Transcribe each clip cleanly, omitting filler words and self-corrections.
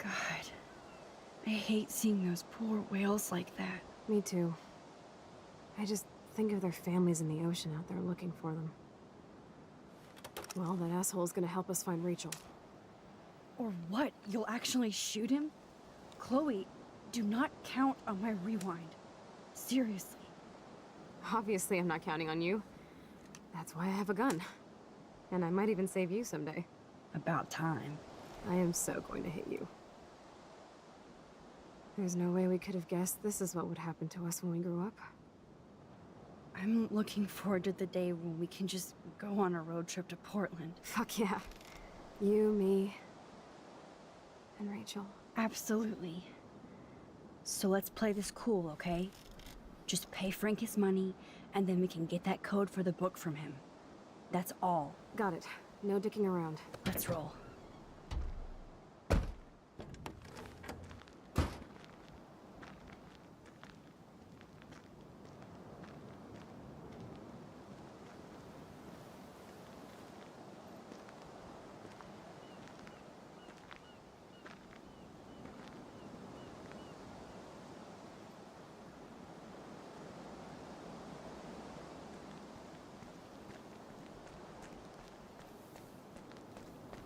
God. I hate seeing those poor whales like that. Me too. I just think of their families in the ocean out there looking for them. Well, that asshole's gonna help us find Rachel. Or what? You'll actually shoot him? Chloe, do not count on my rewind. Seriously. Obviously, I'm not counting on you. That's why I have a gun. And I might even save you someday. About time. I am so going to hit you. There's no way we could have guessed this is what would happen to us when we grew up. I'm looking forward to the day when we can just go on a road trip to Portland. Fuck yeah. You, me, and Rachel. Absolutely. So let's play this cool, okay? Just pay Frank his money, and then we can get that code for the book from him. That's all. Got it. No dicking around. Let's roll.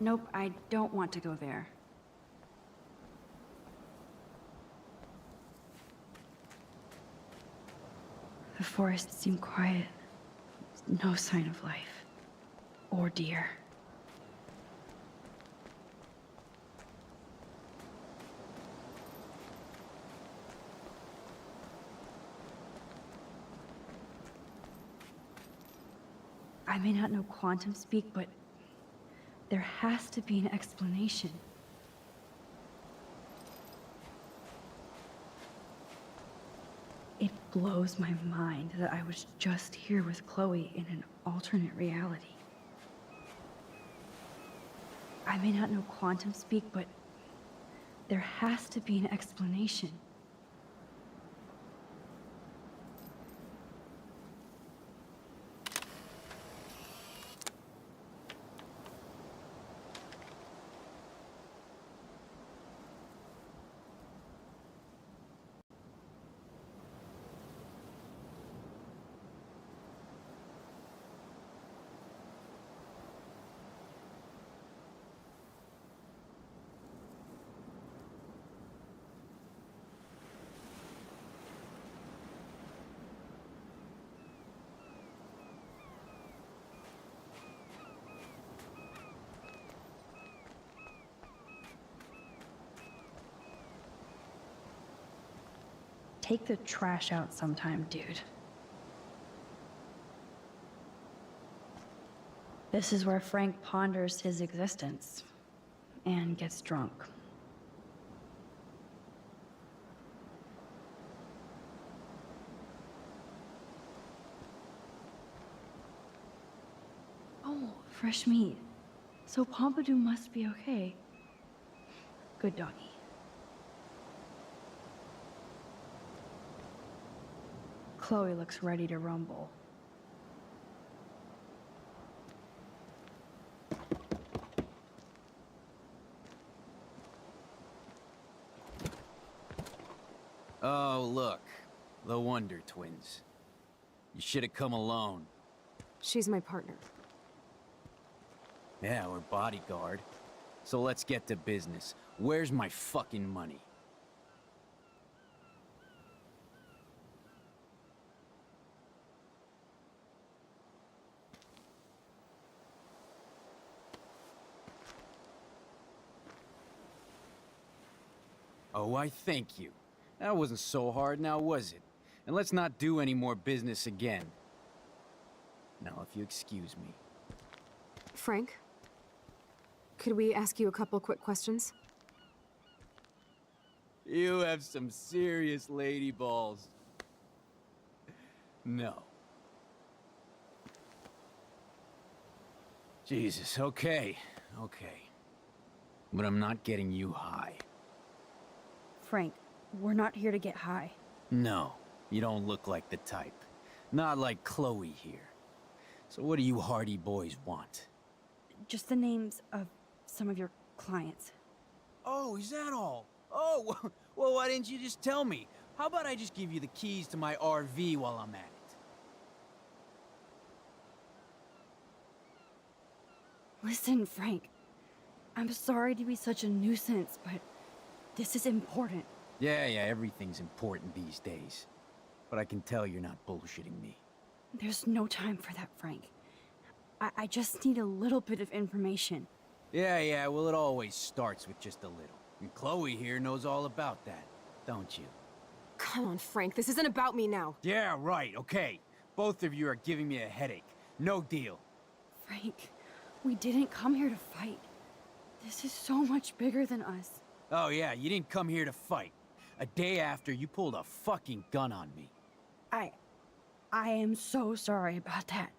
Nope, I don't want to go there. The forest seemed quiet. No sign of life. Or deer. I may not know quantum speak, but there has to be an explanation. It blows my mind that I was just here with Chloe in an alternate reality. I may not know quantum speak, but there has to be an explanation. Take the trash out sometime, dude. This is where Frank ponders his existence and gets drunk. Oh, fresh meat. So Pompidou must be okay. Good doggy. Chloe looks ready to rumble. Oh, look. The Wonder Twins. You should have come alone. She's my partner. Yeah, we're bodyguard. So let's get to business. Where's my fucking money? Oh, I thank you. That wasn't so hard now, was it? And let's not do any more business again. Now, if you excuse me. Frank? Could we ask you a couple quick questions? You have some serious lady balls. No. Jesus, okay. But I'm not getting you high. Frank, we're not here to get high. No, you don't look like the type. Not like Chloe here. So what do you hardy boys want? Just the names of some of your clients. Oh, is that all? Oh, well, why didn't you just tell me? How about I just give you the keys to my RV while I'm at it? Listen, Frank. I'm sorry to be such a nuisance, but this is important. Yeah, everything's important these days. But I can tell you're not bullshitting me. There's no time for that, Frank. I just need a little bit of information. Yeah, well, it always starts with just a little. And Chloe here knows all about that, don't you? Come on, Frank, this isn't about me now. Yeah, right, okay. Both of you are giving me a headache. No deal. Frank, we didn't come here to fight. This is so much bigger than us. Oh yeah, you didn't come here to fight. A day after, you pulled a fucking gun on me. I am so sorry about that.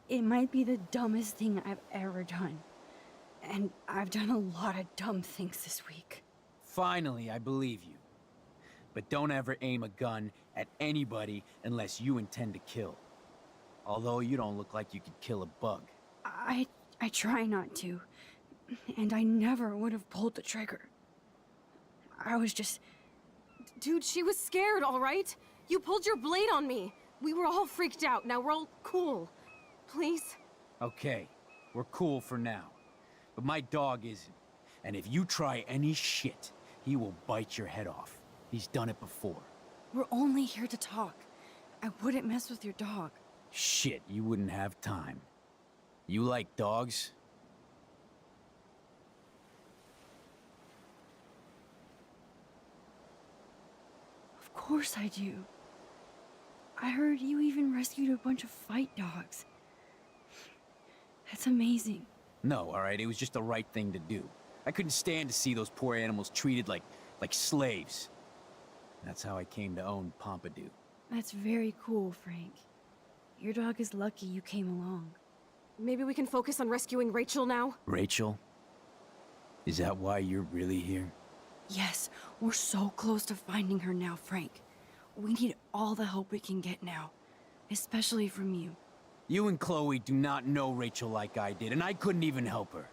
It might be the dumbest thing I've ever done. And I've done a lot of dumb things this week. Finally, I believe you. But don't ever aim a gun at anybody unless you intend to kill. Although you don't look like you could kill a bug. I try not to. And I never would have pulled the trigger. I was just... Dude, she was scared, all right? You pulled your blade on me. We were all freaked out. Now we're all cool. Please? Okay, we're cool for now. But my dog isn't. And if you try any shit, he will bite your head off. He's done it before. We're only here to talk. I wouldn't mess with your dog. Shit, you wouldn't have time. You like dogs? Of course I do. I heard you even rescued a bunch of fight dogs. That's amazing. No, alright, it was just the right thing to do. I couldn't stand to see those poor animals treated like slaves. That's how I came to own Pompidou. That's very cool, Frank. Your dog is lucky you came along. Maybe we can focus on rescuing Rachel now? Rachel? Is that why you're really here? Yes, we're so close to finding her now, Frank. We need all the help we can get now, especially from you. You and Chloe do not know Rachel like I did, and I couldn't even help her.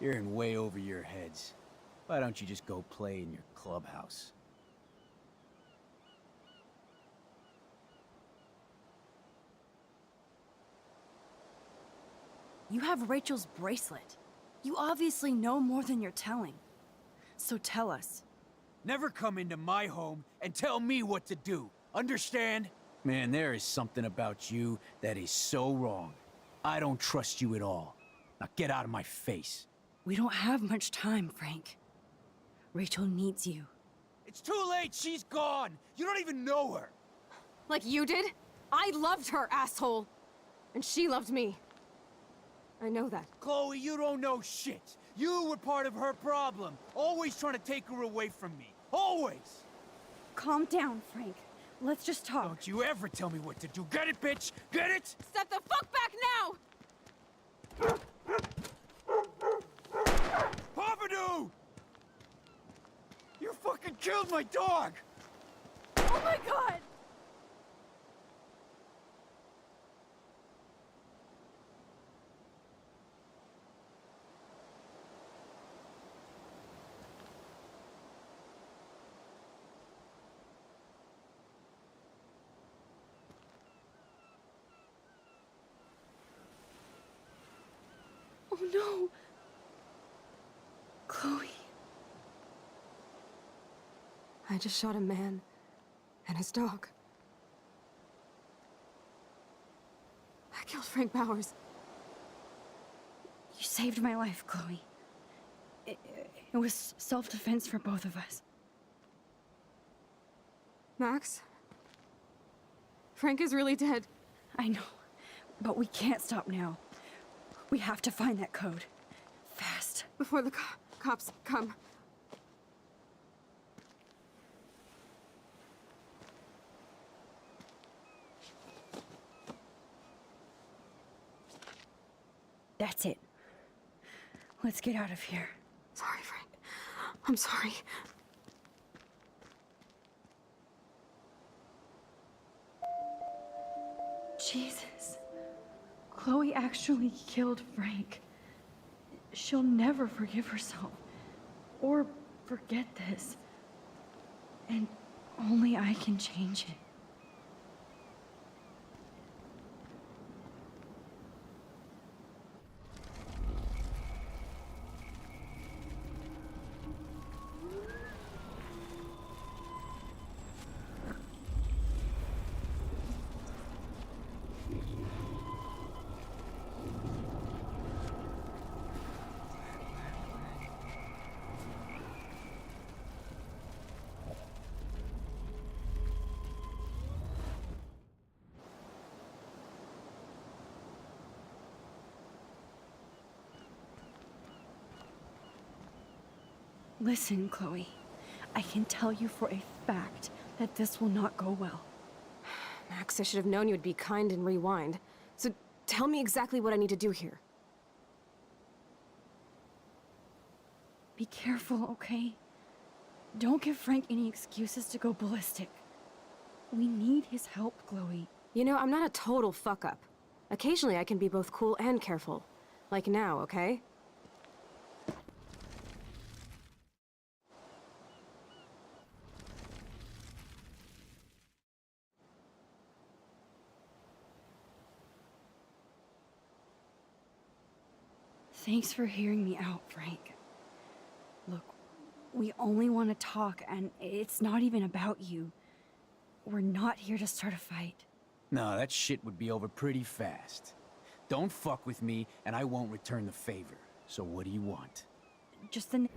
You're in way over your heads. Why don't you just go play in your clubhouse? You have Rachel's bracelet. You obviously know more than you're telling. So tell us. Never come into my home and tell me what to do. Understand? Man, there is something about you that is so wrong. I don't trust you at all. Now get out of my face. We don't have much time, Frank. Rachel needs you. It's too late. She's gone. You don't even know her. Like you did? I loved her, asshole! And she loved me. I know that. Chloe, you don't know shit. You were part of her problem. Always trying to take her away from me. Always! Calm down, Frank. Let's just talk. Don't you ever tell me what to do. Get it, bitch? Get it? Step the fuck back now! Pompidou! You fucking killed my dog! Oh my god! Oh no! Chloe. I just shot a man and his dog. I killed Frank Bowers. You saved my life, Chloe. It was self-defense for both of us. Max? Frank is really dead. I know, but we can't stop now. We have to find that code. Fast. Before the cops come. That's it. Let's get out of here. Sorry, Frank. I'm sorry. Jesus. Chloe actually killed Frank. She'll never forgive herself. or forget this. And only I can change it. Listen, Chloe. I can tell you for a fact that this will not go well. Max, I should have known you would be kind and rewind. So tell me exactly what I need to do here. Be careful, okay? Don't give Frank any excuses to go ballistic. We need his help, Chloe. You know, I'm not a total fuck-up. Occasionally I can be both cool and careful. Like now, okay? Thanks for hearing me out, Frank. Look, we only want to talk, and it's not even about you. We're not here to start a fight. No, that shit would be over pretty fast. Don't fuck with me, and I won't return the favor. So what do you want? Just an...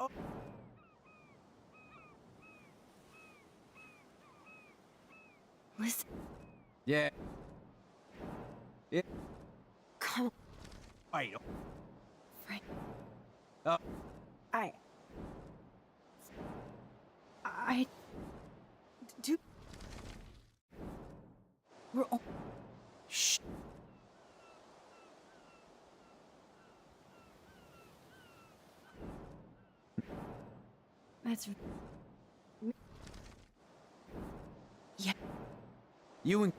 Oh. Listen. Yeah. Yeah. Come Wait. Frank. Uh. I... Do... We're all... Shh. That's... Yeah. You and...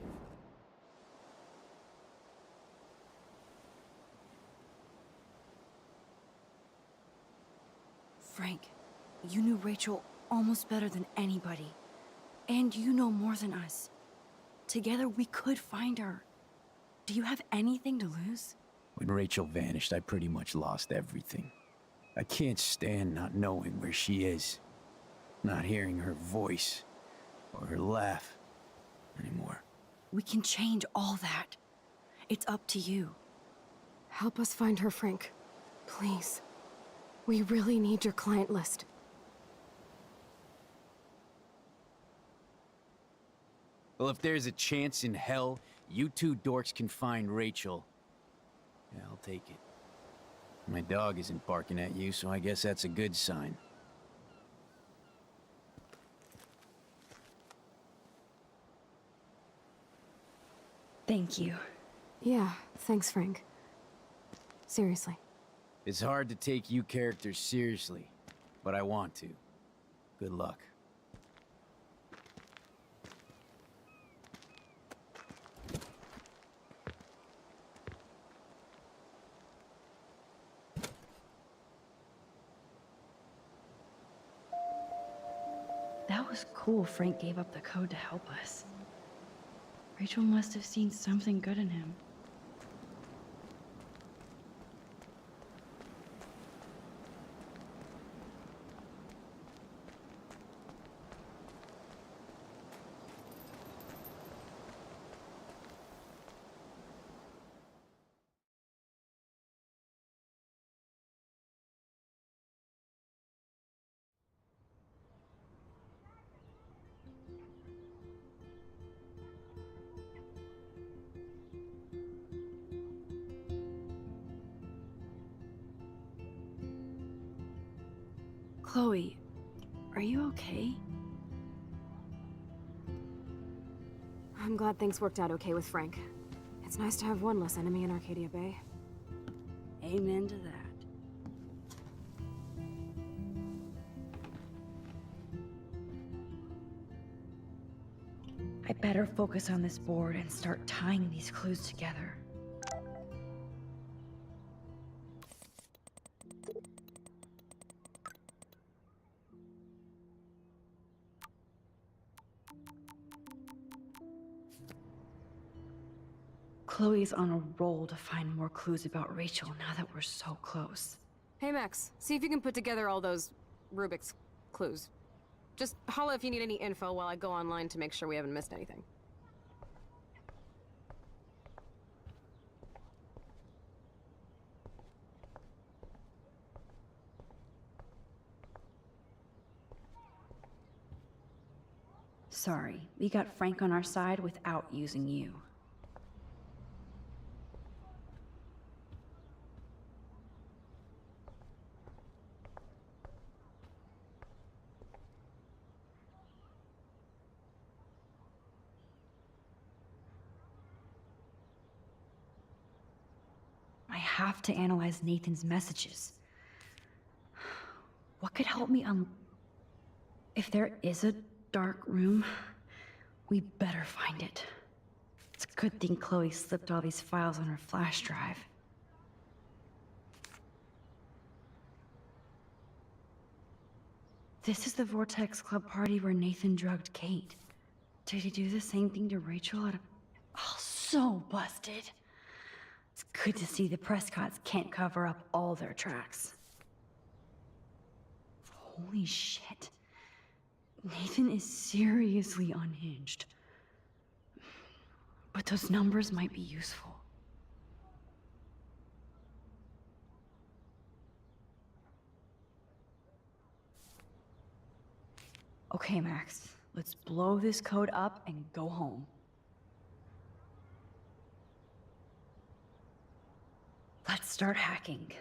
Frank, you knew Rachel almost better than anybody. And you know more than us. Together we could find her. Do you have anything to lose? When Rachel vanished, I pretty much lost everything. I can't stand not knowing where she is. Not hearing her voice or her laugh anymore. We can change all that. It's up to you. help us find her, Frank. Please. We really need your client list. Well, if there's a chance in hell, you two dorks can find Rachel. Yeah, I'll take it. My dog isn't barking at you, so I guess that's a good sign. Thank you. Yeah, thanks, Frank. Seriously. It's hard to take you characters seriously, but I want to. Good luck. That was cool Frank gave up the code to help us. Rachel must have seen something good in him. Chloe, are you okay? I'm glad things worked out okay with Frank. It's nice to have one less enemy in Arcadia Bay. Amen to that. I better focus on this board and start tying these clues together. Chloe's on a roll to find more clues about Rachel now that we're so close. Hey Max, see if you can put together all those Rubik's clues. Just holla if you need any info while I go online to make sure we haven't missed anything. Sorry, we got Frank on our side without using you. I have to analyze Nathan's messages. What could help me If there is a dark room, we better find it. It's a good thing Chloe slipped all these files on her flash drive. This is the Vortex Club party where Nathan drugged Kate. Did he do the same thing to Rachel at a... Oh, so busted. It's good to see the Prescotts can't cover up all their tracks. Holy shit. Nathan is seriously unhinged. But those numbers might be useful. Okay, Max. Let's blow this code up and go home. Let's start hacking.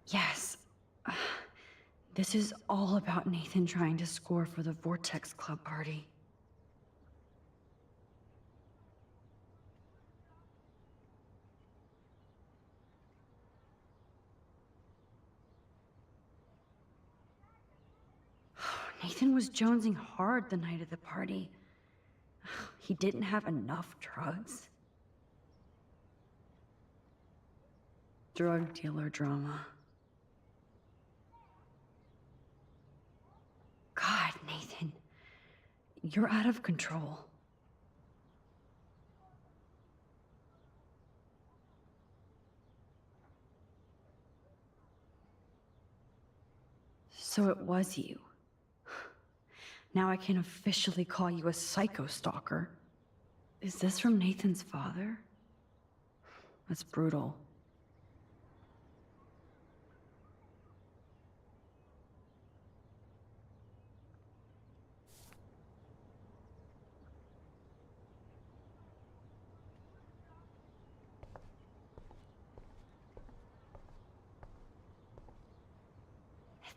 Yes. This is all about Nathan trying to score for the Vortex Club party. Nathan was jonesing hard the night of the party. He didn't have enough drugs. Drug dealer drama. God, Nathan. You're out of control. So it was you. Now I can officially call you a psycho stalker. Is this from Nathan's father? That's brutal.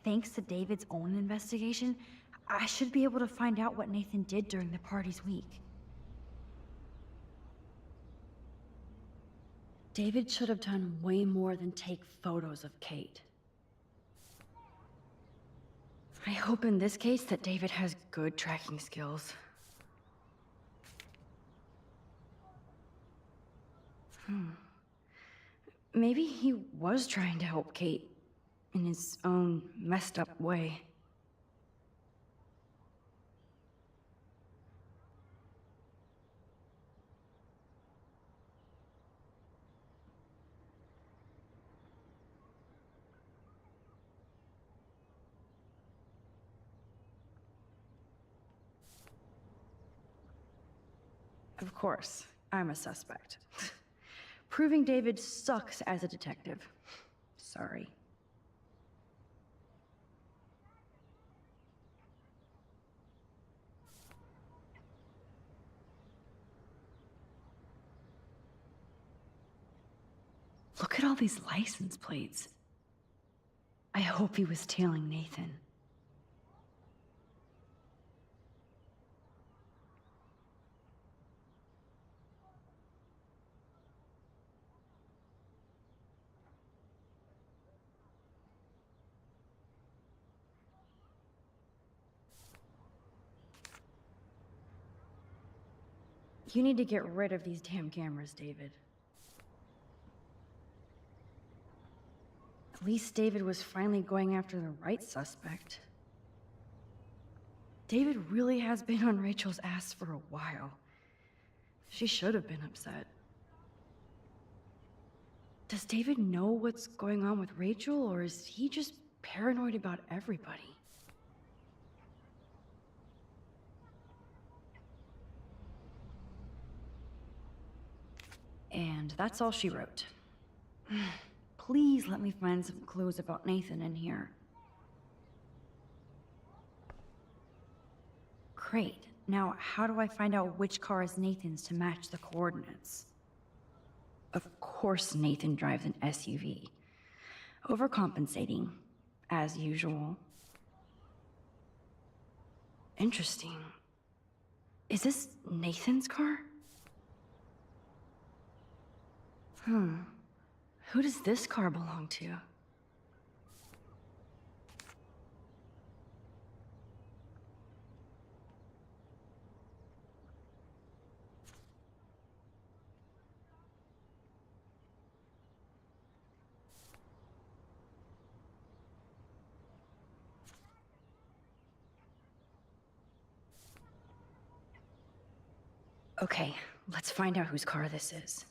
Thanks to David's own investigation, I should be able to find out what Nathan did during the party's week. David should have done way more than take photos of Kate. I hope in this case that David has good tracking skills. Maybe he was trying to help Kate in his own messed up way. course, I'm a suspect. Proving David sucks as a detective. Sorry. Look at all these license plates. I hope he was tailing Nathan. You need to get rid of these damn cameras, David. At least David was finally going after the right suspect. David really has been on Rachel's ass for a while. She should have been upset. Does David know what's going on with Rachel, or is he just paranoid about everybody? And that's all she wrote. Please let me find some clues about Nathan in here. Great. Now, how do I find out which car is Nathan's to match the coordinates? Of course Nathan drives an SUV. Overcompensating, as usual. Interesting. Is this Nathan's car? Who does this car belong to? Okay, let's find out whose car this is.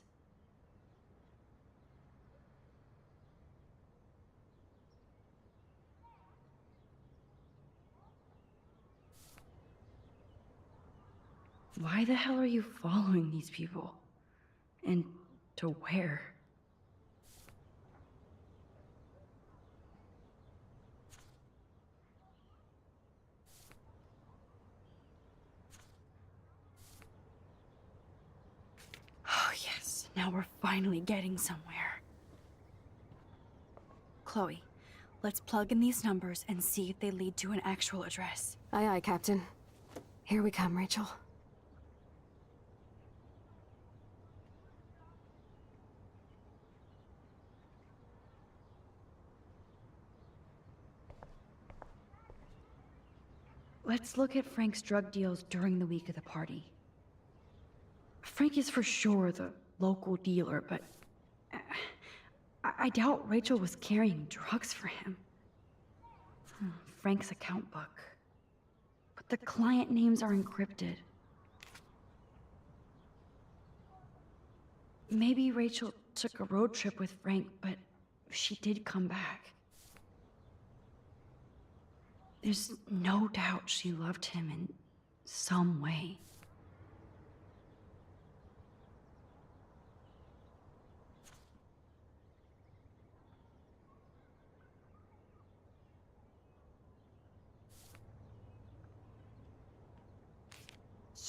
Why the hell are you following these people? And to where? Oh yes, now we're finally getting somewhere. Chloe, let's plug in these numbers and see if they lead to an actual address. Aye, aye, Captain. Here we come, Rachel. Let's look at Frank's drug deals during the week of the party. Frank is for sure the local dealer, but I doubt Rachel was carrying drugs for him. Frank's account book. But the client names are encrypted. Maybe Rachel took a road trip with Frank, but she did come back. There's no doubt she loved him in some way.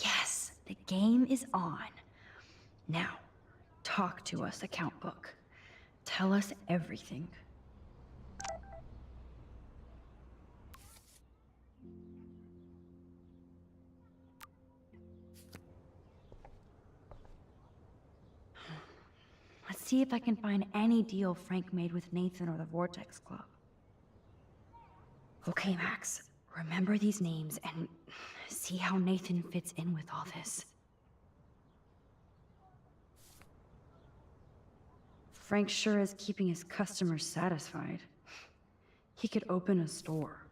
Yes, the game is on. Now, talk to us, account book. Tell us everything. Let's see if I can find any deal Frank made with Nathan or the Vortex Club. Okay, Max, remember these names and see how Nathan fits in with all this. Frank sure is keeping his customers satisfied. He could open a store.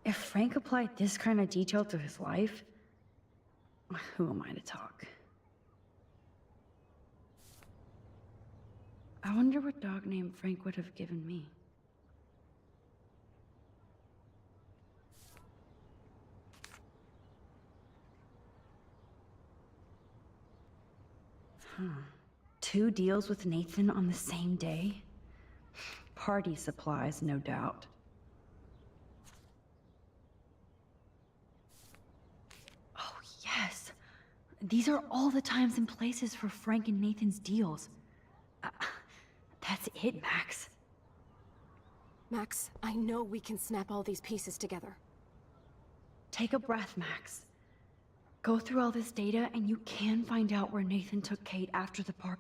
If Frank applied this kind of detail to his life, who am I to talk? I wonder what dog name Frank would have given me. 2 deals with Nathan on the same day? Party supplies, no doubt. Oh, yes. These are all the times and places for Frank and Nathan's deals. That's it, Max. Max, I know we can snap all these pieces together. Take a breath, Max. Go through all this data and you can find out where Nathan took Kate after the park.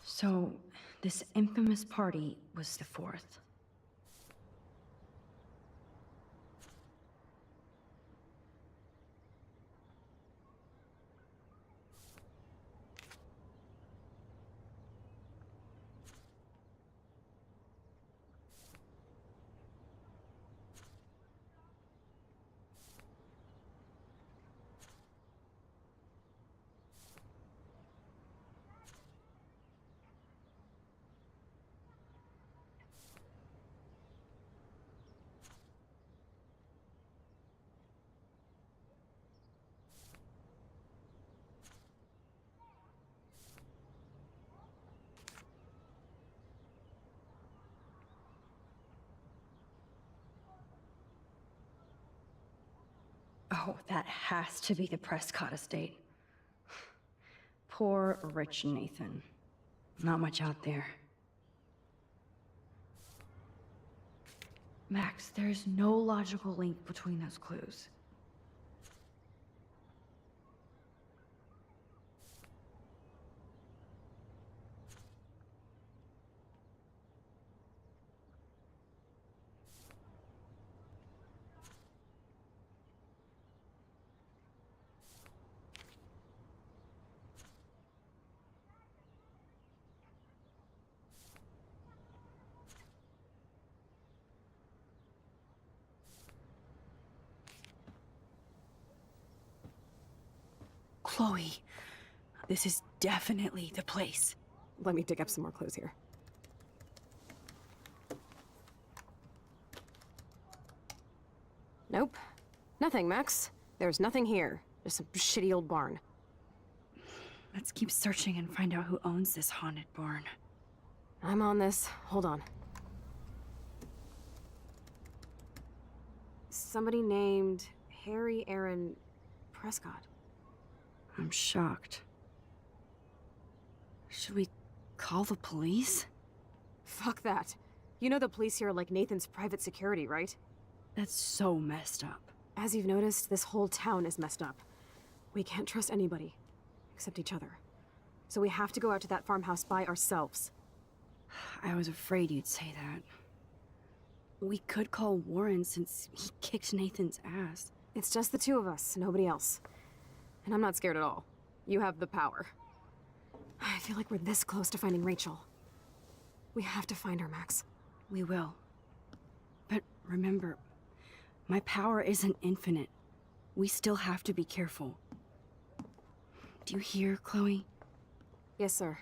So, this infamous party was the 4th. Oh, that has to be the Prescott estate. Poor rich Nathan. Not much out there. Max, there's no logical link between those clues. Chloe, this is definitely the place. Let me dig up some more clues here. Nope. Nothing, Max. There's nothing here. Just some shitty old barn. Let's keep searching and find out who owns this haunted barn. I'm on this. Hold on. Somebody named Harry Aaron Prescott. I'm shocked. Should we call the police? Fuck that. You know the police here are like Nathan's private security, right? That's so messed up. As you've noticed, this whole town is messed up. We can't trust anybody, except each other. So we have to go out to that farmhouse by ourselves. I was afraid you'd say that. We could call Warren since he kicked Nathan's ass. It's just the 2 of us, nobody else. And I'm not scared at all. You have the power. I feel like we're this close to finding Rachel. We have to find her, Max. We will. But remember, my power isn't infinite. We still have to be careful. Do you hear, Chloe? Yes, sir.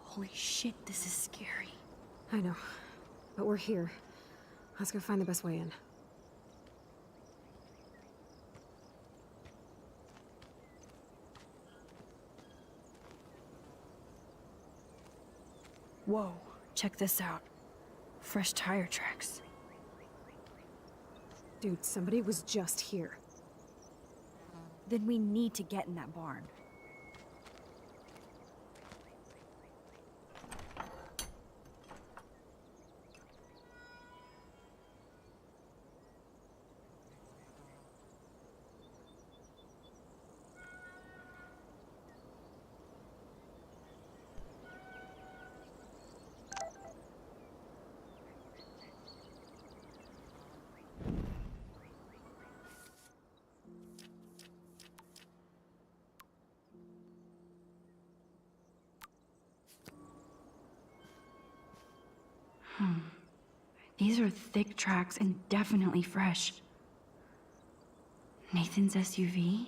Holy shit, this is scary. I know. But we're here. Let's go find the best way in. Whoa, check this out. Fresh tire tracks. Dude, somebody was just here. Then we need to get in that barn. These are thick tracks and definitely fresh. Nathan's SUV?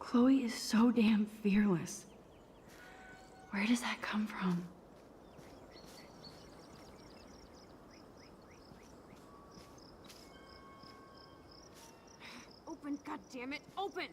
Chloe is so damn fearless. Where does that come from? Open, goddammit, open!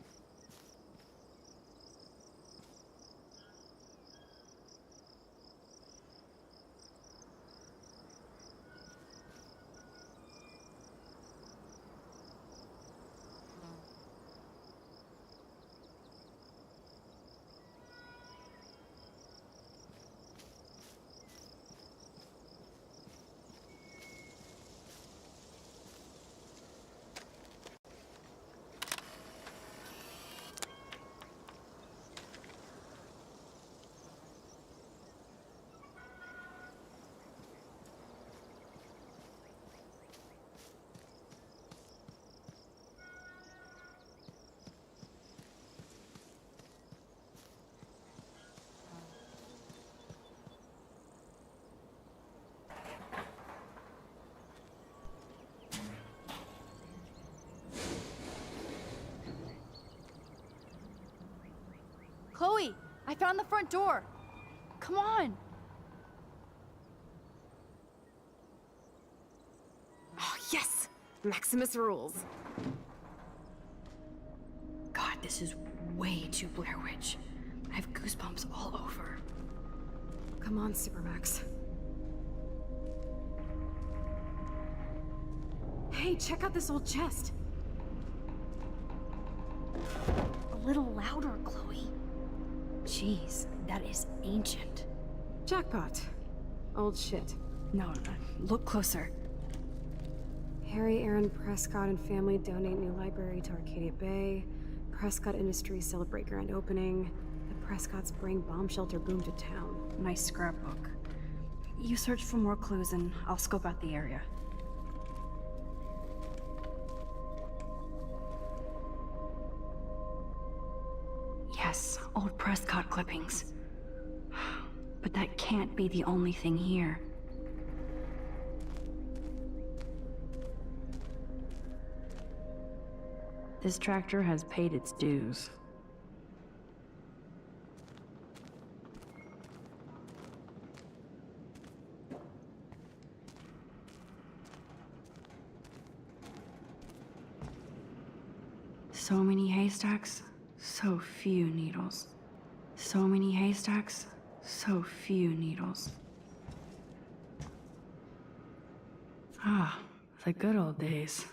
Chloe, I found the front door. Come on. Oh, yes! Maximus rules. God, this is way too Blair Witch. I have goosebumps all over. Come on, Supermax. Hey, check out this old chest. A little louder, Chloe. Jeez, that is ancient. Jackpot. Old shit. No, look closer. Harry Aaron Prescott and family donate new library to Arcadia Bay. Prescott Industries celebrate grand opening. The Prescotts bring bomb shelter boom to town. Nice scrapbook. You search for more clues and I'll scope out the area. Yes, old Prescott clippings. But that can't be the only thing here. This tractor has paid its dues. So many haystacks, so few needles. So many haystacks, so few needles. Ah, the good old days.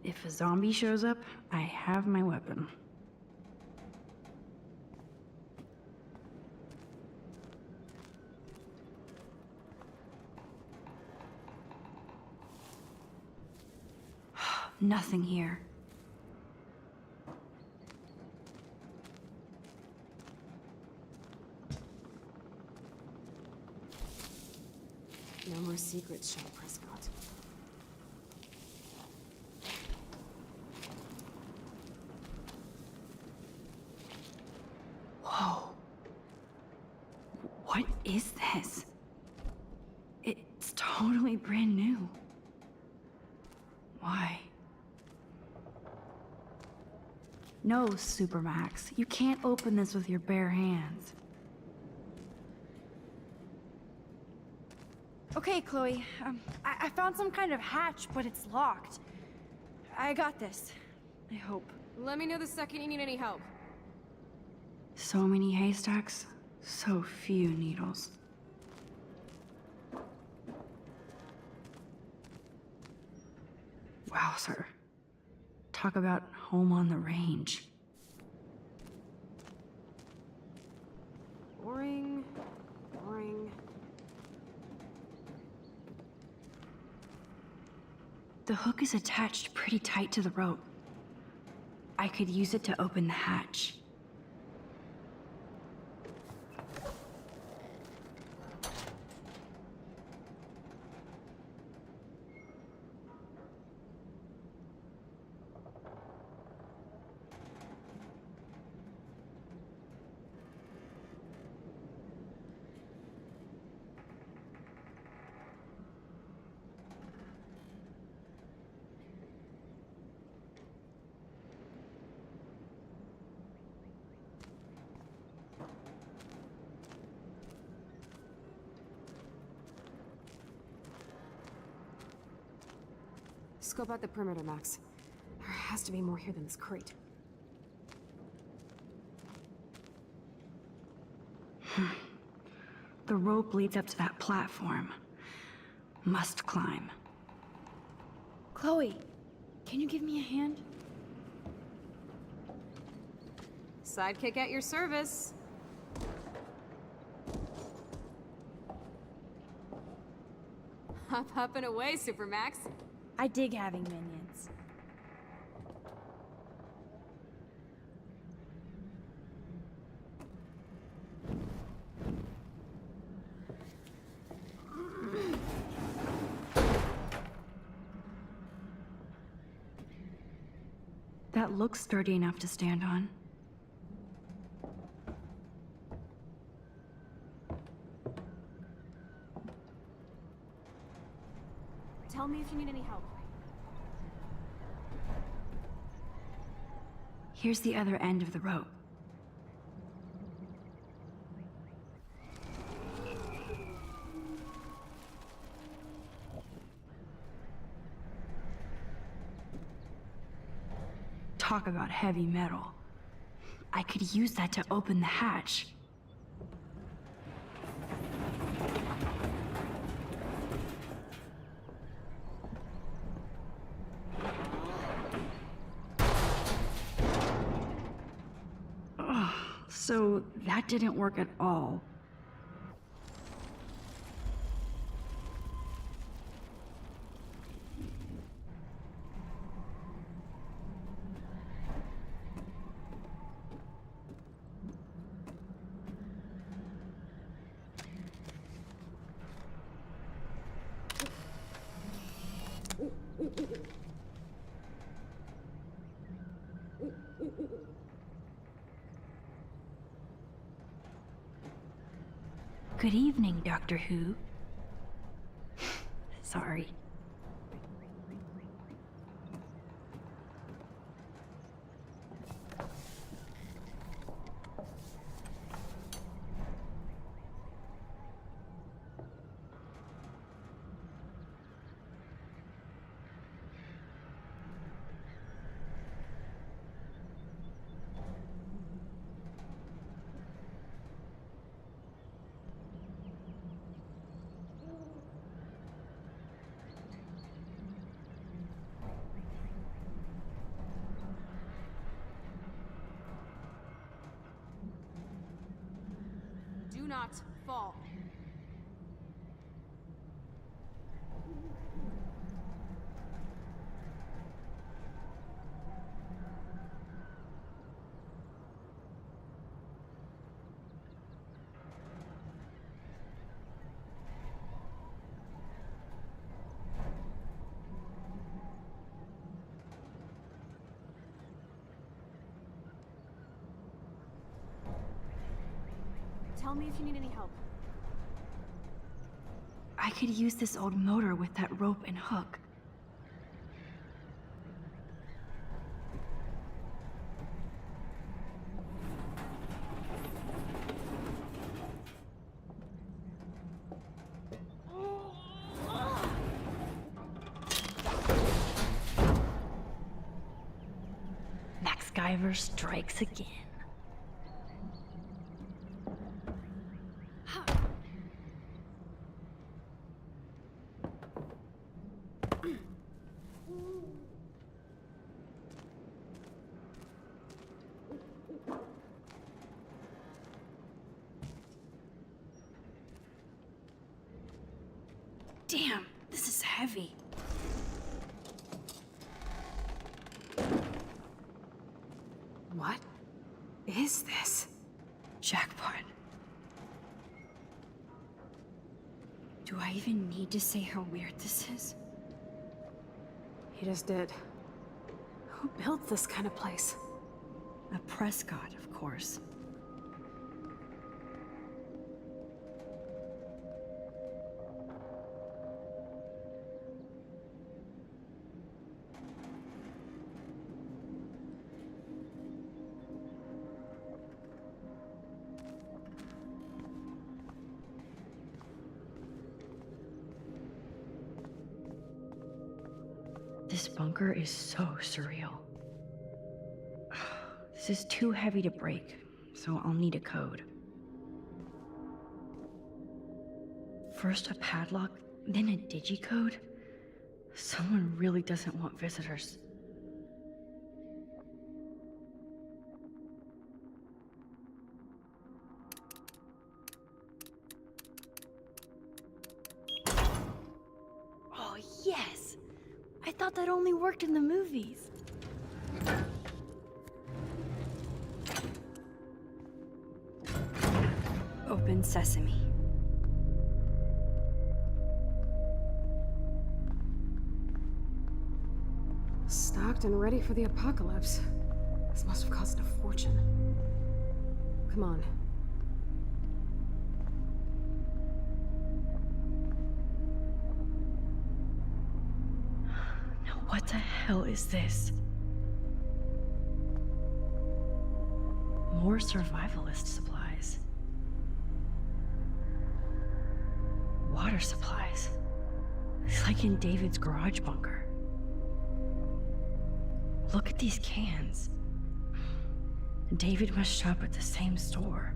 If a zombie shows up, I have my weapon. Nothing here. No more secrets, Shadow Prescott. Whoa. What is this? It's totally brand new. Why? No, Supermax. You can't open this with your bare hands. Okay, Chloe. I found some kind of hatch, but it's locked. I got this. I hope. Let me know the second you need any help. So many haystacks, so few needles. Wow, sir. Talk about home on the range. Boring. Boring. The hook is attached pretty tight to the rope. I could use it to open the hatch. Scope out the perimeter, Max. There has to be more here than this crate. The rope leads up to that platform. Must climb. Chloe, can you give me a hand? Sidekick at your service. Up and away, Supermax. I dig having minions. That looks sturdy enough to stand on. Tell me if you need any help. Here's the other end of the rope. Talk about heavy metal. I could use that to open the hatch. Ugh, so that didn't work at all. Good evening, Doctor Who. Sorry. Do not fall. Tell me if you need any help. I could use this old motor with that rope and hook. survivor strikes again. Damn, this is heavy. What is this? Jackpot. Do I even need to say how weird this is? He just did. Who built this kind of place? A Prescott, of course. This bunker is so surreal. This is too heavy to break, so I'll need a code. First a padlock, then a digicode? Someone really doesn't want visitors. Oh, yes! I thought that only worked in the movies. Open sesame. Stocked and ready for the apocalypse. This must have cost a fortune. Come on. Now what the hell is this? More survivalist supplies. Water supplies. It's like in David's garage bunker. Look at these cans. David must shop at the same store.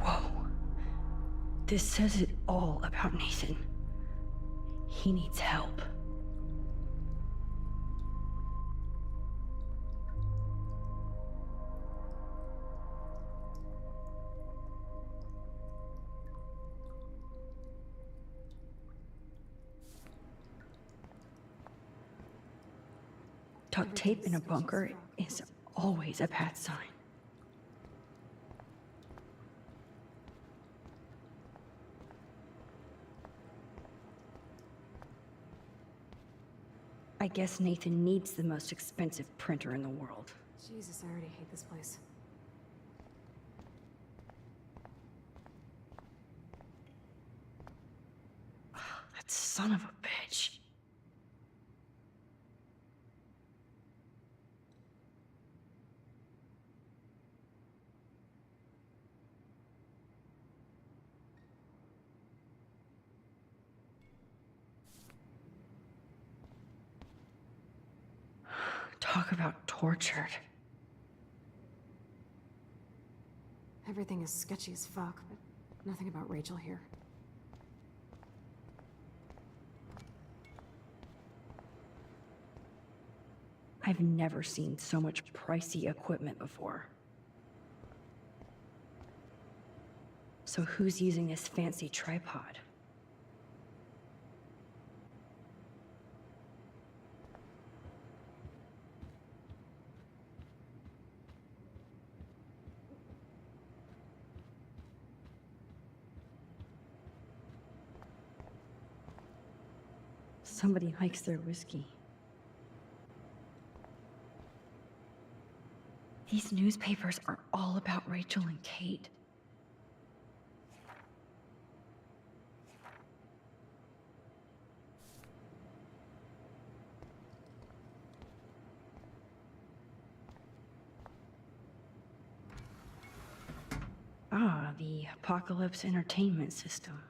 Whoa. This says it all about Nathan. He needs help. Duct tape in a bunker is always a bad sign. I guess Nathan needs the most expensive printer in the world. Jesus, I already hate this place. That son of a bitch. Talk about tortured. Everything is sketchy as fuck, but nothing about Rachel here. I've never seen so much pricey equipment before. So who's using this fancy tripod? Somebody likes their whiskey. These newspapers are all about Rachel and Kate. Ah, the Apocalypse Entertainment System.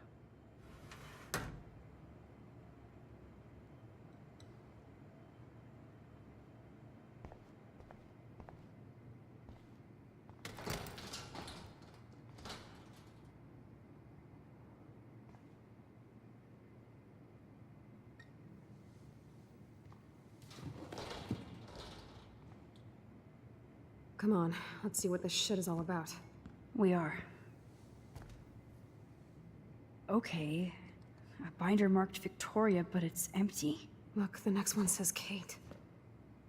Come on, let's see what this shit is all about. We are. Okay. A binder marked Victoria, but it's empty. Look, the next one says Kate.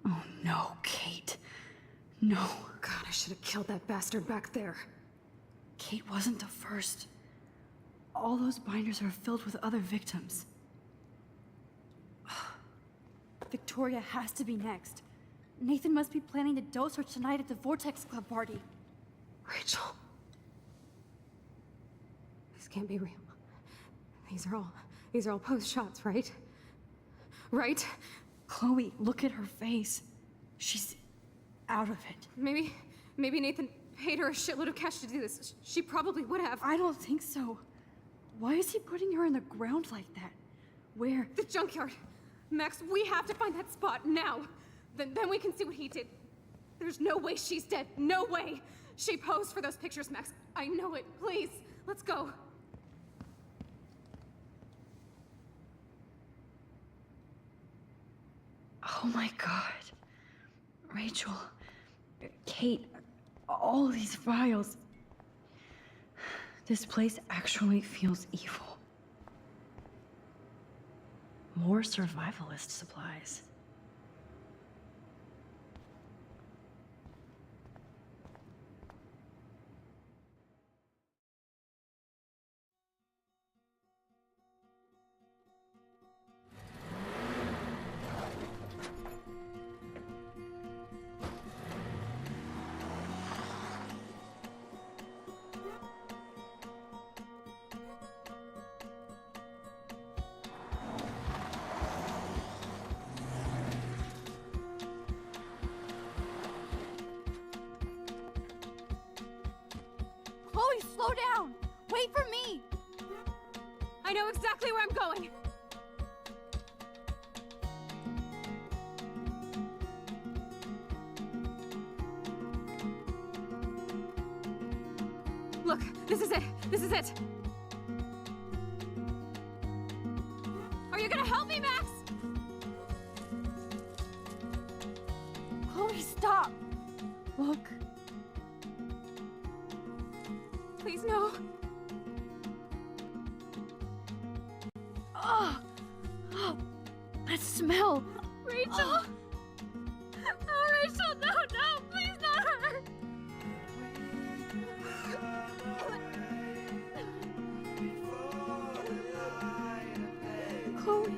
Oh no, Kate. No. God, I should have killed that bastard back there. Kate wasn't the first. All those binders are filled with other victims. Victoria has to be next. Nathan must be planning to dose her tonight at the Vortex Club party. Rachel. This can't be real. These are all post shots, right? Right? Chloe, look at her face. She's out of it. Maybe Nathan paid her a shitload of cash to do this. She probably would have. I don't think so. Why is he putting her in the ground like that? Where? The junkyard. Max, we have to find that spot now. Then we can see what he did. There's no way she's dead. No way. She posed for those pictures, Max. I know it. Please, let's go. Oh my god. Rachel, Kate, all these files. This place actually feels evil. More survivalist supplies. Chloe, slow down! Wait for me! I know exactly where I'm going. Look, this is it. This is it. Are you gonna help me, Max? Chloe, stop! Look. Please, no. Oh, that smell! Rachel! Oh, Rachel, no, please not her! Chloe.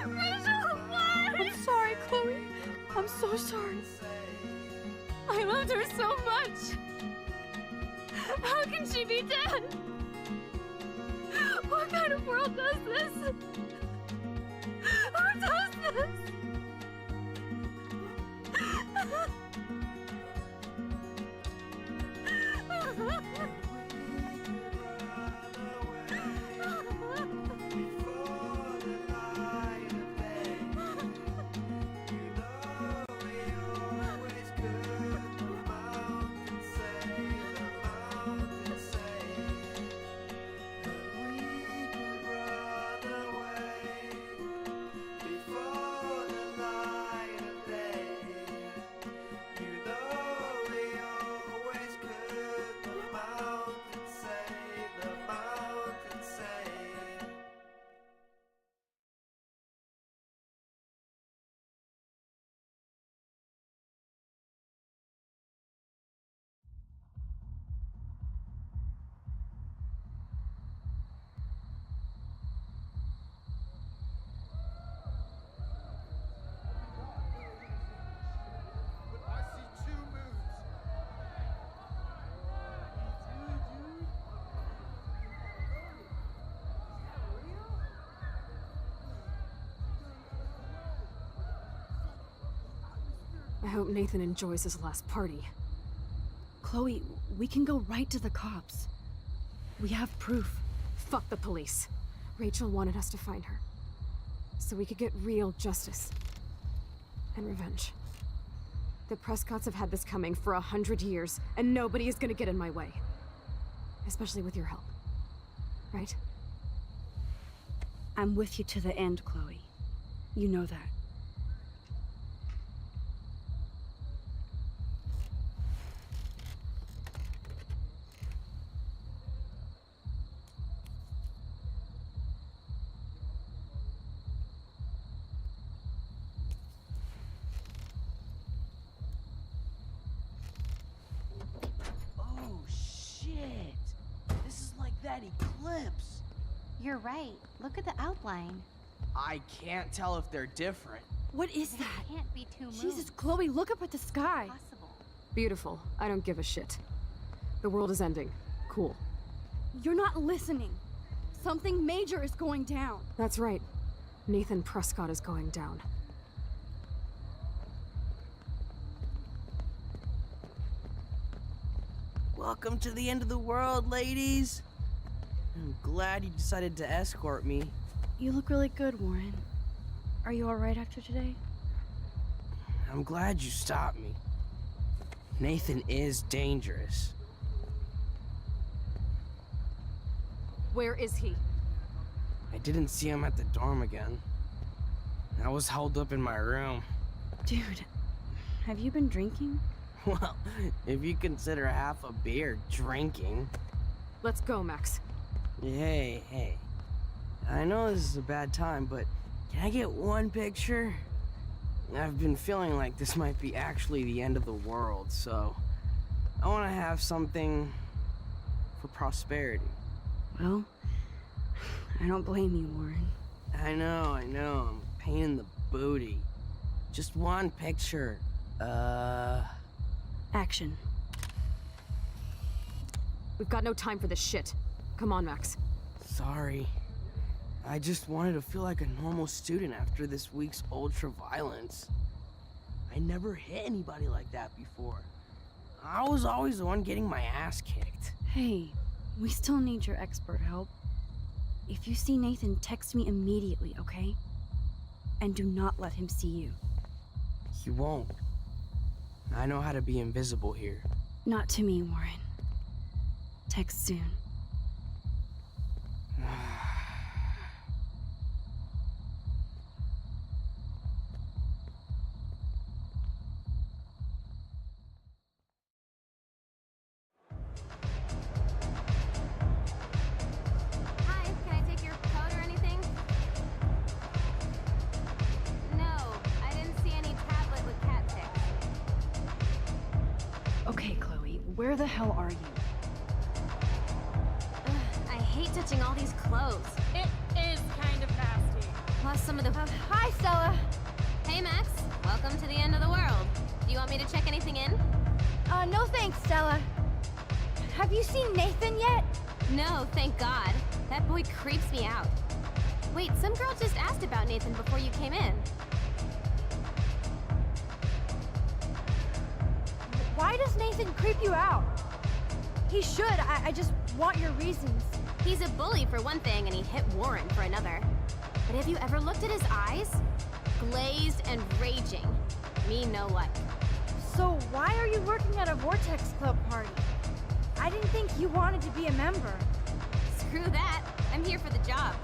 Rachel, what? I'm sorry, Chloe. I'm so sorry. I loved her so much! How can she be dead? What kind of world does this? Who does this? I hope Nathan enjoys his last party. Chloe, we can go right to the cops. We have proof. Fuck the police. Rachel wanted us to find her. So we could get real justice. And revenge. The Prescotts have had this coming for 100 years, and nobody is gonna get in my way. Especially with your help. Right? I'm with you to the end, Chloe. You know that. that eclipse. You're right. Look at the outline. I can't tell if they're different. What is It that? can't be two moons. Jesus, Chloe, look up at the sky. Possible. Beautiful. I don't give a shit. The world is ending. Cool. You're not listening. Something major is going down. That's right. Nathan Prescott is going down. Welcome to the end of the world, ladies. I'm glad you decided to escort me. You look really good, Warren. Are you alright after today? I'm glad you stopped me. Nathan is dangerous. Where is he? I didn't see him at the dorm again. I was holed up in my room. Dude, have you been drinking? Well, if you consider half a beer drinking. Let's go, Max. Hey. I know this is a bad time, but can I get one picture? I've been feeling like this might be actually the end of the world, so I want to have something for prosperity. Well, I don't blame you, Warren. I know, I'm a pain in the booty. Just one picture. Action. We've got no time for this shit. Come on, Max. Sorry. I just wanted to feel like a normal student after this week's ultra-violence. I never hit anybody like that before. I was always the one getting my ass kicked. Hey, we still need your expert help. If you see Nathan, text me immediately, okay? And do not let him see you. He won't. I know how to be invisible here. Not to me, Warren. Text soon. Hi, can I take your coat or anything? No, I didn't see any tablet with cat pics. Okay, Chloe, where the hell are you? Ugh, I hate touching all these clothes. It is kind of nasty. Plus some of the... Hi, Stella. Hey, Max. Welcome to the end of the world. Do you want me to check anything in? No thanks, Stella. Have you seen Nathan yet? No, thank God. That boy creeps me out. Wait, some girl just asked about Nathan before you came in. Why does Nathan creep you out? He should. I just want your reasons. He's a bully for one thing, and he hit Warren for another. But have you ever looked at his eyes? Glazed and raging. Me no like. So why are you working at a Vortex Club party? I didn't think you wanted to be a member. Screw that. I'm here for the job.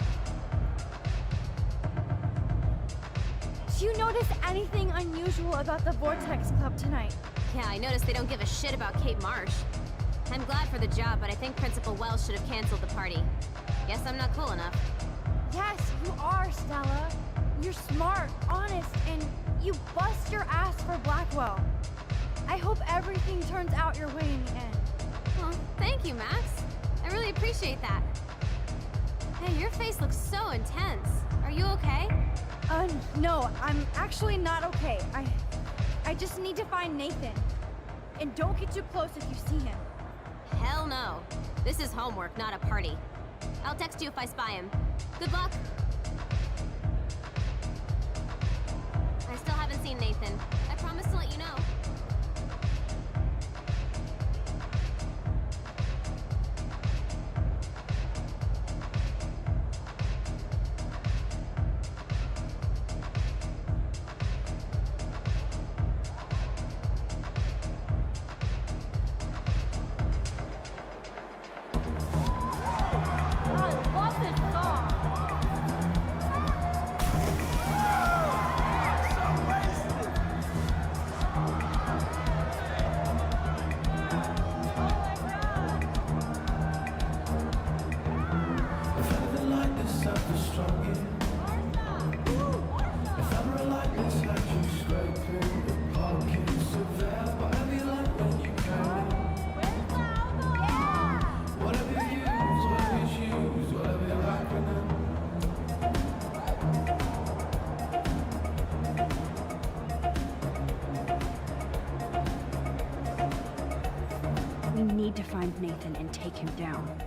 Do you notice anything unusual about the Vortex Club tonight? Yeah, I noticed they don't give a shit about Kate Marsh. I'm glad for the job, but I think Principal Wells should have canceled the party. Guess I'm not cool enough. Yes, you are, Stella. You're smart, honest, and you bust your ass for Blackwell. I hope everything turns out your way in the end. Well, thank you, Max. I really appreciate that. Hey, your face looks so intense. Are you okay? No, I'm actually not okay. I just need to find Nathan. And don't get too close if you see him. Hell no. This is homework, not a party. I'll text you if I spy him. Good luck. I still haven't seen Nathan. I promise to let you know. I love this song. find Nathan and take him down.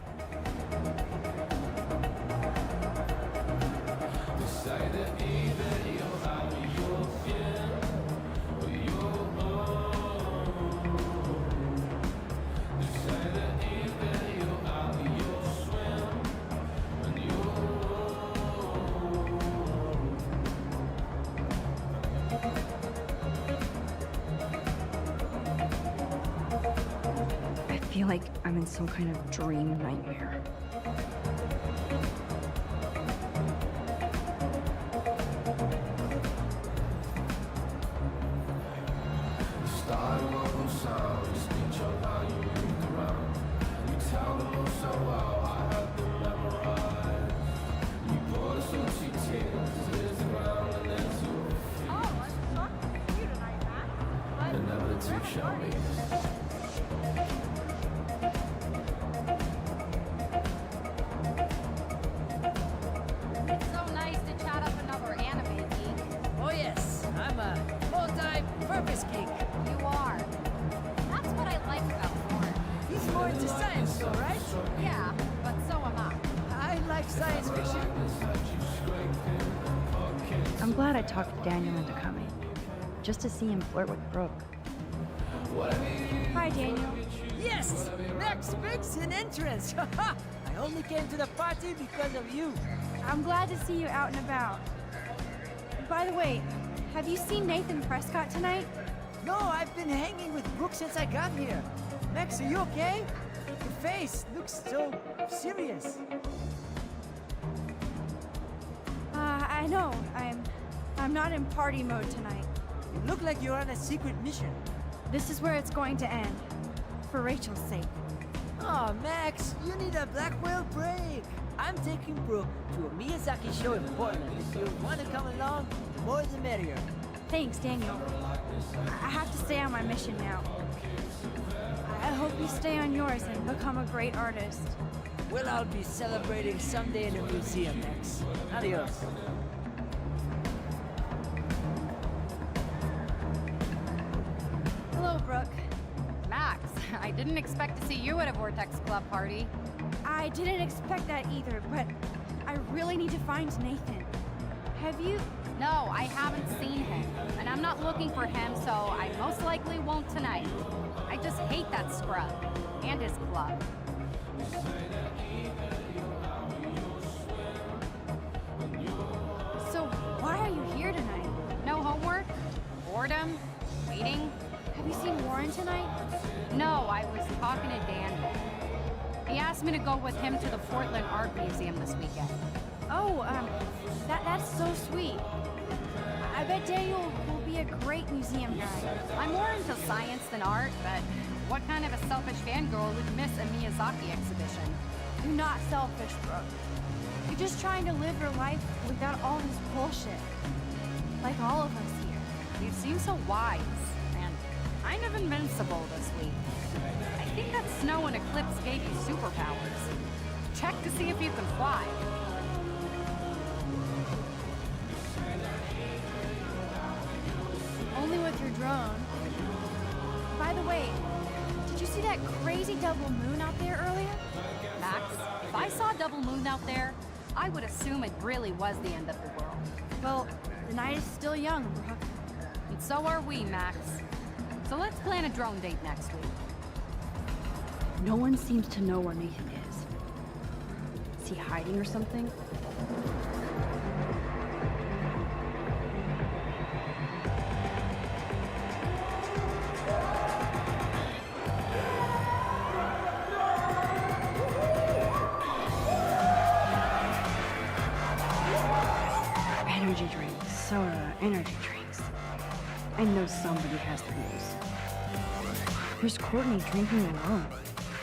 I feel like I'm in some kind of dream nightmare. It's so nice to chat up another anime geek. Oh yes, I'm a multi-purpose geek. You are. That's what I like about Thor. He's more into science though, right? Yeah, but so am I. I like science fiction. I'm glad I talked Daniel into coming, just to see him flirt with Brooke. Hi, Daniel. Yes, Max makes an entrance. I only came to the party because of you. I'm glad to see you out and about. By the way, have you seen Nathan Prescott tonight? No, I've been hanging with Brooke since I got here. Max, are you okay? Your face looks so serious. I know. I'm not in party mode tonight. You look like you're on a secret mission. This is where it's going to end. For Rachel's sake. Oh, Max, you need a Blackwell break. I'm taking Brooke to a Miyazaki show in Portland. If you want to come along, the more the merrier. Thanks, Daniel. I have to stay on my mission now. I hope you stay on yours and become a great artist. Well, I'll be celebrating someday in a museum, Max. Adios. Hello, Brooke. Max, I didn't expect to see you at a Vortex Club party. I didn't expect that either, but I really need to find Nathan. Have you... No, I haven't seen him. And I'm not looking for him, so I most likely won't tonight. I just hate that scrub. And his club. So, why are you here tonight? No homework? Boredom? Waiting? Have you seen Warren tonight? No, I was talking to Daniel. He asked me to go with him to the Portland Art Museum this weekend. Oh, that's so sweet. I bet Daniel will be a great museum guide. I'm more into science than art, but what kind of a selfish fangirl would miss a Miyazaki exhibition? You're not selfish, Brooke. You're just trying to live your life without all this bullshit. Like all of us here. You seem so wise, and kind of invincible this week. I think that snow and eclipse gave you superpowers. Check to see if you can fly. Only with your drone. By the way, did you see that crazy double moon out there earlier? Max, if I saw a double moon out there, I would assume it really was the end of the world. Well, the night is still young, Brooke. And so are we, Max. So let's plan a drone date next week. No one seems to know where Nathan is. Is he hiding or something? Energy drinks, soda, energy drinks. I know somebody has the booze. Where's Courtney drinking alone,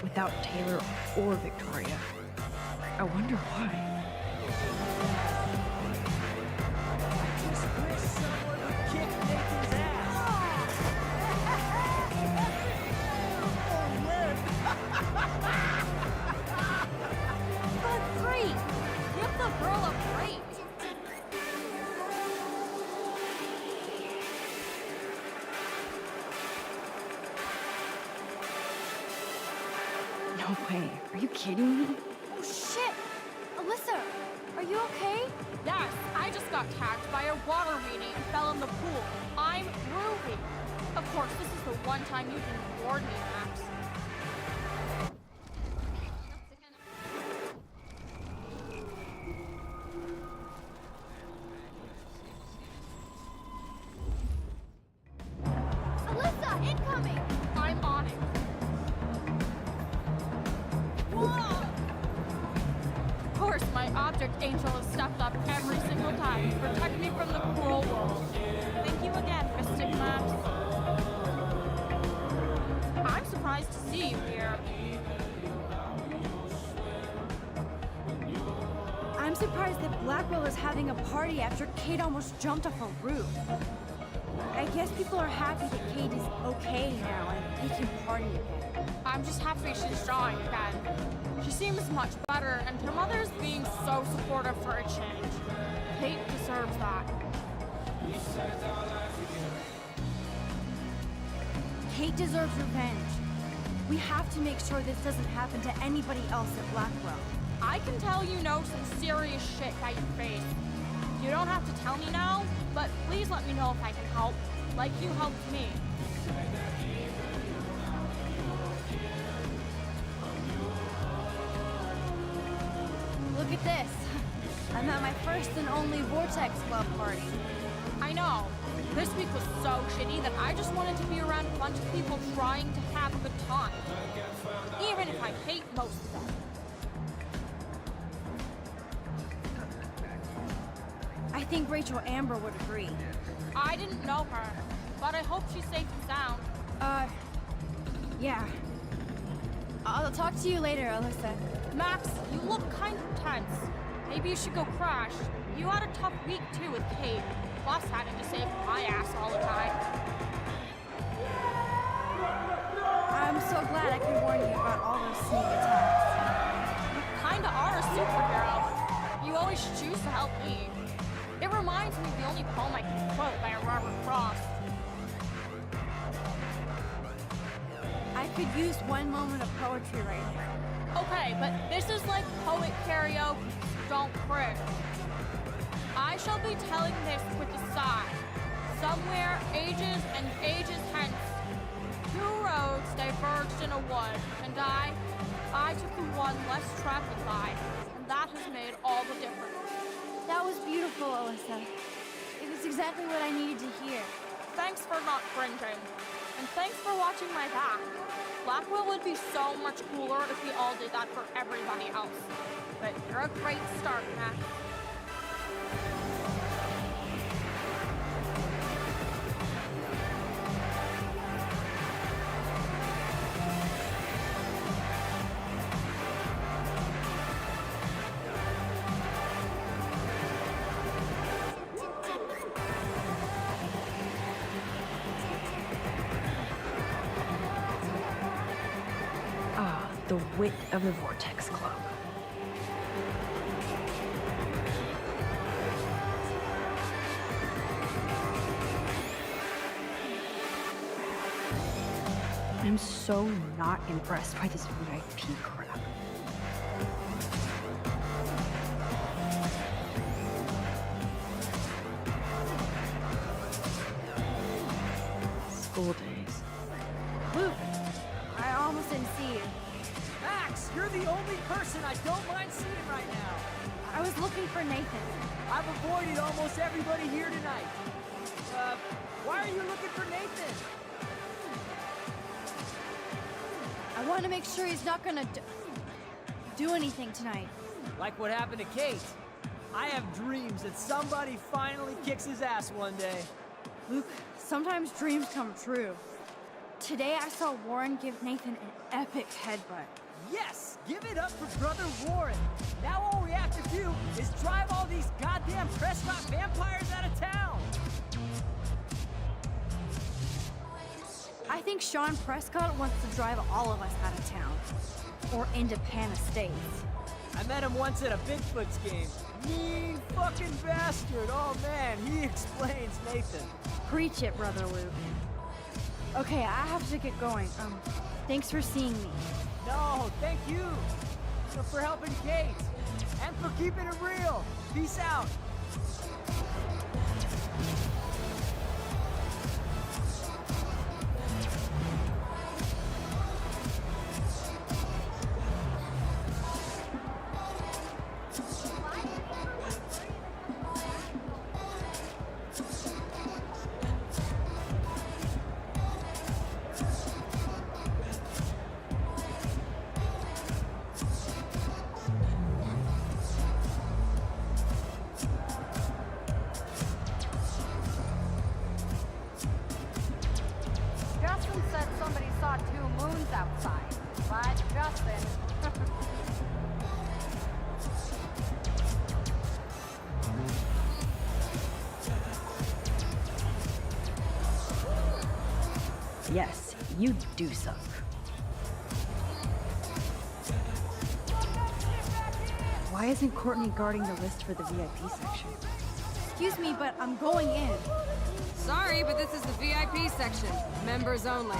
without Taylor or Victoria? I wonder why. Good grief! Give the girl a break! No way. Are you kidding me? Oh shit! Alyssa, are you okay? Yes, I just got tagged by a water meanie and fell in the pool. I'm Ruby. Of course, this is the one time you can board me, Max. Alyssa, incoming! I'm on it. Whoa! Of course, my object angel has stepped up every single time to protect me from the cruel world. Thank you again, Mystic Max. I'm surprised to see you here. I'm surprised that Blackwell is having a party after Kate almost jumped off a roof. I guess people are happy that Kate is okay now and he can party again. I'm just happy she's drawing again. She seems much better, and her mother's being so supportive for a change. Kate deserves that. Kate deserves revenge. We have to make sure this doesn't happen to anybody else at Blackwell. I can tell you know some serious shit that you face. You don't have to tell me now, but please let me know if I can help, like you helped me. Look at this. I'm at my first and only Vortex Club party. I know. This week was so shitty that I just wanted to be around a bunch of people trying to have a good time. Even if I hate most of them. I think Rachel Amber would agree. I didn't know her, but I hope she's safe and sound. Yeah. I'll talk to you later, Alyssa. Max, you look kind of tense. Maybe you should go crash. You had a tough week too with Kate, plus having to save my ass all the time. I'm so glad I could warn you about all those sneak attacks. You kinda are a superhero. You always choose to help me. It reminds me of the only poem I can quote by a Robert Frost. I could use one moment of poetry right here. Okay, but this is like poet karaoke. Don't cringe. I shall be telling this with a sigh. Somewhere, ages and ages hence, two roads diverged in a wood, and I took the one less traveled by, and that has made all the difference. That was beautiful, Alyssa. It was exactly what I needed to hear. Thanks for not cringing, and thanks for watching my back. Blackwell would be so much cooler if we all did that for everybody else. But you're a great start, Matt. Ah, the wit of the Vortex Club. I'm so not impressed by this VIP crap. School days. Luke, I almost didn't see you. Max, you're the only person I don't mind seeing right now. I was looking for Nathan. I've avoided almost everybody here tonight. Why are you looking for Nathan? I want to make sure he's not gonna do anything tonight. Like what happened to Kate. I have dreams that somebody finally kicks his ass one day. Luke, sometimes dreams come true. Today I saw Warren give Nathan an epic headbutt. Yes! Give it up for Brother Warren! Now all we have to do is drive all these goddamn Prescott vampires out of town! I think Sean Prescott wants to drive all of us out of town. Or into Pan Estates. I met him once at a Bigfoot's game. Mean fucking bastard! Oh man, he explains Nathan. Preach it, Brother Luke. Okay, I have to get going. Thanks for seeing me. No, thank you. For helping Kate. And for keeping it real. Peace out. Justin said somebody saw 2 moons outside. But Justin. Yes, you do suck. Why isn't Courtney guarding the list for the VIP section? Excuse me, but I'm going in. Sorry, but this is the VIP section. Members only.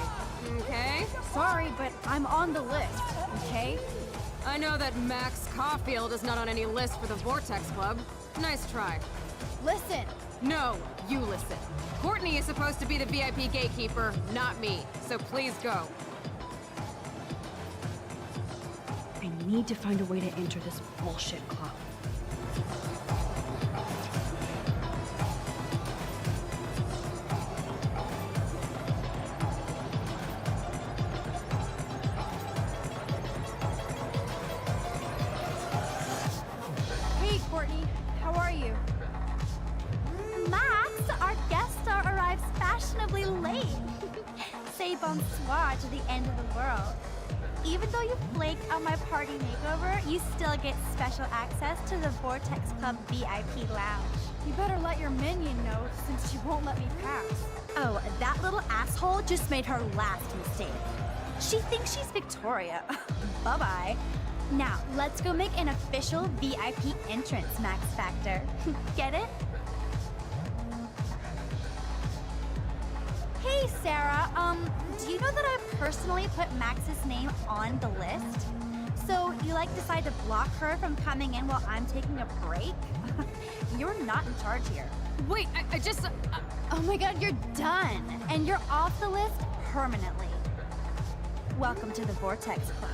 Okay? Sorry, but I'm on the list, okay? I know that Max Caulfield is not on any list for the Vortex Club. Nice try. Listen, No, you listen. Courtney is supposed to be the VIP gatekeeper, not me. So please go. I need to find a way to enter this bullshit club. hey Courtney, how are you? Max, our guest star arrives fashionably late. Say bonsoir to the end of the world. Even though you flaked on my party makeover, you still get special access to the Vortex Club VIP lounge. You better let your minion know since she won't let me pass. Oh, that little asshole just made her last mistake. She thinks she's Victoria. Bye-bye. Now, let's go make an official VIP entrance, Max Factor. Get it? Hey, Sarah, do you know that I personally put Max's name on the list? So you decide to block her from coming in while I'm taking a break? You're not in charge here. Wait, I just... Oh my god, you're done! And you're off the list permanently. Welcome to the Vortex Club.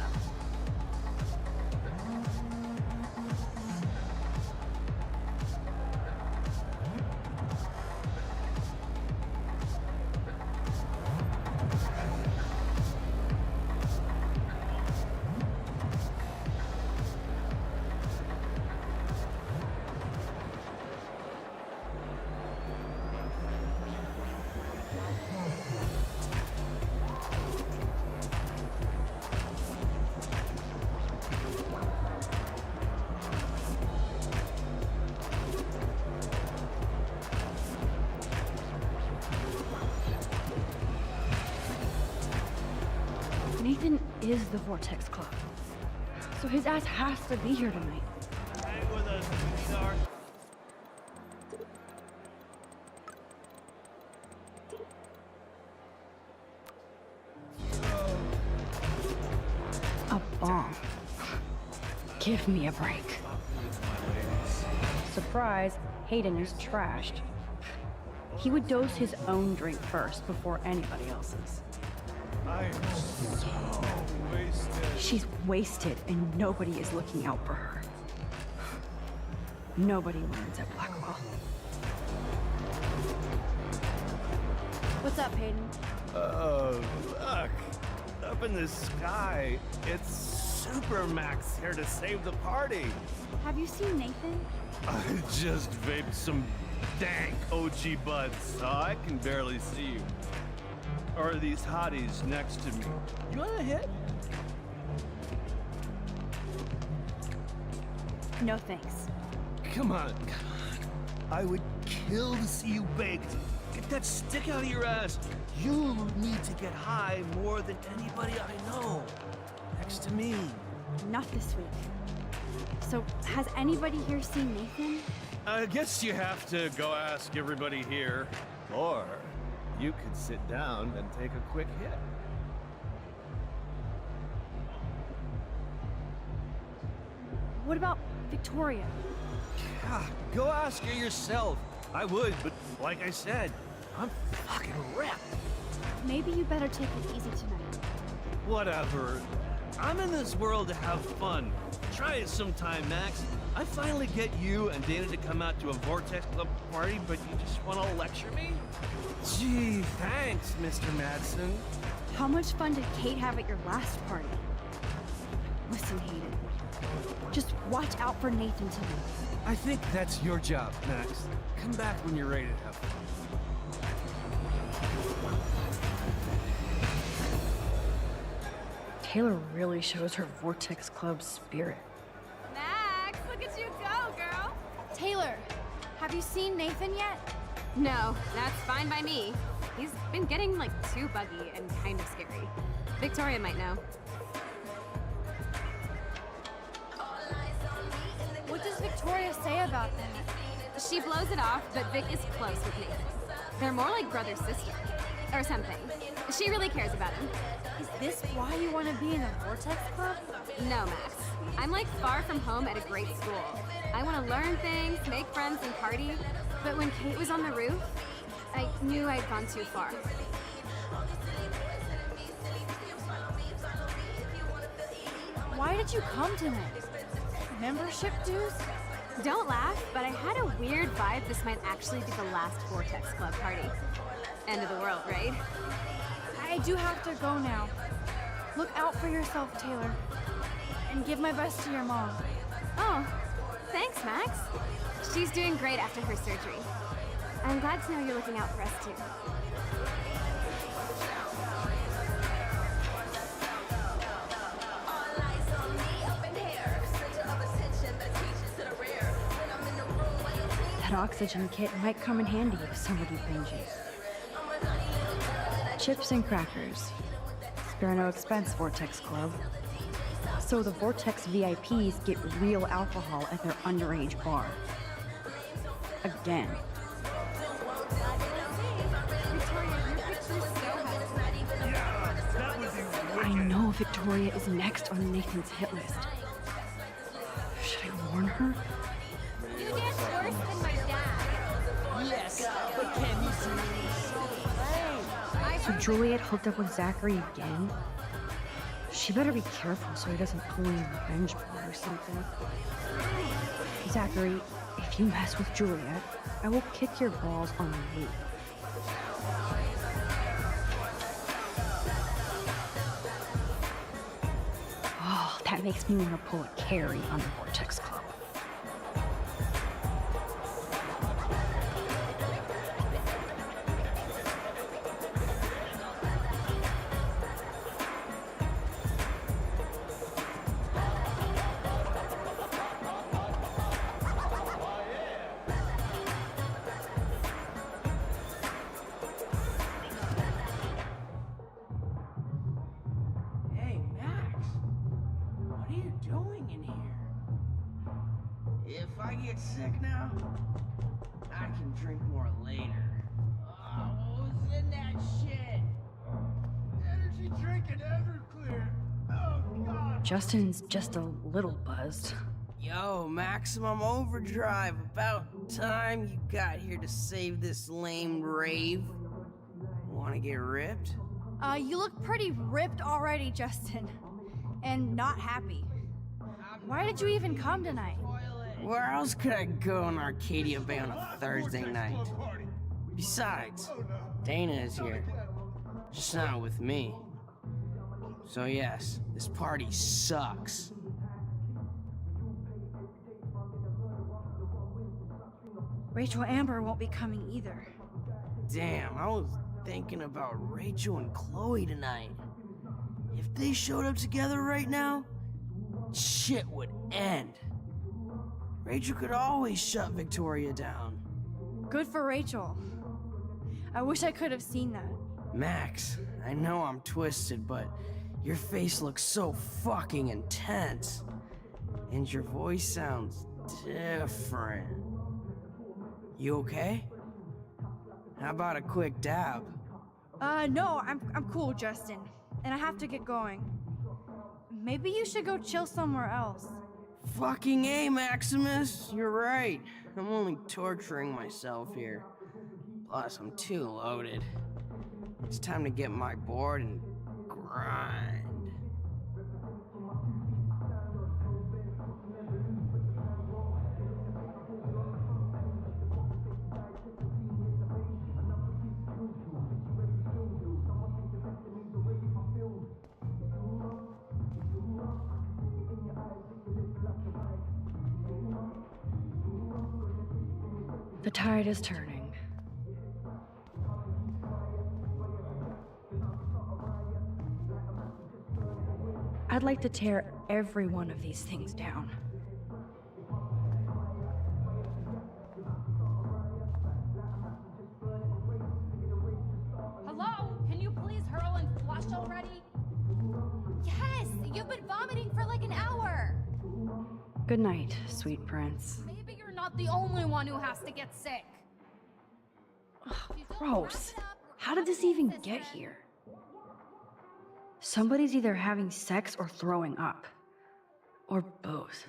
Nathan is the Vortex Club. So his ass has to be here tonight. Hang with us, sweetheart. A bomb. Give me a break. Surprise, Hayden is trashed. He would dose his own drink first before anybody else's. I am so wasted. She's wasted and nobody is looking out for her. Nobody learns at Blackwell. What's up, Hayden? Look. Up in the sky, it's Super Max here to save the party. Have you seen Nathan? I just vaped some dank OG buds, so I can barely see you. Or are these hotties next to me? You want a hit? No thanks. Come on. I would kill to see you baked. Get that stick out of your ass. You need to get high more than anybody I know. Next to me. Not this week. So, has anybody here seen Nathan? I guess you have to go ask everybody here. Or you could sit down and take a quick hit. What about Victoria? Ah, go ask her yourself. I would, but like I said, I'm fucking wrecked. Maybe you better take it easy tonight. Whatever. I'm in this world to have fun. Try it sometime, Max. I finally get you and Dana to come out to a Vortex Club party, but you just want to lecture me? Gee, thanks, Mr. Madsen. How much fun did Kate have at your last party? Listen, Hayden. Just watch out for Nathan tonight. I think that's your job, Max. Come back when you're ready to have fun. Taylor really shows her Vortex Club spirit. Max, look at you go, girl. Taylor, have you seen Nathan yet? No, that's fine by me. He's been getting, like, too buggy and kind of scary. Victoria might know. What does Victoria say about that? She blows it off, but Vic is close with Nathan. They're more like brother-sister. Or something. She really cares about him. Is this why you want to be in a Vortex Club? No, Max. I'm like far from home at a great school. I want to learn things, make friends, and party. But when Kate was on the roof, I knew I'd gone too far. Why did you come tonight? Membership dues? Don't laugh, but I had a weird vibe this might actually be the last Vortex Club party. End of the world, right? I do have to go now. Look out for yourself, Taylor. And give my best to your mom. Oh, thanks, Max. She's doing great after her surgery. I'm glad to know you're looking out for us, too. That oxygen kit might come in handy if somebody binges. Chips and crackers. Spare no expense, Vortex Club. So the Vortex VIPs get real alcohol at their underage bar. Again. I know Victoria is next on Nathan's hit list. Should I warn her? You dance worse than my dad. Yes, but can you see me? So Juliet hooked up with Zachary again? She better be careful so he doesn't pull any revenge porn or something. Zachary, if you mess with Juliet, I will kick your balls on the roof. Oh, that makes me want to pull a Carrie on the Vortex Club. Hey, Max. What are you doing in here? If I get sick now, I can drink more later. Oh, what was in that shit? Energy drink and Everclear. Oh, God. Justin's just a little buzzed. Yo, Maximum Overdrive. About time you got here to save this lame rave. Wanna get ripped? You look pretty ripped already, Justin. And not happy. Why did you even come tonight? Where else could I go in Arcadia Bay on a Thursday night? Besides, Dana is here. Just not with me. So yes, this party sucks. Rachel Amber won't be coming either. Damn, I was thinking about Rachel and Chloe tonight. If they showed up together right now, shit would end. Rachel could always shut Victoria down. Good for Rachel. I wish I could have seen that. Max, I know I'm twisted, but your face looks so fucking intense. And your voice sounds different. You okay? How about a quick dab? No, I'm cool, Justin. And I have to get going. Maybe you should go chill somewhere else. Fucking A, Maximus. You're right. I'm only torturing myself here. Plus, I'm too loaded. It's time to get my board and grind. The tide is turning. I'd like to tear every one of these things down. Hello? Can you please hurl and flush already? Yes! You've been vomiting for like an hour! Good night, sweet prince. Maybe you're not the only one who has to get sick. If you don't Gross. wrap it up, we're How did this coming, even sister. get here? Somebody's either having sex or throwing up. Or both.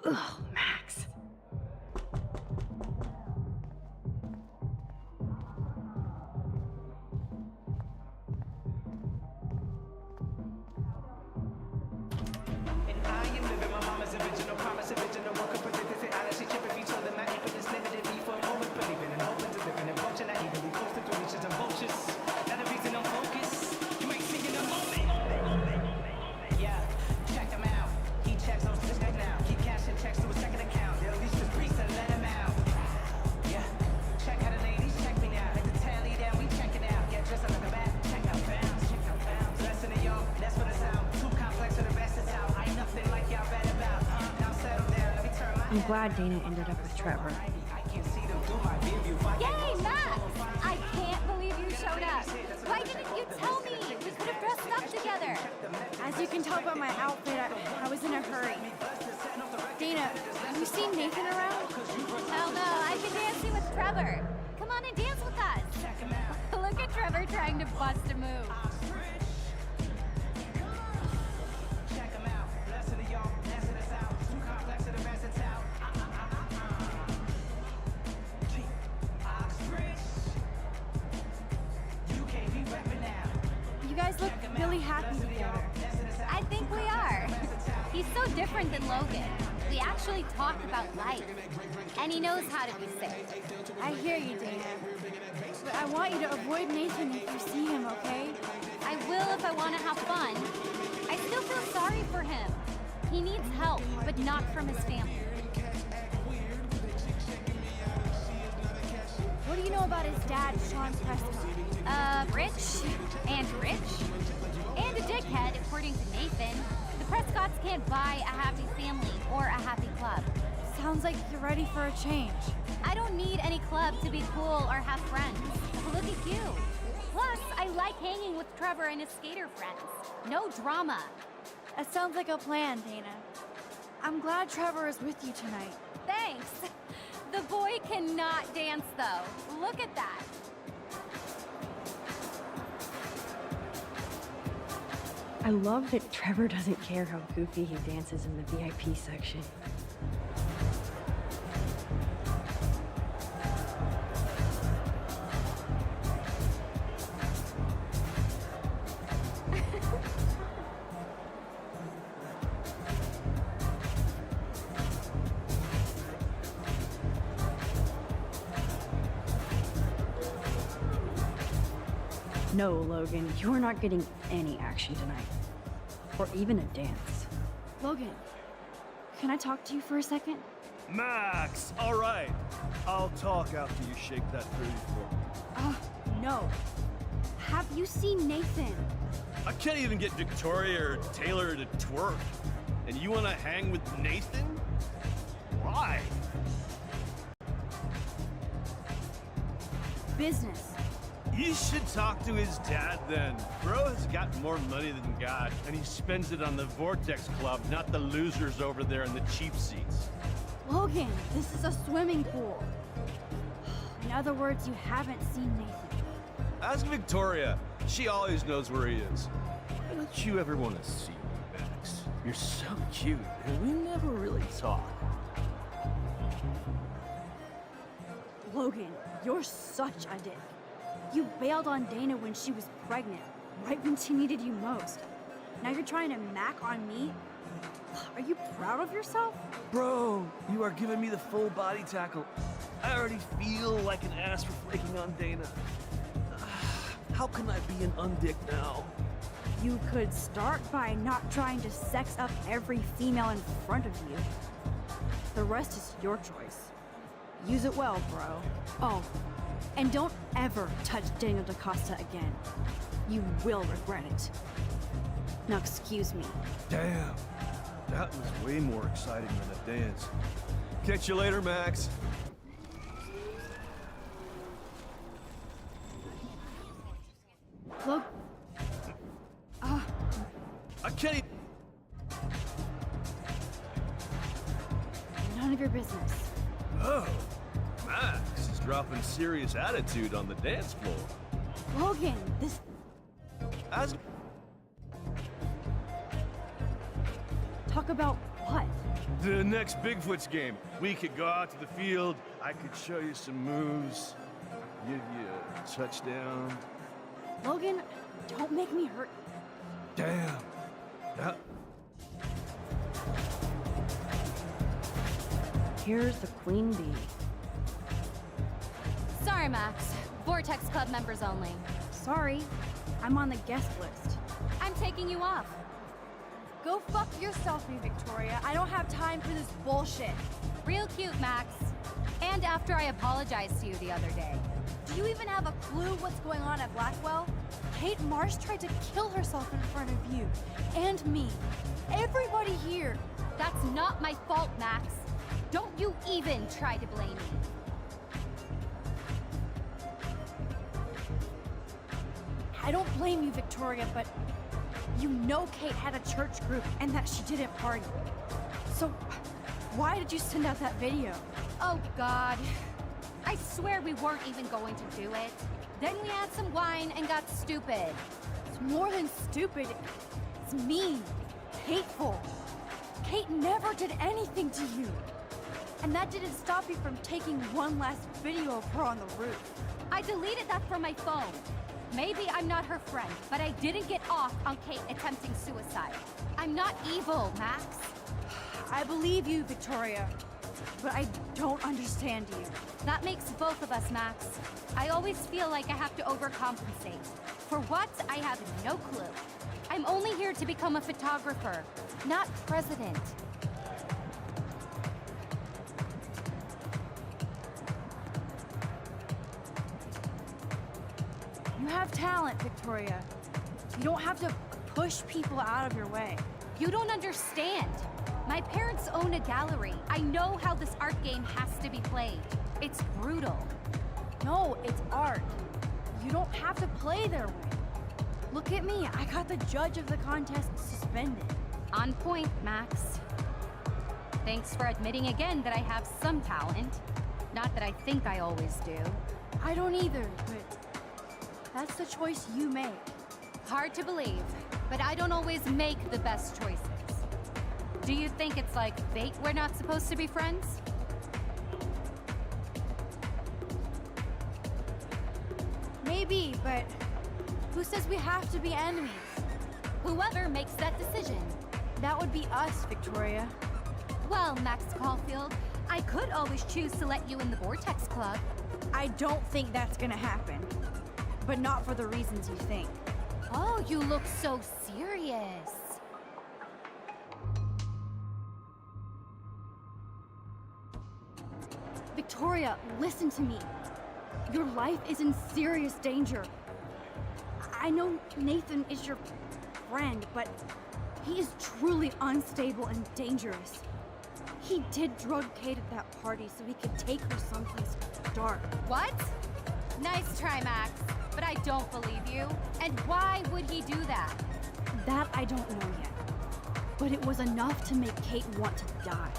Ugh, Max. And I am living my mama's original promise, original work of predicted it. Honestly, chipping me told them my input is limited. Me for a moment, believing and hoping to living in function. I evenly posted through leeches and vultures. Not the reason I'm focused. You ain't singing a moment. Yeah, check him out. He checks those this guy now. Keep cashing checks to his second account. They'll lease the streets and let him out. Yeah, check how the ladies check me now. Like the tally down, we checking out. Get dressed up like a bat. Check out bounds, check out bounds. Less than a yo, that's what it's out. Too complex for the rest is out. I ain't nothing like y'all bet about. Now settle down, let me turn my I'm glad Dana ended up with Trevor. I can see them through my rear view. Yay, Max! I can't believe you showed up. Why didn't you tell me? We could have dressed up together. As you can tell by my outfit, I was in a hurry. Dana, have you seen Nathan around? Hell no, I've been dancing with Trevor. Come on and dance with us. Look at Trevor trying to bust a move. Check 'em out. Less of the y'all, less of us out. Too complex for the rest of town. Oxbridge. You can't be repping now. You guys look really happy together. I think we are. He's so different than Logan. We actually talk about life. And he knows how to be sick. I hear you, Dana. But I want you to avoid Nathan if you see him, okay? I will if I want to have fun. I still feel sorry for him. He needs help, but not from his family. What do you know about his dad, Sean Prescott? Rich. And rich. And a dickhead, according to Nathan. The Prescotts can't buy a happy family or a happy club. Sounds like you're ready for a change. I don't need any club to be cool or have friends. Look at you. Plus, I like hanging with Trevor and his skater friends. No drama. That sounds like a plan, Dana. I'm glad Trevor is with you tonight. Thanks. The boy cannot dance, though. Look at that. I love that Trevor doesn't care how goofy he dances in the VIP section. No, Logan, you are not getting any action tonight. Or even a dance. Logan, can I talk to you for a second? Max! Alright. I'll talk after you shake that 34. No. Have you seen Nathan? I can't even get Victoria or Taylor to twerk. And you wanna hang with Nathan? Why? Business. You should talk to his dad then. Bro has got more money than God, and he spends it on the Vortex Club, not the losers over there in the cheap seats. Logan, this is a swimming pool. In other words, you haven't seen Nathan. Ask Victoria. She always knows where he is. Don't you ever want to see me, Max? You're so cute, and we never really talk. Logan, you're such a dick. You bailed on Dana when she was pregnant, right when she needed you most. Now you're trying to mac on me? Are you proud of yourself? Bro, you are giving me the full body tackle. I already feel like an ass for flaking on Dana. How can I be an undick now? You could start by not trying to sex up every female in front of you. The rest is your choice. Use it well, bro. Oh, and don't ever touch Daniel DaCosta again. You will regret it. Now excuse me. Damn, that was way more exciting than a dance. Catch you later, Max. Look. I can't even... None of your business. Oh, Max is dropping serious attitude on the dance floor. Logan, this... As... Talk about what? The next Bigfoot's game. We could go out to the field. I could show you some moves. Give you a touchdown. Logan, don't make me hurt. Damn. That... Here's the queen bee. Sorry, Max. Vortex Club members only. Sorry, I'm on the guest list. I'm taking you off. Go fuck yourself, me, Victoria. I don't have time for this bullshit. Real cute, Max. And after I apologized to you the other day. Do you even have a clue what's going on at Blackwell? Kate Marsh tried to kill herself in front of you. And me. Everybody here. That's not my fault, Max. Don't you even try to blame me. I don't blame you, Victoria, but you know Kate had a church group and that she didn't party. So why did you send out that video? Oh, God. I swear we weren't even going to do it. Then we had some wine and got stupid. It's more than stupid. It's mean. Hateful. Kate never did anything to you. And that didn't stop you from taking one last video of her on the roof. I deleted that from my phone. Maybe I'm not her friend, but I didn't get off on Kate attempting suicide. I'm not evil, Max. I believe you, Victoria, but I don't understand you. That makes both of us, Max. I always feel like I have to overcompensate. For what? I have no clue. I'm only here to become a photographer, not president. You have talent, Victoria. You don't have to push people out of your way. You don't understand. My parents own a gallery. I know how this art game has to be played. It's brutal. No, it's art. You don't have to play their way. Look at me. I got the judge of the contest suspended. On point, Max. Thanks for admitting again that I have some talent. Not that I think I always do. I don't either, but that's the choice you make. Hard to believe, but I don't always make the best choices. Do you think it's like fate we're not supposed to be friends? Maybe, but who says we have to be enemies? Whoever makes that decision. That would be us, Victoria. Well, Max Caulfield, I could always choose to let you in the Vortex Club. I don't think that's gonna happen. But not for the reasons you think. Oh, you look so serious. Victoria, listen to me. Your life is in serious danger. I know Nathan is your friend, but he is truly unstable and dangerous. He did drug Kate at that party so he could take her someplace dark. What? Nice try, Max. But I don't believe you. And why would he do that? That I don't know yet. But it was enough to make Kate want to die.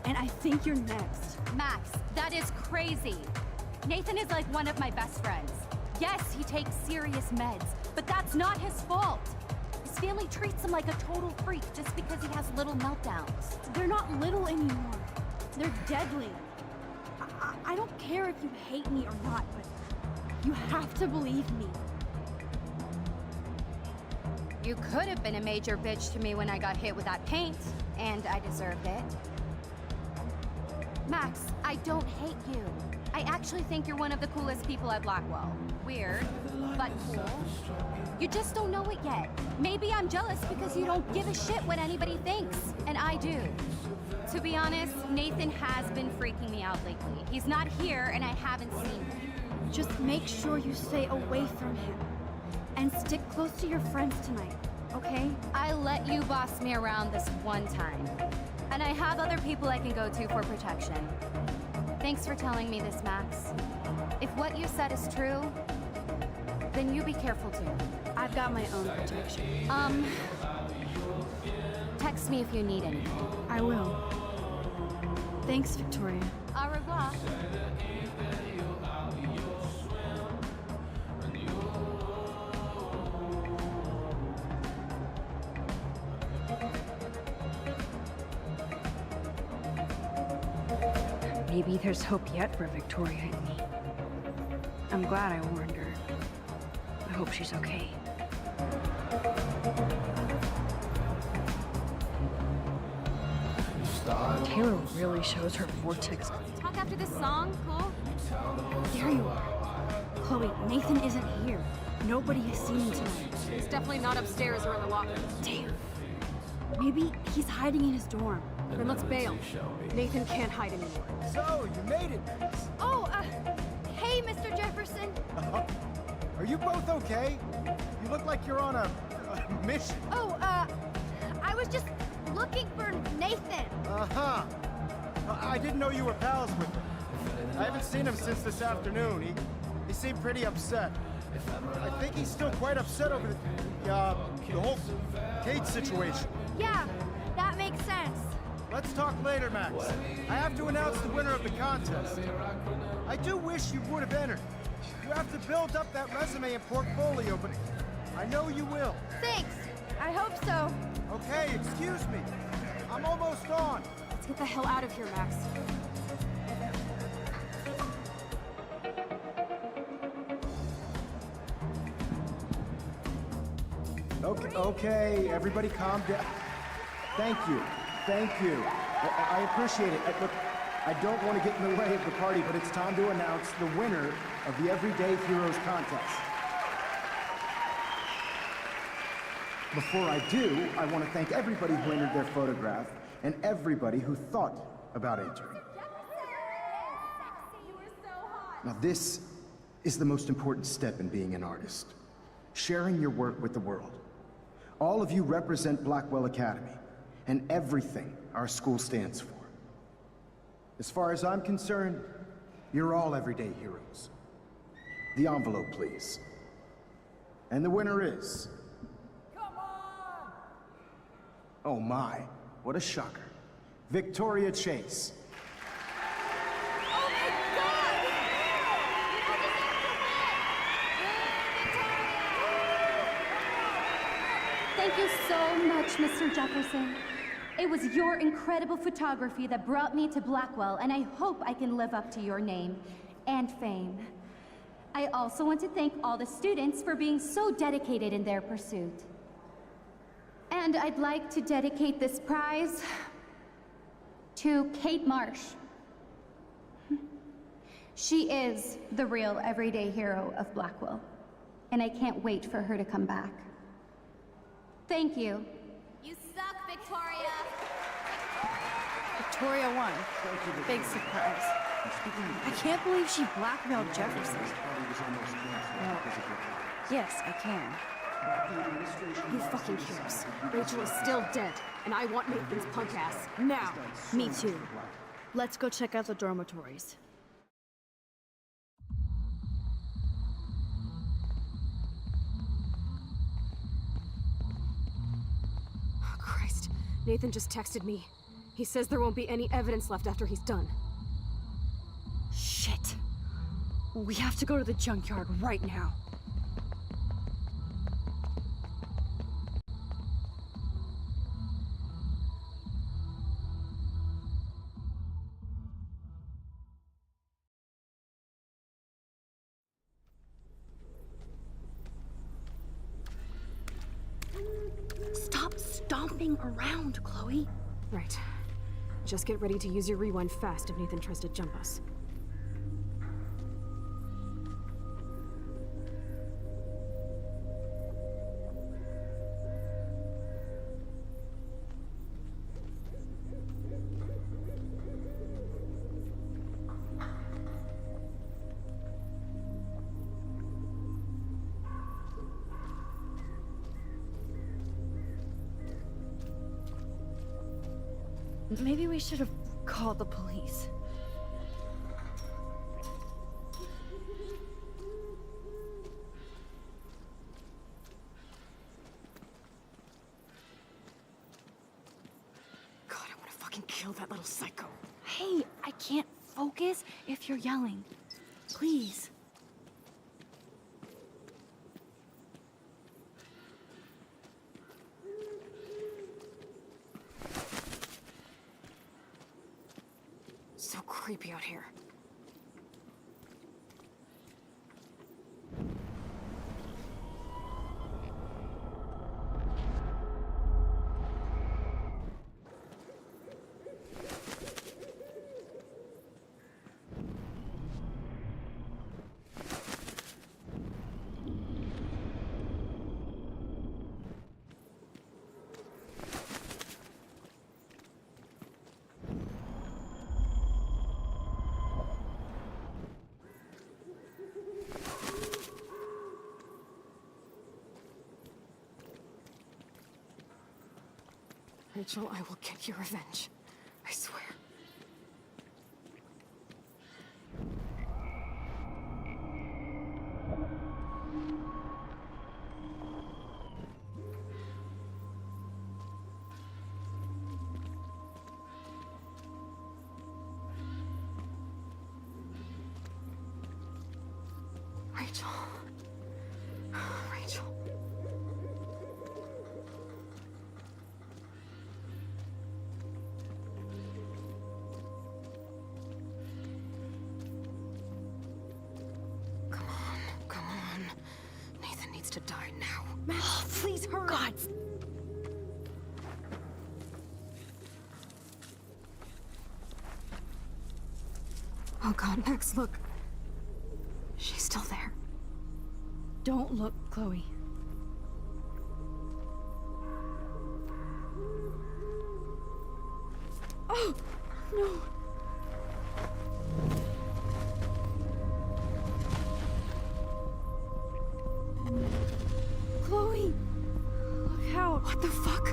And I think you're next. Max, that is crazy. Nathan is like one of my best friends. Yes, he takes serious meds, but that's not his fault. His His family treats him like a total freak just because he has little meltdowns. They're not little anymore. They're deadly. I don't care if you hate me or not, but you have to believe me. You could have been a major bitch to me when I got hit with that paint, and I deserved it. Max, I don't hate you. I actually think you're one of the coolest people at Blackwell. Weird, but cool. You just don't know it yet. Maybe I'm jealous because you don't give a shit what anybody thinks, and I do. To be honest, Nathan has been freaking me out lately. He's not here, and I haven't seen him. Just make sure you stay away from him. And stick close to your friends tonight, okay? I let you boss me around this one time. And I have other people I can go to for protection. Thanks for telling me this, Max. If what you said is true, then you be careful too. I've got my own protection. Text me if you need anything. I will. Thanks, Victoria. Au revoir. Maybe there's hope yet for Victoria and me. I'm glad I warned her. I hope she's okay. Taylor really shows her vortex. Talk after this song, cool? There you are. Chloe, Nathan isn't here. Nobody has seen him tonight. He's definitely not upstairs or in the locker. Damn. Maybe he's hiding in his dorm. Then let's bail. Nathan can't hide anymore. So, you made it, Max. Oh, hey, Mr. Jefferson. Are you both okay? You look like you're on a mission. Oh, I was just looking for Nathan. Uh-huh. I didn't know you were pals with him. I haven't seen him since this afternoon. He seemed pretty upset. I think he's still quite upset over the whole Kate situation. Yeah, that makes sense. Let's talk later, Max. I have to announce the winner of the contest. I do wish you would have entered. You have to build up that resume and portfolio, but I know you will. Thanks. I hope so. Okay, excuse me. I'm almost on. Let's get the hell out of here, Max. Okay, everybody calm down. Thank you. I appreciate it. Look, I don't want to get in the way of the party, but it's time to announce the winner of the Everyday Heroes contest. Before I do, I want to thank everybody who entered their photograph and everybody who thought about entering. Now this is the most important step in being an artist. Sharing your work with the world. All of you represent Blackwell Academy and everything our school stands for. As far as I'm concerned, you're all everyday heroes. The envelope, please. And the winner is... Come on! Oh my, what a shocker. Victoria Chase. Oh my God! Thank you so much, Mr. Jefferson. It was your incredible photography that brought me to Blackwell, and I hope I can live up to your name and fame. I also want to thank all the students for being so dedicated in their pursuit. And I'd like to dedicate this prize to Kate Marsh. She is the real everyday hero of Blackwell, and I can't wait for her to come back. Thank you. You suck, Victoria. Victoria won. Big surprise. I can't believe she blackmailed Jefferson. Well, yes, I can. Who fucking cares? Rachel is still dead, and I want Nathan's punk ass now. Me too. Let's go check out the dormitories. Oh, Christ. Nathan just texted me. He says there won't be any evidence left after he's done. Shit. We have to go to the junkyard right now. stomping around, Chloe. Right. Just get ready to use your rewind fast if Nathan tries to jump us. Maybe we should have called the police. God, I want to fucking kill that little psycho. Hey, I can't focus if you're yelling. Please. So creepy out here. Rachel, I will get your revenge. I swear. Rachel. Rachel. Come on. Nathan needs to die now. Max, please hurry. God. Oh God, Max, look. She's still there. Don't look, Chloe. Oh, no. Chloe! Look out! What the fuck?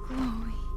Chloe.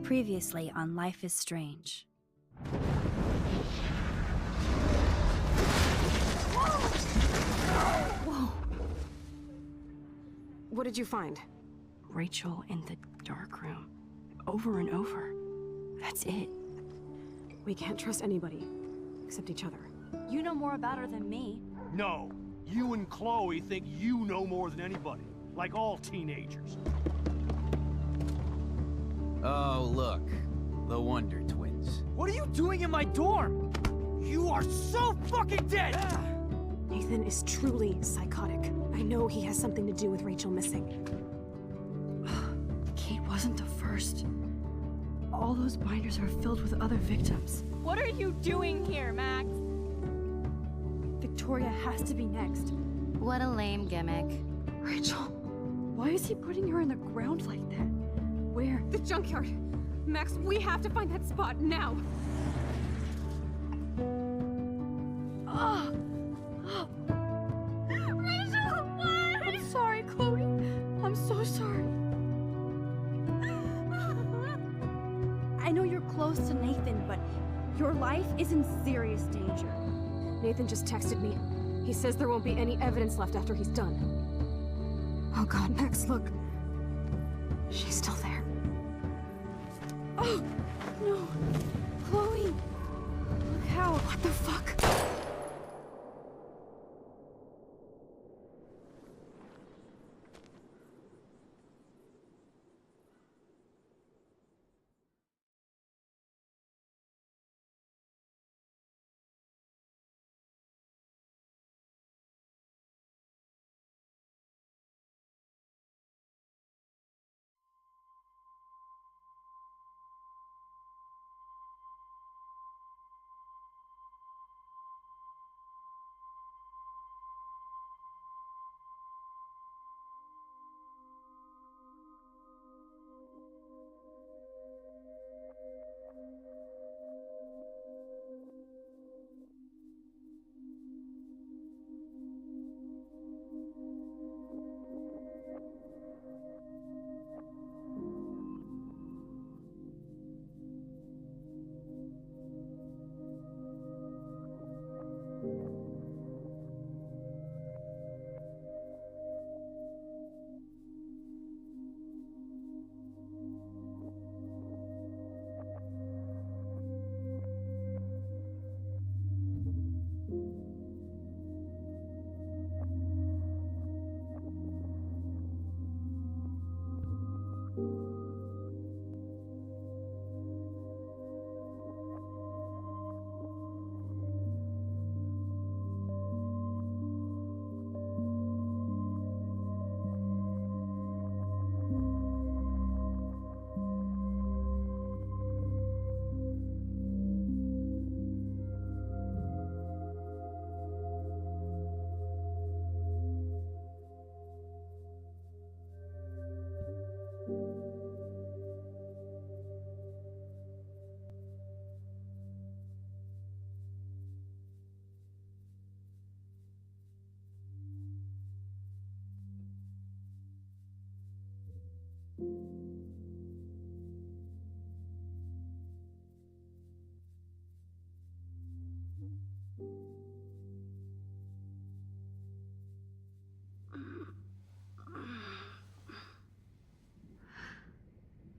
Previously on Life is Strange. Whoa! What did you find? Rachel in the dark room. Over and over. That's it. We can't trust anybody, except each other. You know more about her than me. No, you and Chloe think you know more than anybody, like all teenagers. Oh, look. The Wonder Twins. What are you doing in my dorm? You are so fucking dead! Nathan is truly psychotic. I know he has something to do with Rachel missing. Kate wasn't the first. All those binders are filled with other victims. What are you doing here, Max? Victoria has to be next. What a lame gimmick. Rachel, why is he putting her in the ground like that? Where? The junkyard! Max, we have to find that spot now! Ah! Rachel, what? I'm sorry, Chloe. I'm so sorry. I know you're close to Nathan, but your life is in serious danger. Nathan just texted me. He says there won't be any evidence left after he's done. Oh god, Max, look. She's still there. Oh, no. Chloe. Look how. What the fuck?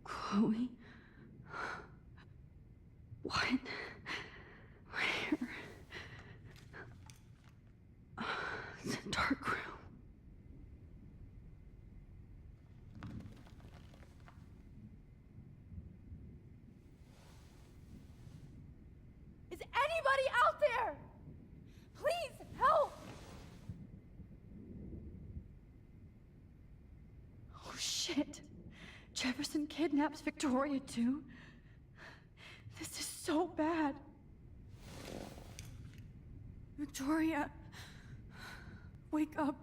Chloe? What? Where? It's a dark room. Is anybody out there? Please help! Oh shit. Jefferson kidnaps Victoria too? This is so bad. Victoria, wake up.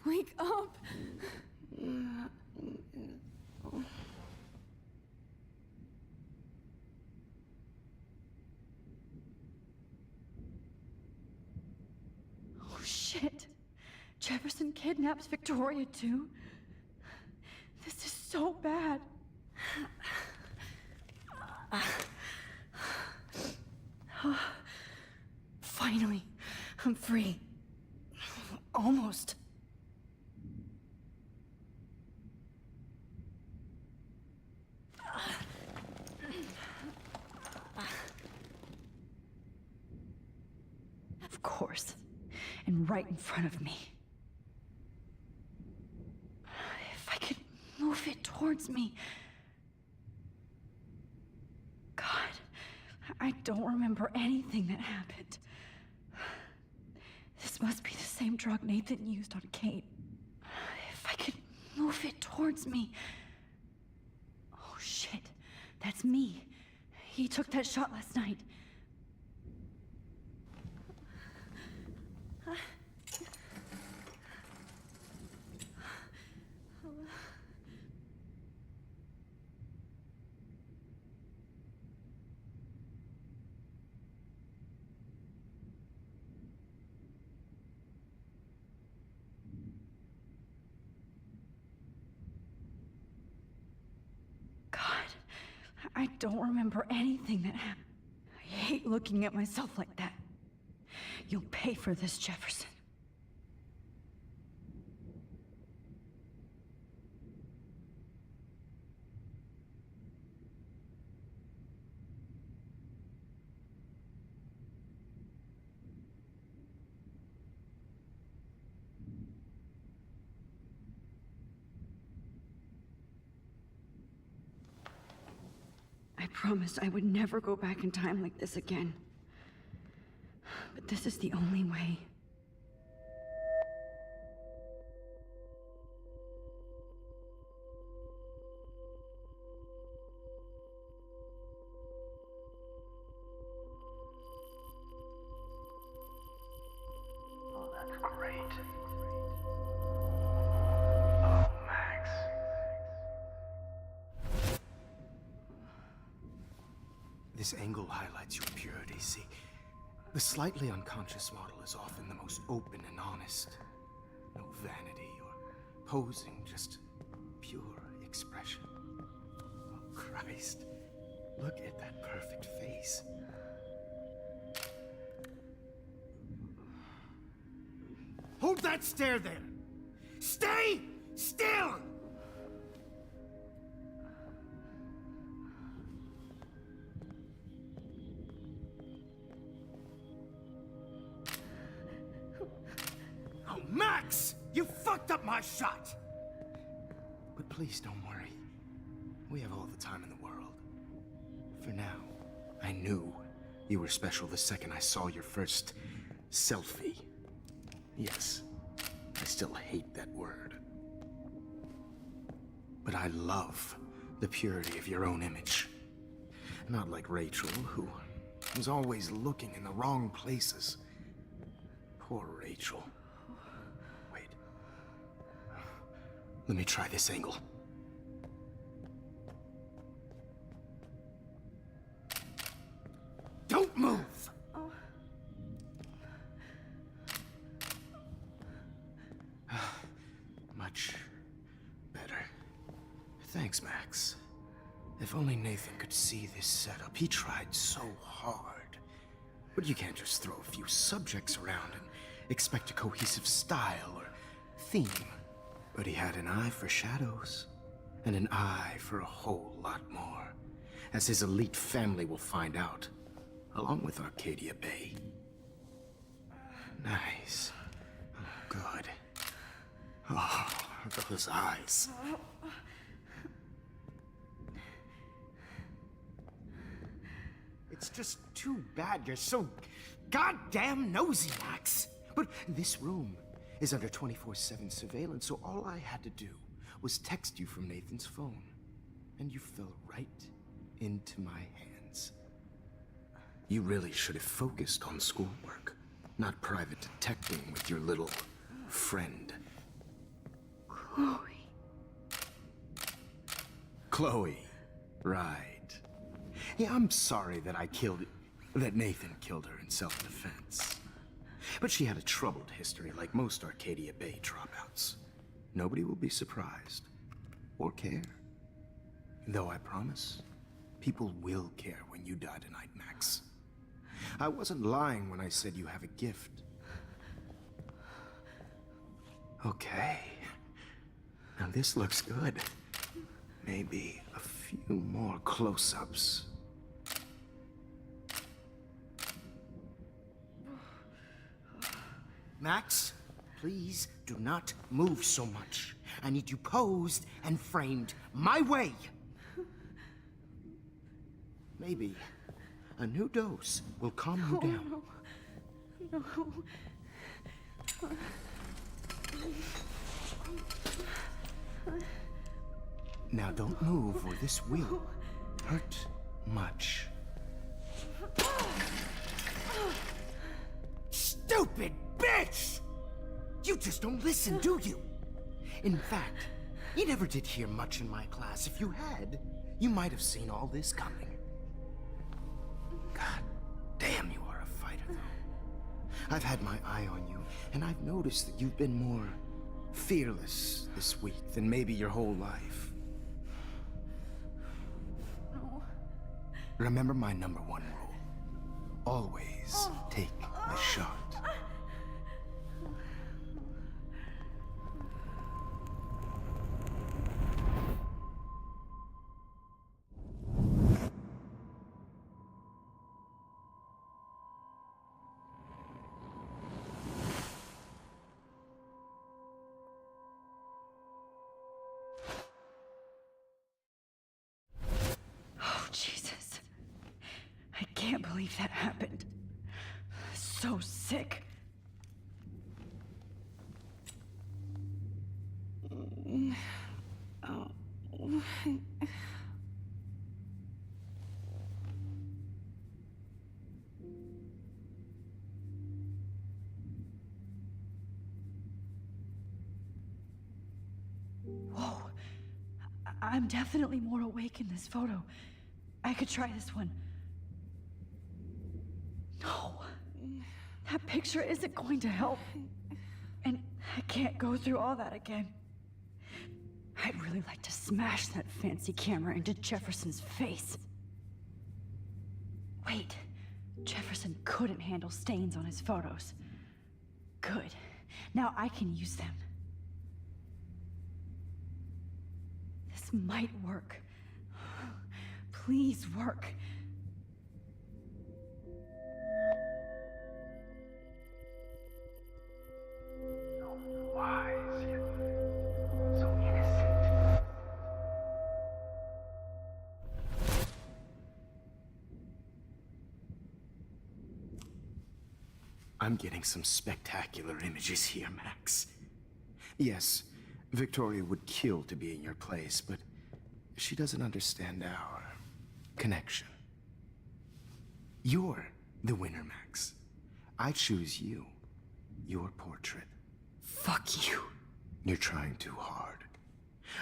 Wake up. Oh shit. Jefferson kidnaps Victoria too? This is so bad. Finally, I'm free. Almost. Of course. And right in front of me. If I could move it towards me. God, I don't remember anything that happened. This must be the same drug Nathan used on Kate. If I could move it towards me. Oh shit, that's me. He took that shot last night. I don't remember anything that happened. I hate looking at myself like that. You'll pay for this, Jefferson. I promised I would never go back in time like this again. But this is the only way. Oh, that's great. Oh, Max. This angle highlights your purity, see? The slightly unconscious model is often the most open and honest. No vanity or posing, just pure expression. Oh, Christ. Look at that perfect face. Hold that stare there! Stay still! Max! You fucked up my shot! But please don't worry. We have all the time in the world. For now, I knew you were special the second I saw your first selfie. Yes, I still hate that word. But I love the purity of your own image. Not like Rachel, who was always looking in the wrong places. Poor Rachel. Let me try this angle. Don't move! Oh. Much better. Thanks, Max. If only Nathan could see this setup. He tried so hard. But you can't just throw a few subjects around and expect a cohesive style or theme. But he had an eye for shadows, and an eye for a whole lot more, as his elite family will find out, along with Arcadia Bay. Nice. Oh, good. Oh, those eyes. It's just too bad you're so goddamn nosy, Max. But this room is under 24/7 surveillance, so all I had to do was text you from Nathan's phone. And you fell right into my hands. You really should have focused on schoolwork, not private detecting with your little friend. Chloe. Chloe. Right. Yeah, I'm sorry that that Nathan killed her in self-defense. But she had a troubled history like most Arcadia Bay dropouts. Nobody will be surprised. Or care. Though I promise, People will care when you die tonight, Max. I wasn't lying when I said you have a gift. Okay. Now this looks good. Maybe a few more close-ups. Max, please do not move so much. I need you posed and framed my way. Maybe a new dose will calm you down. No. Now don't move or this will hurt much. Stupid bitch! You just don't listen, do you? In fact, you never did hear much in my class. If you had, you might have seen all this coming. God damn, you are a fighter, though. I've had my eye on you, and I've noticed that you've been more fearless this week than maybe your whole life. No. Remember my #1 rule. Always take the shot. Oh, Jesus. I can't believe that happened. So sick. Whoa. I'm definitely more awake in this photo. I could try this one. No. That picture isn't going to help. And I can't go through all that again. I'd really like to smash that fancy camera into Jefferson's face. Wait. Jefferson couldn't handle stains on his photos. Good. Now I can use them. This might work. Please work. So wise, yet so innocent. I'm getting some spectacular images here, Max. Yes, Victoria would kill to be in your place, but she doesn't understand our connection. You're the winner, Max. I choose you. Your portrait. Fuck you. You're trying too hard.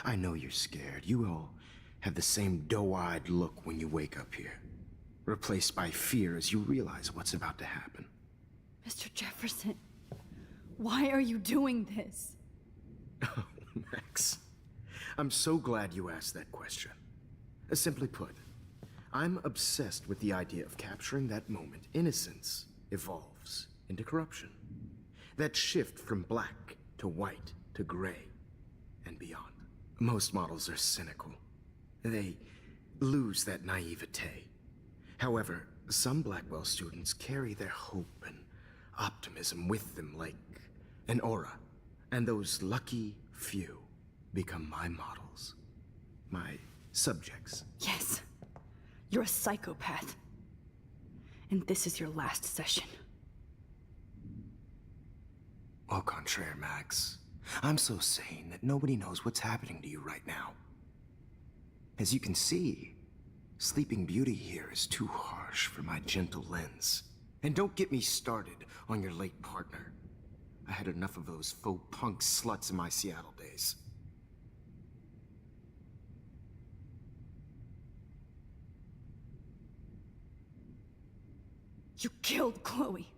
I know you're scared. You all have the same doe-eyed look when you wake up here. Replaced by fear as you realize what's about to happen. Mr. Jefferson, why are you doing this? Oh, Max. I'm so glad you asked that question. Simply put, I'm obsessed with the idea of capturing that moment innocence evolves into corruption. That shift from black to white to gray and beyond. Most models are cynical. They lose that naivete. However, some Blackwell students carry their hope and optimism with them like an aura. And those lucky few become my models. My subjects. Yes. You're a psychopath. And this is your last session. Au contraire, Max. I'm so sane that nobody knows what's happening to you right now. As you can see, Sleeping Beauty here is too harsh for my gentle lens. And don't get me started on your late partner. I had enough of those faux punk sluts in my Seattle days. You killed Chloe.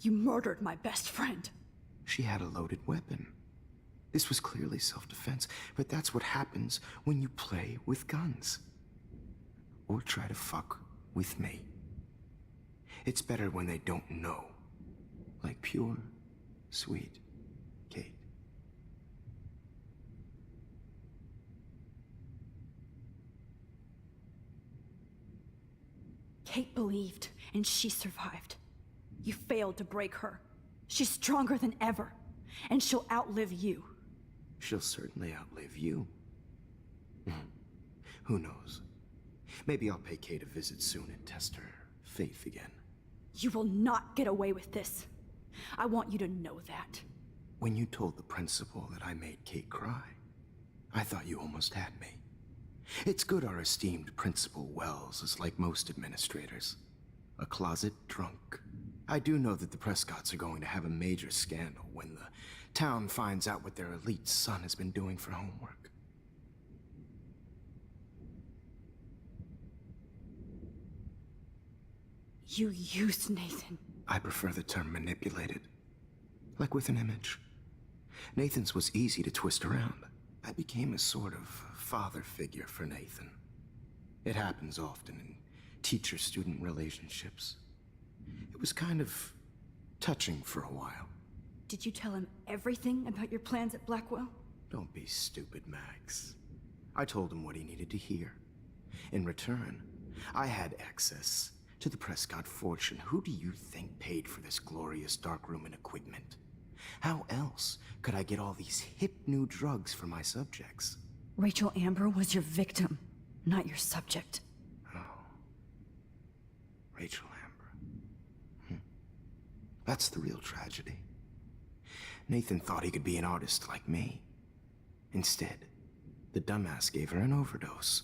You murdered my best friend. She had a loaded weapon. This was clearly self-defense, but that's what happens when you play with guns. or try to fuck with me. It's better when they don't know. Like pure, sweet Kate. Kate believed, and she survived. You failed to break her. She's stronger than ever, and she'll outlive you. She'll certainly outlive you. Who knows? Maybe I'll pay Kate a visit soon and test her faith again. You will not get away with this. I want you to know that. When you told the principal that I made Kate cry, I thought you almost had me. It's good our esteemed Principal Wells is like most administrators. A closet drunk. I do know that the Prescotts are going to have a major scandal when the town finds out what their elite son has been doing for homework. You used Nathan. I prefer the term manipulated. Like with an image. Nathan's was easy to twist around. I became a sort of father figure for Nathan. It happens often in teacher-student relationships. It was kind of touching for a while. Did you tell him everything about your plans at Blackwell? Don't be stupid, Max. I told him what he needed to hear. In return, I had access to the Prescott fortune. Who do you think paid for this glorious darkroom and equipment? How else could I get all these hip new drugs for my subjects? Rachel Amber was your victim, not your subject. Oh. Rachel Amber. That's the real tragedy. Nathan thought he could be an artist like me. Instead, the dumbass gave her an overdose.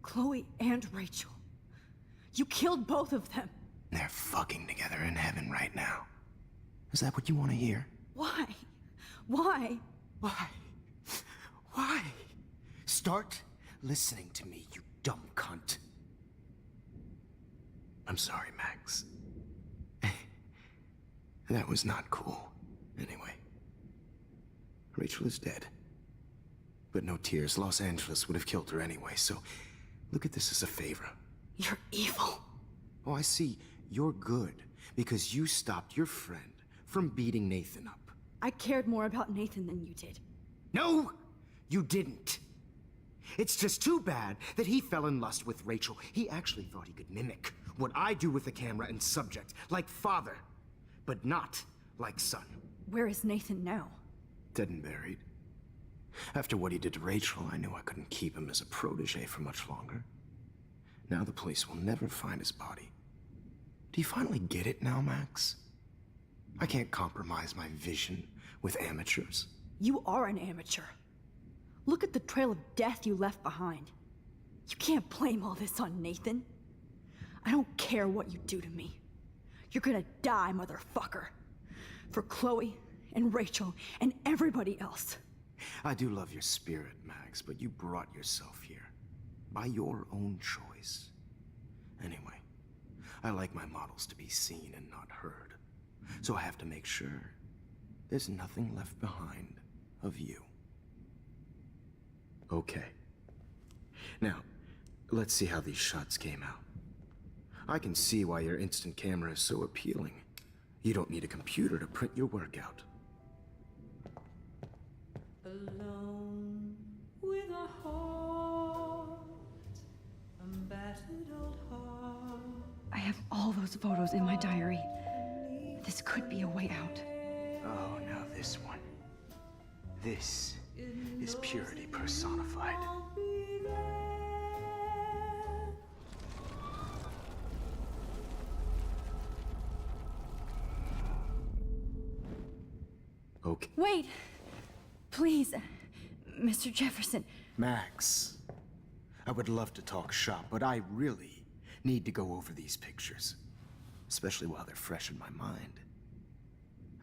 Chloe and Rachel. You killed both of them. They're fucking together in heaven right now. Is that what you want to hear? Why? Why? Why? Why? Start listening to me, you dumb cunt. I'm sorry, Max. That was not cool. Anyway. Rachel is dead. But no tears. Los Angeles would have killed her anyway, so look at this as a favor. You're evil. Oh, I see. You're good because you stopped your friend from beating Nathan up. I cared more about Nathan than you did. No, you didn't. It's just too bad that he fell in lust with Rachel. He actually thought he could mimic what I do with the camera and subject, like father, but not like son. Where is Nathan now? Dead and buried. After what he did to Rachel, I knew I couldn't keep him as a protege for much longer. Now the police will never find his body. Do you finally get it now, Max? I can't compromise my vision with amateurs. You are an amateur. Look at the trail of death you left behind. You can't blame all this on Nathan. I don't care what you do to me. You're gonna die, motherfucker. For Chloe and Rachel and everybody else. I do love your spirit, Max, but you brought yourself here. By your own choice. Anyway, I like my models to be seen and not heard. So I have to make sure there's nothing left behind of you. Okay. Now, let's see how these shots came out. I can see why your instant camera is so appealing. You don't need a computer to print your work out. Alone with a heart, a battered old heart. I have all those photos in my diary. This could be a way out. Oh, now this one. This is purity personified. Okay. Wait! Please, Mr. Jefferson. Max, I would love to talk shop, but I really need to go over these pictures. Especially while they're fresh in my mind.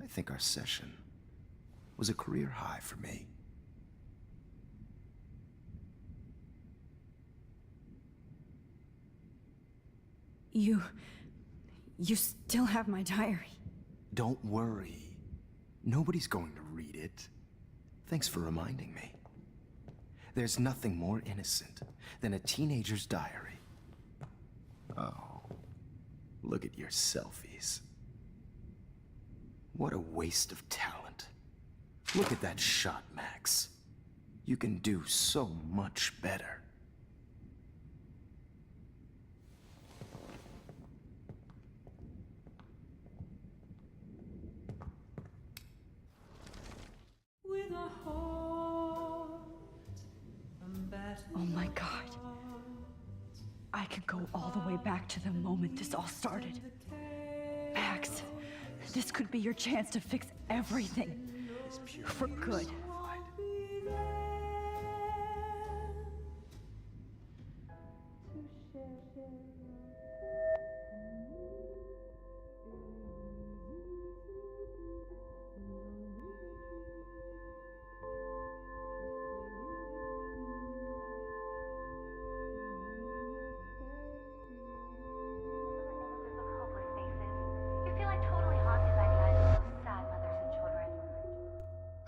I think our session was a career high for me. You still have my diary. Don't worry. Nobody's going to read it. Thanks for reminding me. There's nothing more innocent than a teenager's diary. Oh, look at your selfies. What a waste of talent. Look at that shot, Max. You can do so much better. With a heart, Oh my god. I could go all the way back to the moment this all started. Max, this could be your chance to fix everything. For good.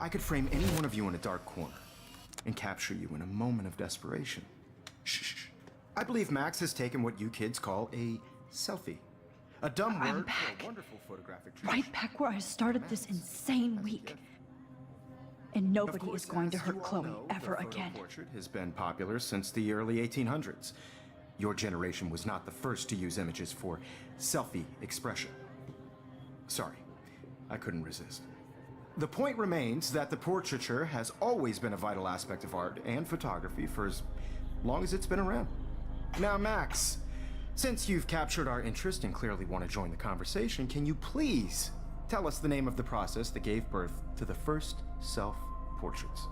I could frame any one of you in a dark corner and capture you in a moment of desperation. Shh. I believe Max has taken what you kids call a selfie. A dumb word for a wonderful photographic tradition. Right back where I started this insane week. And nobody is going to hurt Chloe ever again. Portrait has been popular since the early 1800s. Your generation was not the first to use images for selfie expression. Sorry, I couldn't resist. The point remains that the portraiture has always been a vital aspect of art and photography for as long as it's been around. Now, Max, since you've captured our interest and clearly want to join the conversation, can you please tell us the name of the process that gave birth to the first self-portraits?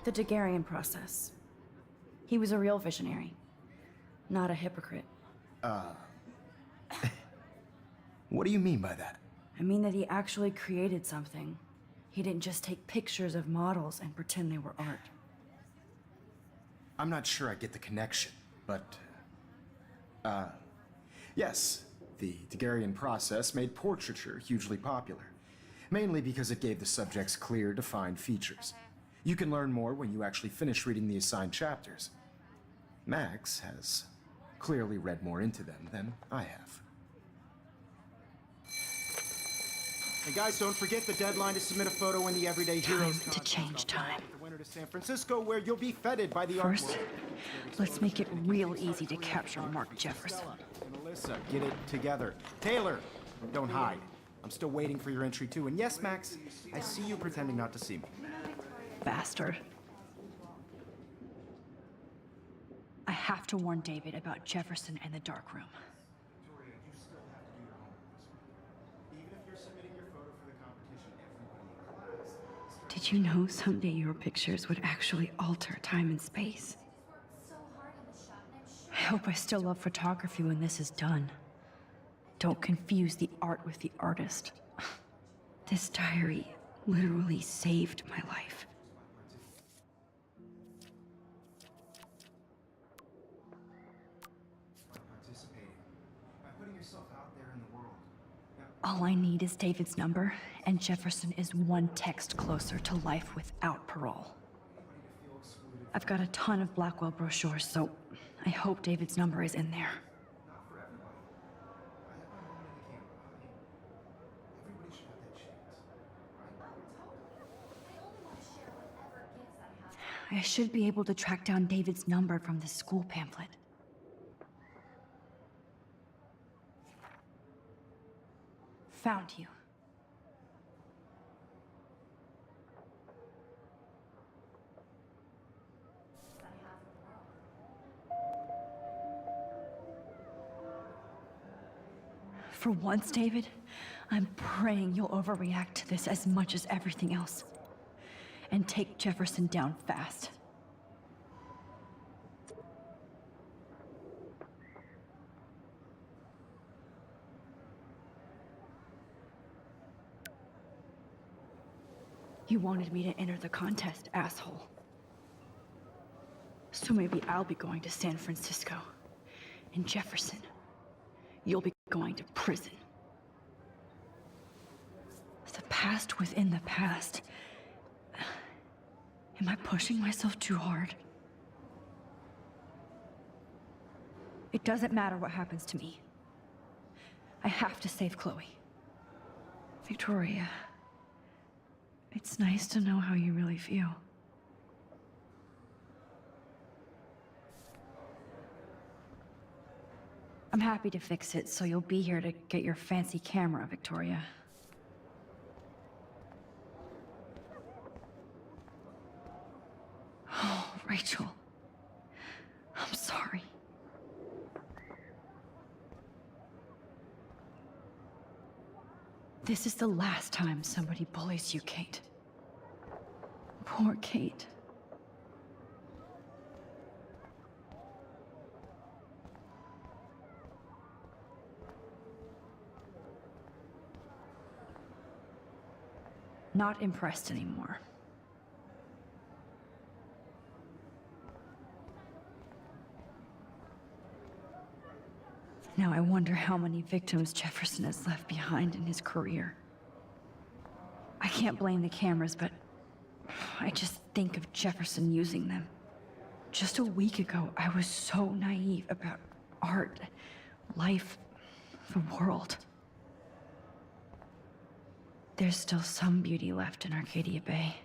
The Daguerrean process. He was a real visionary, not a hypocrite. What do you mean by that? I mean that he actually created something. He didn't just take pictures of models and pretend they were art. I'm not sure I get the connection, but... yes, the Daguerrean process made portraiture hugely popular, mainly because it gave the subjects clear, defined features. You can learn more when you actually finish reading the assigned chapters. Max has clearly read more into them than I have. And guys, don't forget the deadline to submit a photo in the Everyday Heroes Time to change time. The winter to San Francisco, where you'll be feted by the First, art world. let's make it real easy to capture Mark Jefferson. And Alyssa, get it together. Taylor, don't hide. I'm still waiting for your entry too. And yes, Max, I see you pretending not to see me. Bastard. I have to warn David about Jefferson and the dark room. Victoria, you still have to do your homework. Even if you're submitting your photo for the competition, everybody in class... Did you know someday your pictures would actually alter time and space? I hope I still love photography when this is done. Don't confuse the art with the artist. This diary literally saved my life. All I need is David's number, and Jefferson is one text closer to life without parole. I've got a ton of Blackwell brochures, so I hope David's number is in there. I should be able to track down David's number from the school pamphlet. Found you. For once, David, I'm praying you'll overreact to this as much as everything else. And take Jefferson down fast. You wanted me to enter the contest, asshole. So maybe I'll be going to San Francisco. And Jefferson, you'll be going to prison. The past within the past. Am I pushing myself too hard? It doesn't matter what happens to me. I have to save Chloe. Victoria, it's nice to know how you really feel. I'm happy to fix it, so you'll be here to get your fancy camera, Victoria. Oh, Rachel. I'm sorry. This is the last time somebody bullies you, Kate. Poor Kate. Not impressed anymore. Now I wonder how many victims Jefferson has left behind in his career. I can't blame the cameras, but I just think of Jefferson using them. Just a week ago, I was so naive about art, life, the world. There's still some beauty left in Arcadia Bay.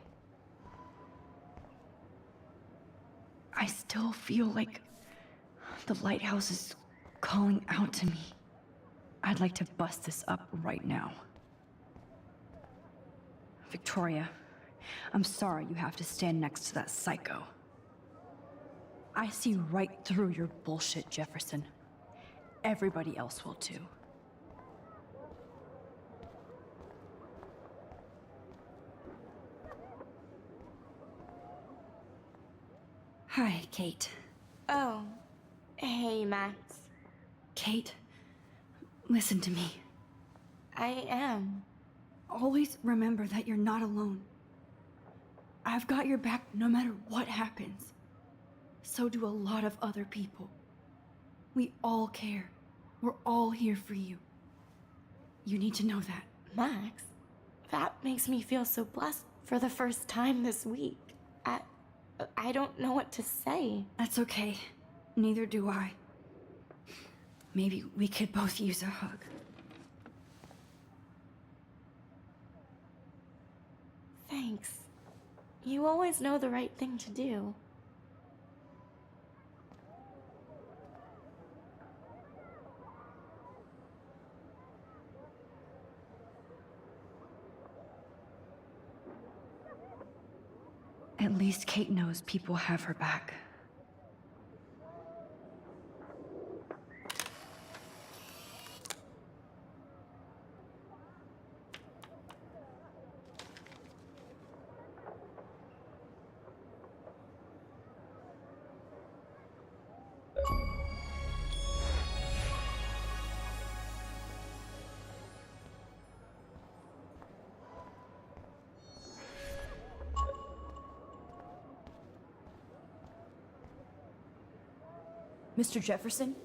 I still feel like the lighthouse is calling out to me. I'd like to bust this up right now. Victoria, I'm sorry you have to stand next to that psycho. I see right through your bullshit, Jefferson. Everybody else will too. Hi, Kate. Oh, hey, Max. Kate, listen to me. I am. Always remember that you're not alone. I've got your back no matter what happens. So do a lot of other people. We all care. We're all here for you. You need to know that. Max, that makes me feel so blessed for the first time this week. I don't know what to say. That's okay. Neither do I. Maybe we could both use a hug. Thanks. You always know the right thing to do. At least Kate knows people have her back. Mr. Jefferson?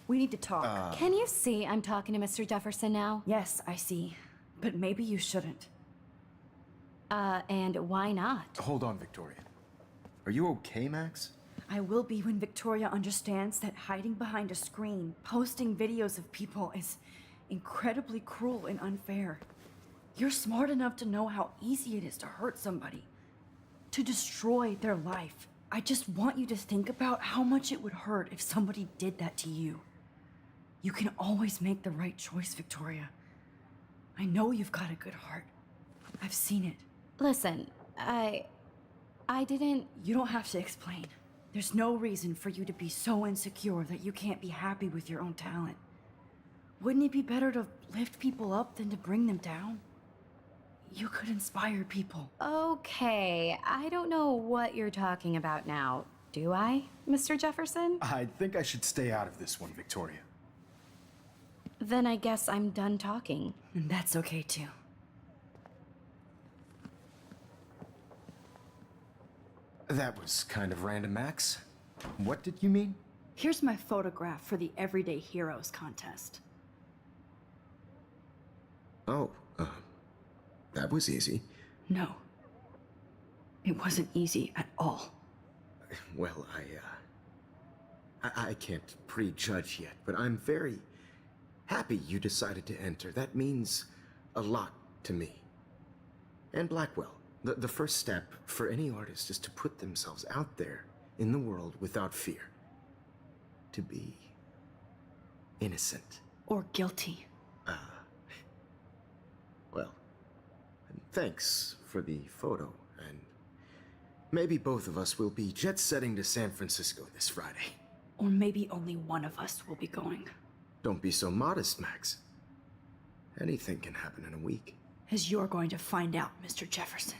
We need to talk. Can you see I'm talking to Mr. Jefferson now? Yes, I see. But maybe you shouldn't. And why not? Hold on, Victoria. Are you okay, Max? I will be when Victoria understands that hiding behind a screen, posting videos of people is incredibly cruel and unfair. You're smart enough to know how easy it is to hurt somebody, to destroy their life. I just want you to think about how much it would hurt if somebody did that to you. You can always make the right choice, Victoria. I know you've got a good heart. I've seen it. Listen, I didn't... You don't have to explain. There's no reason for you to be so insecure that you can't be happy with your own talent. Wouldn't it be better to lift people up than to bring them down? You could inspire people. Okay, I don't know what you're talking about now. Do I, Mr. Jefferson? I think I should stay out of this one, Victoria. Then I guess I'm done talking. And that's okay too. That was kind of random, Max. What did you mean? Here's my photograph for the Everyday Heroes contest. Oh, that was easy. No. It wasn't easy at all. Well, I can't prejudge yet, but I'm very happy you decided to enter. That means a lot to me. And Blackwell. The first step for any artist is to put themselves out there in the world without fear. To be innocent. Or guilty. Well, thanks for the photo, and maybe both of us will be jet-setting to San Francisco this Friday. Or maybe only one of us will be going. Don't be so modest, Max. Anything can happen in a week. As you're going to find out, Mr. Jefferson.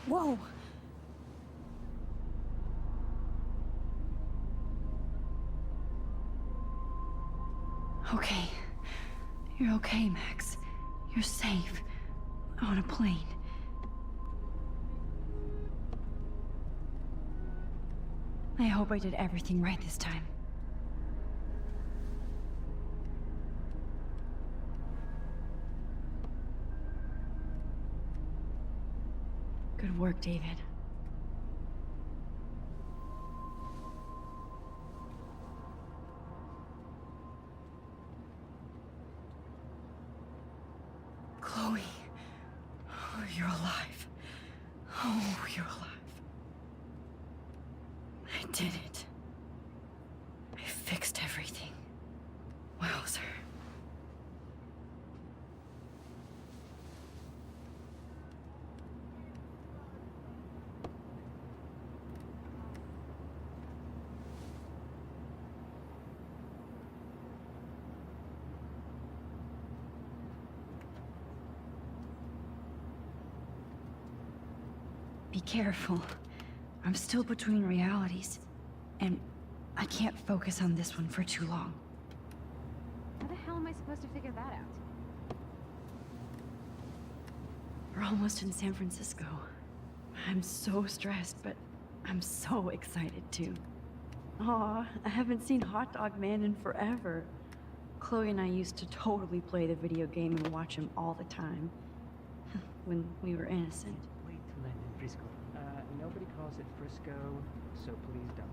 Whoa! Okay. You're okay, Max. You're safe. On a plane. I hope I did everything right this time. Good work, David. Chloe. Oh, you're alive. Oh, you're alive. I did it. I fixed everything. Wowzer. Be careful. I'm still between realities, and I can't focus on this one for too long. How the hell am I supposed to figure that out? We're almost in San Francisco. I'm so stressed, but I'm so excited too. Aw, I haven't seen Hot Dog Man in forever. Chloe and I used to totally play the video game and watch him all the time. When we were innocent. Wait to land in Frisco. Nobody calls it Frisco, so please don't.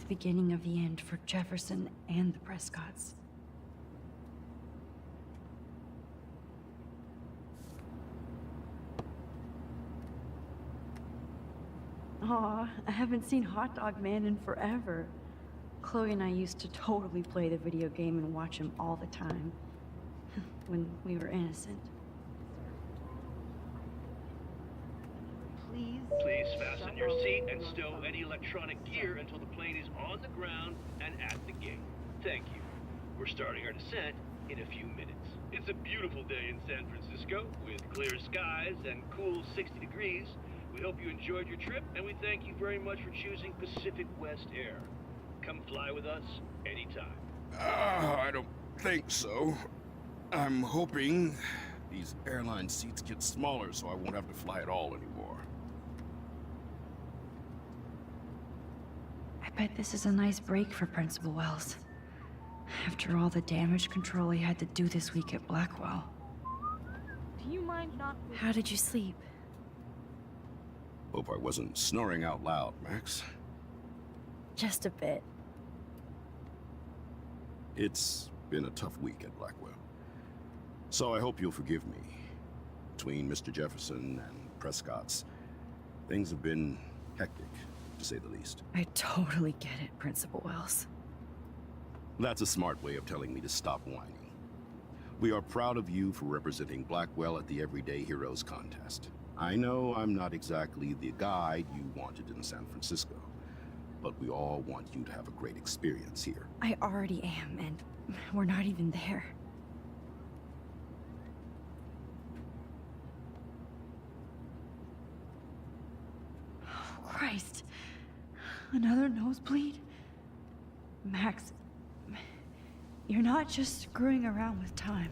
beginning of the end for Jefferson and the Prescotts. Aw, I haven't seen Hot Dog Man in forever. Chloe and I used to totally play the video game and watch him all the time. When we were innocent. Please fasten your seat and stow any electronic gear until the plane is on the ground and at the gate. Thank you. We're starting our descent in a few minutes. It's a beautiful day in San Francisco with clear skies and cool 60 degrees. We hope you enjoyed your trip, and we thank you very much for choosing Pacific West Air. Come fly with us anytime. I don't think so. I'm hoping these airline seats get smaller so I won't have to fly at all anymore. I bet this is a nice break for Principal Wells. After all the damage control he had to do this week at Blackwell. Do you mind not... How did you sleep? Hope I wasn't snoring out loud, Max. Just a bit. It's been a tough week at Blackwell. So I hope you'll forgive me. Between Mr. Jefferson and Prescott's, things have been hectic, to say the least. I totally get it, Principal Wells. That's a smart way of telling me to stop whining. We are proud of you for representing Blackwell at the Everyday Heroes contest. I know I'm not exactly the guide you wanted in San Francisco, but we all want you to have a great experience here. I already am, and we're not even there. Oh, Christ. Another nosebleed? Max, you're not just screwing around with time.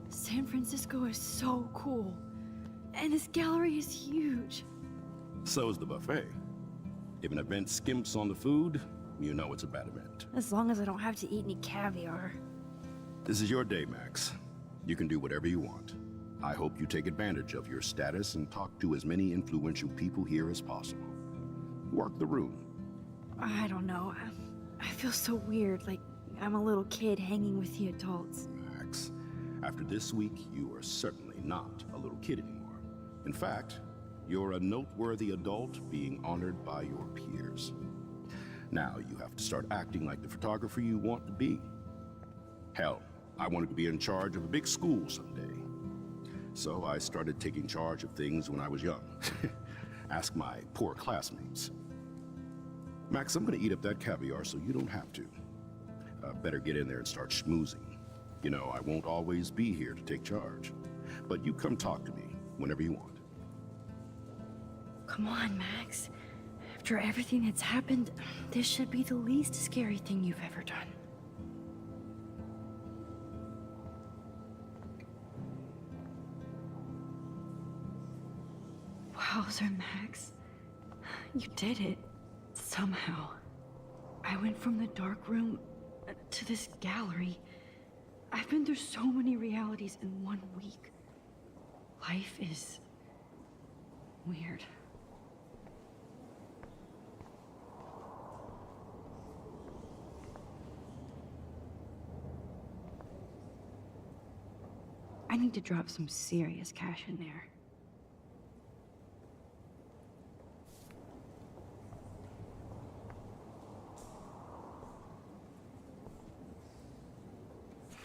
San Francisco is so cool. And this gallery is huge. So is the buffet. If an event skimps on the food, you know it's a bad event. As long as I don't have to eat any caviar. This is your day, Max. You can do whatever you want. I hope you take advantage of your status and talk to as many influential people here as possible. Work the room. I don't know. I feel so weird, like I'm a little kid hanging with the adults. Max, after this week, you are certainly not a little kid anymore. In fact, you're a noteworthy adult being honored by your peers. Now you have to start acting like the photographer you want to be. Hell, I wanted to be in charge of a big school someday. So I started taking charge of things when I was young. Ask my poor classmates. Max, I'm gonna eat up that caviar so you don't have to. Better get in there and start schmoozing. You know, I won't always be here to take charge. But you come talk to me whenever you want. Come on, Max. After everything that's happened, this should be the least scary thing you've ever done. Wowzer, Max. You did it. Somehow. I went from the dark room to this gallery. I've been through so many realities in 1 week. Life is weird. I need to drop some serious cash in there.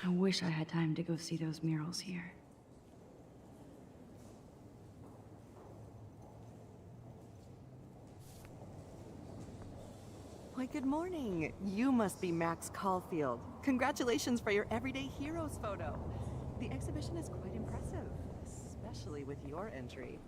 I wish I had time to go see those murals here. Why, good morning. You must be Max Caulfield. Congratulations for your Everyday Heroes photo. The exhibition is quite impressive, especially with your entry.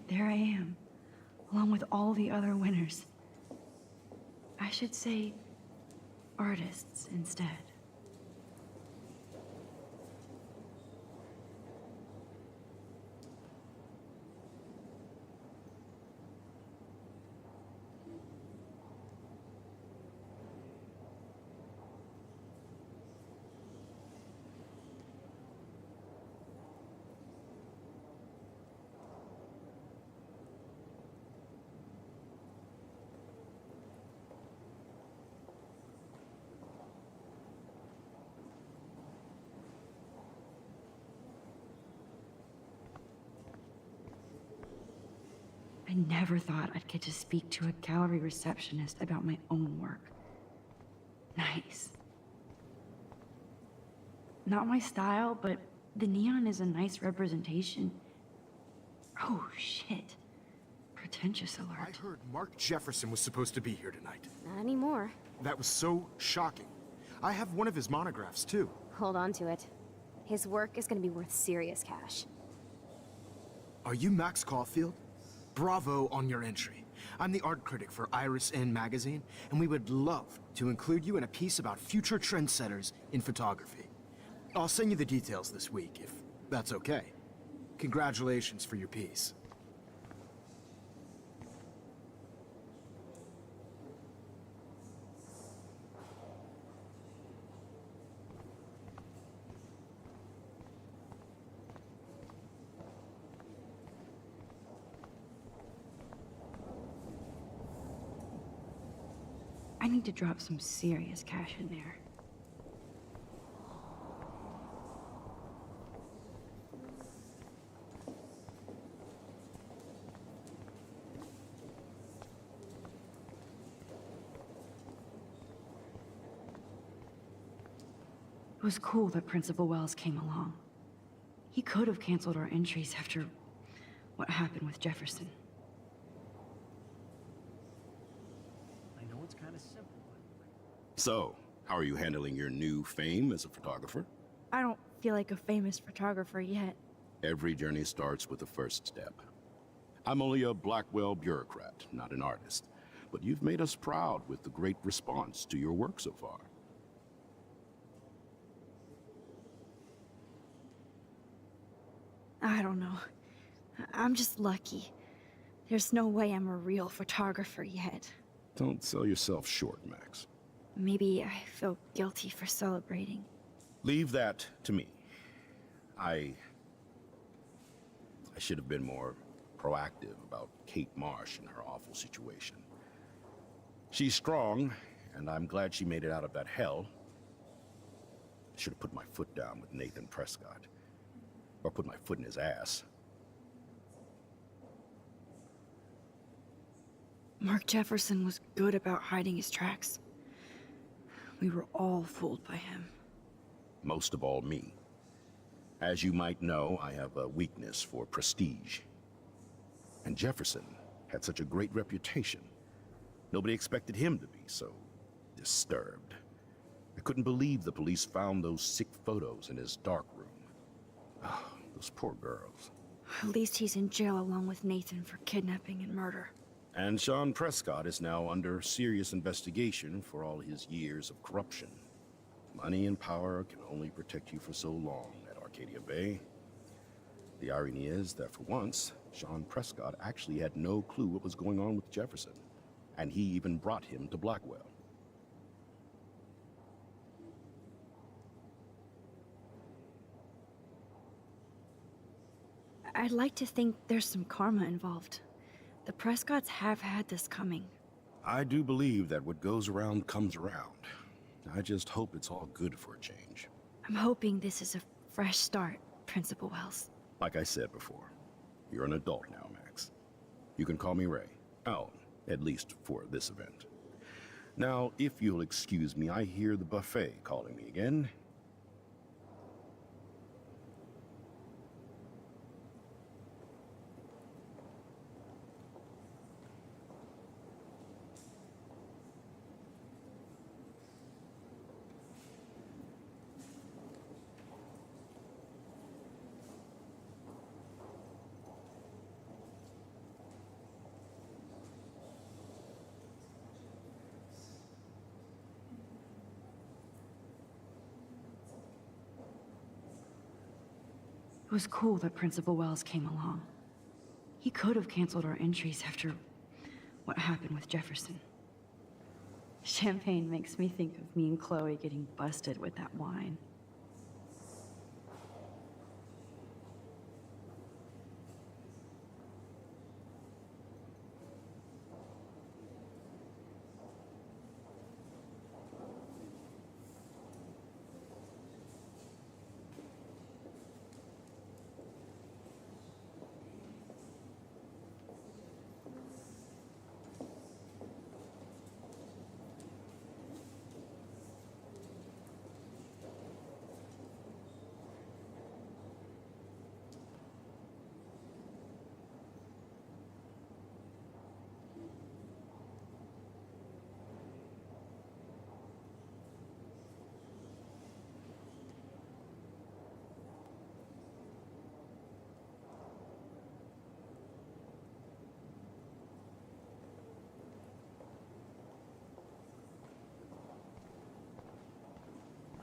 There I am, along with all the other winners. I should say artists instead. never thought I'd get to speak to a gallery receptionist about my own work. Nice. Not my style, but the neon is a nice representation. Oh, shit. Pretentious alert. I heard Mark Jefferson was supposed to be here tonight. Not anymore. That was so shocking. I have one of his monographs, too. Hold on to it. His work is gonna be worth serious cash. Are you Max Caulfield? Bravo on your entry. I'm the art critic for Iris N magazine, and we would love to include you in a piece about future trendsetters in photography. I'll send you the details this week, if that's okay. Congratulations for your piece. I need to drop some serious cash in there. It was cool that Principal Wells came along. He could have canceled our entries after what happened with Jefferson. I know it's kind of simple, but... So, how are you handling your new fame as a photographer? I don't feel like a famous photographer yet. Every journey starts with the first step. I'm only a Blackwell bureaucrat, not an artist. But you've made us proud with the great response to your work so far. I don't know. I'm just lucky. There's no way I'm a real photographer yet. Don't sell yourself short, Max. Maybe I feel guilty for celebrating. Leave that to me. I should have been more proactive about Kate Marsh and her awful situation. She's strong, and I'm glad she made it out of that hell. I should have put my foot down with Nathan Prescott. Or put my foot in his ass. Mark Jefferson was good about hiding his tracks. We were all fooled by him. Most of all, me. As you might know, I have a weakness for prestige. And Jefferson had such a great reputation. Nobody expected him to be so disturbed. I couldn't believe the police found those sick photos in his dark room. Oh, those poor girls. At least he's in jail along with Nathan for kidnapping and murder. And Sean Prescott is now under serious investigation for all his years of corruption. Money and power can only protect you for so long at Arcadia Bay. The irony is that for once, Sean Prescott actually had no clue what was going on with Jefferson. And he even brought him to Blackwell. I'd like to think there's some karma involved. The Prescotts have had this coming. I do believe that what goes around comes around. I just hope it's all good for a change. I'm hoping this is a fresh start, Principal Wells. Like I said before, you're an adult now, Max. You can call me Ray. Alan, at least for this event. Now, if you'll excuse me, I hear the buffet calling me again. It was cool that Principal Wells came along. He could have canceled our entries after what happened with Jefferson. Champagne makes me think of me and Chloe getting busted with that wine.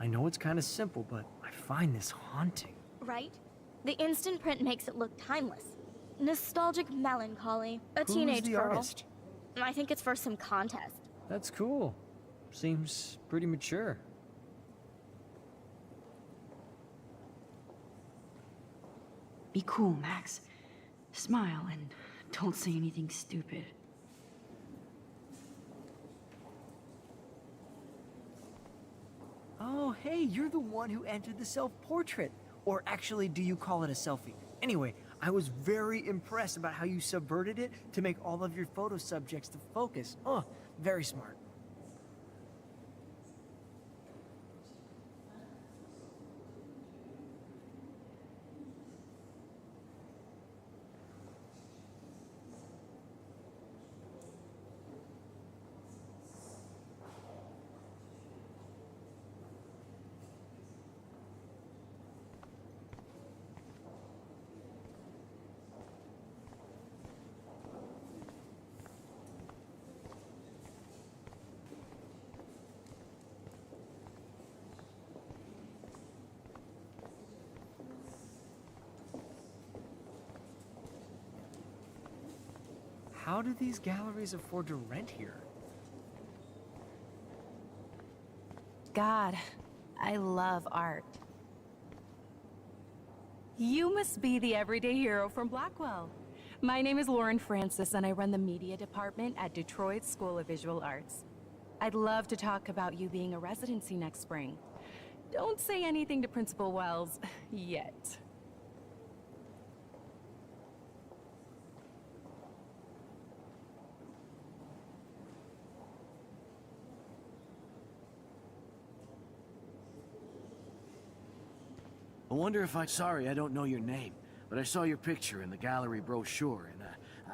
I know it's kind of simple, but I find this haunting. Right? The instant print makes it look timeless. Nostalgic melancholy. A Who's teenage the girl. artist? I think it's for some contest. That's cool. Seems pretty mature. Be cool, Max. Smile and don't say anything stupid. Oh, hey, you're the one who entered the self-portrait. Or actually, do you call it a selfie? Anyway, I was very impressed about how you subverted it to make all of your photo subjects the focus. Oh, very smart. How do these galleries afford to rent here? God, I love art. You must be the everyday hero from Blackwell. My name is Lauren Francis, and I run the media department at Detroit School of Visual Arts. I'd love to talk about you being a residency next spring. Don't say anything to Principal Wells yet. I wonder if sorry, I don't know your name, but I saw your picture in the gallery brochure, and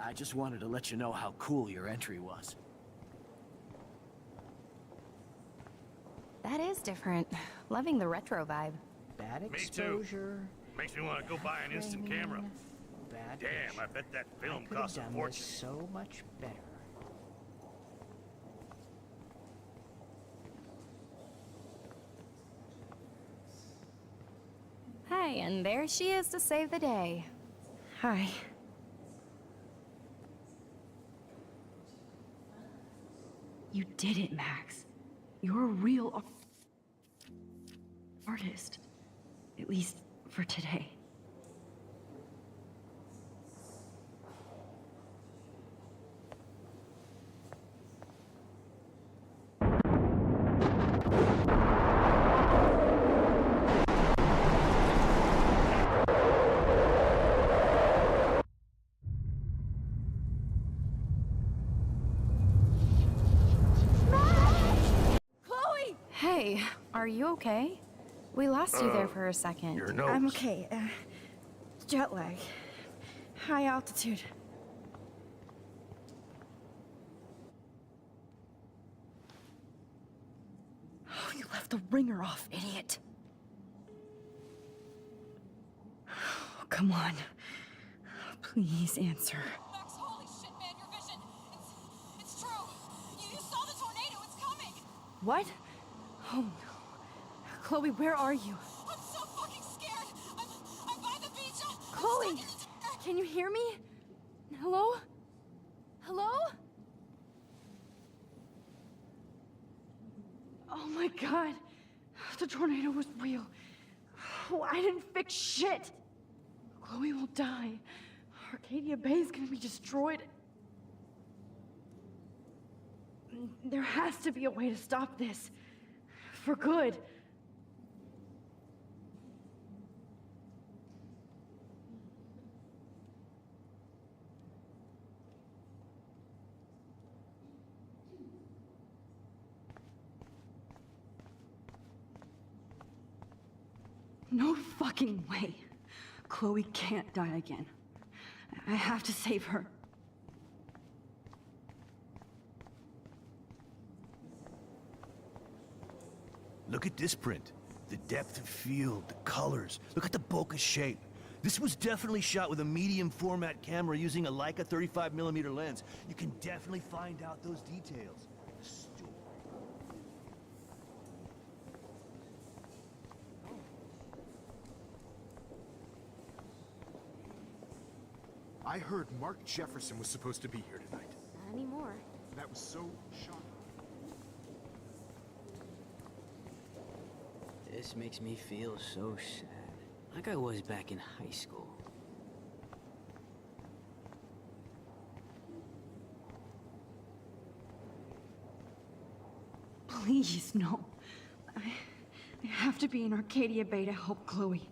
I just wanted to let you know how cool your entry was. That is different. Loving the retro vibe. Bad Me exposure. too. Makes me want to go buy an instant camera. Bad Damn, I bet that film I costs a done fortune. this so much better. Hi, and there she is to save the day. Hi. You did it, Max. You're a real artist. At least for today. Chloe! Hey, are you okay? We lost you there for a second. Your I'm okay. Jet lag. High altitude. Oh, you left the ringer off, idiot. Oh, come on. Please answer. Max, holy shit, man, your vision. It's true. You saw the tornado. It's coming. What? Oh no. Chloe, where are you? I'm so fucking scared. I'm by the beach. Chloe! Can you hear me? Hello? Hello? Oh my god. The tornado was real. Oh, I didn't fix shit. Chloe will die. Arcadia Bay is gonna be destroyed. There has to be a way to stop this. For good. No fucking way. Chloe can't die again. I have to save her. Look at this print. The depth of field, the colors. Look at the bokeh shape. This was definitely shot with a medium format camera using a Leica 35mm lens. You can definitely find out those details. I heard Mark Jefferson was supposed to be here tonight. Not anymore. That was so shocking. This makes me feel so sad. Like I was back in high school. Please, no. I have to be in Arcadia Bay to help Chloe.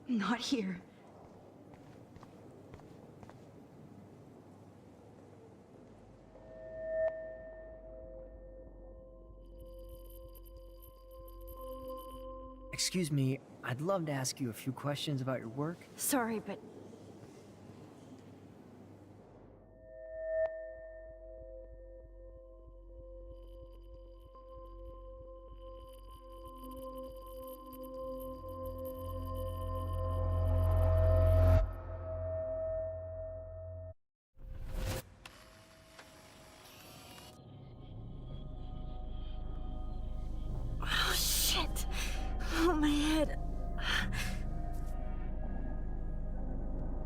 Not here. Excuse me, I'd love to ask you a few questions about your work. Sorry, but oh shit. Oh, my head.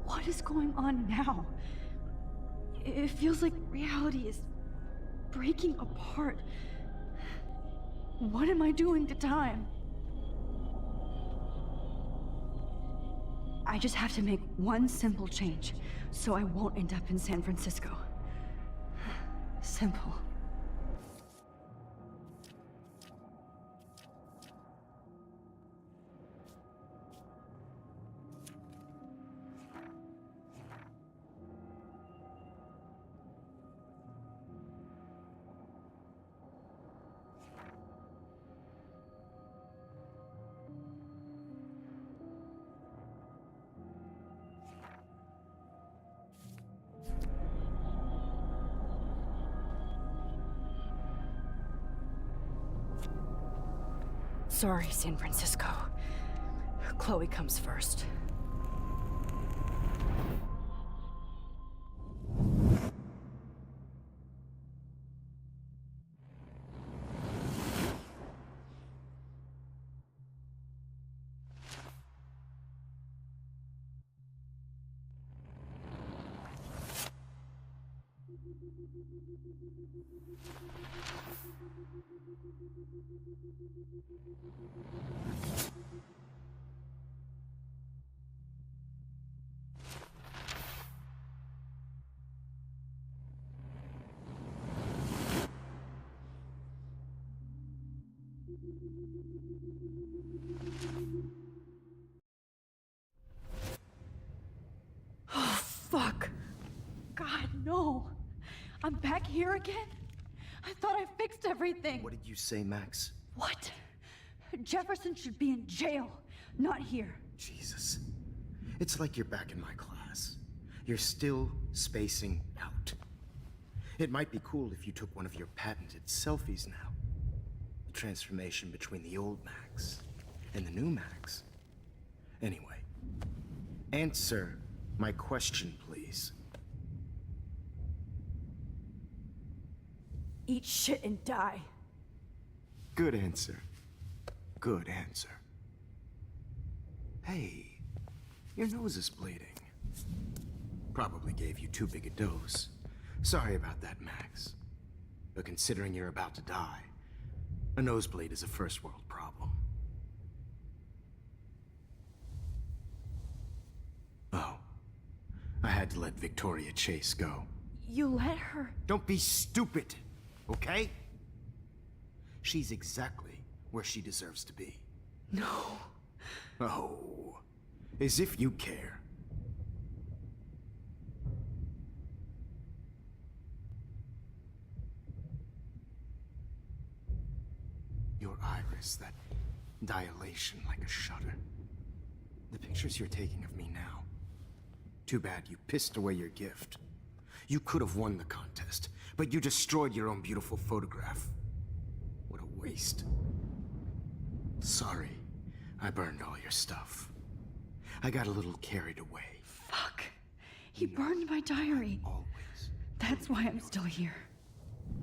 What is going on now? It feels like reality is breaking apart. What am I doing to time? I just have to make one simple change, so I won't end up in San Francisco. Simple. Sorry, San Francisco. Chloe comes first. Oh, fuck. God, no. I'm back here again? I thought I fixed everything. What did you say, Max? What? Jefferson should be in jail, not here. Jesus. It's like you're back in my class. You're still spacing out. It might be cool if you took one of your patented selfies now. The transformation between the old Max and the new Max. Anyway, answer my question, please. Eat shit and die. Good answer. Good answer. Hey, your nose is bleeding. Probably gave you too big a dose. Sorry about that, Max. But considering you're about to die, a nosebleed is a first world problem. Oh, I had to let Victoria Chase go. You let her? Don't be stupid, okay? She's exactly where she deserves to be. No. Oh, as if you care. Your iris, that dilation like a shutter. The pictures you're taking of me now. Too bad you pissed away your gift. You could have won the contest, but you destroyed your own beautiful photograph. What a waste. Sorry, I burned all your stuff. I got a little carried away. Fuck. He burned my diary. Always. That's why I'm still here.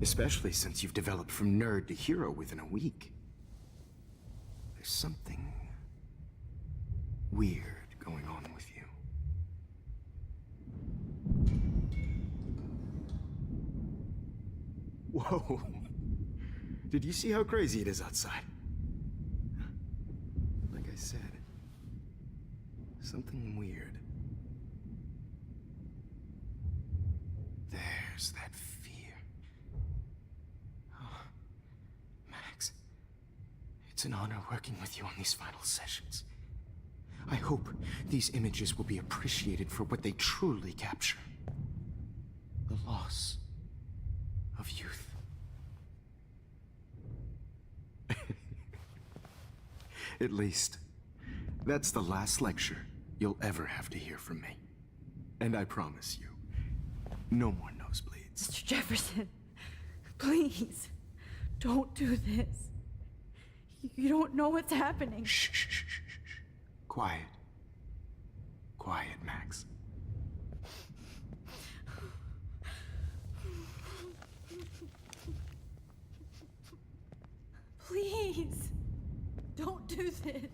Especially since you've developed from nerd to hero within a week. There's something weird going on with you. Whoa. Did you see how crazy it is outside? Like I said, something weird. There's that fear. Oh, Max, it's an honor working with you on these final sessions. I hope these images will be appreciated for what they truly capture. The loss of youth. At least, that's the last lecture you'll ever have to hear from me. And I promise you, no more nosebleeds. Mr. Jefferson, please, don't do this. You don't know what's happening. Shh, shh, shh, shh, shh. Quiet. Quiet, Max. Please, don't do this.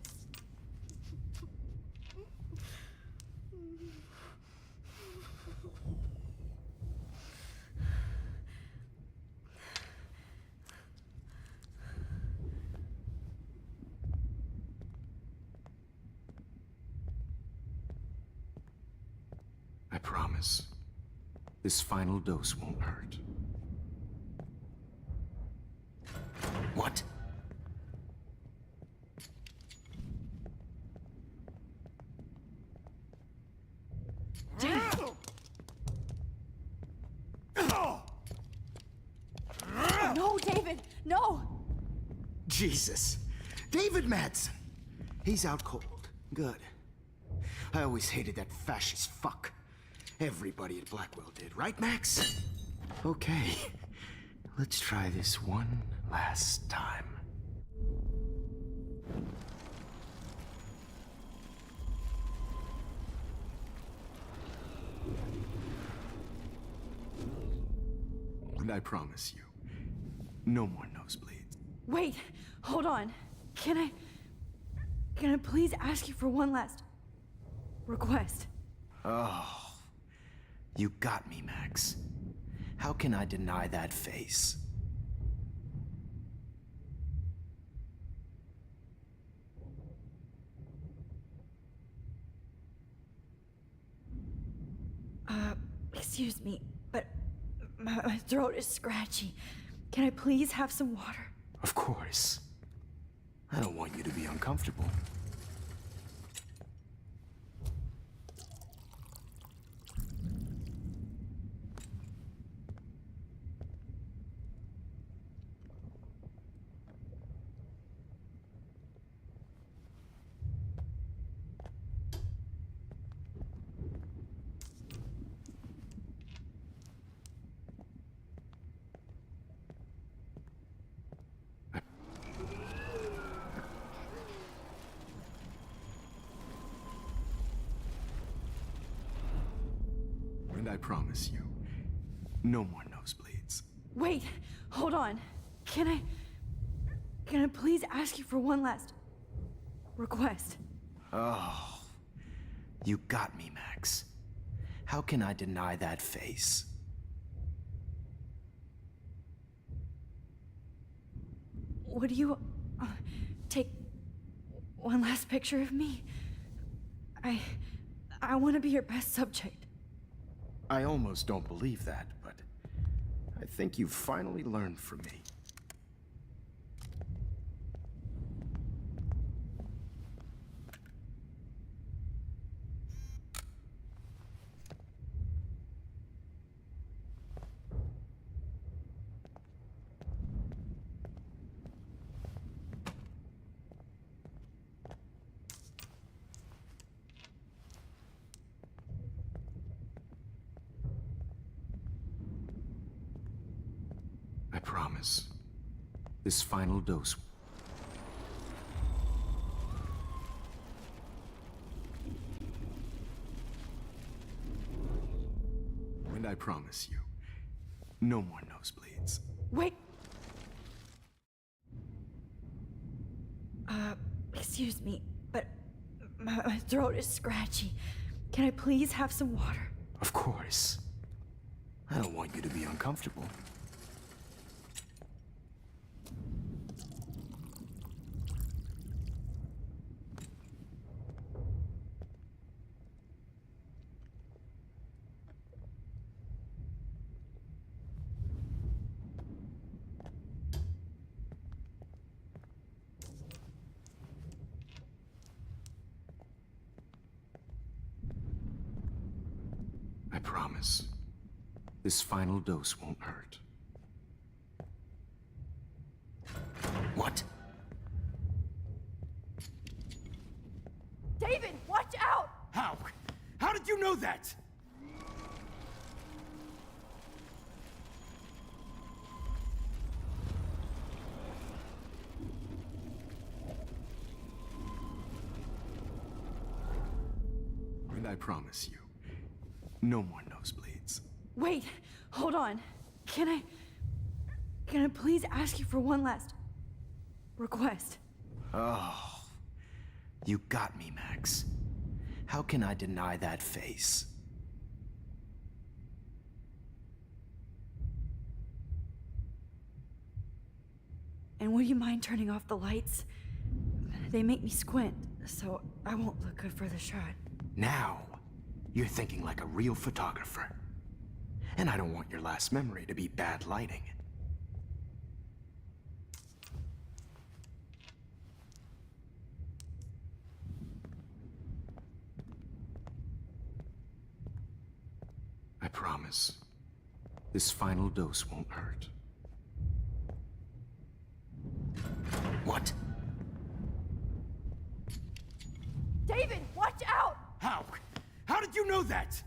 I promise, this final dose won't hurt. What? No, David, no! Jesus. David Madsen. He's out cold. Good. I always hated that fascist fuck. Everybody at Blackwell did, right, Max? Okay. Let's try this one last time. And I promise you, no more nosebleeds. Wait, hold on. Can I please ask you for one last request? Oh, you got me, Max. How can I deny that face? Excuse me, but my throat is scratchy. Can I please have some water? Of course. I don't want you to be uncomfortable. And I promise you, no more nosebleeds. Wait, hold on. Can I please ask you for one last request? Oh, you got me, Max. How can I deny that face? Would you take one last picture of me? I want to be your best subject. I almost don't believe that, but I think you've finally learned from me. I promise. This final dose. And I promise you, no more nosebleeds. Wait. Excuse me, but my throat is scratchy. Can I please have some water? Of course. I don't want you to be uncomfortable. promise. This final dose won't hurt. What? David, watch out! How? How did you know that? And I promise you, no more nosebleeds. Wait, hold on. Can I please ask you for one last request? Oh, you got me, Max. How can I deny that face? And would you mind turning off the lights? They make me squint, so I won't look good for the shot. Now, you're thinking like a real photographer. And I don't want your last memory to be bad lighting. I promise, this final dose won't hurt. What? David, watch out! How? How did you know that?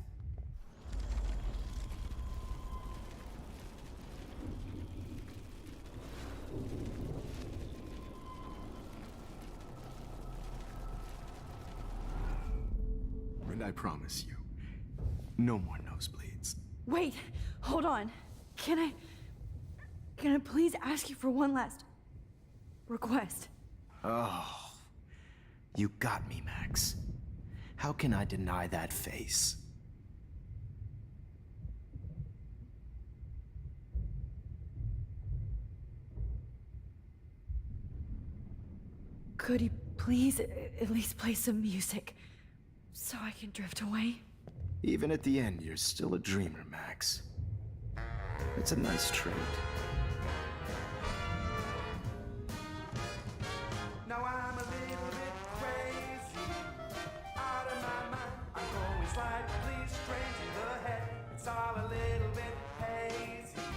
And I promise you, no more nosebleeds. Wait, hold on. Can I please ask you for one last request? Oh, you got me, Max. How can I deny that face? Could you please at least play some music so I can drift away? Even at the end, you're still a dreamer, Max. It's a nice trait. Now I'm a little bit crazy, out of my mind. I'm going slightly strange in the head. It's all a little bit hazy,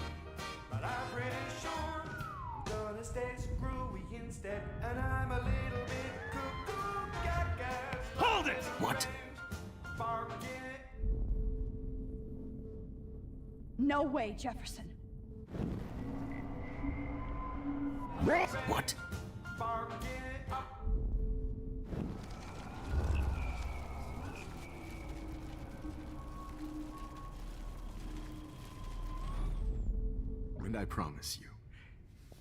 but I'm pretty sure I'm gonna stay screwy instead. And I'm a little bit cuckoo, gaga. Hold it! What? Barking. No way, Jefferson. What? Barking up. And I promise you,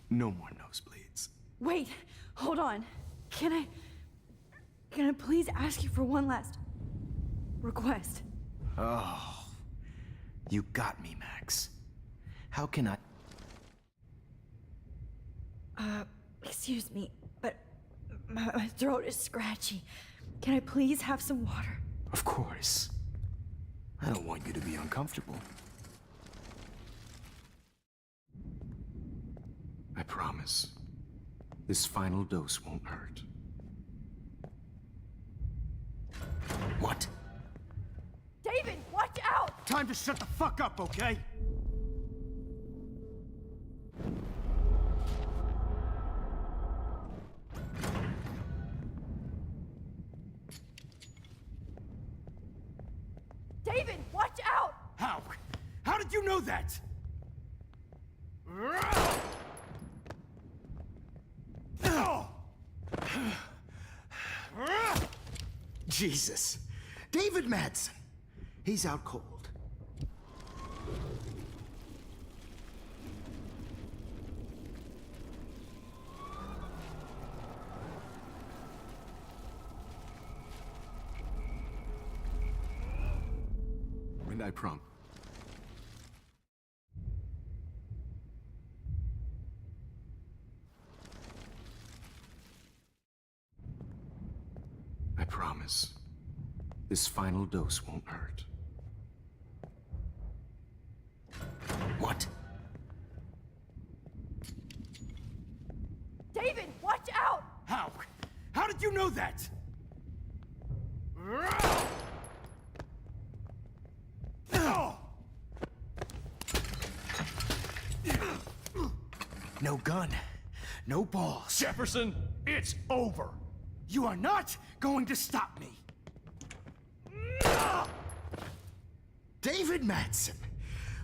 no more nosebleeds. Wait, hold on. Can I please ask you for one last request? Oh, you got me, Max. How can I... Excuse me, but my throat is scratchy. Can I please have some water? Of course. I don't want you to be uncomfortable. I promise. This final dose won't hurt. What? David, watch out! Time to shut the fuck up, okay? David, watch out! How? How did you know that? Jesus. David Madsen. He's out cold. And I promise. I promise. This final dose won't hurt. What? David, watch out! How? How did you know that? No gun. No balls. Jefferson, it's over. You are not going to stop me. David Madsen!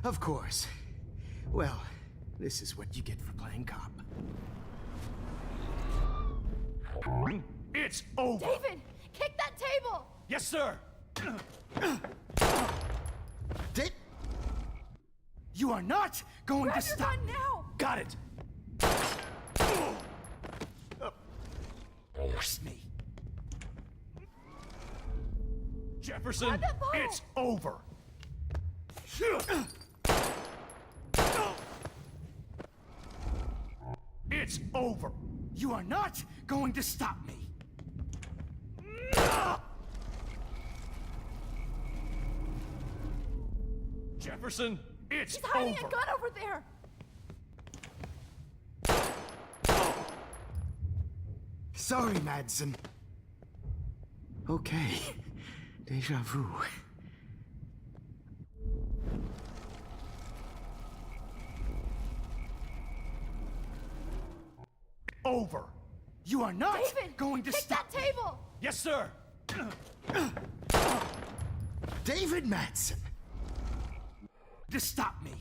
Of course. Well, this is what you get for playing cop. It's over. David, kick that table! Yes, sir. You are not going Grab to your stop gun me. now! Got it. Force me. Jefferson, Grab that bottle. it's over. It's over. You are not going to stop me. Jefferson, it's He's hiding over. a gun over there! Sorry, Madsen. Okay. Deja vu. Over. You are not David, going to kick stop that table! Yes, sir. David Madsen! to stop me.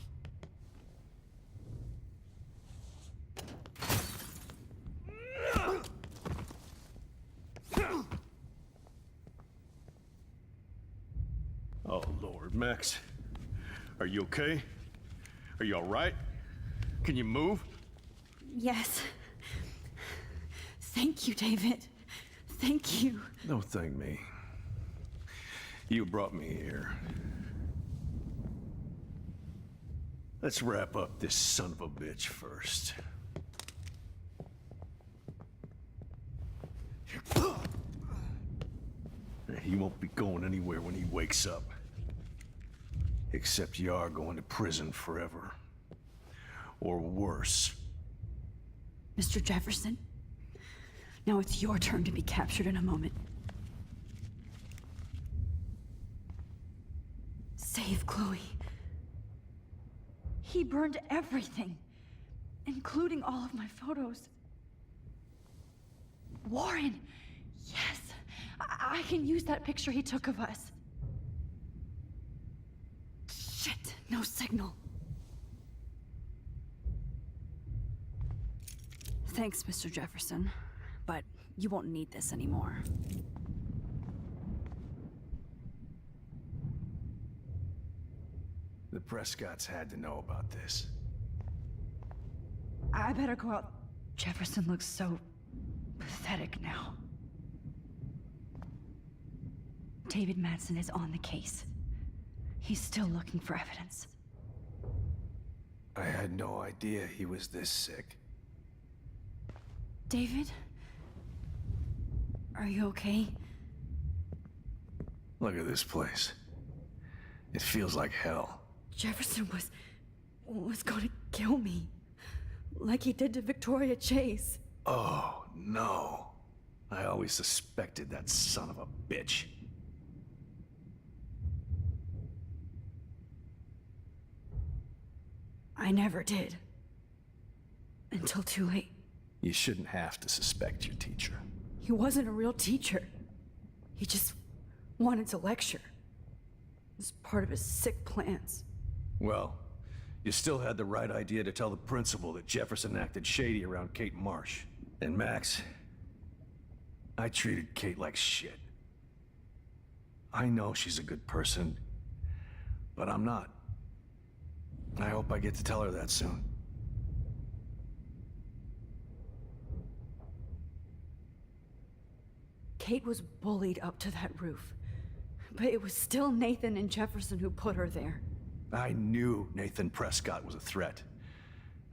Oh, Lord, Max. Are you okay? Are you all right? Can you move? Yes. Thank you, David. Thank you. Don't thank me. You brought me here. Let's wrap up this son of a bitch first. He won't be going anywhere when he wakes up. Except you are going to prison forever. Or worse. Mr. Jefferson, now it's your turn to be captured in a moment. Save Chloe. He burned everything, including all of my photos. Warren! Yes! I can use that picture he took of us. Shit! No signal. Thanks, Mr. Jefferson, but you won't need this anymore. The Prescotts had to know about this. I better go out. Jefferson looks so pathetic now. David Madsen is on the case. He's still looking for evidence. I had no idea he was this sick. David? Are you okay? Look at this place. It feels like hell. Jefferson was going to kill me. Like he did to Victoria Chase. Oh, no. I always suspected that son of a bitch. I never did. Until too late. You shouldn't have to suspect your teacher. He wasn't a real teacher. He just wanted to lecture. It was part of his sick plans. Well, you still had the right idea to tell the principal that Jefferson acted shady around Kate Marsh. And Max, I treated Kate like shit. I know she's a good person, but I'm not. I hope I get to tell her that soon. Kate was bullied up to that roof. But it was still Nathan and Jefferson who put her there. I knew Nathan Prescott was a threat.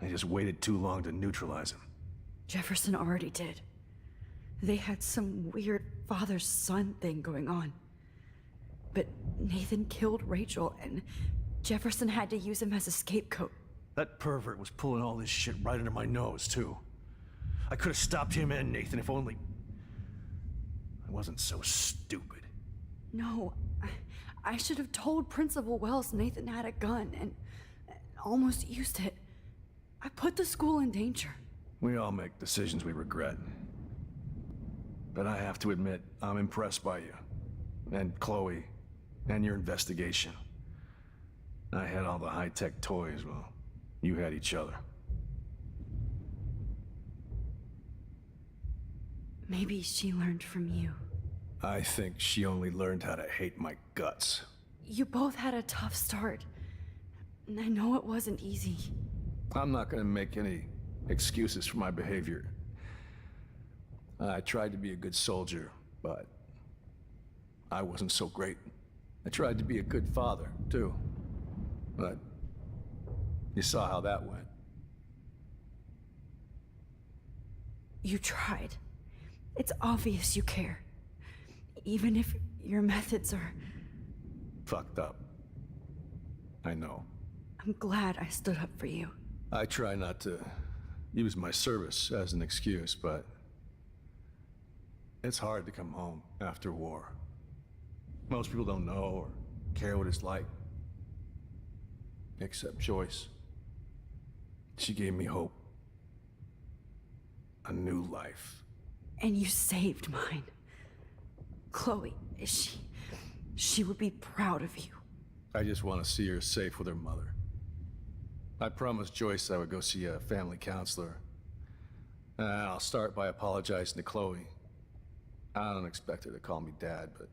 I just waited too long to neutralize him. Jefferson already did. They had some weird father-son thing going on. But Nathan killed Rachel, and Jefferson had to use him as a scapegoat. That pervert was pulling all this shit right under my nose, too. I could have stopped him and Nathan if only I wasn't so stupid. No, I should have told Principal Wells Nathan had a gun and almost used it. I put the school in danger. We all make decisions we regret. But I have to admit, I'm impressed by you. And Chloe. And your investigation. I had all the high-tech toys, well, you had each other. Maybe she learned from you. I think she only learned how to hate my guts. You both had a tough start. And I know it wasn't easy. I'm not gonna make any excuses for my behavior. I tried to be a good soldier, but I wasn't so great. I tried to be a good father, too. But you saw how that went. You tried. It's obvious you care. Even if your methods are... Fucked up. I know. I'm glad I stood up for you. I try not to use my service as an excuse, but it's hard to come home after war. Most people don't know or care what it's like. Except Joyce. She gave me hope. A new life. And you saved mine. Chloe, she would be proud of you. I just want to see her safe with her mother. I promised Joyce I would go see a family counselor. I'll start by apologizing to Chloe. I don't expect her to call me Dad, but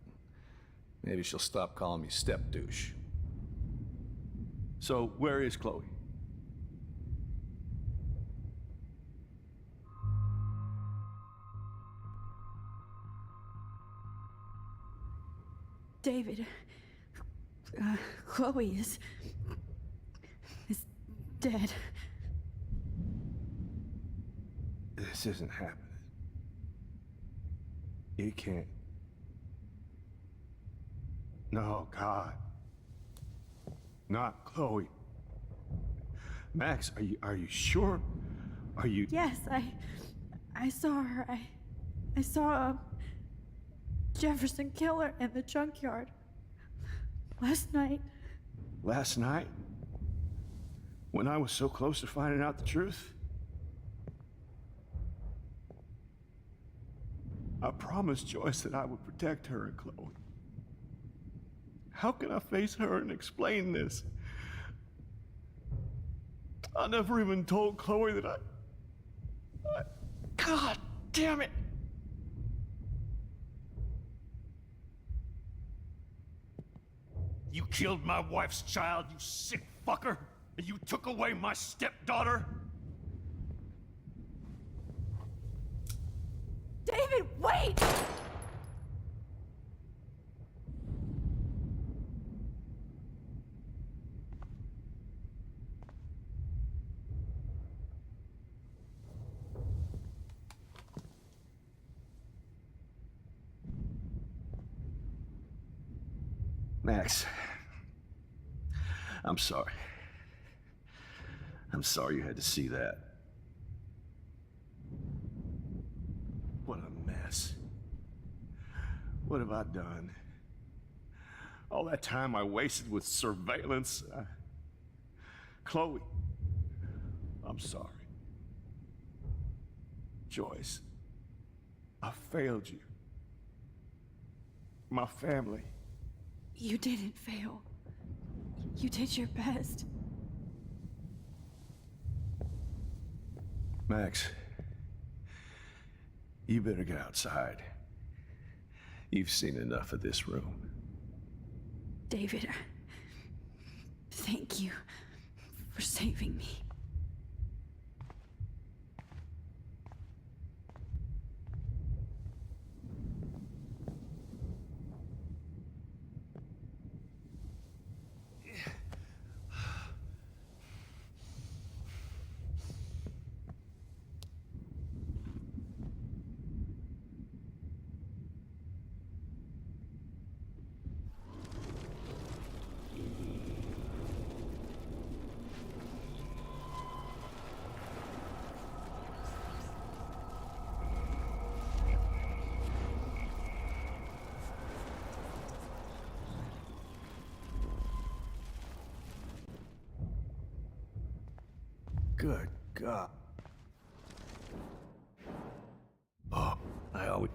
maybe she'll stop calling me step-douche. So, where is Chloe? David, Chloe is dead. This isn't happening. You can't. No, God. Not Chloe. Max, are you sure? Are you... Yes, I saw her. I saw Jefferson kill her in the junkyard. Last night. Last night? When I was so close to finding out the truth? I promised Joyce that I would protect her and Chloe. How can I face her and explain this? I never even told Chloe that I... God damn it! You killed my wife's child, you sick fucker! And you took away my stepdaughter? David, wait! Max, I'm sorry. I'm sorry you had to see that. What a mess. What have I done? All that time I wasted with surveillance. Chloe, I'm sorry. Joyce, I failed you. My family. You didn't fail. You did your best. Max, you better get outside. You've seen enough of this room. David, thank you for saving me. Good God. Oh, I always...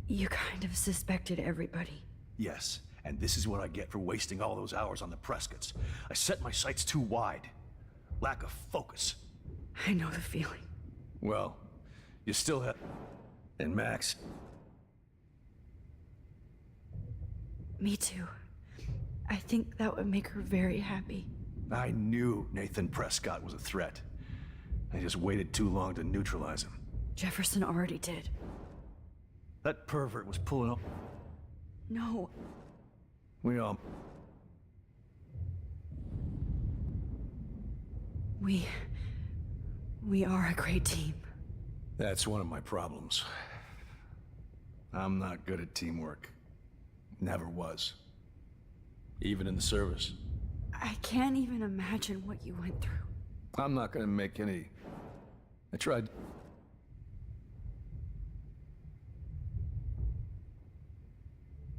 You kind of suspected everybody. Yes, and this is what I get for wasting all those hours on the Prescotts. I set my sights too wide. Lack of focus. I know the feeling. Well, you still have... And Max... Me too. I think that would make her very happy. I knew Nathan Prescott was a threat. I just waited too long to neutralize him. Jefferson already did. That pervert was pulling up... No. We all... We are a great team. That's one of my problems. I'm not good at teamwork. Never was. Even in the service. I can't even imagine what you went through. I'm not gonna make any... I tried...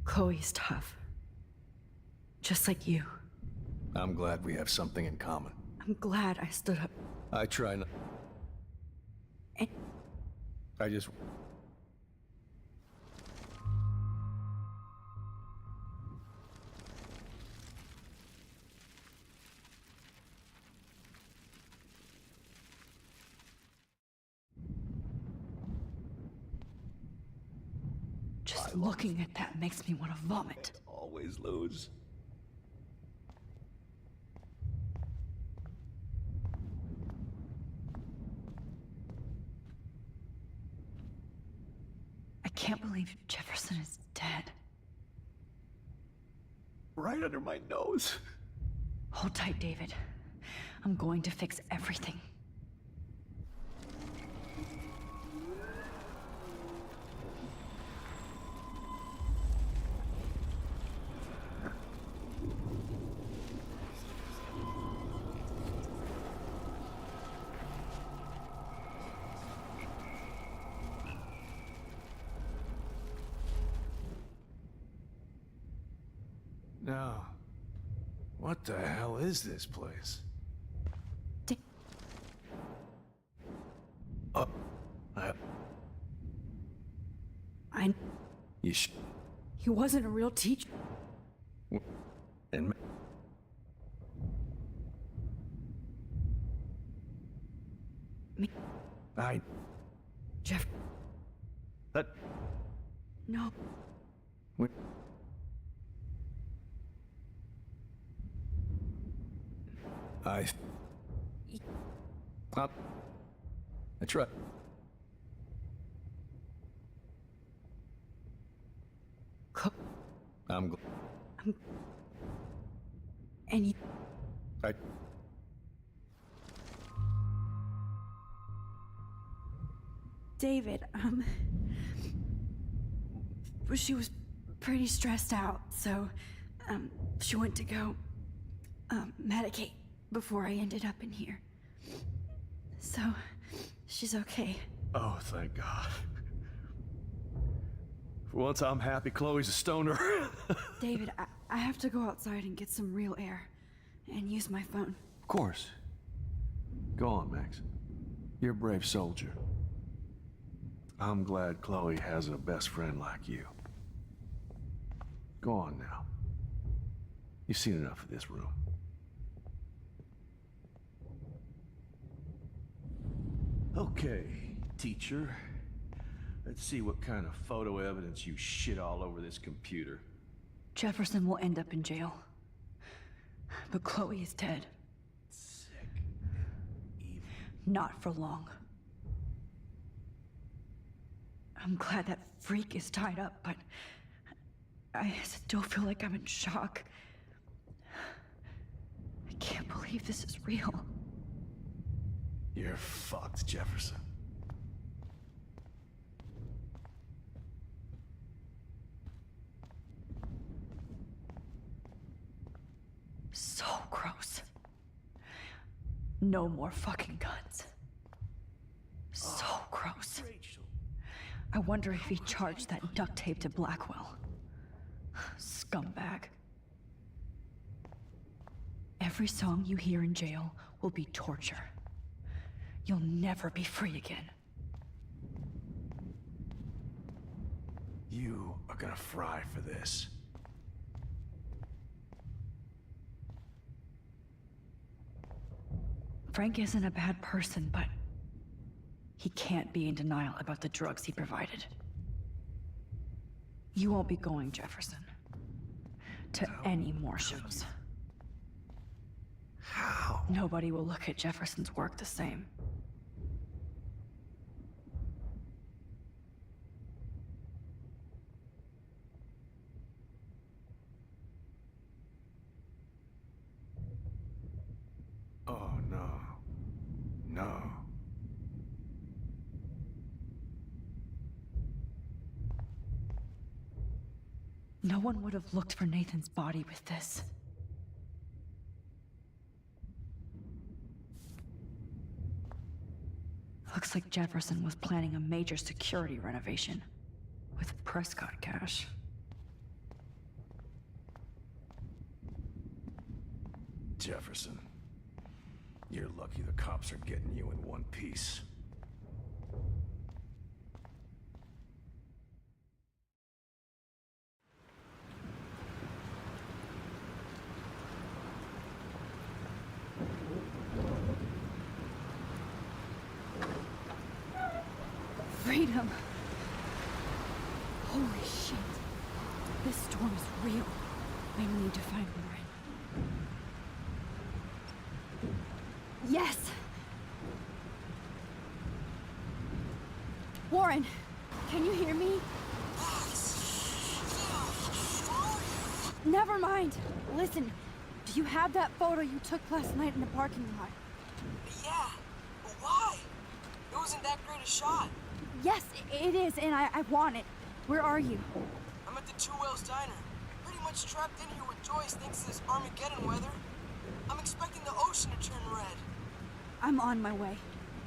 Chloe's tough. Just like you. I'm glad we have something in common. I'm glad I stood up. I try not... And I just... just looking at that makes me want to vomit. Always lose. I can't believe Jefferson is dead. Right under my nose. Hold tight, David. I'm going to fix everything. Now, what the hell is this place? You He wasn't a real teacher. And... Me. Jeff. That... No. We... I tried. And you... David, she was pretty stressed out, so, she went to go, medicate before I ended up in here. So, she's okay. Oh, thank God. For once, I'm happy Chloe's a stoner. David, I have to go outside and get some real air, and use my phone. Of course. Go on, Max. You're a brave soldier. I'm glad Chloe has a best friend like you. Go on now. You've seen enough of this room. Okay, teacher. Let's see what kind of photo evidence you shit all over this computer. Jefferson will end up in jail. But Chloe is dead. Sick. Evil. Not for long. I'm glad that freak is tied up, but I still feel like I'm in shock. I can't believe this is real. You're fucked, Jefferson. So gross. No more fucking guns. So gross. I wonder if he charged that duct tape to Blackwell. Scumbag. Every song you hear in jail will be torture. You'll never be free again. You are gonna fry for this. Frank isn't a bad person, but he can't be in denial about the drugs he provided. You won't be going, Jefferson, to any more shows. How? Nobody will look at Jefferson's work the same. Oh, no. No. No one would have looked for Nathan's body with this. Looks like Jefferson was planning a major security renovation with Prescott cash. Jefferson, you're lucky the cops are getting you in one piece. Freedom. Holy shit. This storm is real. I need to find Warren. Yes! Warren, can you hear me? Never mind. Listen, do you have that photo you took last night in the parking lot? Yeah, but why? It wasn't that great a shot. Yes, it is, and I want it. Where are you? I'm at the Two Whales Diner. Pretty much trapped in here with Joyce thanks to this Armageddon weather. I'm expecting the ocean to turn red. I'm on my way.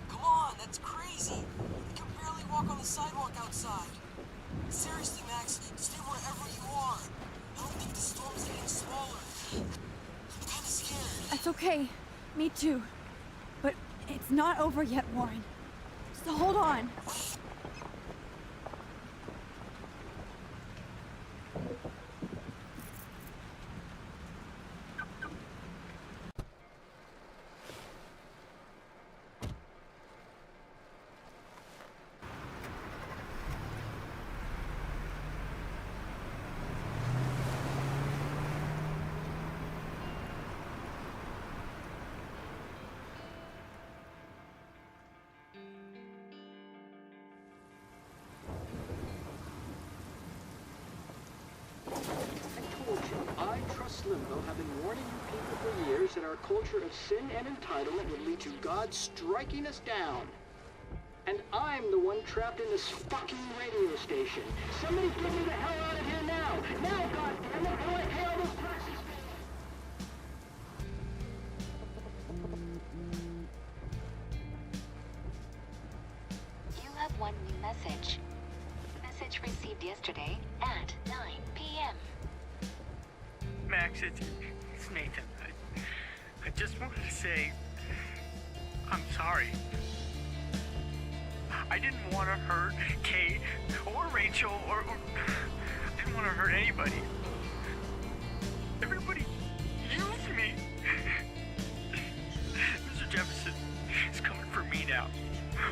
Come on, that's crazy. You can barely walk on the sidewalk outside. Seriously, Max, stay wherever you are. I don't think the storm's getting smaller. I'm kinda scared. That's okay. Me too. But it's not over yet, Warren. So hold on. I trust Limbo have been warning you people for years that our culture of sin and entitlement would lead to God striking us down. And I'm the one trapped in this fucking radio station. Somebody get me the hell out of here now! Now, goddammit, before I pay all those taxes! You have one new message. Message received yesterday at 9 p.m. Max, it's Nathan. I just wanted to say, I'm sorry. I didn't want to hurt Kate or Rachel or I didn't want to hurt anybody. Everybody used me. Mr. Jefferson is coming for me now.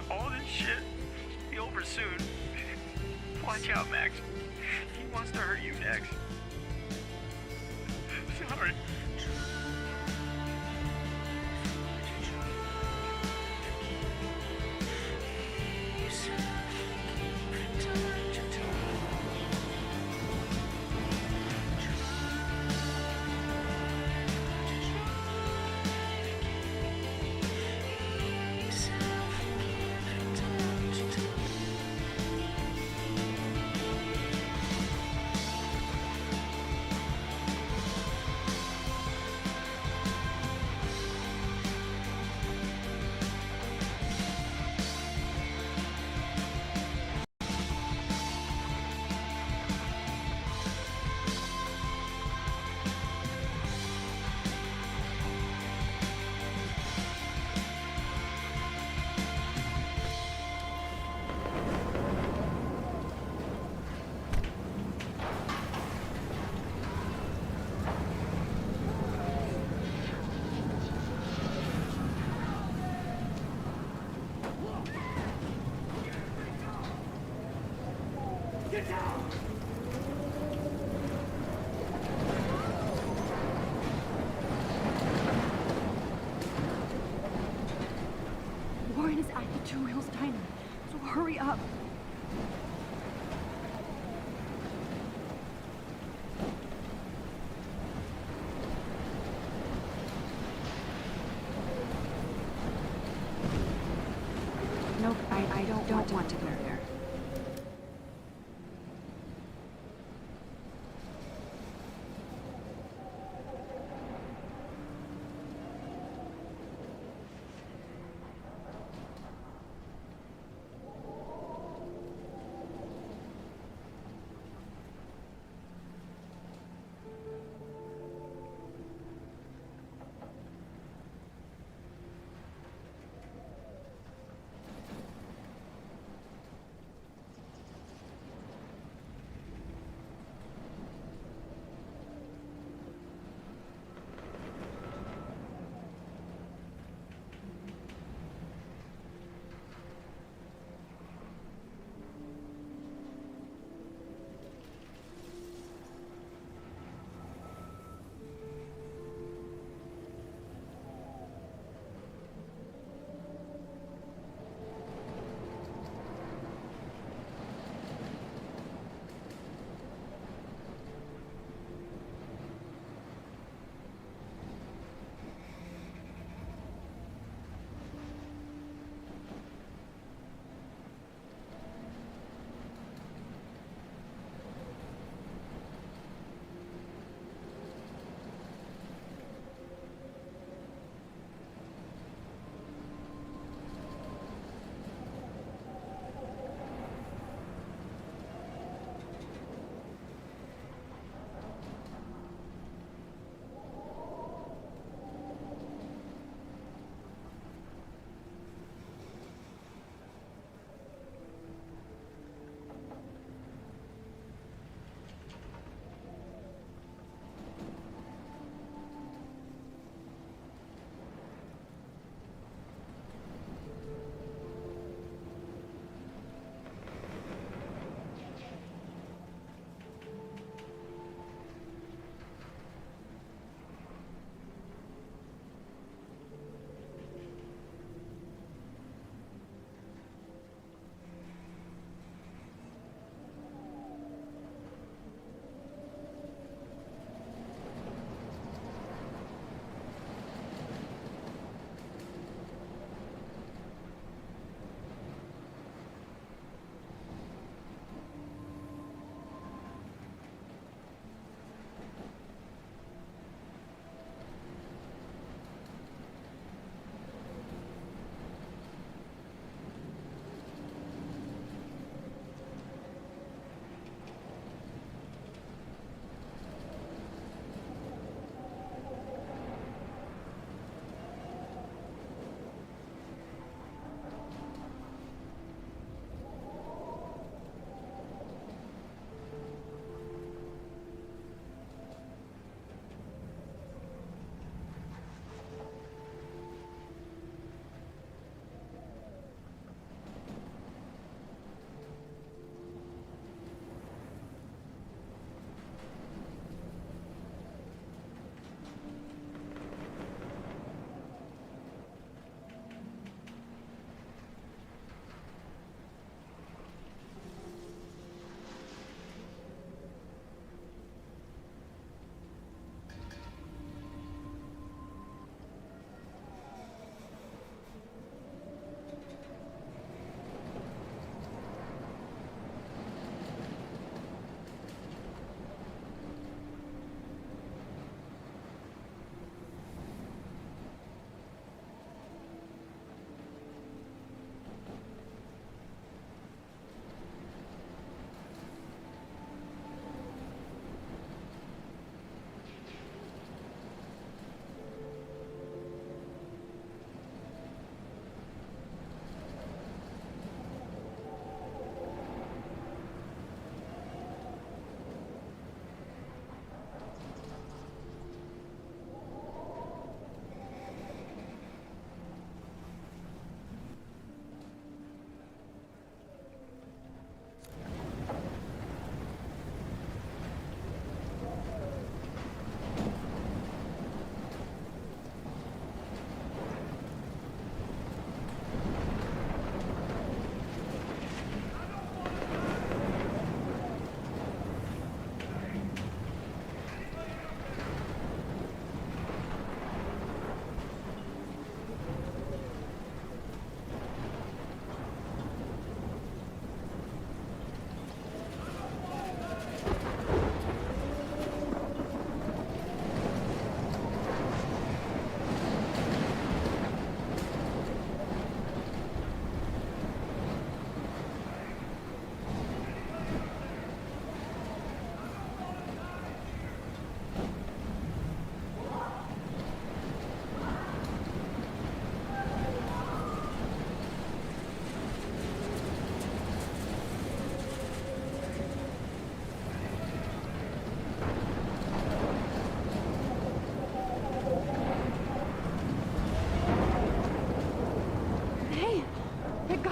All this shit will be over soon. Watch out, Max. He wants to hurt you next. Sorry. Get down! Warren is at the Two Wheels Diner, so hurry up. Nope, I don't want to go there.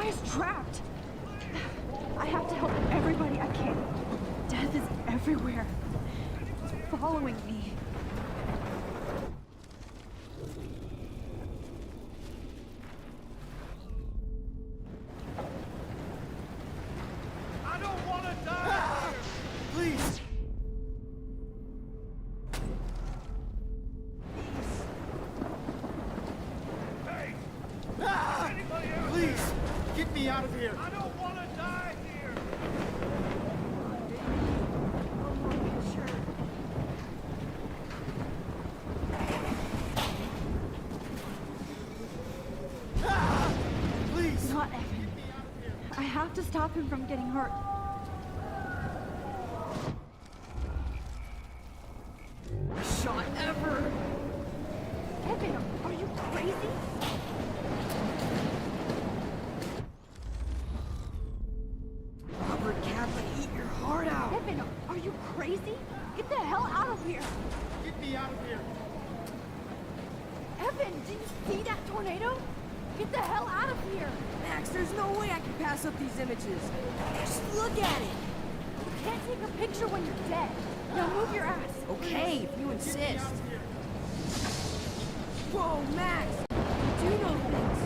guy's trapped. I have to help everybody I can. Death is everywhere. It's following me. I don't want to die! Please! Hey! Ah! Anybody out Please! there? Get me out of here! I don't want to die here! Ah! Please! Not Evan. I have to stop him from getting hurt. Shot ever! Evan, are you crazy? Robert Kaplan, eat your heart out! Evan, are you crazy? Get the hell out of here! Get me out of here! Evan, did you see that tornado? Get the hell out of here! Max, there's no way I can pass up these images. Just look at it. You can't take a picture when you're dead. Now move your ass. Okay, if you insist. Whoa, Max! You do know things.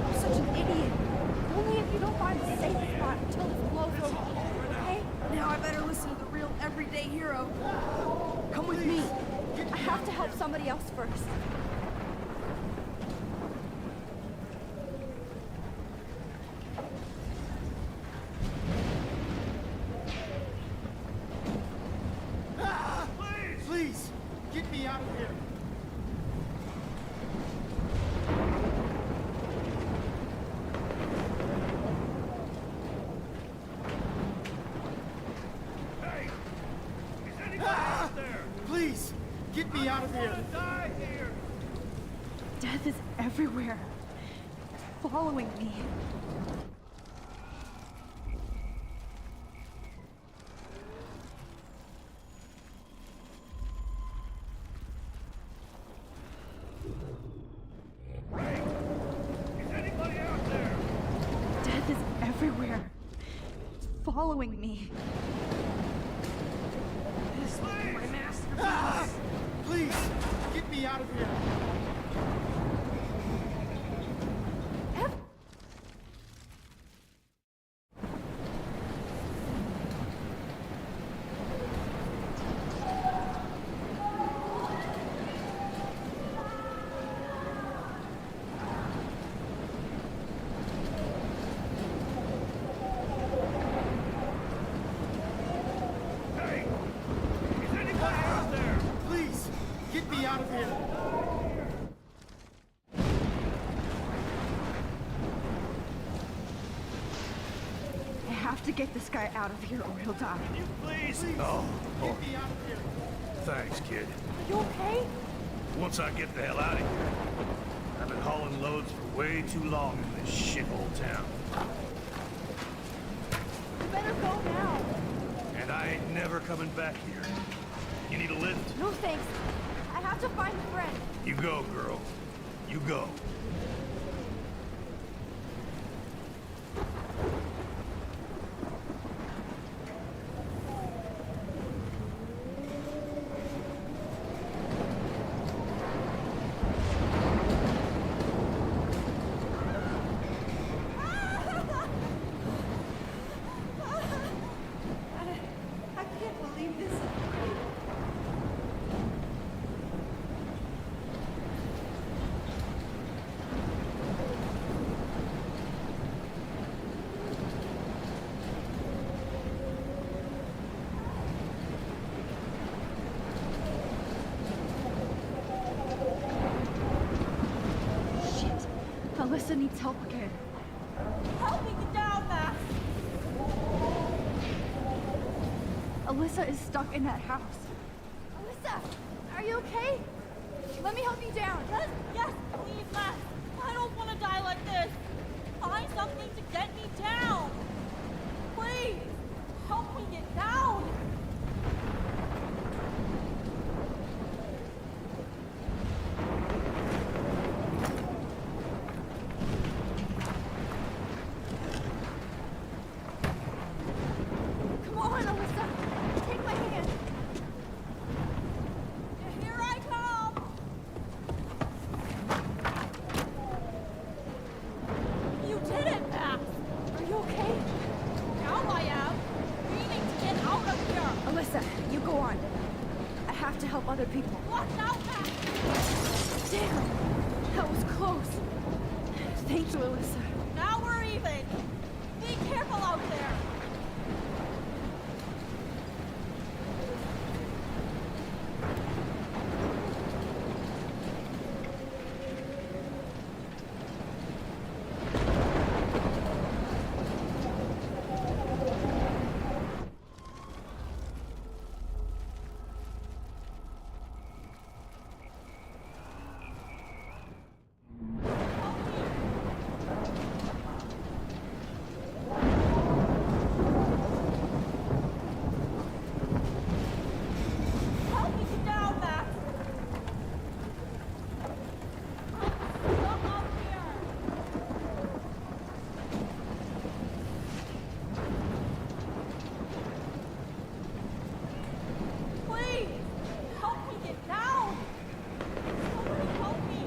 I'm such an idiot. Only if you don't find a safe spot until this blows over, okay? Now I better listen to the real everyday hero. Come with me. I have to help somebody else first. Ah! Please! Get me out of here! Hey! Is anybody Ah! out there? Please! Get me out of here! Die here! Death is everywhere. It's following me. Is anybody out there? Death is everywhere. It's following me. This is my masterpiece. Ah! Please! Get me out of here! Hey! Is anybody out there? Please! Get me out of here! I have to get this guy out of here or he'll die. You please? Oh, Oh, get me out of here! thanks, kid. Are you okay? Once I get the hell out of here, I've been hauling loads for way too long in this shithole town. You better go now. And I ain't never coming back here. You need a lift? No thanks. I have to find a friend. You go, girl. You go. I can't believe this. Shit. Alyssa needs help again. Help me get down, Max! Alyssa is stuck in that house. Alyssa, are you okay? Let me help you down. Yes, yes, please, Max! I don't want to die like this! Find something to get me down! Please! Help me get down! other people. Watch out, Max! Damn! That was close. Thank you, Alyssa. Now we're even. Be careful out there. Help me get down, Max. I'm stuck up here. Please, help me get down. Somebody help me.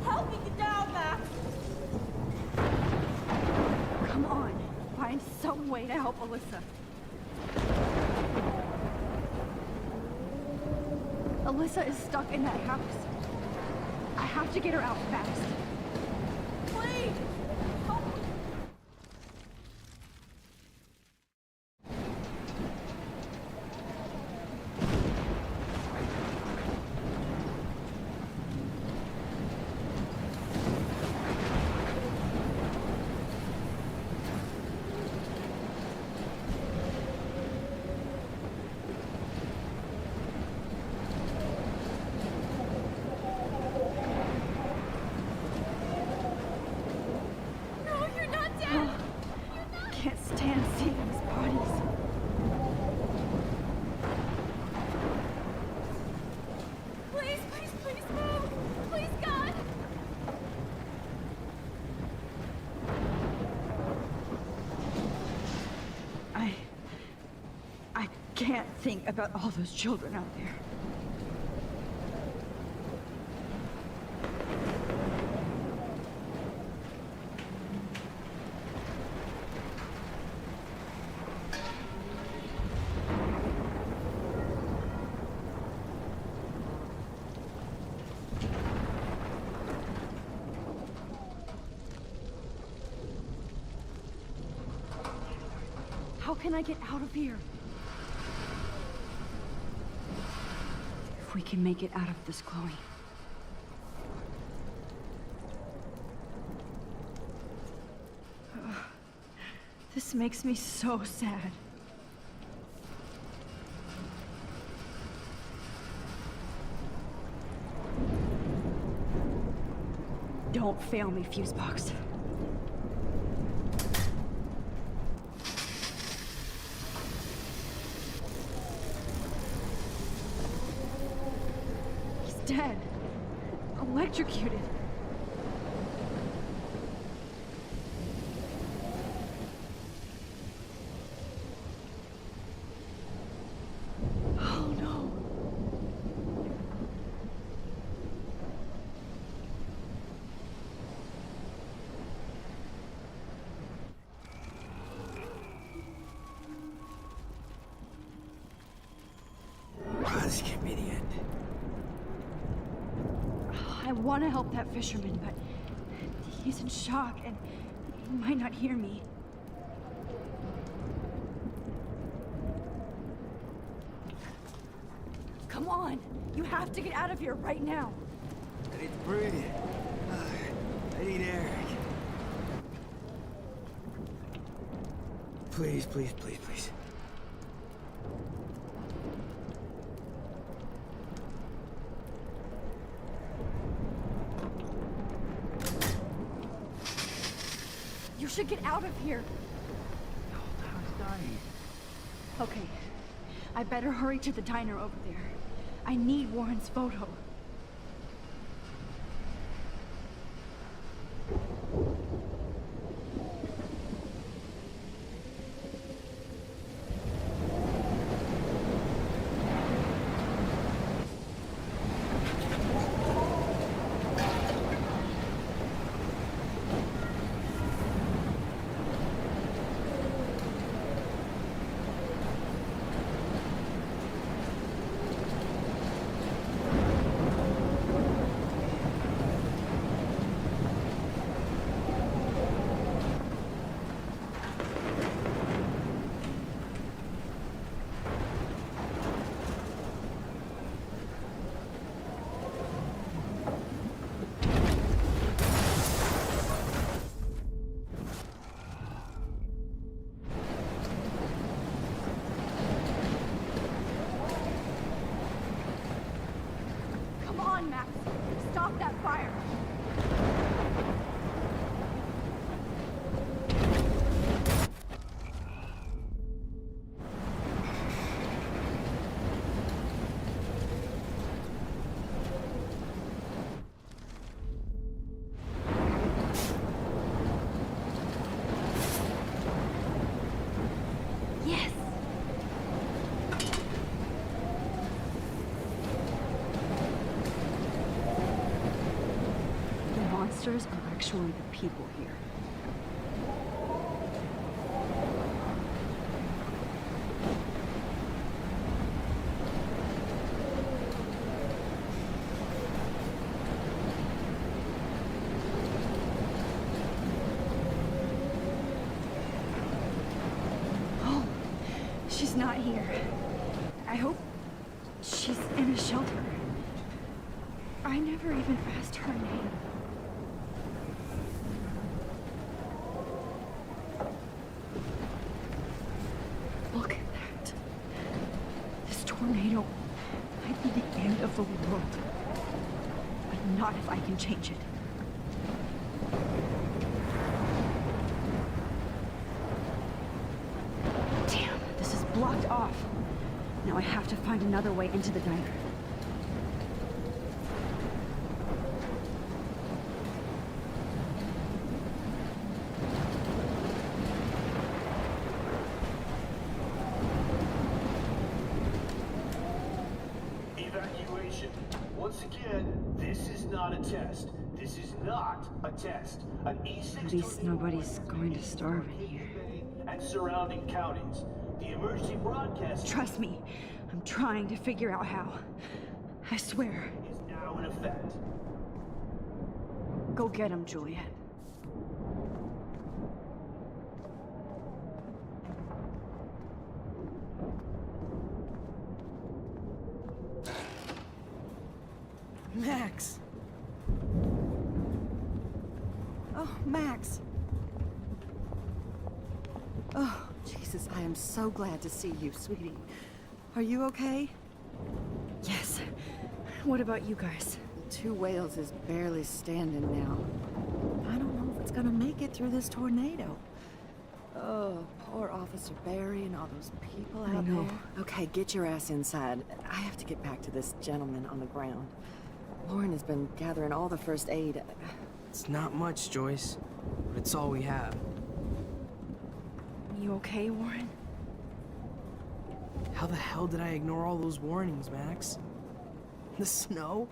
Help me get down, Max. Come on. Find some way to help Alyssa. Alyssa is stuck in that house. I have to get her out fast. Please, help me. No, you're not dead. Can't stand seeing these bodies. Please, please, please move. Please, God. I can't think about all those children out there. How can I get out of here? If we can make it out of this, Chloe. This makes me so sad. Don't fail me, Fusebox. He's dead. Electrocuted. Oh no. This can't be the end. I want to help that fisherman, but he's in shock and he might not hear me. Come on! You have to get out of here right now! I need to breathe. I need air. Please, please, please, please. You should get out of here! How's dying? Okay, I better hurry to the diner over there. I need Warren's photo. on, Max. Stop that fire. Yes! The monsters are actually the people here. Oh, she's not here. I hope she's in a shelter. I never even asked her name. Look at that. This tornado might be the end of the world. But not if I can change it. Damn, this is blocked off. Now I have to find another way into the diner. Evacuation. Once again, this is not a test. This is not a test. An E6 At least nobody's going to starve in here. and surrounding counties. The emergency broadcast Trust me, I'm trying to figure out how. I swear. is now in effect. Go get him, Juliet. Max! Oh, Max! Oh, Jesus, I am so glad to see you, sweetie. Are you okay? Yes. What about you guys? The Two Whales is barely standing now. I don't know if it's gonna make it through this tornado. Oh, poor Officer Barry and all those people I out know. there. Okay, get your ass inside. I have to get back to this gentleman on the ground. Lauren has been gathering all the first aid. It's not much, Joyce, but it's all we have. You okay, Warren? How the hell did I ignore all those warnings, Max? The snow?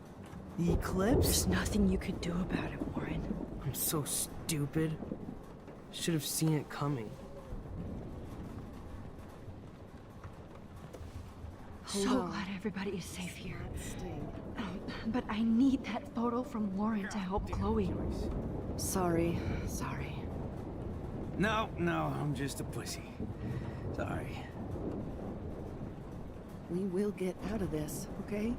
The eclipse? There's nothing you could do about it, Warren. I'm so stupid. Should have seen it coming. So glad everybody is safe here. But I need that photo from Lauren to help Chloe. Sorry. No, I'm just a pussy. Sorry. We will get out of this, okay?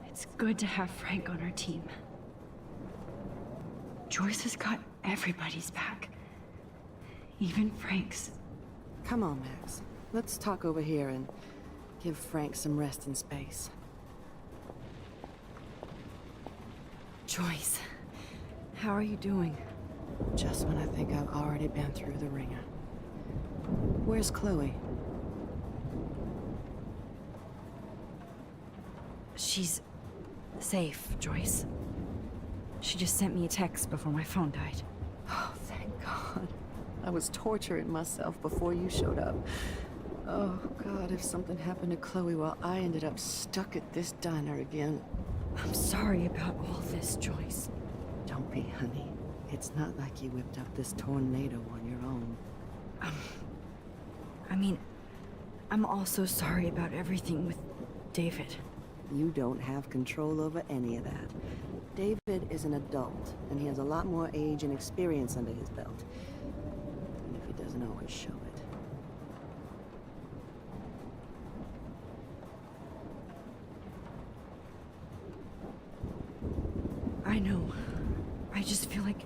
It's good to have Frank on our team. Joyce has got everybody's back. Even Frank's. Come on, Max. Let's talk over here and give Frank some rest and space. Joyce, how are you doing? Just when I think I've already been through the ringer. Where's Chloe? She's safe, Joyce. She just sent me a text before my phone died. Oh, thank God. I was torturing myself before you showed up. Oh, God, if something happened to Chloe while I ended up stuck at this diner again. I'm sorry about all this, Joyce. Don't be, honey. It's not like you whipped up this tornado on your own. I mean, I'm also sorry about everything with David. You don't have control over any of that. David is an adult, and he has a lot more age and experience under his belt. Even if he doesn't always show it. I know. I just feel like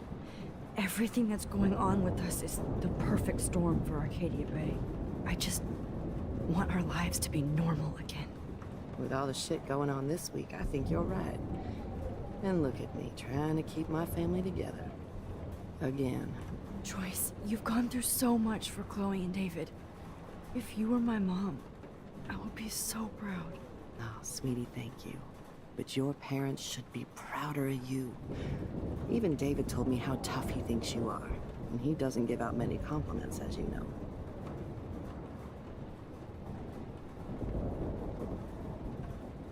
Everything that's going on with us is the perfect storm for Arcadia Bay. I just want our lives to be normal again. With all the shit going on this week, I think you're right. And look at me, trying to keep my family together. Again. Joyce, you've gone through so much for Chloe and David. If you were my mom, I would be so proud. Oh, sweetie, thank you. But your parents should be prouder of you. Even David told me how tough he thinks you are. And he doesn't give out many compliments, as you know.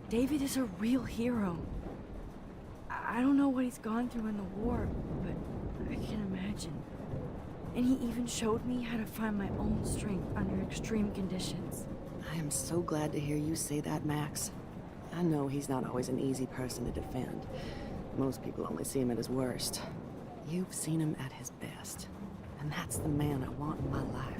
David is a real hero. I don't know what he's gone through in the war, but I can imagine. And he even showed me how to find my own strength under extreme conditions. I am so glad to hear you say that, Max. I know he's not always an easy person to defend. Most people only see him at his worst. You've seen him at his best. And that's the man I want in my life.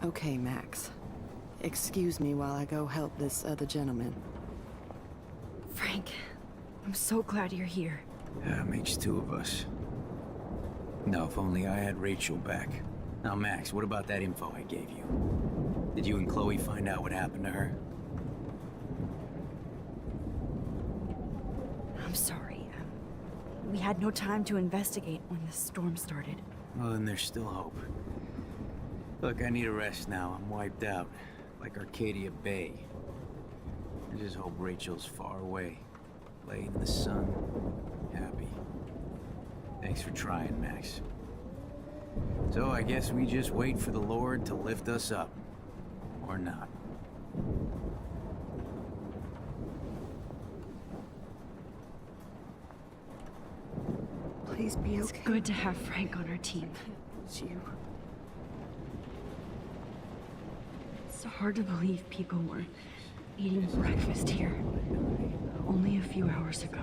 Okay, Max. Excuse me while I go help this other gentleman. Frank, I'm so glad you're here. Yeah, makes two of us. No, if only I had Rachel back. Now, Max, what about that info I gave you? Did you and Chloe find out what happened to her? I'm sorry. We had no time to investigate when the storm started. Well, then there's still hope. Look, I need a rest now. I'm wiped out. Like Arcadia Bay. I just hope Rachel's far away. Laying in the sun. Happy. Thanks for trying, Max. So I guess we just wait for the Lord to lift us up. Or not. Please be okay. It's good to have Frank on our team. It's you. It's hard to believe people were eating breakfast here only a few hours ago.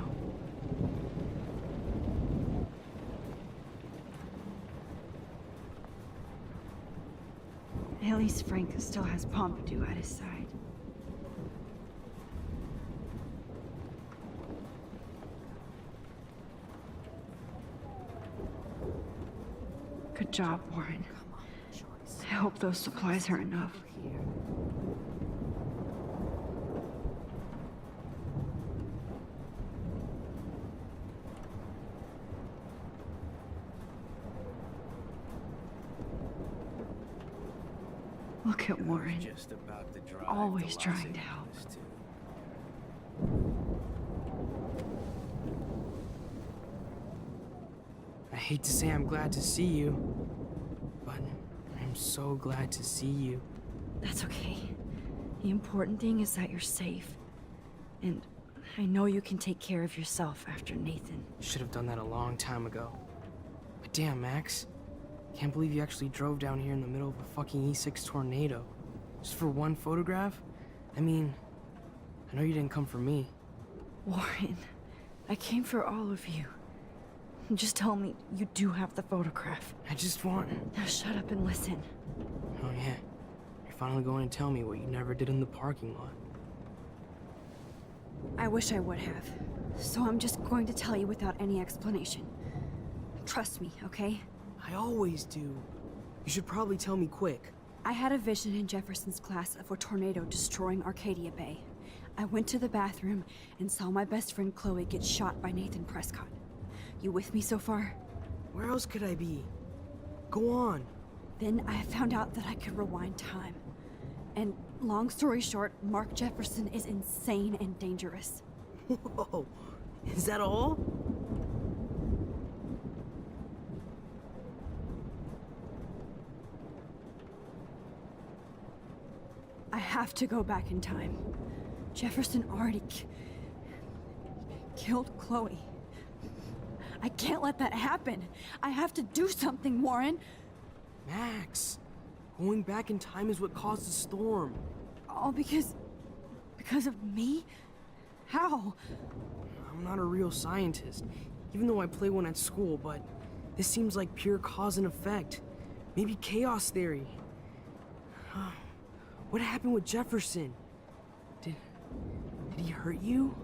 At least Frank still has Pompidou at his side. Good job, Warren. I hope those supplies are enough. Look at Warren. Just about to drive Always to Los trying to help. Angeles, too. I hate to say I'm glad to see you, but I'm so glad to see you. That's okay. The important thing is that you're safe. And I know you can take care of yourself after Nathan. Should have done that a long time ago. But damn, Max. Can't believe you actually drove down here in the middle of a fucking E6 tornado. Just for one photograph? I mean, I know you didn't come for me. Warren, I came for all of you. Just tell me you do have the photograph. I just want... Now shut up and listen. Oh yeah. You're finally going to tell me what you never did in the parking lot. I wish I would have. So I'm just going to tell you without any explanation. Trust me, okay? I always do. You should probably tell me quick. I had a vision in Jefferson's class of a tornado destroying Arcadia Bay. I went to the bathroom and saw my best friend Chloe get shot by Nathan Prescott. You with me so far? Where else could I be? Go on. Then I found out that I could rewind time. And long story short, Mark Jefferson is insane and dangerous. Whoa, is that all? I have to go back in time. Jefferson already killed Chloe. I can't let that happen. I have to do something, Warren. Max, going back in time is what caused the storm. All because of me? How? I'm not a real scientist, even though I play one at school, but This seems like pure cause and effect. Maybe chaos theory. What happened with Jefferson? Did he hurt you?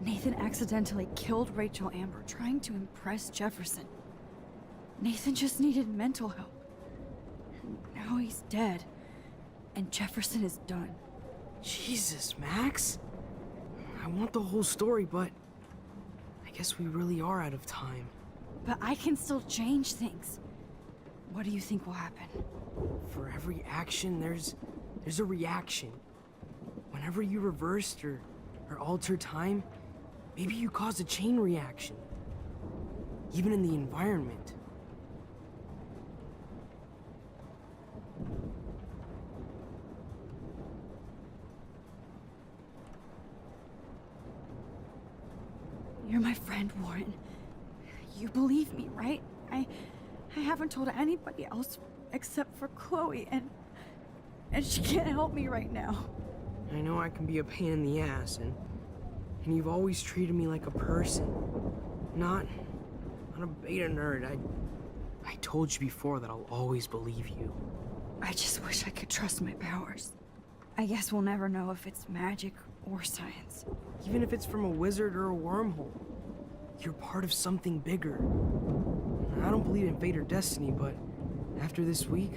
Nathan accidentally killed Rachel Amber trying to impress Jefferson. Nathan just needed mental help. Now he's dead, and Jefferson is done. Jesus, Max. I want the whole story, but I guess we really are out of time. But I can still change things. What do you think will happen? For every action, there's a reaction. Whenever you reversed or altered time, maybe you caused a chain reaction. Even in the environment. You're my friend, Warren. You believe me, right? I haven't told anybody else except for Chloe, and she can't help me right now. I know I can be a pain in the ass, and you've always treated me like a person. Not a beta nerd. I told you before that I'll always believe you. I just wish I could trust my powers. I guess we'll never know if it's magic or science. Even if it's from a wizard or a wormhole, you're part of something bigger. I don't believe in fate or destiny, but after this week,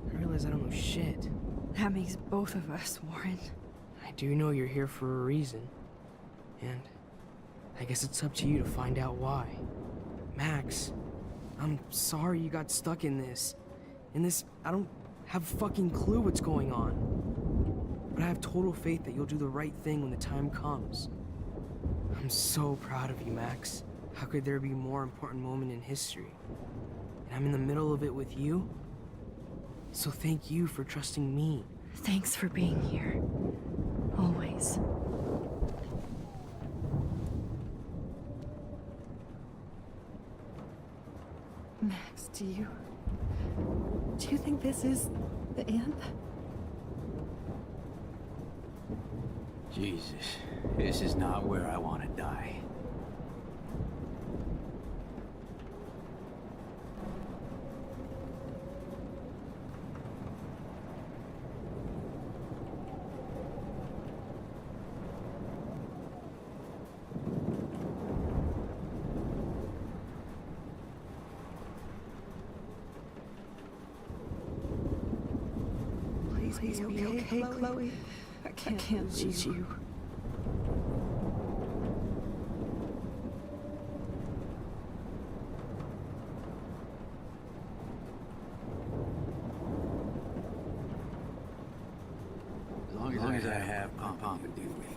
I realize I don't know shit. That makes both of us, Warren. I do know you're here for a reason. And I guess it's up to you to find out why. Max, I'm sorry you got stuck in this. I don't have a fucking clue what's going on. But I have total faith that you'll do the right thing when the time comes. I'm so proud of you, Max. How could there be a more important moment in history? And I'm in the middle of it with you? So thank you for trusting me. Thanks for being here. Always. Max, do you think this is the end? Jesus, this is not where I want to die. Please be okay, Chloe. I can't lose you. As long as I have Pompom to do with me.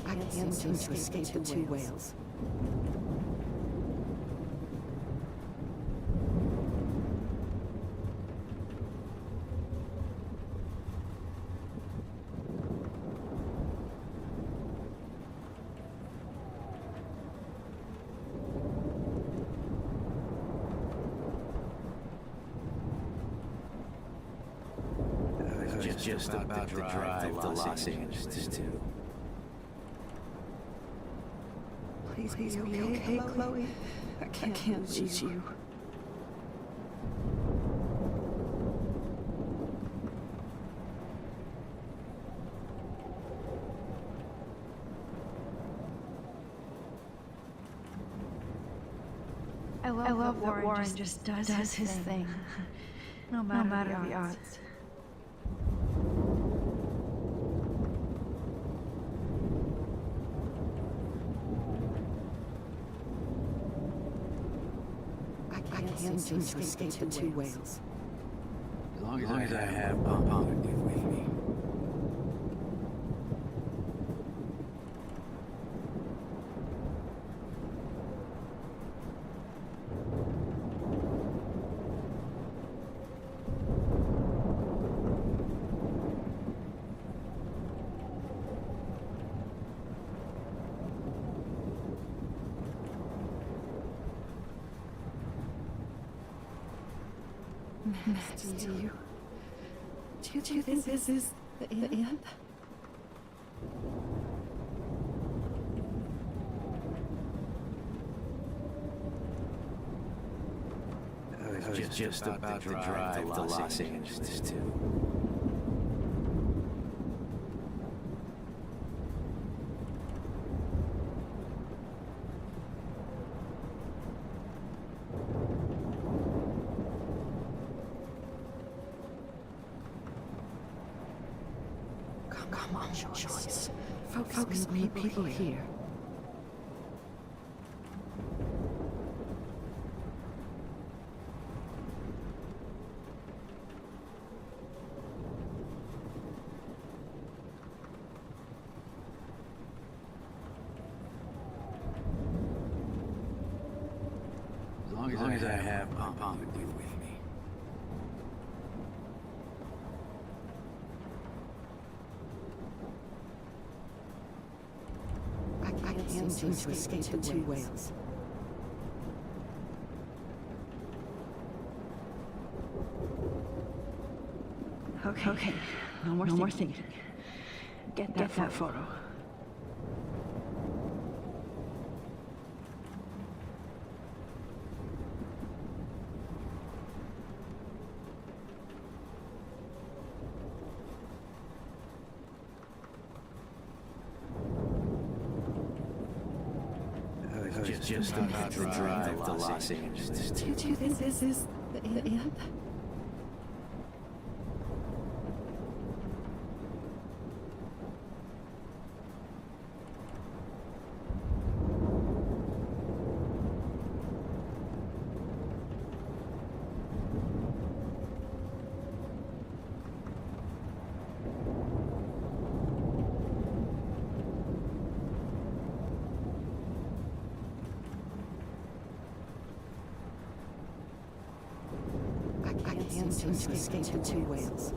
I can't seem to escape the two whales. I was just about to drive to Los Angeles, too. Please be okay, Chloe. I can't lose you. I love that Warren just does his thing. No matter the odds. I can't seem to escape the two whales. As long as I have Pompom to do with me. Max, do you think this is the end? I was just about to drive to Los Angeles, too. Come on, Joyce. Focus on the people here. As long as I have Pom with me. I can't seem to escape the two whales. Okay. No more thinking. Get that photo. I was just about to drive to Los Angeles, too. Do you think this is the end? I can't seem to escape the two whales.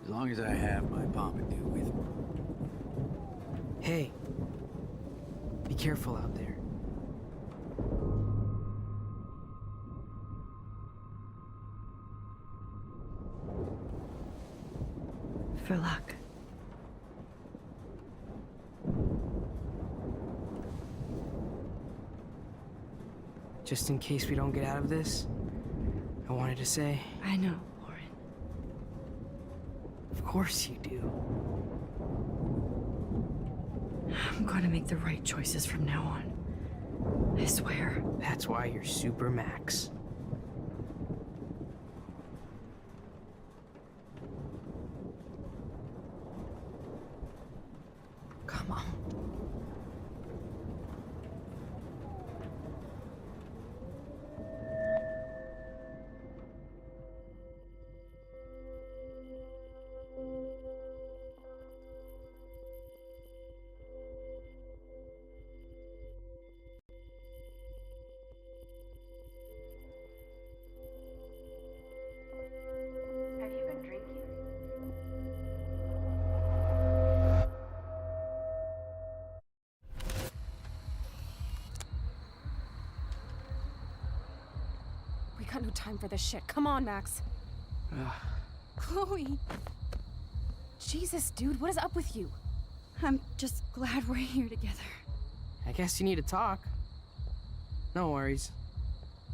As long as I have my Pompidou with me. Hey, be careful out there. For luck. Just in case we don't get out of this, I wanted to say... I know, Lauren. Of course you do. I'm gonna make the right choices from now on. I swear. That's why you're Super Max. Come on. Have you been drinking? We got no time for this shit. Come on, Max. Chloe. Jesus, dude, what is up with you? I'm just glad we're here together. I guess you need to talk. No worries.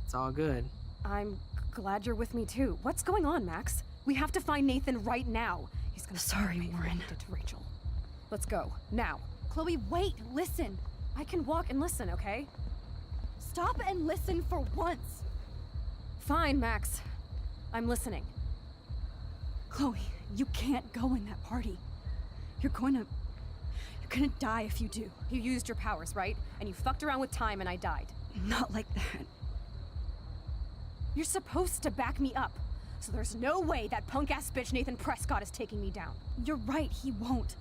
It's all good. I'm glad you're with me too. What's going on, Max? We have to find Nathan right now. He's gonna Sorry, Warren. did to Rachel. Let's go, now. Chloe, wait, listen. I can walk and listen, okay? Stop and listen for once. Fine, Max. I'm listening. Chloe, you can't go in that party. You're gonna die if you do. You used your powers, right? And you fucked around with time and I died. Not like that. You're supposed to back me up. So there's no way that punk-ass bitch Nathan Prescott is taking me down. You're right, he won't.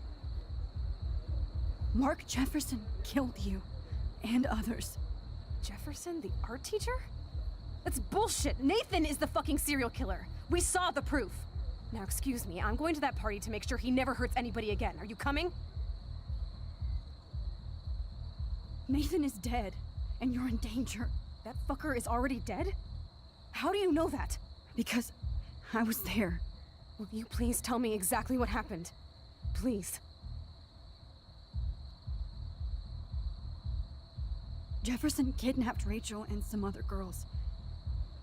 Mark Jefferson killed you. And others. Jefferson, the art teacher? That's bullshit. Nathan is the fucking serial killer. We saw the proof. Now, excuse me, I'm going to that party to make sure he never hurts anybody again. Are you coming? Nathan is dead, and you're in danger. That fucker is already dead? How do you know that? Because I was there. Will you please tell me exactly what happened? Please. Jefferson kidnapped Rachel and some other girls.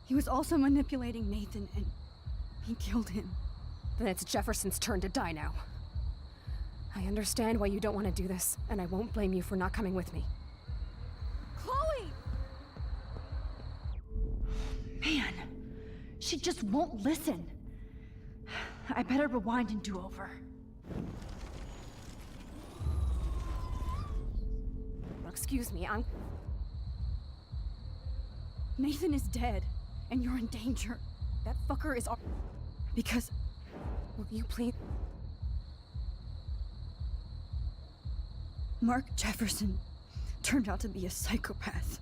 He was also manipulating Nathan, and he killed him. Then it's Jefferson's turn to die now. I understand why you don't want to do this, and I won't blame you for not coming with me. Chloe! Man, she just won't listen. I better rewind and do over. Excuse me, Nathan is dead, and you're in danger. That fucker is Because... Will you please... Mark Jefferson turned out to be a psychopath.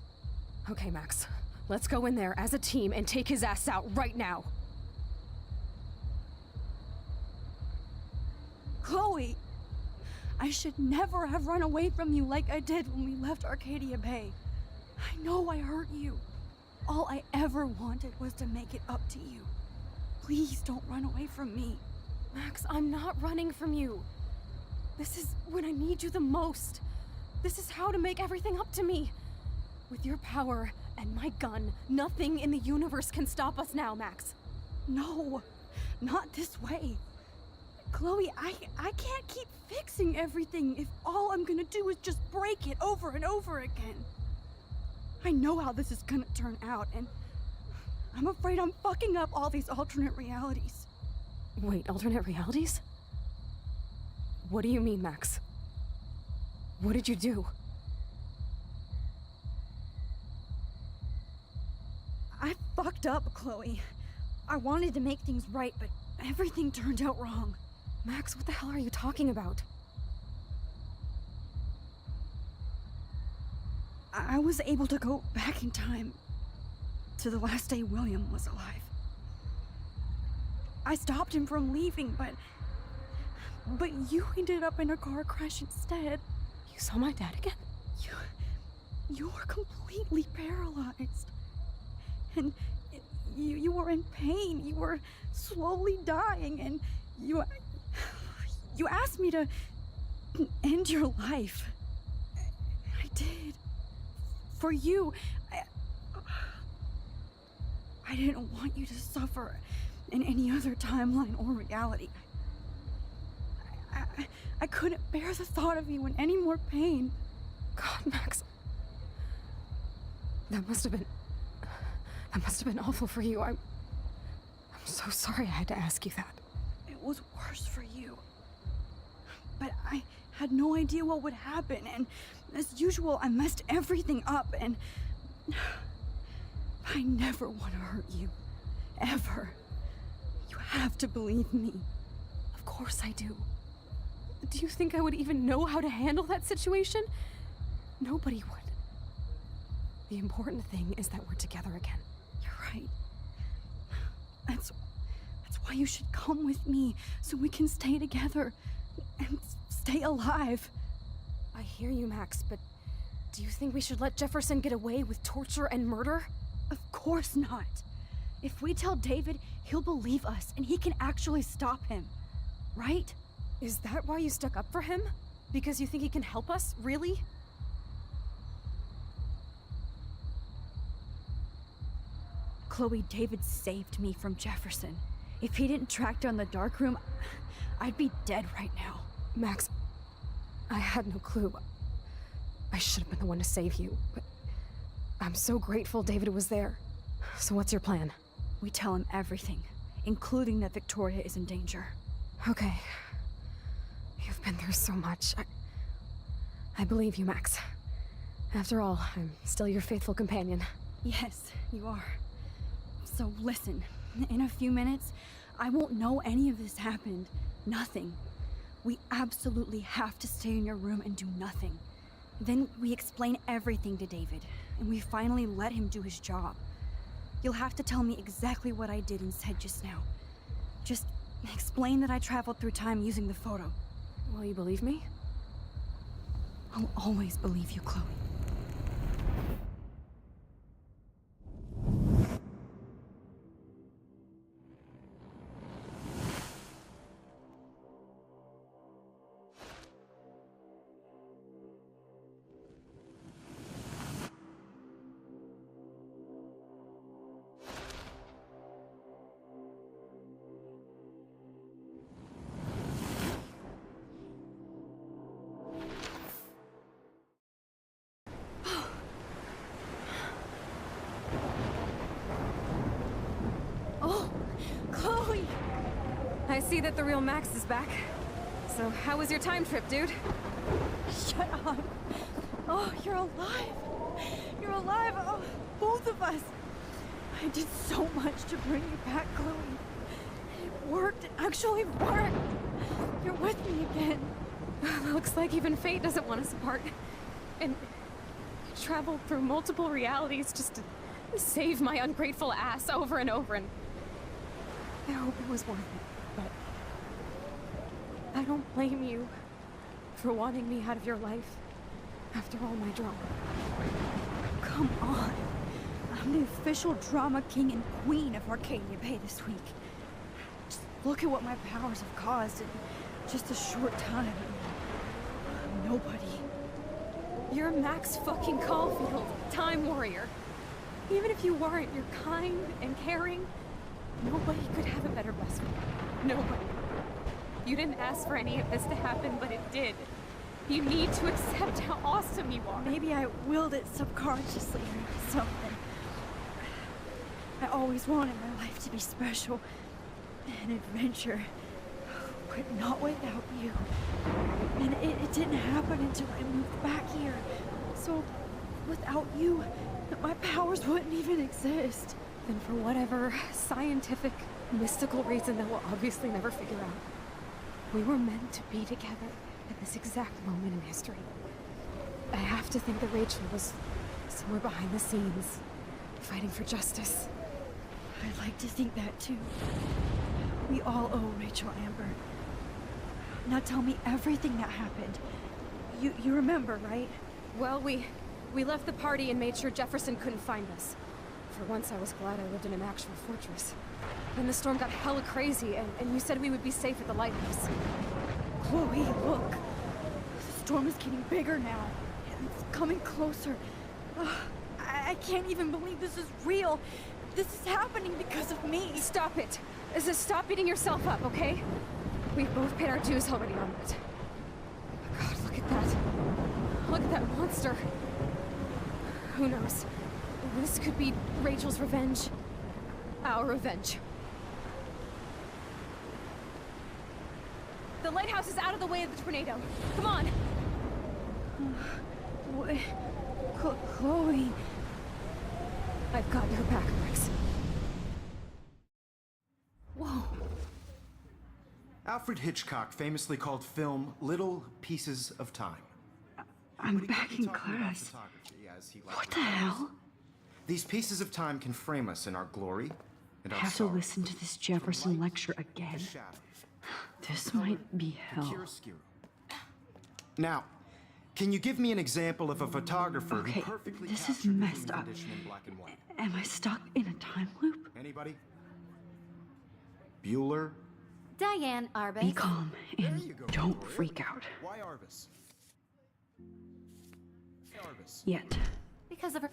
Okay, Max. Let's go in there as a team and take his ass out right now. Chloe! I should never have run away from you like I did when we left Arcadia Bay. I know I hurt you. All I ever wanted was to make it up to you. Please don't run away from me. Max, I'm not running from you. This is when I need you the most. This is how to make everything up to me. With your power and my gun, nothing in the universe can stop us now, Max. No, not this way. Chloe, I can't keep fixing everything if all I'm gonna do is just break it over and over again. I know how this is gonna turn out, and I'm afraid I'm fucking up all these alternate realities. Wait, alternate realities? What do you mean, Max? What did you do? I fucked up, Chloe. I wanted to make things right, but everything turned out wrong. Max, what the hell are you talking about? I was able to go back in time to the last day William was alive. I stopped him from leaving, but you ended up in a car crash instead. You saw my dad again? You were completely paralyzed. And you were in pain. You were slowly dying, and you asked me to end your life. I did. For you. I didn't want you to suffer in any other timeline or reality. I couldn't bear the thought of you in any more pain. God, Max. That must have been awful for you. I'm so sorry I had to ask you that. It was worse for you. But I had no idea what would happen, and as usual, I messed everything up, and I never want to hurt you. Ever. You have to believe me. Of course I do. Do you think I would even know how to handle that situation? Nobody would. The important thing is that we're together again. You're right. That's why you should come with me, so we can stay together and stay alive. I hear you, Max, but do you think we should let Jefferson get away with torture and murder? Of course not. If we tell David, he'll believe us, and he can actually stop him. Right? Is that why you stuck up for him? Because you think he can help us? Really? Chloe, David saved me from Jefferson. If he didn't track down the Darkroom, I'd be dead right now. Max, I had no clue. I should have been the one to save you, but I'm so grateful David was there. So what's your plan? We tell him everything, including that Victoria is in danger. Okay. You've been through so much. I believe you, Max. After all, I'm still your faithful companion. Yes, you are. So listen, in a few minutes, I won't know any of this happened. Nothing. We absolutely have to stay in your room and do nothing. Then we explain everything to David, and we finally let him do his job. You'll have to tell me exactly what I did and said just now. Just explain that I traveled through time using the photo. Will you believe me? I'll always believe you, Chloe. I see that the real Max is back. So, how was your time trip, dude? Shut up. Oh, you're alive. You're alive. Oh, both of us. I did so much to bring you back, Chloe. It worked. It actually worked. You're with me again. Looks like even fate doesn't want us apart. And I traveled through multiple realities just to save my ungrateful ass over and over, and I hope it was worth it. But I don't blame you for wanting me out of your life after all my drama. Come on. I'm the official drama king and queen of Arcadia Bay this week. Just look at what my powers have caused in just a short time. Nobody. You're Max fucking Caulfield, Time Warrior. Even if you weren't, you're kind and caring. Nobody could have a better best friend. Nobody. You didn't ask for any of this to happen, but it did. You need to accept how awesome you are. Maybe I willed it subconsciously or something. I always wanted my life to be special. An adventure. But not without you. And it didn't happen until I moved back here. So, without you, my powers wouldn't even exist. And for whatever scientific, mystical reason that we'll obviously never figure out, we were meant to be together at this exact moment in history. I have to think that Rachel was somewhere behind the scenes, fighting for justice. I'd like to think that too. We all owe Rachel Amber. Now tell me everything that happened. You remember, right? Well, we left the party and made sure Jefferson couldn't find us. For once, I was glad I lived in an actual fortress. Then the storm got hella crazy, and you said we would be safe at the lighthouse. Chloe, look. The storm is getting bigger now. It's coming closer. I can't even believe this is real. This is happening because of me. Stop it. Stop beating yourself up, okay? We've both paid our dues already on it. God, look at that. Look at that monster. Who knows? This could be Rachel's revenge. Our revenge. The lighthouse is out of the way of the tornado. Come on! Chloe... I've got your back, Max. Whoa. Alfred Hitchcock famously called film little pieces of time. I'm back in class. What the hell? These pieces of time can frame us in our glory and I our have to sorrow. listen to this Jefferson lecture again. This might be hell. Now, can you give me an example of a photographer Okay, who perfectly this is captured the messed human up. condition in black and white? Am I stuck in a time loop? Anybody? Bueller? Diane Arbus. Be calm and don't freak out. Why Arbus? Arbus. Yet. Because of her.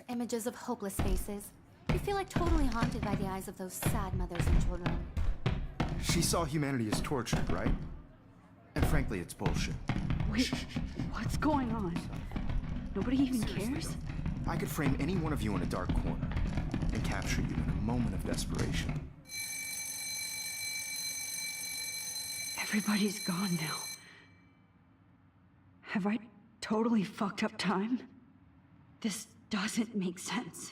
Images of hopeless faces. You feel like totally haunted by the eyes of those sad mothers and children. She saw humanity as tortured, right? And frankly, it's bullshit. Wait, what's going on? Nobody even cares? I could frame any one of you in a dark corner and capture you in a moment of desperation. Everybody's gone now. Have I totally fucked up time? This doesn't make sense.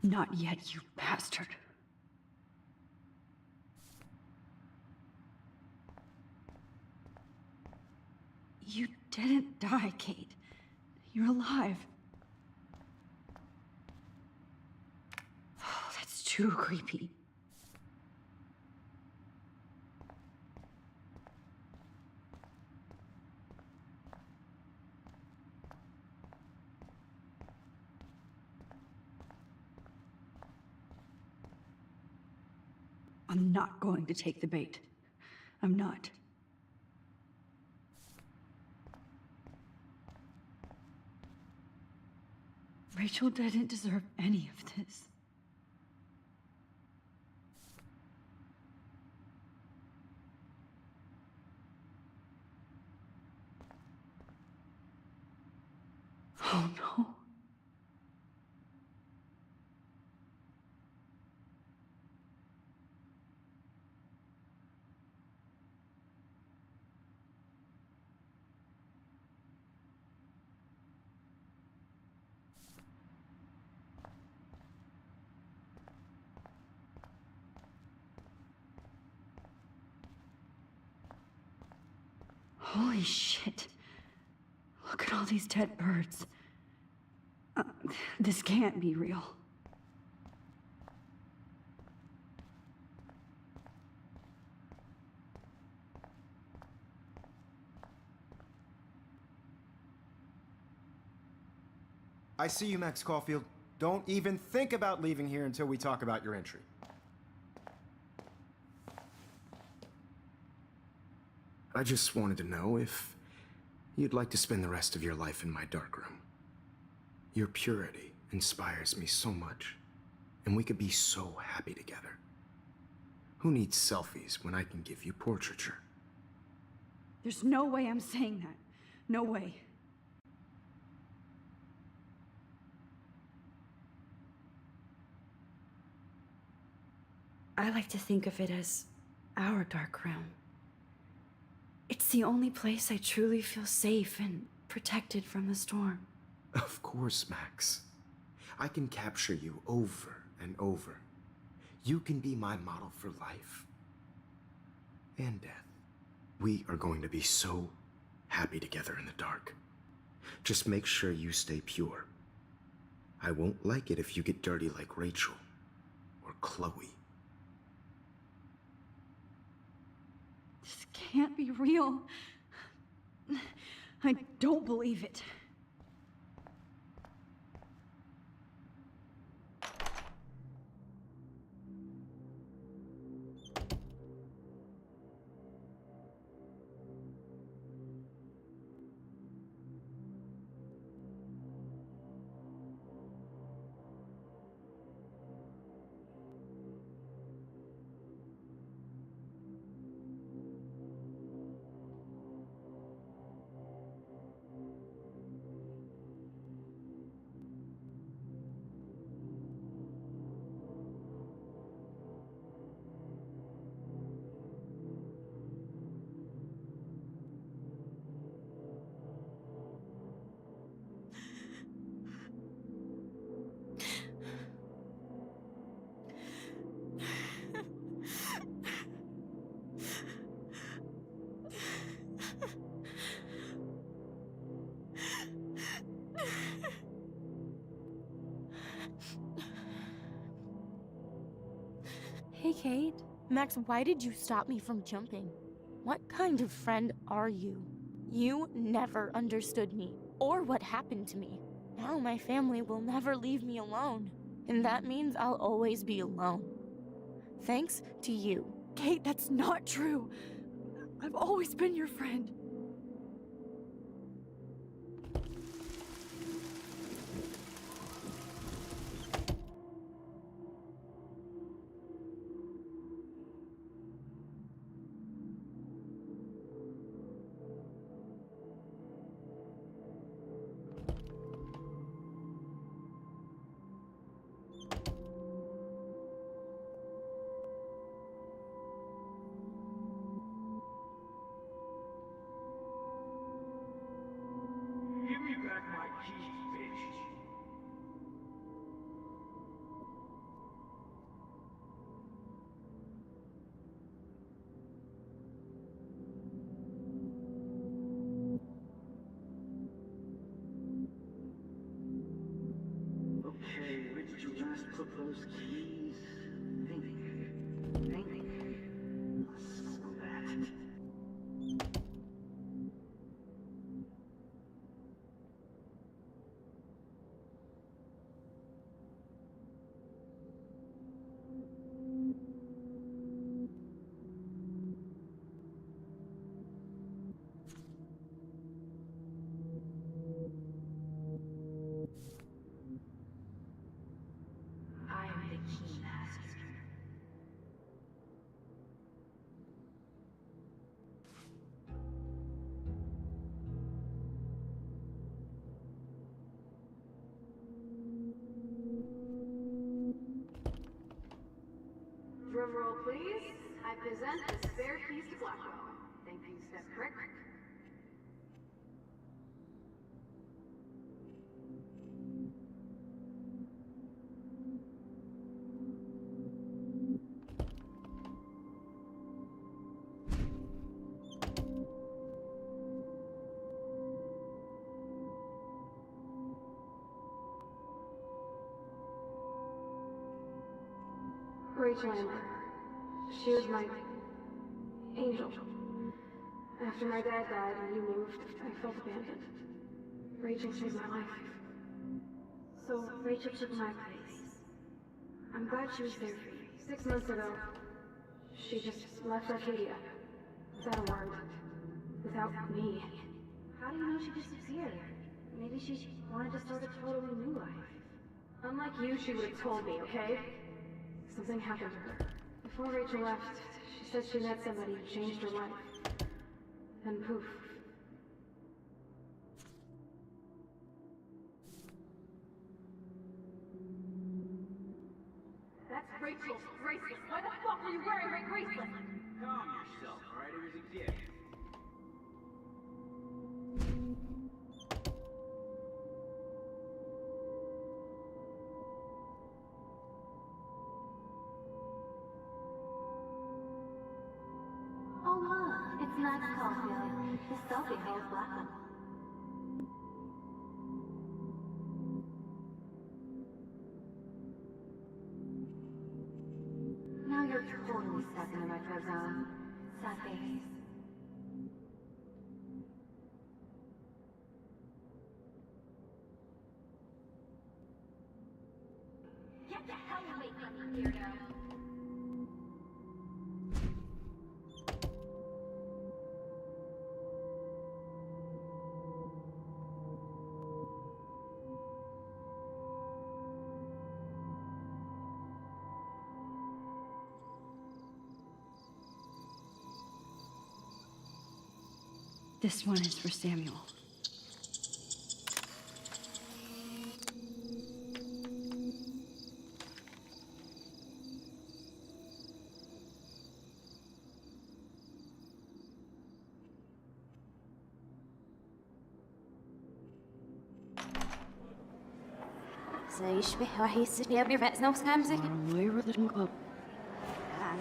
Not yet, you bastard. You didn't die, Kate. You're alive. Oh, that's too creepy. I'm not going to take the bait. I'm not. Rachel didn't deserve any of this. Oh no. Holy shit. Look at all these dead birds. This can't be real. I see you, Max Caulfield. Don't even think about leaving here until we talk about your entry. I just wanted to know if You'd like to spend the rest of your life in my darkroom. Your purity inspires me so much, and we could be so happy together. Who needs selfies when I can give you portraiture? There's no way I'm saying that. No way. I like to think of it as our dark room. It's the only place I truly feel safe and protected from the storm. Of course, Max. I can capture you over and over. You can be my model for life and death. We are going to be so happy together in the dark. Just make sure you stay pure. I won't like it if you get dirty like Rachel or Chloe. This can't be real. I don't believe it. Hey, Kate. Max, why did you stop me from jumping? What kind of friend are you? You never understood me, or what happened to me. Now my family will never leave me alone, and that means I'll always be alone. Thanks to you. Kate, that's not true. I've always been your friend. Give me back my keys, bitch. Okay, where did you last put those keys? Think. Let's smell that. I am the key master. Drum roll, please. I present the spare keys to Blackwell. Thank you, Step Crick. Rachel Amber. She was my angel. After my dad died and you moved, I felt abandoned. Rachel saved my life. So Rachel took my place. I'm glad she was there for you. 6 months ago, she just left Arcadia. Without a word. Without me. How do you know she disappeared? Maybe she wanted to start a totally new life. Unlike you, she would have told me, okay? Something happened to her. Before Rachel left, she said she met somebody who changed her life. And poof. That's Rachel's bracelet. Why the fuck are you wearing my bracelet? Calm yourself, alright? It was a gift. Oh look, it's Max Caulfield. His selfie holds Blackwell. Now you're totally stuck in the retro zone. Sad face. Get the hell away from me, weirdo! This one is for Samuel. زي يشبه وحي السرية برفع سنوس خامسة Where did it go?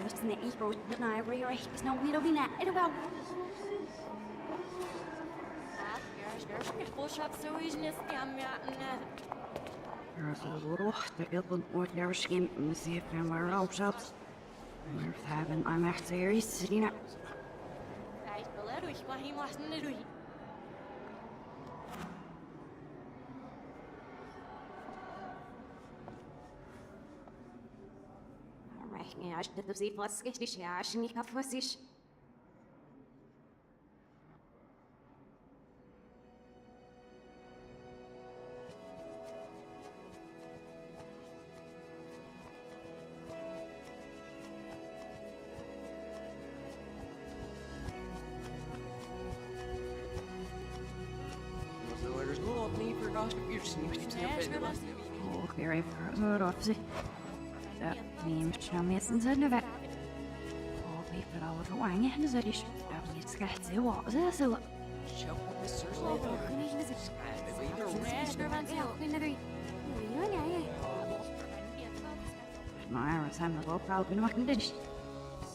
بس نقيبه ودنا ريح بس نويلو بنا إلو I'm actually sitting up. يعني عشان تبزي فلسكش عشان يكفوسيش Oh, very good, obviously. That means I'm missing the never. Oh, people are going in the dish. It's got to walk this a lot. My arms have a little problem with the dish.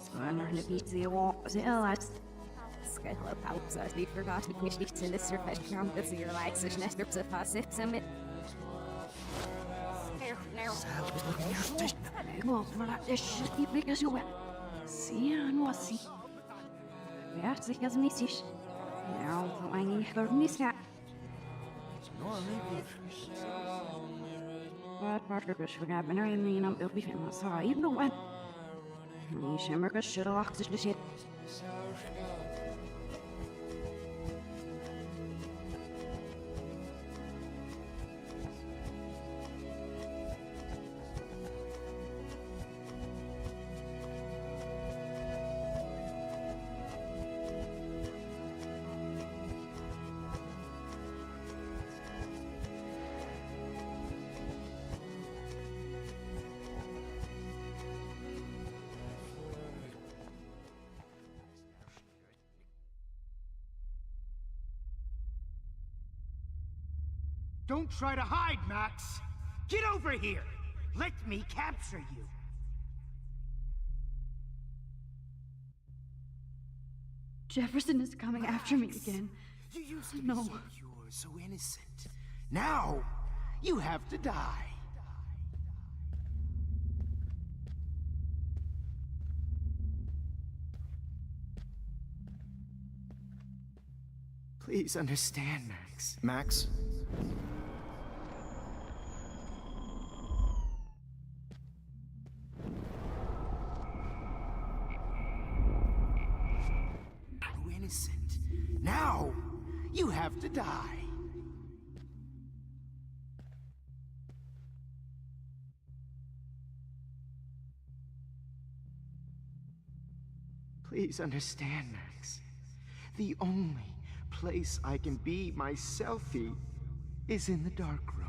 So I'm going to be the walk the last. Sketch up outside. We forgot to push it to the surface from the zero likes and strips of us. It's a bit. Well, this should be big as you will. See, and we'll see. That's it, as me see. Now, I need to learn this guy. But Parker should have been in me, and I'm be famous. So, you know what? Me, Shimmer, should have locked the shit. Don't try to hide, Max! Get over here! Let me capture you! Jefferson is coming after me again. You used to be so pure, so innocent. Now, you have to die. Please understand, Max. Max? Innocent. Now, You have to die. Please understand, Max. The only place I can be my selfie is in the dark room.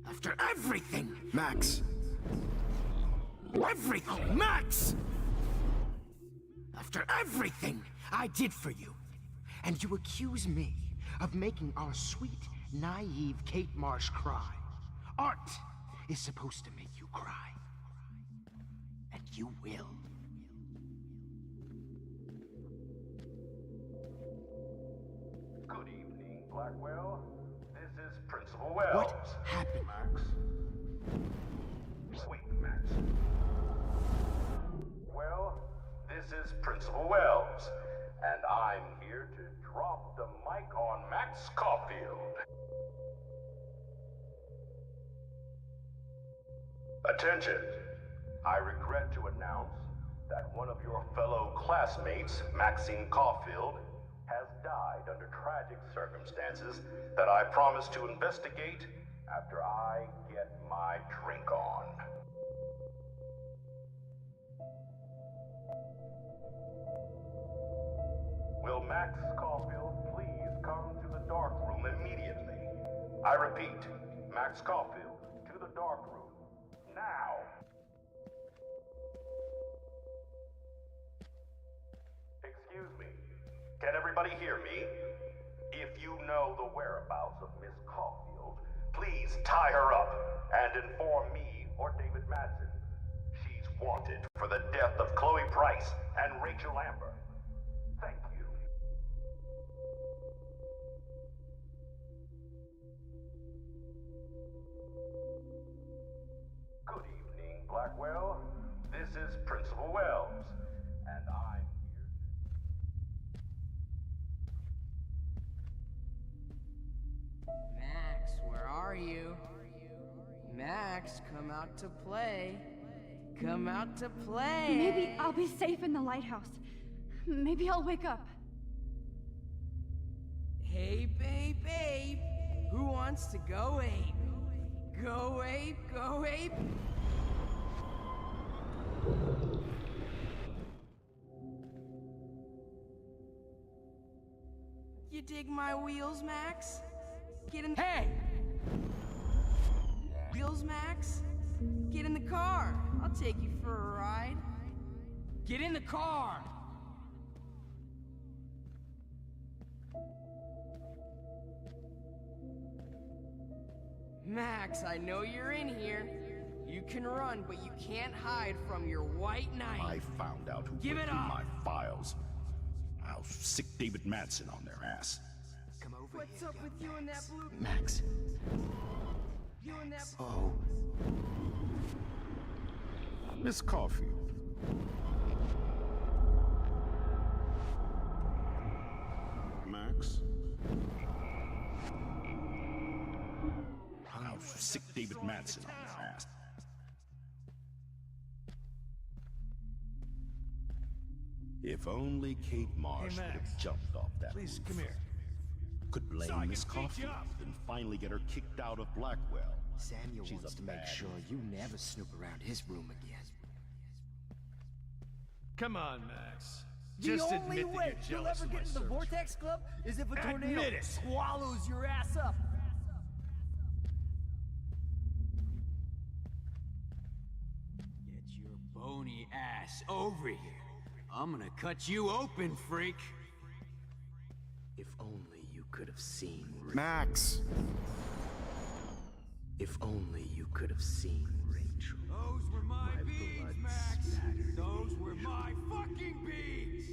After everything! Max! Everything, Max! After everything I did for you. And you accuse me of making our sweet, naive Kate Marsh cry. Art is supposed to make you cry. And you will. Good evening, Blackwell. This is Principal Wells. What happened? Max? Wait, Max. Well, this is Principal Wells, and I'm here to drop the mic on Max Caulfield. Attention! I regret to announce that one of your fellow classmates, Maxine Caulfield, has died under tragic circumstances that I promise to investigate after I get my drink on. Will Max Caulfield please come to the dark room immediately? I repeat, Max Caulfield, to the dark room, now! Excuse me, can everybody hear me? If you know the whereabouts of Miss Caulfield, please tie her up and inform me or David Madsen. She's wanted for the death of Chloe Price and Rachel Amber. Thank you. Good evening, Blackwell. This is Principal Wells, and I'm Max, where are you? Max, come out to play. Come out to play. Maybe I'll be safe in the lighthouse. Maybe I'll wake up. Hey, babe. Who wants to go ape? Go ape, go ape. You dig my wheels, Max? Get in. Hey! Wheels, Max? Get in the car. I'll take you for a ride. Get in the car! Max, I know you're in here. You can run, but you can't hide from your white knight. I found out who Give went it through up. my files. I'll sick David Madsen on their ass. Come over What's up with you and that blue? Max. You and that. Oh. Miss Caulfield. Max? I'll sick David Madsen on their ass. If only Kate Marsh would have jumped off that Please, roof. come here. Could blame So I Miss can beat you Caulfield up. and finally get her kicked out of Blackwell. Samuel She's wants a to make bad sure you never snoop around his room again. Come on, Max. The Just only admit that way you're you'll jealous ever of my get in the search. Vortex Club is if a tornado Admit it. swallows your ass up. Get your bony ass over here. I'm gonna cut you open, freak. If only you could have seen Max! If only you could have seen Rachel. Those were my beads, Max. Those were my fucking beads.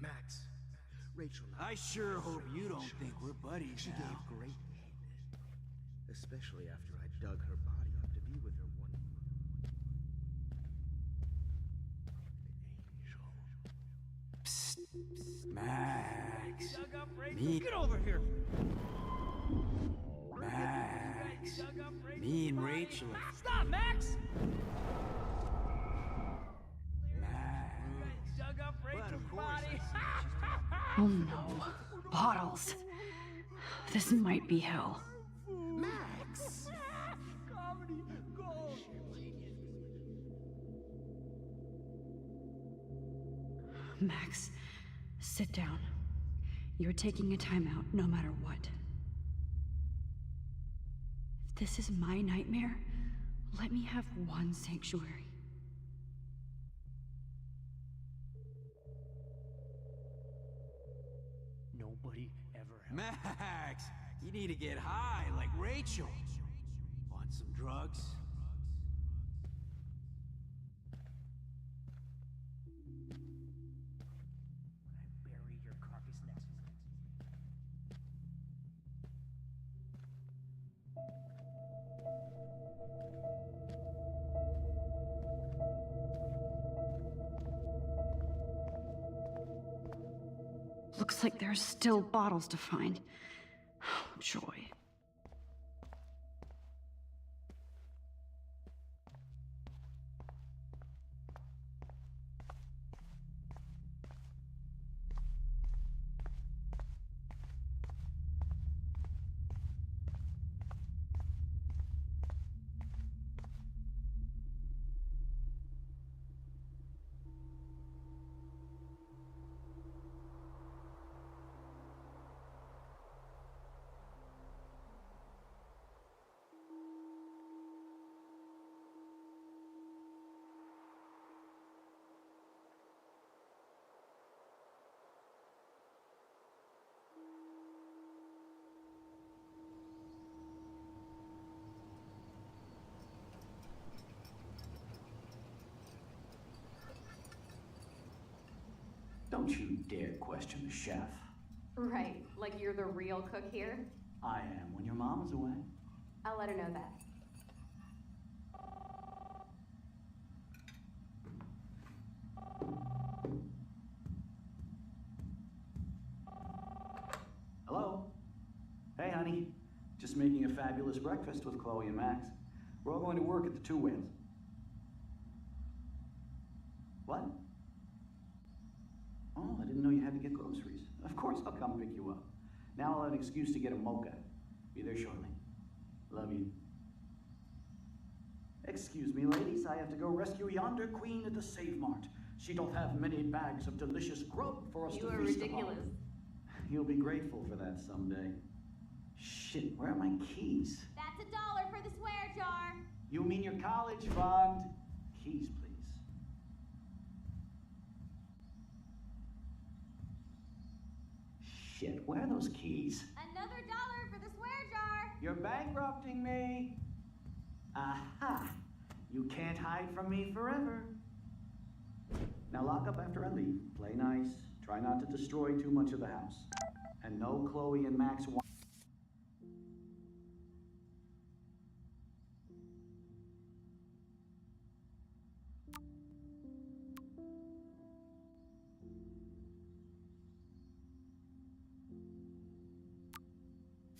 Max. Rachel. I sure hope you don't think we're buddies She now. gave great head. Especially after I dug her body up to be with her one. Max. Get over here! Max. Me and Rachel. Stop, Max! Max. Dug up Rachel's body! Oh no. Bottles. This might be hell. Max! Comedy gold! Max, sit down. You're taking a timeout no matter what. If this is my nightmare, let me have one sanctuary. Nobody ever helped. Max, you need to get high like Rachel. Want some drugs? Bury your carcass next. Looks like there's still bottles to find. Oh, joy. Don't you dare question the chef. Right, like you're the real cook here? I am when your mom is away. I'll let her know that. Hello? Hey, honey. Just making a fabulous breakfast with Chloe and Max. We're all going to work at the Two Whales. What? Oh, I didn't know you had to get groceries. Of course I'll come pick you up. Now I'll have an excuse to get a mocha. Be there shortly. Love you. Excuse me, ladies. I have to go rescue yonder queen at the Save Mart. She doth have many bags of delicious grub for us to feast upon. You are ridiculous. You'll be grateful for that someday. Shit, where are my keys? That's $1 for the swear jar. You mean your college fund? Keys, please. Shit, where are those keys? Another $1 for the swear jar. You're bankrupting me. Aha! You can't hide from me forever. Now lock up after I leave. Play nice. Try not to destroy too much of the house. And no Chloe and Max want.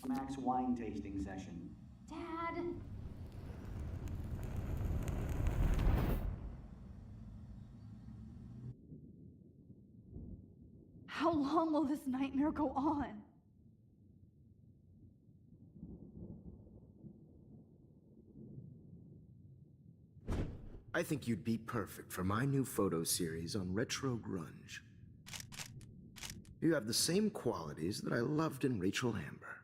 Max wine tasting session. Dad! How long will this nightmare go on? I think you'd be perfect for my new photo series on retro grunge. You have the same qualities that I loved in Rachel Amber,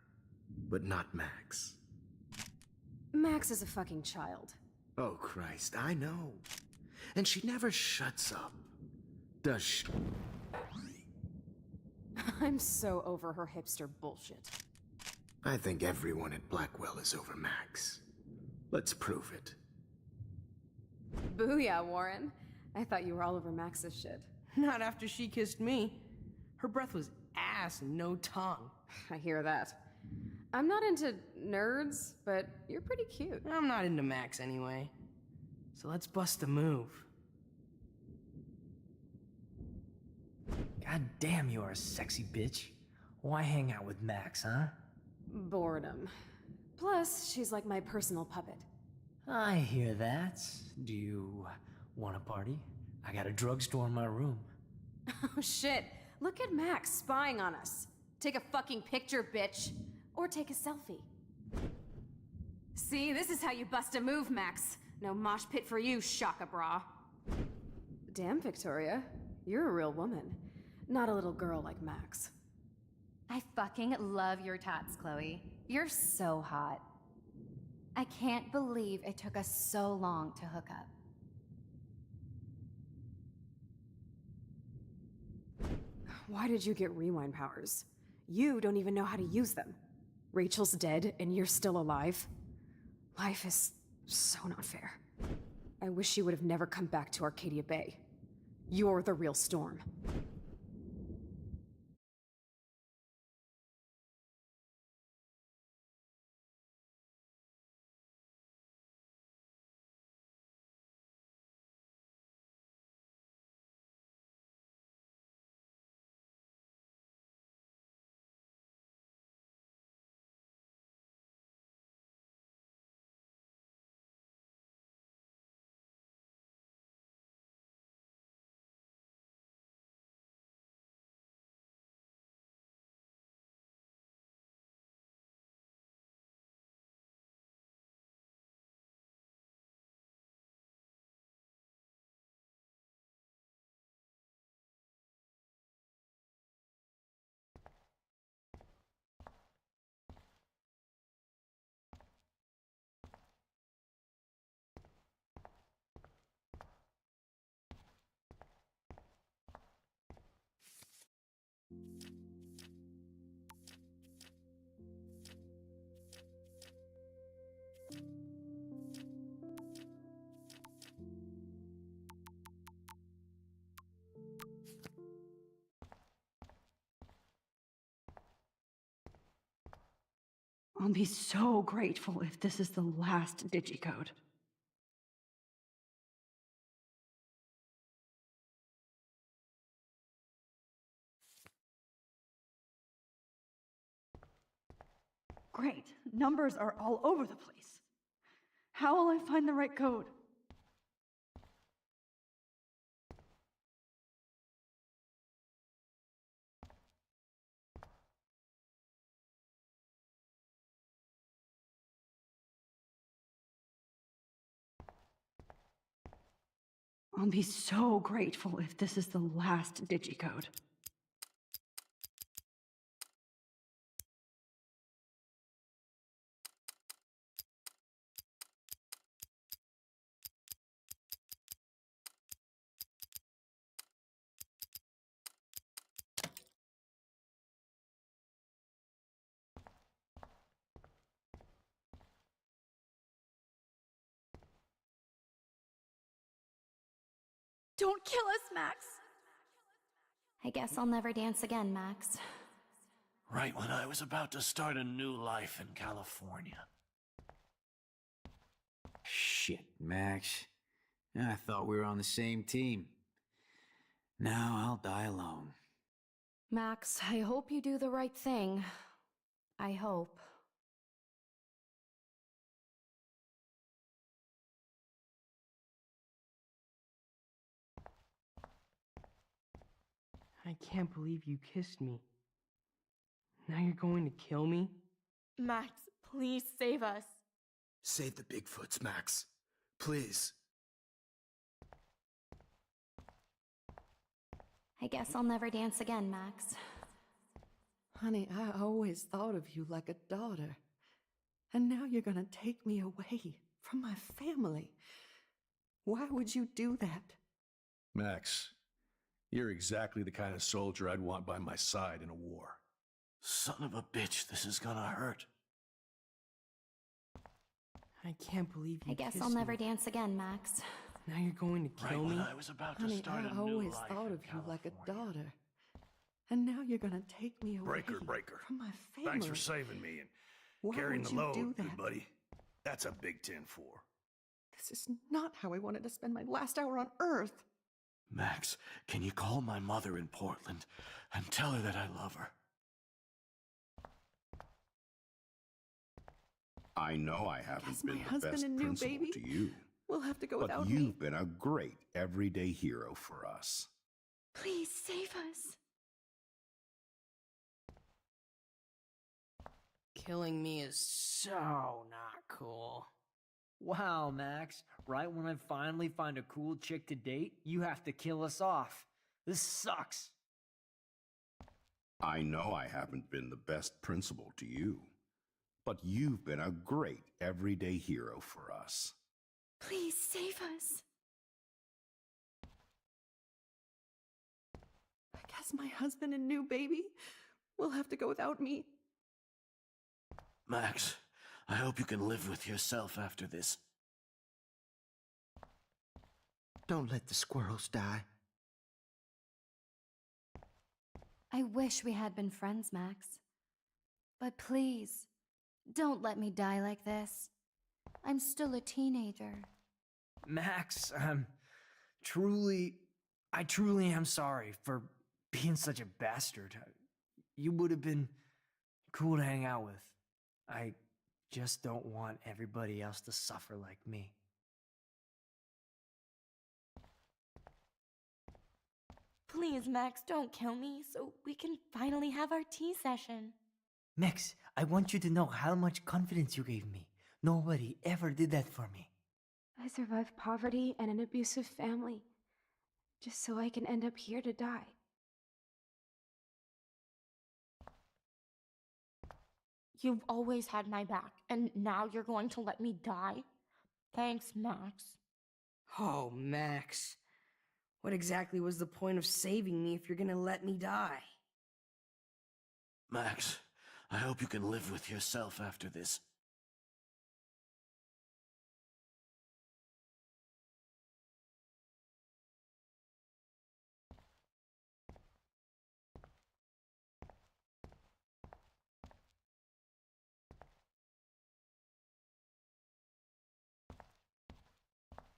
but not Max. Max is a fucking child. Oh, Christ, I know. And she never shuts up, does she? I'm so over her hipster bullshit. I think everyone at Blackwell is over Max. Let's prove it. Booyah, Warren. I thought you were all over Max's shit. Not after she kissed me. Her breath was ass and no tongue. I hear that. I'm not into nerds, but you're pretty cute. I'm not into Max anyway. So let's bust a move. God damn, you are a sexy bitch. Why hang out with Max, huh? Boredom. Plus, she's like my personal puppet. I hear that. Do you want a party? I got a drugstore in my room. Oh shit, look at Max spying on us. Take a fucking picture, bitch. Or take a selfie. See, this is how you bust a move, Max. No mosh pit for you, Shaka Bra. Damn, Victoria. You're a real woman. Not a little girl like Max. I fucking love your tats, Chloe. You're so hot. I can't believe it took us so long to hook up. Why did you get rewind powers? You don't even know how to use them. Rachel's dead and you're still alive. Life is so not fair. I wish you would have never come back to Arcadia Bay. You're the real Storm. I'll be so grateful if this is the last digicode. Great. Numbers are all over the place. How will I find the right code? I'll be so grateful if this is the last digicode. Don't kill us, Max! I guess I'll never dance again, Max. Right when I was about to start a new life in California. Shit, Max. I thought we were on the same team. Now I'll die alone. Max, I hope you do the right thing. I hope. I can't believe you kissed me. Now you're going to kill me? Max, please save us. Save the Bigfoots, Max. Please. I guess I'll never dance again, Max. Honey, I always thought of you like a daughter. And now you're gonna take me away from my family. Why would you do that? Max, you're exactly the kind of soldier I'd want by my side in a war. Son of a bitch, this is gonna hurt. I can't believe you I guess kissed I'll never me. dance again, Max. Now you're going to kill me? When I was about to Honey, start I a new always life thought in of you like a California. daughter. And now you're gonna take me away Breaker. from my family. Thanks for saving me and Why carrying would the you load, do good that? buddy. That's a big 10-4. This is not how I wanted to spend my last hour on Earth. Max, can you call my mother in Portland and tell her that I love her? I know I haven't been my the husband best and new principal baby to you, We'll have to go but without you've me. been a great everyday hero for us. Please save us. Killing me is so not cool. Wow, Max. Right when I finally find a cool chick to date, you have to kill us off. This sucks. I know I haven't been the best principal to you, but you've been a great everyday hero for us. Please save us. I guess my husband and new baby will have to go without me. Max, I hope you can live with yourself after this. Don't let the squirrels die. I wish we had been friends, Max. But please, don't let me die like this. I'm still a teenager. Max, I truly am sorry for being such a bastard. You would have been cool to hang out with. I just don't want everybody else to suffer like me. Please, Max, don't kill me so we can finally have our tea session. Max, I want you to know how much confidence you gave me. Nobody ever did that for me. I survived poverty and an abusive family, just so I can end up here to die. You've always had my back, and now you're going to let me die? Thanks, Max. Oh, Max. What exactly was the point of saving me if you're gonna let me die? Max, I hope you can live with yourself after this.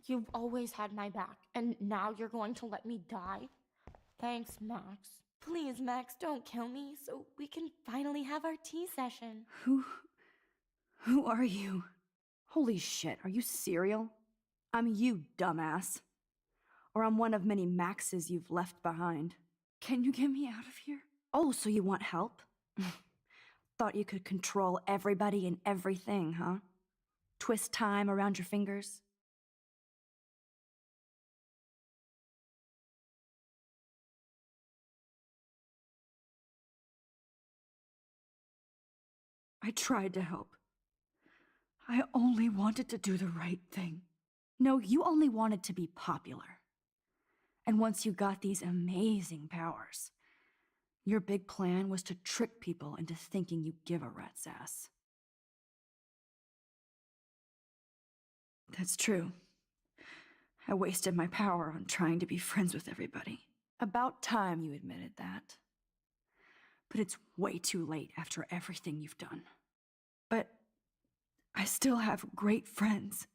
You've always had my back, and now you're going to let me die? Thanks, Max. Please, Max, don't kill me so we can finally have our tea session. Who are you? Holy shit, are you serial? I'm you, dumbass. Or I'm one of many Maxes you've left behind. Can you get me out of here? Oh, so you want help? Thought you could control everybody and everything, huh? Twist time around your fingers? I tried to help. I only wanted to do the right thing. No, you only wanted to be popular. And once you got these amazing powers, your big plan was to trick people into thinking you give a rat's ass. That's true. I wasted my power on trying to be friends with everybody. About time you admitted that. But it's way too late after everything you've done. But I still have great friends.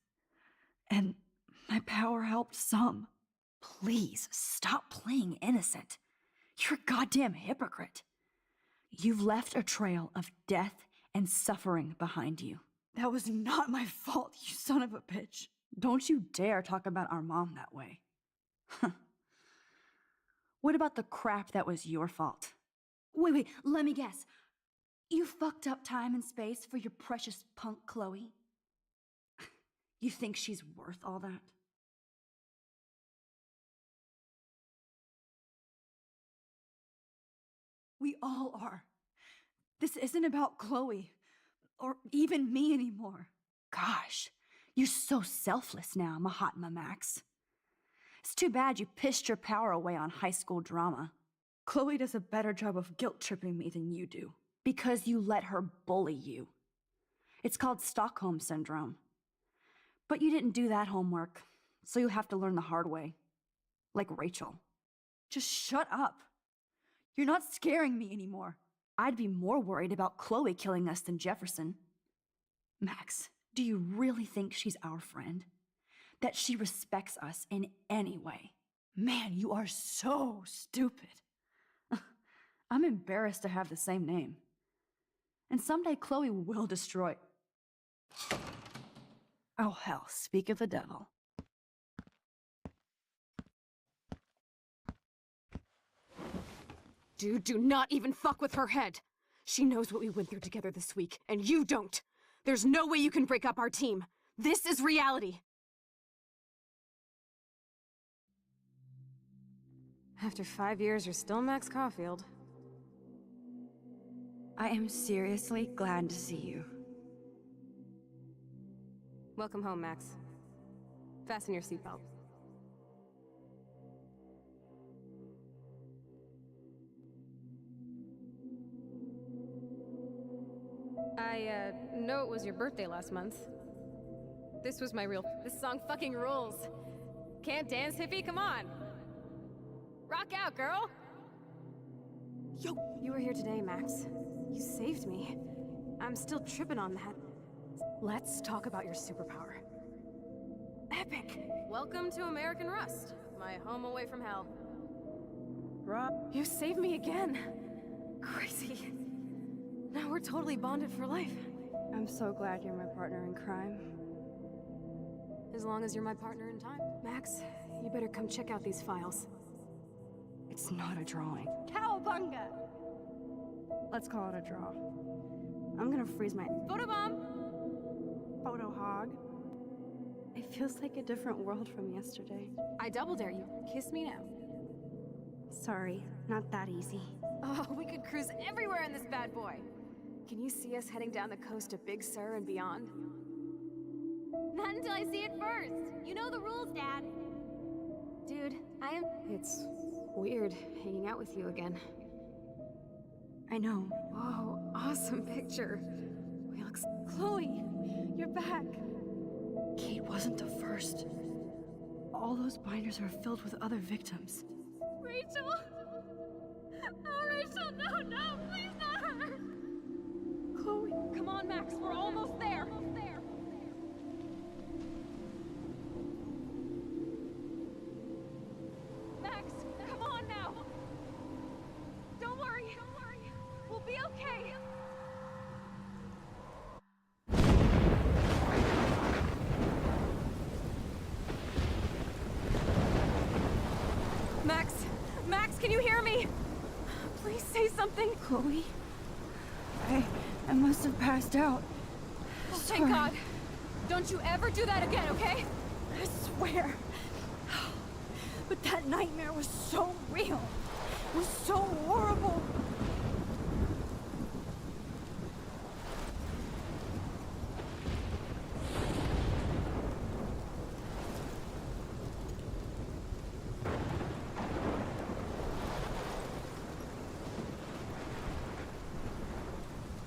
And my power helped some. Please, stop playing innocent. You're a goddamn hypocrite. You've left a trail of death and suffering behind you. That was not my fault, you son of a bitch. Don't you dare talk about our mom that way. What about the crap that was your fault? Wait, let me guess. You fucked up time and space for your precious punk Chloe? You think she's worth all that? We all are. This isn't about Chloe, or even me anymore. Gosh, you're so selfless now, Mahatma Max. It's too bad you pissed your power away on high school drama. Chloe does a better job of guilt-tripping me than you do, because you let her bully you. It's called Stockholm Syndrome. But you didn't do that homework, so you'll have to learn the hard way. Like Rachel. Just shut up. You're not scaring me anymore. I'd be more worried about Chloe killing us than Jefferson. Max, do you really think she's our friend? That she respects us in any way? Man, you are so stupid. I'm embarrassed to have the same name. And someday Chloe will destroy. Oh hell, speak of the devil. Dude, do not even fuck with her head. She knows what we went through together this week, and you don't. There's no way you can break up our team. This is reality. After 5 years, you're still Max Caulfield. I am seriously glad to see you. Welcome home, Max. Fasten your seatbelt. I know it was your birthday last month. This was my real— This song fucking rules. Can't dance, hippie? Come on. Rock out, girl! Yo! You were here today, Max. You saved me. I'm still tripping on that. Let's talk about your superpower. Epic! Welcome to American Rust, my home away from hell. Rob, you saved me again. Crazy. Now we're totally bonded for life. I'm so glad you're my partner in crime. As long as you're my partner in time. Max, you better come check out these files. It's not a drawing. Cowabunga! Let's call it a draw. I'm gonna freeze my photobomb! Photo hog. It feels like a different world from yesterday. I double dare you. Kiss me now. Sorry, not that easy. Oh, we could cruise everywhere in this bad boy. Can you see us heading down the coast to Big Sur and beyond? Not until I see it first. You know the rules, Dad. Dude, It's weird hanging out with you again. I know. Whoa, awesome picture. We look Chloe, you're back. Kate wasn't the first. All those binders are filled with other victims. Rachel! Oh, Rachel, no, please not her! Chloe. Come on, Max, we're almost there. Max, come on now. Don't worry. We'll be okay. Max, can you hear me? Please say something. Chloe? I must have passed out. Oh, thank God. Don't you ever do that again, okay? I swear. But that nightmare was so real. It was so horrible.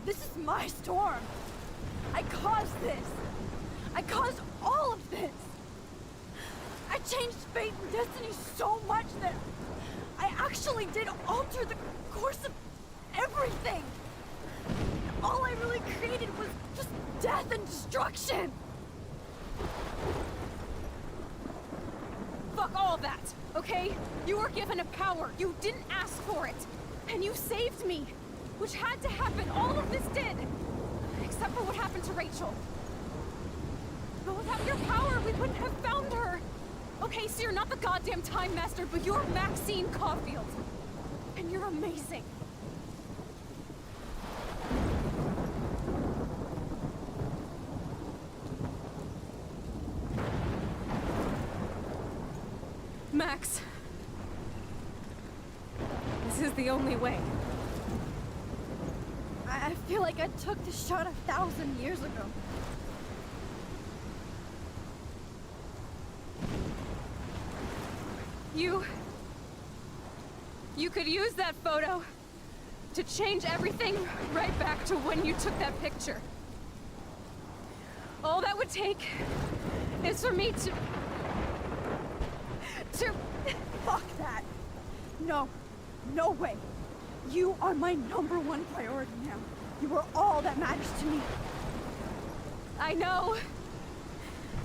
This is my storm. I caused this. I caused all of this. I changed fate and destiny so much that I actually did alter the course of everything. All I really created was just death and destruction. Fuck all of that, okay? You were given a power. You didn't ask for it. And you saved me. Which had to happen. All of this did. Except for what happened to Rachel. But without your power, we wouldn't have found her. Okay, so you're not the goddamn Time Master, but you're Maxine Caulfield. And you're amazing. Max. This is the only way. I feel like I took the shot 1,000 years ago. You could use that photo to change everything right back to when you took that picture. All that would take is for me to... Fuck that. No. No way. You are my #1 priority now. You are all that matters to me. I know.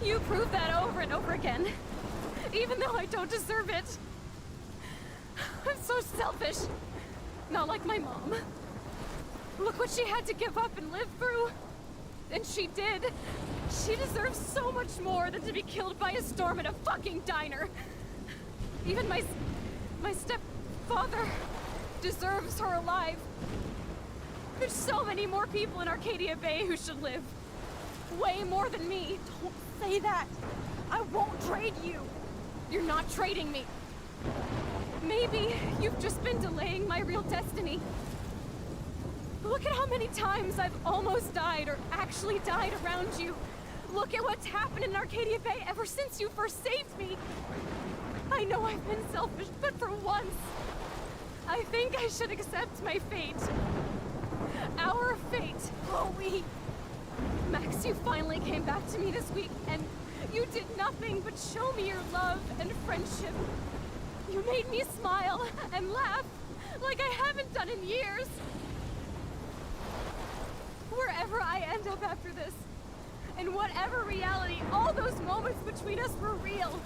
You prove that over and over again. Even though I don't deserve it. I'm so selfish. Not like my mom. Look what she had to give up and live through. And she did. She deserves so much more than to be killed by a storm at a fucking diner. Even my stepfather deserves her alive. There's so many more people in Arcadia Bay who should live. Way more than me. Don't say that. I won't trade you. You're not trading me. Maybe you've just been delaying my real destiny. Look at how many times I've almost died or actually died around you. Look at what's happened in Arcadia Bay ever since you first saved me. I know I've been selfish, but for once, I think I should accept my fate. Our fate, Chloe. Max, you finally came back to me this week, and you did nothing but show me your love and friendship. You made me smile and laugh like I haven't done in years. Wherever I end up after this, in whatever reality, all those moments between us were real,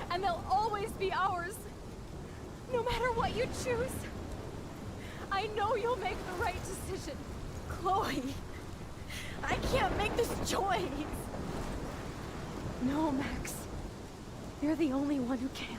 and they'll always be ours. No matter what you choose, I know you'll make the right decision. Chloe, I can't make this choice. No, Max. You're the only one who can.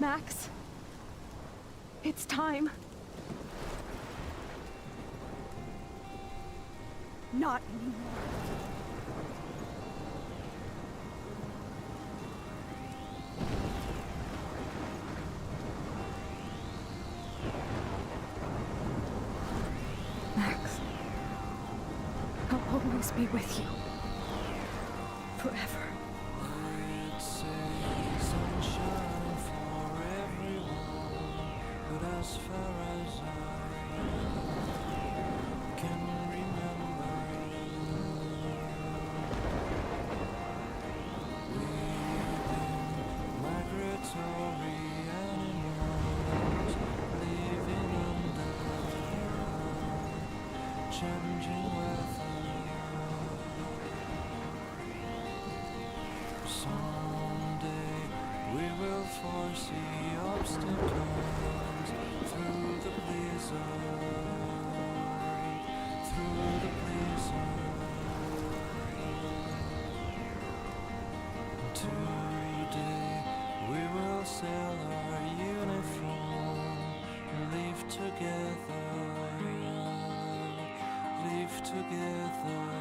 Max, it's time. Not anymore. Max, I'll always be with you. Forever. As far as I can remember, we've been migratory animals living under changing weather. Someday we will foresee obstacles through the blizzard, through the blizzard. Today sail our uniform, leave together, leave together.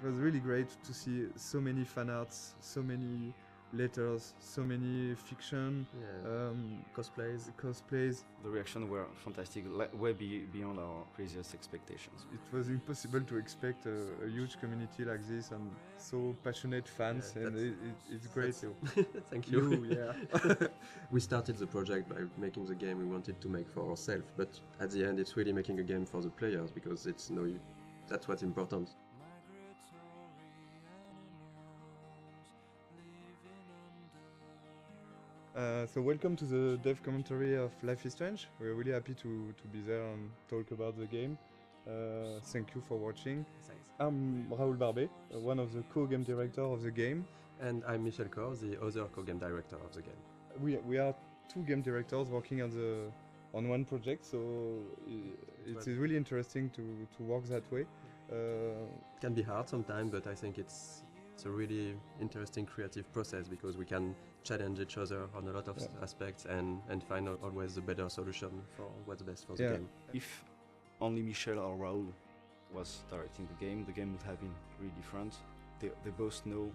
It was really great to see so many fan arts, so many letters, so many fiction, cosplays. The reactions were fantastic, way beyond our previous expectations. It was impossible to expect a huge community like this and so passionate fans, Yeah, and it's great. Thank you. Yeah. We started the project by making the game we wanted to make for ourselves, but at the end it's really making a game for the players because that's what's important. So welcome to the dev commentary of Life is Strange. We're really happy to be there and talk about the game. Thank you for watching. Thanks. I'm Raoul Barbet, one of the co-game director of the game. And I'm Michel Kor, the other co-game director of the game. We are two game directors working on one project, so it's really interesting to work that way. It can be hard sometimes, but I think it's a really interesting creative process because we can challenge each other on a lot of aspects and find out always the better solution for what's best for the game. If only Michel or Raoul was directing the game would have been really different. They both know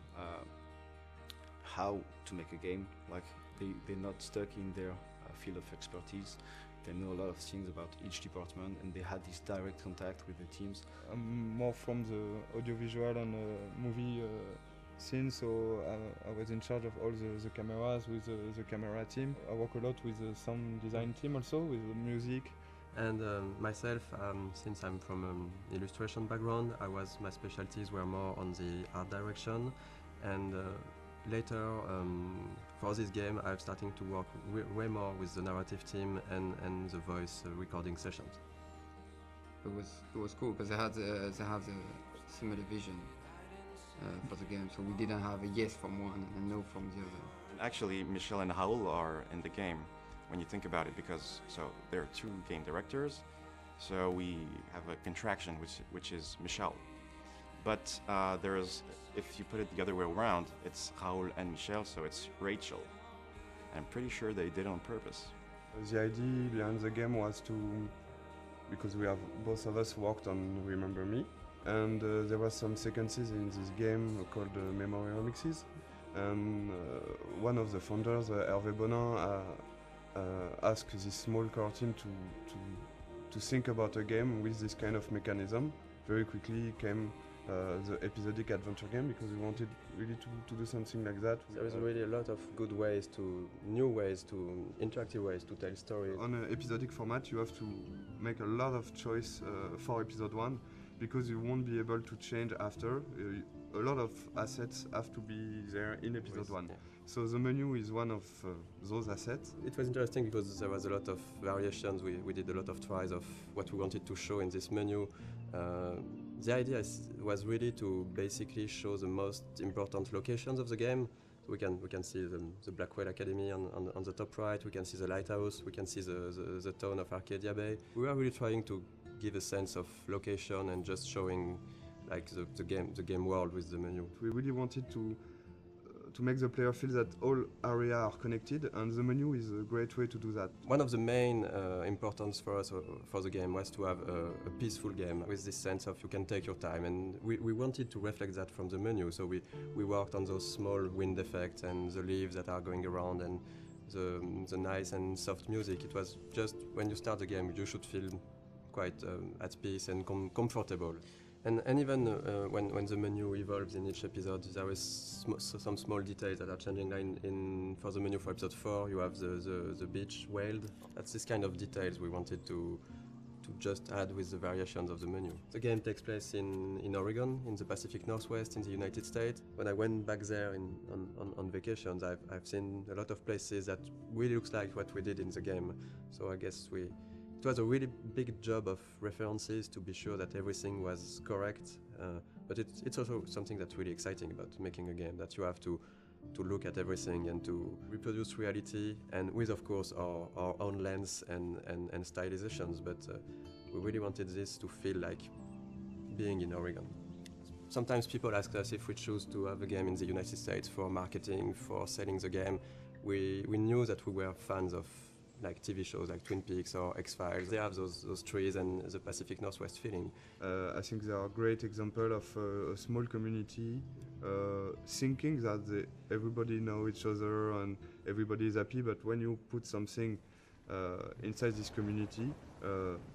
how to make a game. Like they're not stuck in their field of expertise. They know a lot of things about each department, and they had this direct contact with the teams. I'm more from the audiovisual and movie scene, so I was in charge of all the cameras with the camera team. I work a lot with the sound design team also, with the music. And myself, since I'm from an illustration background, my specialties were more on the art direction, and later, for this game, I'm starting to work way more with the narrative team and the voice recording sessions. It was cool because they have a similar vision for the game, so we didn't have a yes from one and a no from the other. Actually, Michel and Raoul are in the game when you think about it, because there are two game directors, so we have a contraction which is Michel. But if you put it the other way around, it's Raoul and Michel, so it's Rachel. I'm pretty sure they did it on purpose. The idea behind the game was because both of us worked on Remember Me, and there were some sequences in this game called Memory Remixes, and one of the founders, Hervé Bonin, asked this small core team to think about a game with this kind of mechanism. Very quickly came the episodic adventure game, because we wanted really to do something like that. There is really a lot of good ways interactive ways to tell stories. On an episodic format, you have to make a lot of choice for episode 1, because you won't be able to change after. A lot of assets have to be there in episode 1. Yeah. So the menu is one of those assets. It was interesting because there was a lot of variations. We did a lot of tries of what we wanted to show in this menu. The idea was really to basically show the most important locations of the game. So we can see the Blackwell Academy on the top right, we can see the lighthouse, we can see the town of Arcadia Bay. We were really trying to give a sense of location and just showing like the game world with the menu. We really wanted to make the player feel that all areas are connected, and the menu is a great way to do that. One of the main importance for us for the game was to have a peaceful game with this sense of you can take your time, and we wanted to reflect that from the menu, so we worked on those small wind effects and the leaves that are going around and the nice and soft music. It was just when you start the game you should feel quite at peace and comfortable. And even when the menu evolves in each episode, there is some small details that are changing. Like for the menu for episode 4, you have the beach whaled. That's this kind of details we wanted to just add with the variations of the menu. The game takes place in Oregon, in the Pacific Northwest, in the United States. When I went back there on vacations, I've seen a lot of places that really looks like what we did in the game. So I guess it was a really big job of references to be sure that everything was correct, but it's also something that's really exciting about making a game, that you have to look at everything and to reproduce reality, and with of course our own lens and stylizations, but we really wanted this to feel like being in Oregon. Sometimes people ask us if we choose to have a game in the United States for marketing, for selling the game. We knew that we were fans of like TV shows like Twin Peaks or X-Files. They have those trees and the Pacific Northwest feeling. I think they are a great example of a small community thinking that everybody know each other and everybody is happy, but when you put something inside this community,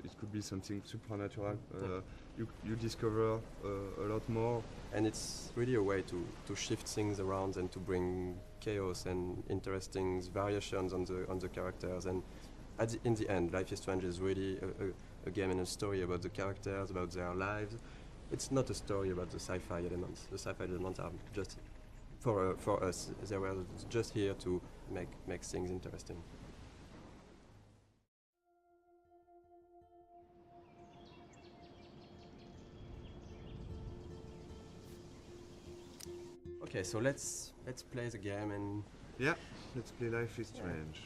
it could be something supernatural. You discover a lot more. And it's really a way to shift things around and to bring chaos and interesting variations on the characters. And in the end, Life is Strange is really a game and a story about the characters, about their lives. It's not a story about the sci-fi elements. The sci-fi elements are just, for us, they were just here to makes things interesting. Okay, so let's play the game and yeah, let's play Life is Strange.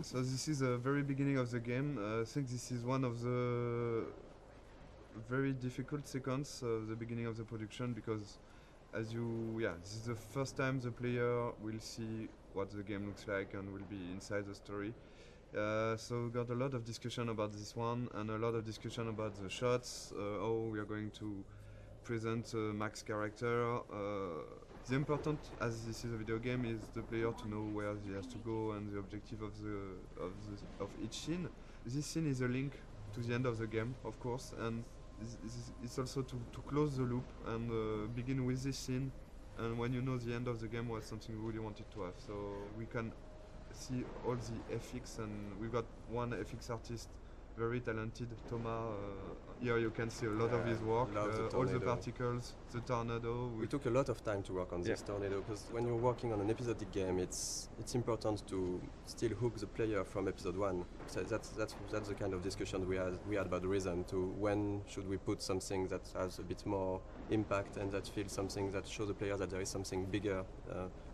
So this is the very beginning of the game. I think this is one of the very difficult sequence of the beginning of the production because this is the first time the player will see what the game looks like and will be inside the story. So we got a lot of discussion about this one and a lot of discussion about the shots, how we are going to present Mac's character. The important, as this is a video game, is the player to know where he has to go and the objective of each scene. This scene is a link to the end of the game, of course, and it's also to close the loop and begin with this scene. And when you know the end of the game was something we really wanted to have, so we can see all the FX, and we've got one FX artist, very talented, Thomas. Here you can see a lot of his work, all the particles, the tornado. We took a lot of time to work on this tornado because when you're working on an episodic game, it's important to still hook the player from episode 1. So that's the kind of discussion we had about the reason to when should we put something that has a bit more impact and that feels something that shows the player that there is something bigger.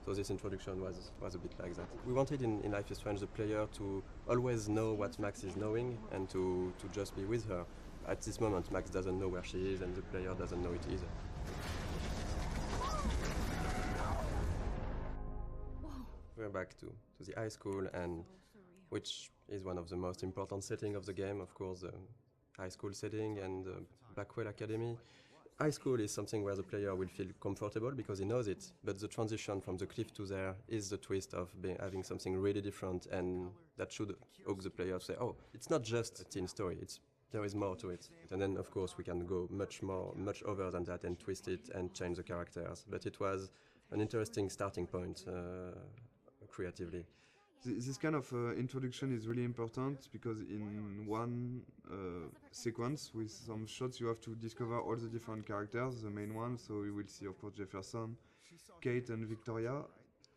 So this introduction was a bit like that. We wanted in Life is Strange the player to always know what Max is knowing and to just be with her. At this moment, Max doesn't know where she is and the player doesn't know it either. We're back to the high school, and which is one of the most important settings of the game, of course, the high school setting and the Blackwell Academy. High school is something where the player will feel comfortable because he knows it, but the transition from the cliff to there is the twist of having something really different, and that should hook the player to say, oh, it's not just a teen story, there is more to it. And then, of course, we can go much over than that and twist it and change the characters. But it was an interesting starting point creatively. This kind of introduction is really important because in one sequence with some shots you have to discover all the different characters, the main ones, so we will see of course Jefferson, Kate and Victoria.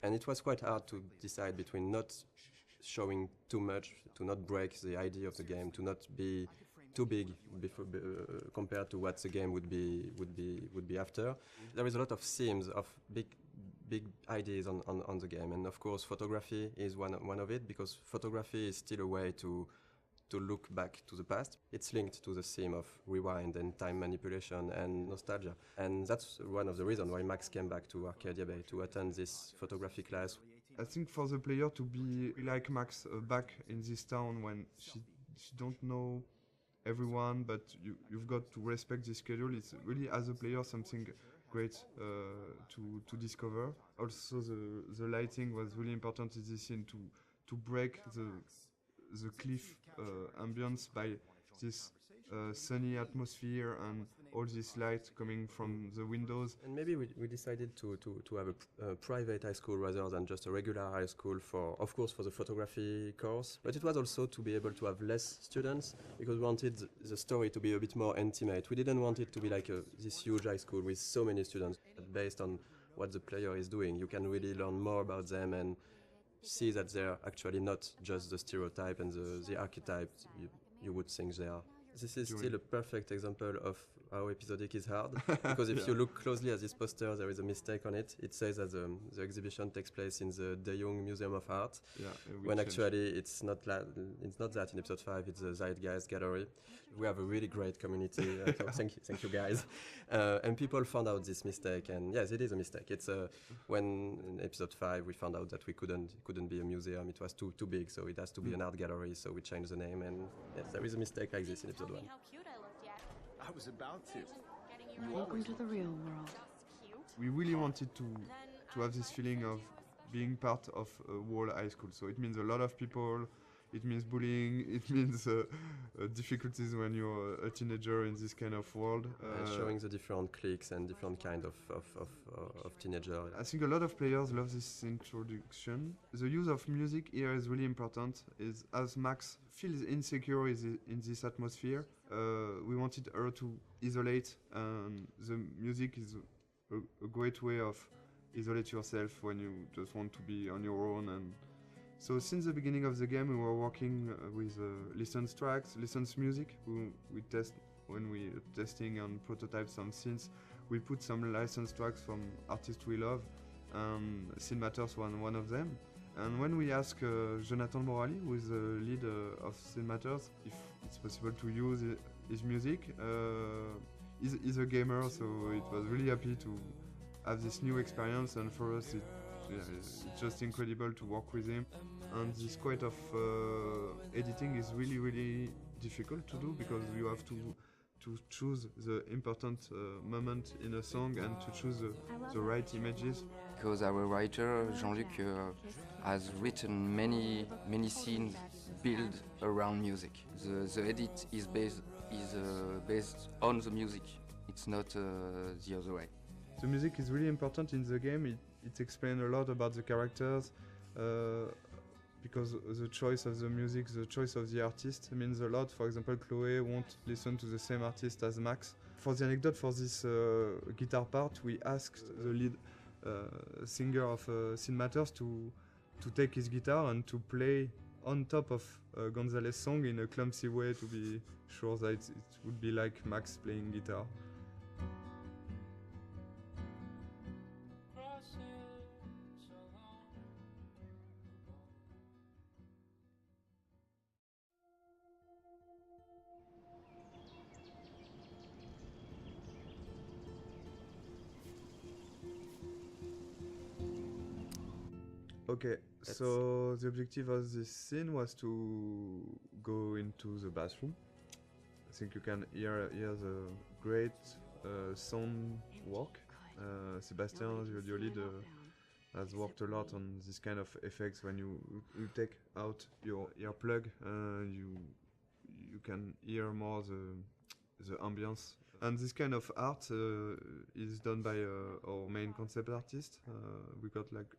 And it was quite hard to decide between not showing too much, to not break the idea of the game, to not be too big compared to what the game would be after. There is a lot of themes of big ideas on the game, and of course photography is one of it, because photography is still a way to look back to the past. It's linked to the theme of rewind and time manipulation and nostalgia, and that's one of the reasons why Max came back to Arcadia Bay to attend this photography class. I think for the player to be like Max back in this town when she don't know everyone, but you've got to respect the schedule, it's really as a player something great to discover. Also the lighting was really important in this scene to break the cliff ambience by this sunny atmosphere and all this light coming from the windows. And maybe we decided to have a private high school rather than just a regular high school for the photography course. But it was also to be able to have less students because we wanted the story to be a bit more intimate. We didn't want it to be like this huge high school with so many students. But based on what the player is doing, you can really learn more about them and see that they're actually not just the stereotype and the archetype you would think they are. This is still a perfect example of how episodic is hard, because if you look closely at this poster, there is a mistake on it. It says that the exhibition takes place in the De Young Museum of Art, when actually it's not that in episode 5, it's the Zeitgeist Gallery. We have a really great community, so thank you guys. And people found out this mistake, and yes, it is a mistake. It's when in episode 5 we found out that we couldn't be a museum, it was too big, so it has to be an art gallery, so we changed the name, and yes, there is a mistake like this in episode 1. I was about to. Welcome to the real world. We really wanted to have this feeling of being part of a whole high school. So it means a lot of people, it means bullying, it means difficulties when you're a teenager in this kind of world. Showing the different cliques and different kind of teenager. I think a lot of players love this introduction. The use of music here is really important. Is as Max feels insecure in this atmosphere, we wanted her to isolate, and the music is a great way of isolate yourself when you just want to be on your own and So since the beginning of the game, we were working with licensed tracks, licensed music. We test when we testing and prototype some scenes. We put some licensed tracks from artists we love. Scene Matters one of them. And when we asked Jonathan Morali, who is the lead of Scene Matters, if it's possible to use his music, he's a gamer, so it was really happy to have this new experience, and for us it's just incredible to work with him. And this kind of editing is really difficult to do, because you have to choose the important moment in a song and to choose the right images. Because our writer Jean-Luc has written many scenes built around music. The edit is based on the music. It's not the other way. The music is really important in the game. It explains a lot about the characters, because the choice of the music, the choice of the artist means a lot. For example, Chloe won't listen to the same artist as Max. For the anecdote, for this guitar part, we asked the lead singer of Scene Matters to take his guitar and to play on top of Gonzalez's song in a clumsy way, to be sure that it would be like Max playing guitar. Okay, so the objective of this scene was to go into the bathroom. I think you can hear the great sound work. Sebastian, the audio lead, has worked a lot on this kind of effects. When you take out your earplug, you can hear more the ambience. And this kind of art is done by our main concept artist. We got like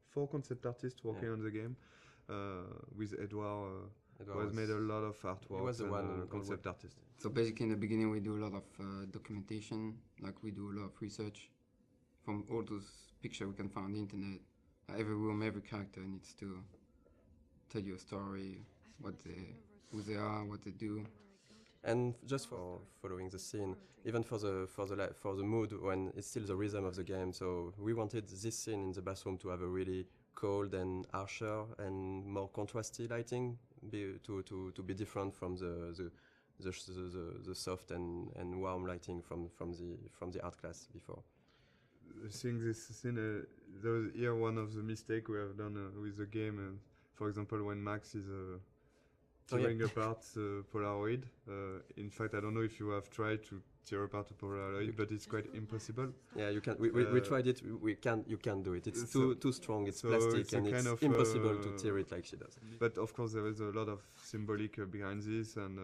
4 concept artists working on the game, with Edouard, who has made a lot of artwork. He was the one concept artist. So basically in the beginning we do a lot of documentation, like we do a lot of research from all those pictures we can find on the internet. Every room, every character needs to tell you a story, who they are, what they do. And just for following the scene, even for the mood, when it's still the rhythm of the game. So we wanted this scene in the bathroom to have a really cold and harsher and more contrasty lighting, to be different from the soft and warm lighting from the art class before. Seeing this scene, there was here one of the mistakes we have done with the game. For example, when Max is tearing apart the Polaroid. In fact, I don't know if you have tried to tear apart a Polaroid, but it's quite impossible. Yeah, you can. We tried it. You can't do it. It's too strong. It's plastic, it's and it's impossible to tear it like she does. But of course, there is a lot of symbolic behind this, and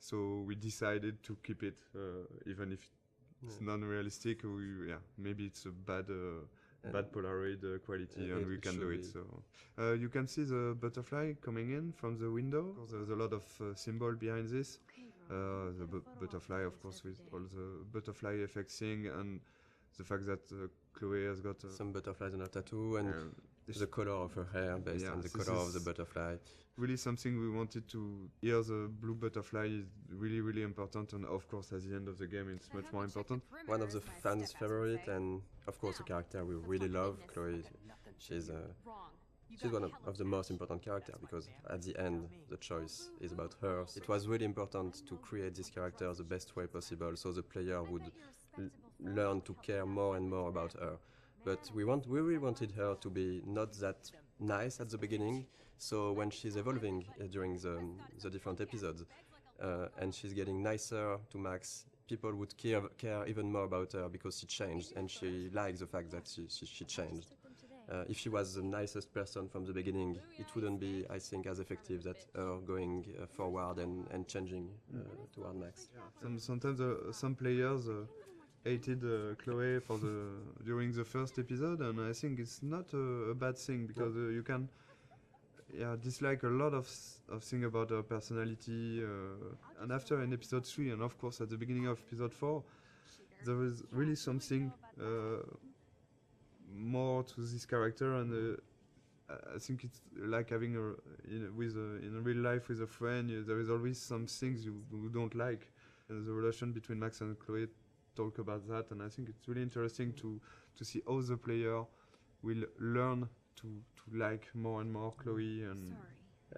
so we decided to keep it, even if it's non-realistic. Maybe it's a bad Polaroid quality, and we can do it. So you can see the butterfly coming in from the window. There's a lot of symbol behind this. The butterfly, of course, with all the butterfly effects thing, and the fact that Chloe has got some butterflies on her tattoo, and the color of her hair based on the color of the butterfly. Really something we wanted to hear. The blue butterfly is really important, and of course at the end of the game it's much more important. One of the fans' favorite, and of course a character we really love, Chloe. She's one of the most important characters, because at the end the choice is about her. It was really important to create this character the best way possible, so the player would learn to care more and more about her. But we really wanted her to be not that nice at the beginning, so when she's evolving during the different episodes, and she's getting nicer to Max, people would care even more about her, because she changed, and she likes the fact that she changed. If she was the nicest person from the beginning, it wouldn't be, I think, as effective that her going forward and changing toward Max. Sometimes some players hated Chloe during the first episode, and I think it's not a bad thing, because you can dislike a lot of things about her personality, and after in episode 3, and of course at the beginning of episode 4, there was really something more to this character, and I think it's like having in real life with a friend. There is always some things you don't like. And the relation between Max and Chloe talk about that, and I think it's really interesting to see how the player will learn to like more and more Chloe. And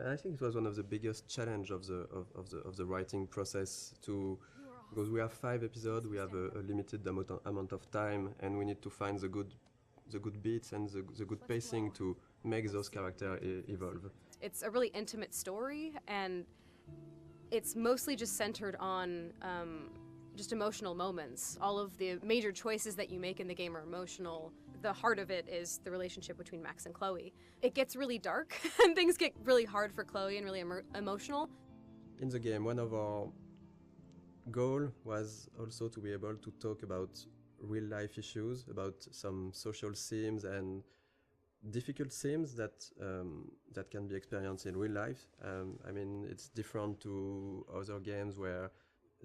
I think it was one of the biggest challenge of the writing process because we have 5 episodes, we have a limited amount of time, and we need to find the good beats and the good pacing to make those characters evolve. It's a really intimate story, and it's mostly just centered on just emotional moments. All of the major choices that you make in the game are emotional. The heart of it is the relationship between Max and Chloe. It gets really dark, and things get really hard for Chloe and really emotional. In the game, one of our goal was also to be able to talk about real life issues, about some social themes and difficult themes that can be experienced in real life. I mean, it's different to other games where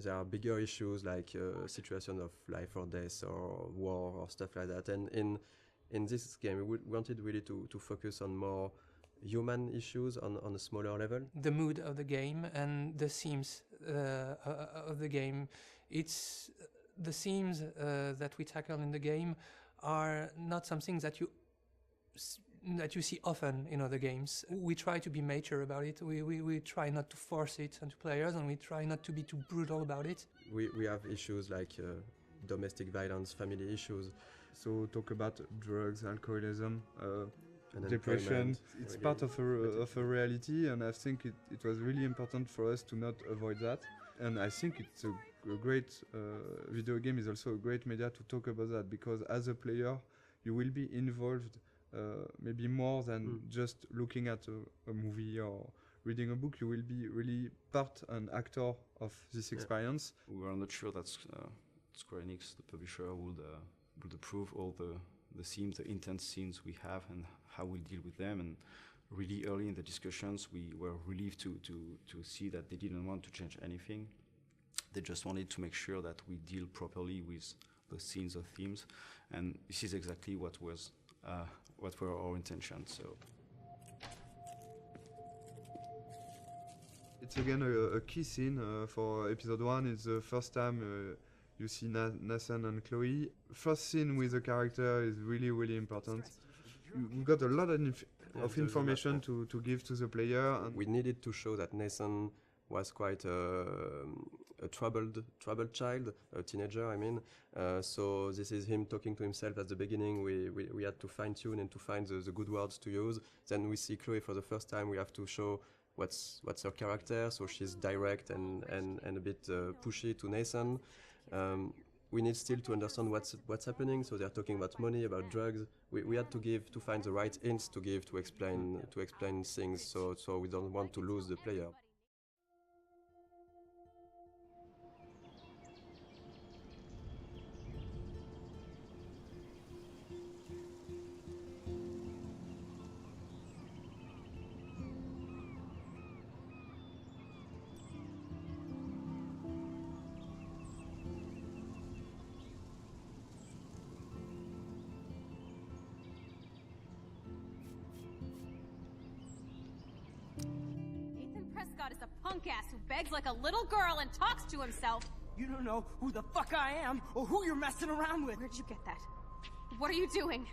there are bigger issues like situation of life or death or war or stuff like that. And in this game, we wanted really to focus on more human issues on a smaller level. The mood of the game and the themes of the game. It's the themes that we tackle in the game are not something that you see often in other games. We try to be mature about it. We try not to force it onto players, and we try not to be too brutal about it. We have issues like domestic violence, family issues. So talk about drugs, alcoholism, and depression. It's part of a reality, and I think it was really important for us to not avoid that. And I think it's a great video game is also a great media to talk about that, because as a player you will be involved maybe more than just looking at a movie or reading a book. You will be really part and actor of this experience. We were not sure that Square Enix, the publisher, would approve all the themes, the intense scenes we have, and how we deal with them. And really early in the discussions, we were relieved to see that they didn't want to change anything. They just wanted to make sure that we deal properly with the scenes or themes, and this is exactly what were our intentions. So it's again a key scene for episode 1. It's the first time you see Nathan and Chloe. First scene with the character is really, really important. We got a lot of information to give to the player. And we needed to show that Nathan was quite a troubled child, a teenager, I mean. So this is him talking to himself at the beginning. We had to fine-tune and to find the good words to use. Then we see Chloe for the first time. We have to show what's her character. So she's direct and a bit pushy to Nathan. We need still to understand what's happening. So they're talking about money, about drugs. We had to find the right hints to give to explain things. So we don't want to lose the player. Prescott is a punk ass who begs like a little girl and talks to himself. You don't know who the fuck I am or who you're messing around with. Where'd you get that? What are you doing?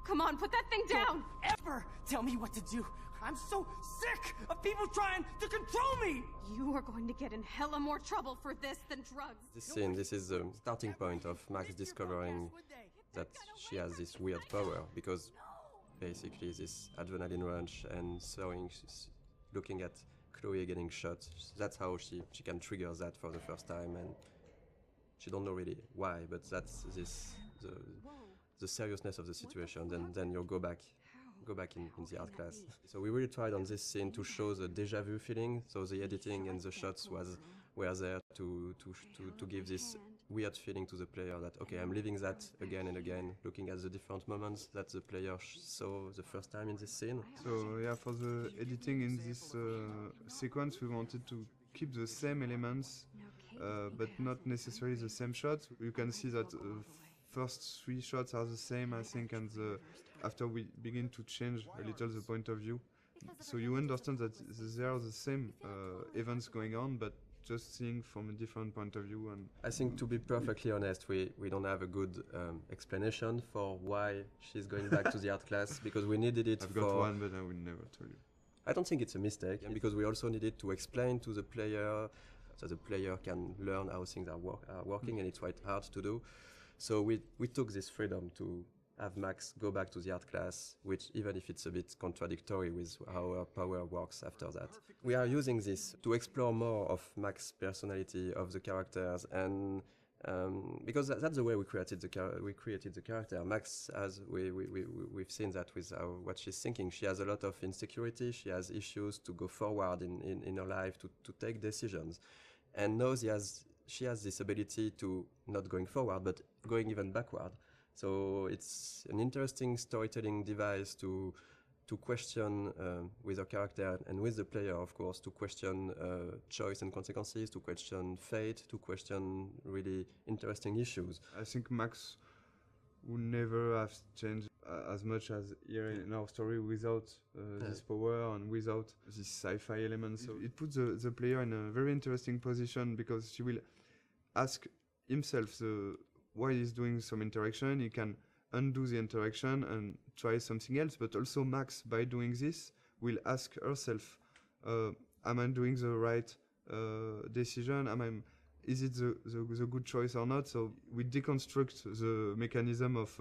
Come on, put that thing down! Don't ever tell me what to do. I'm so sick of people trying to control me! You are going to get in hella more trouble for this than drugs. This is the starting point of Max discovering that she has this weird power, because basically this adrenaline rush and looking at Chloe getting shot, that's how she can trigger that for the first time, and she don't know really why, but that's the seriousness of the situation. Then you'll go back in the art class. So we really tried on this scene to show the deja vu feeling. So the editing and the shots were there to give this weird feeling to the player that, okay, I'm living that again and again, looking at the different moments that the player saw the first time in this scene. So yeah, for the editing in this sequence, we wanted to keep the same elements, but not necessarily the same shots. You can see that first 3 shots are the same, I think, and the after we begin to change a little the point of view, so you understand that there are the same events going on, but just seeing from a different point of view. And I think, to be perfectly honest, we don't have a good explanation for why she's going back to the art class, because we needed it I've for... got one, but I will never tell you. I don't think it's a mistake, and because we also needed to explain to the player, so the player can learn how things are working, and it's quite hard to do. So we took this freedom to have Max go back to the art class, which, even if it's a bit contradictory with how her power works after that. We are using this to explore more of Max's personality, of the characters, and because that's the way we created the character. Max, as we've seen that with what she's thinking, she has a lot of insecurity, she has issues to go forward in her life, to take decisions. And now she has this ability to not going forward, but going even backward. So it's an interesting storytelling device to question with her character and with the player, of course, to question choice and consequences, to question fate, to question really interesting issues. I think Max would never have changed as much as here in our story without this power and without this sci-fi element. So it puts the player in a very interesting position, because she will ask himself while he's doing some interaction, he can undo the interaction and try something else. But also Max, by doing this, will ask herself, am I doing the right decision? Is it the good choice or not? So we deconstruct the mechanism of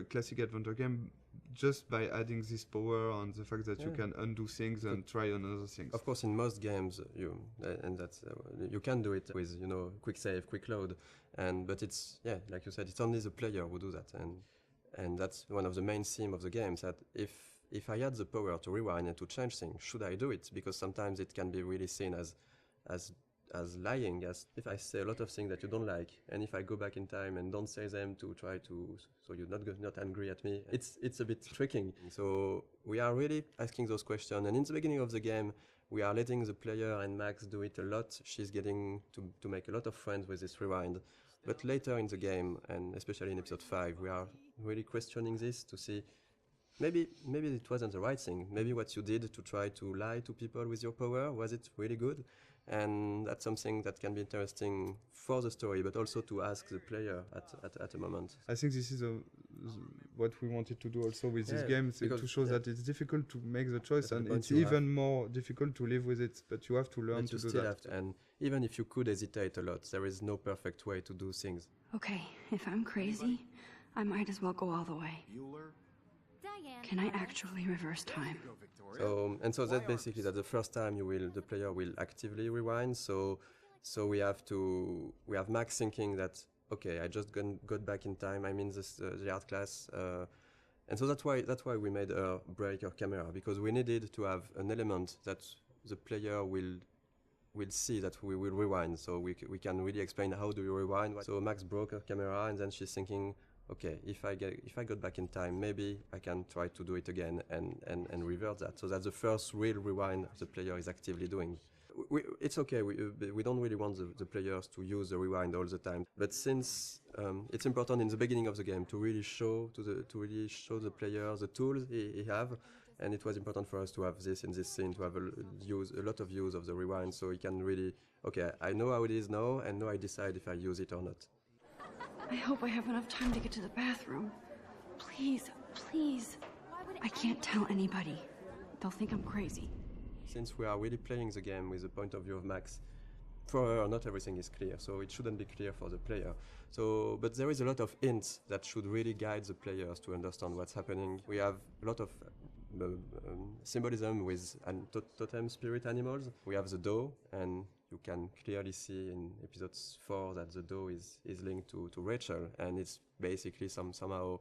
classic adventure game just by adding this power and the fact that you can undo things and try another things. Of course, in most games, you can do it with quick save, quick load, but it's like you said, it's only the player who do that, and that's one of the main themes of the games. That if I had the power to rewind and to change things, should I do it? Because sometimes it can be really seen as lying, as if I say a lot of things that you don't like, and if I go back in time and don't say them to try to, so you're not angry at me, it's a bit tricking. So we are really asking those questions, and in the beginning of the game, we are letting the player and Max do it a lot. She's getting to make a lot of friends with this rewind. But later in the game, and especially in episode 5, we are really questioning this to see maybe it wasn't the right thing. Maybe what you did to try to lie to people with your power, was it really good? And that's something that can be interesting for the story, but also to ask the player at a moment. I think this is what we wanted to do also with this game, to show that it's difficult to make the choice, and it's even more difficult to live with it, but you have to learn to do that. And even if you could hesitate a lot, there is no perfect way to do things. Okay, if I'm crazy, I might as well go all the way. Can I actually reverse time? So that's basically that the first time the player will actively rewind. So we have Max thinking that, okay, I just got back in time. I'm in the art class, and so that's why we made her break her camera, because we needed to have an element that the player will see that we will rewind. So we can really explain how do you rewind. So Max broke her camera, and then she's thinking, okay, if I got back in time, maybe I can try to do it again and revert that. So that's the first real rewind the player is actively doing. It's okay, we don't really want the players to use the rewind all the time. But since it's important in the beginning of the game to really show the player the tools he have, and it was important for us to have this in this scene, to have a lot of use of the rewind, so he can really, okay, I know how it is now, and now I decide if I use it or not. I hope I have enough time to get to the bathroom. Please, please. I can't tell anybody. They'll think I'm crazy. Since we are really playing the game with the point of view of Max, for her, not everything is clear, so it shouldn't be clear for the player. But there is a lot of hints that should really guide the players to understand what's happening. We have a lot of symbolism with totem spirit animals. We have the doe, and you can clearly see in episode 4 that the doe is linked to Rachel, and it's basically somehow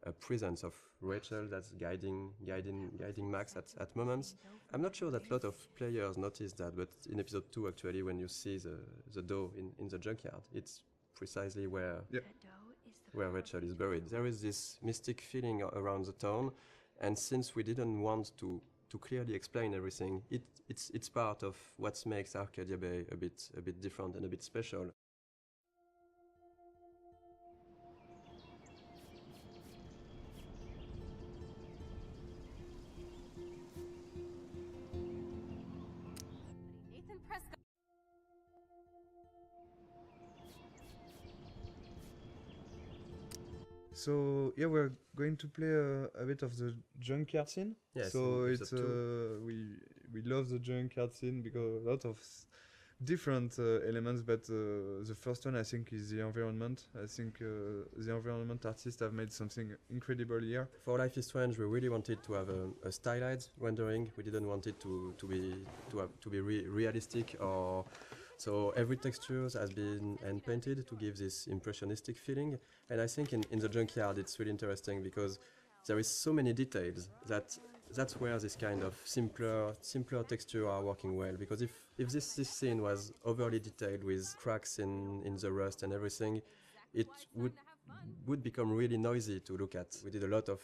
a presence of Rachel that's guiding Max at moments. I'm not sure that a lot of players notice that, but in episode 2 actually, when you see the doe in the junkyard, it's precisely where Rachel is buried. There is this mystic feeling around the town, and since we didn't want to clearly explain everything, it's part of what makes Arcadia Bay a bit different and a bit special. So yeah, we're going to play a bit of the junkyard scene. Yes, So in it's episode we love the junkyard scene because a lot of different elements, but the first one I think is the environment. I think the environment artists have made something incredible here. For Life is Strange, we really wanted to have a stylized rendering. We didn't want it to be realistic, or so every texture has been hand painted to give this impressionistic feeling. And I think in the junkyard it's really interesting because there is so many details that's where this kind of simpler texture are working well. Because if this scene was overly detailed with cracks in the rust and everything, it would become really noisy to look at. We did a lot of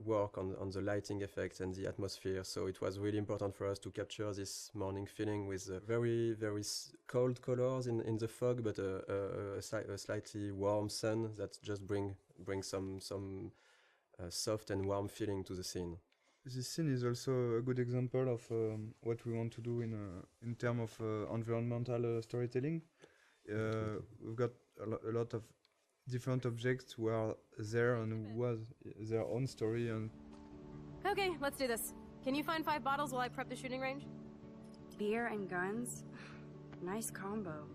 work on the lighting effects and the atmosphere, so it was really important for us to capture this morning feeling with very cold colors in the fog, but a slightly warm sun that just bring some soft and warm feeling to the scene. This scene is also a good example of what we want to do in terms of environmental storytelling. We've got a lot of different objects who are there and who has their own story. And Okay, let's do this. Can you find 5 bottles while I prep the shooting range? Beer and guns? Nice combo.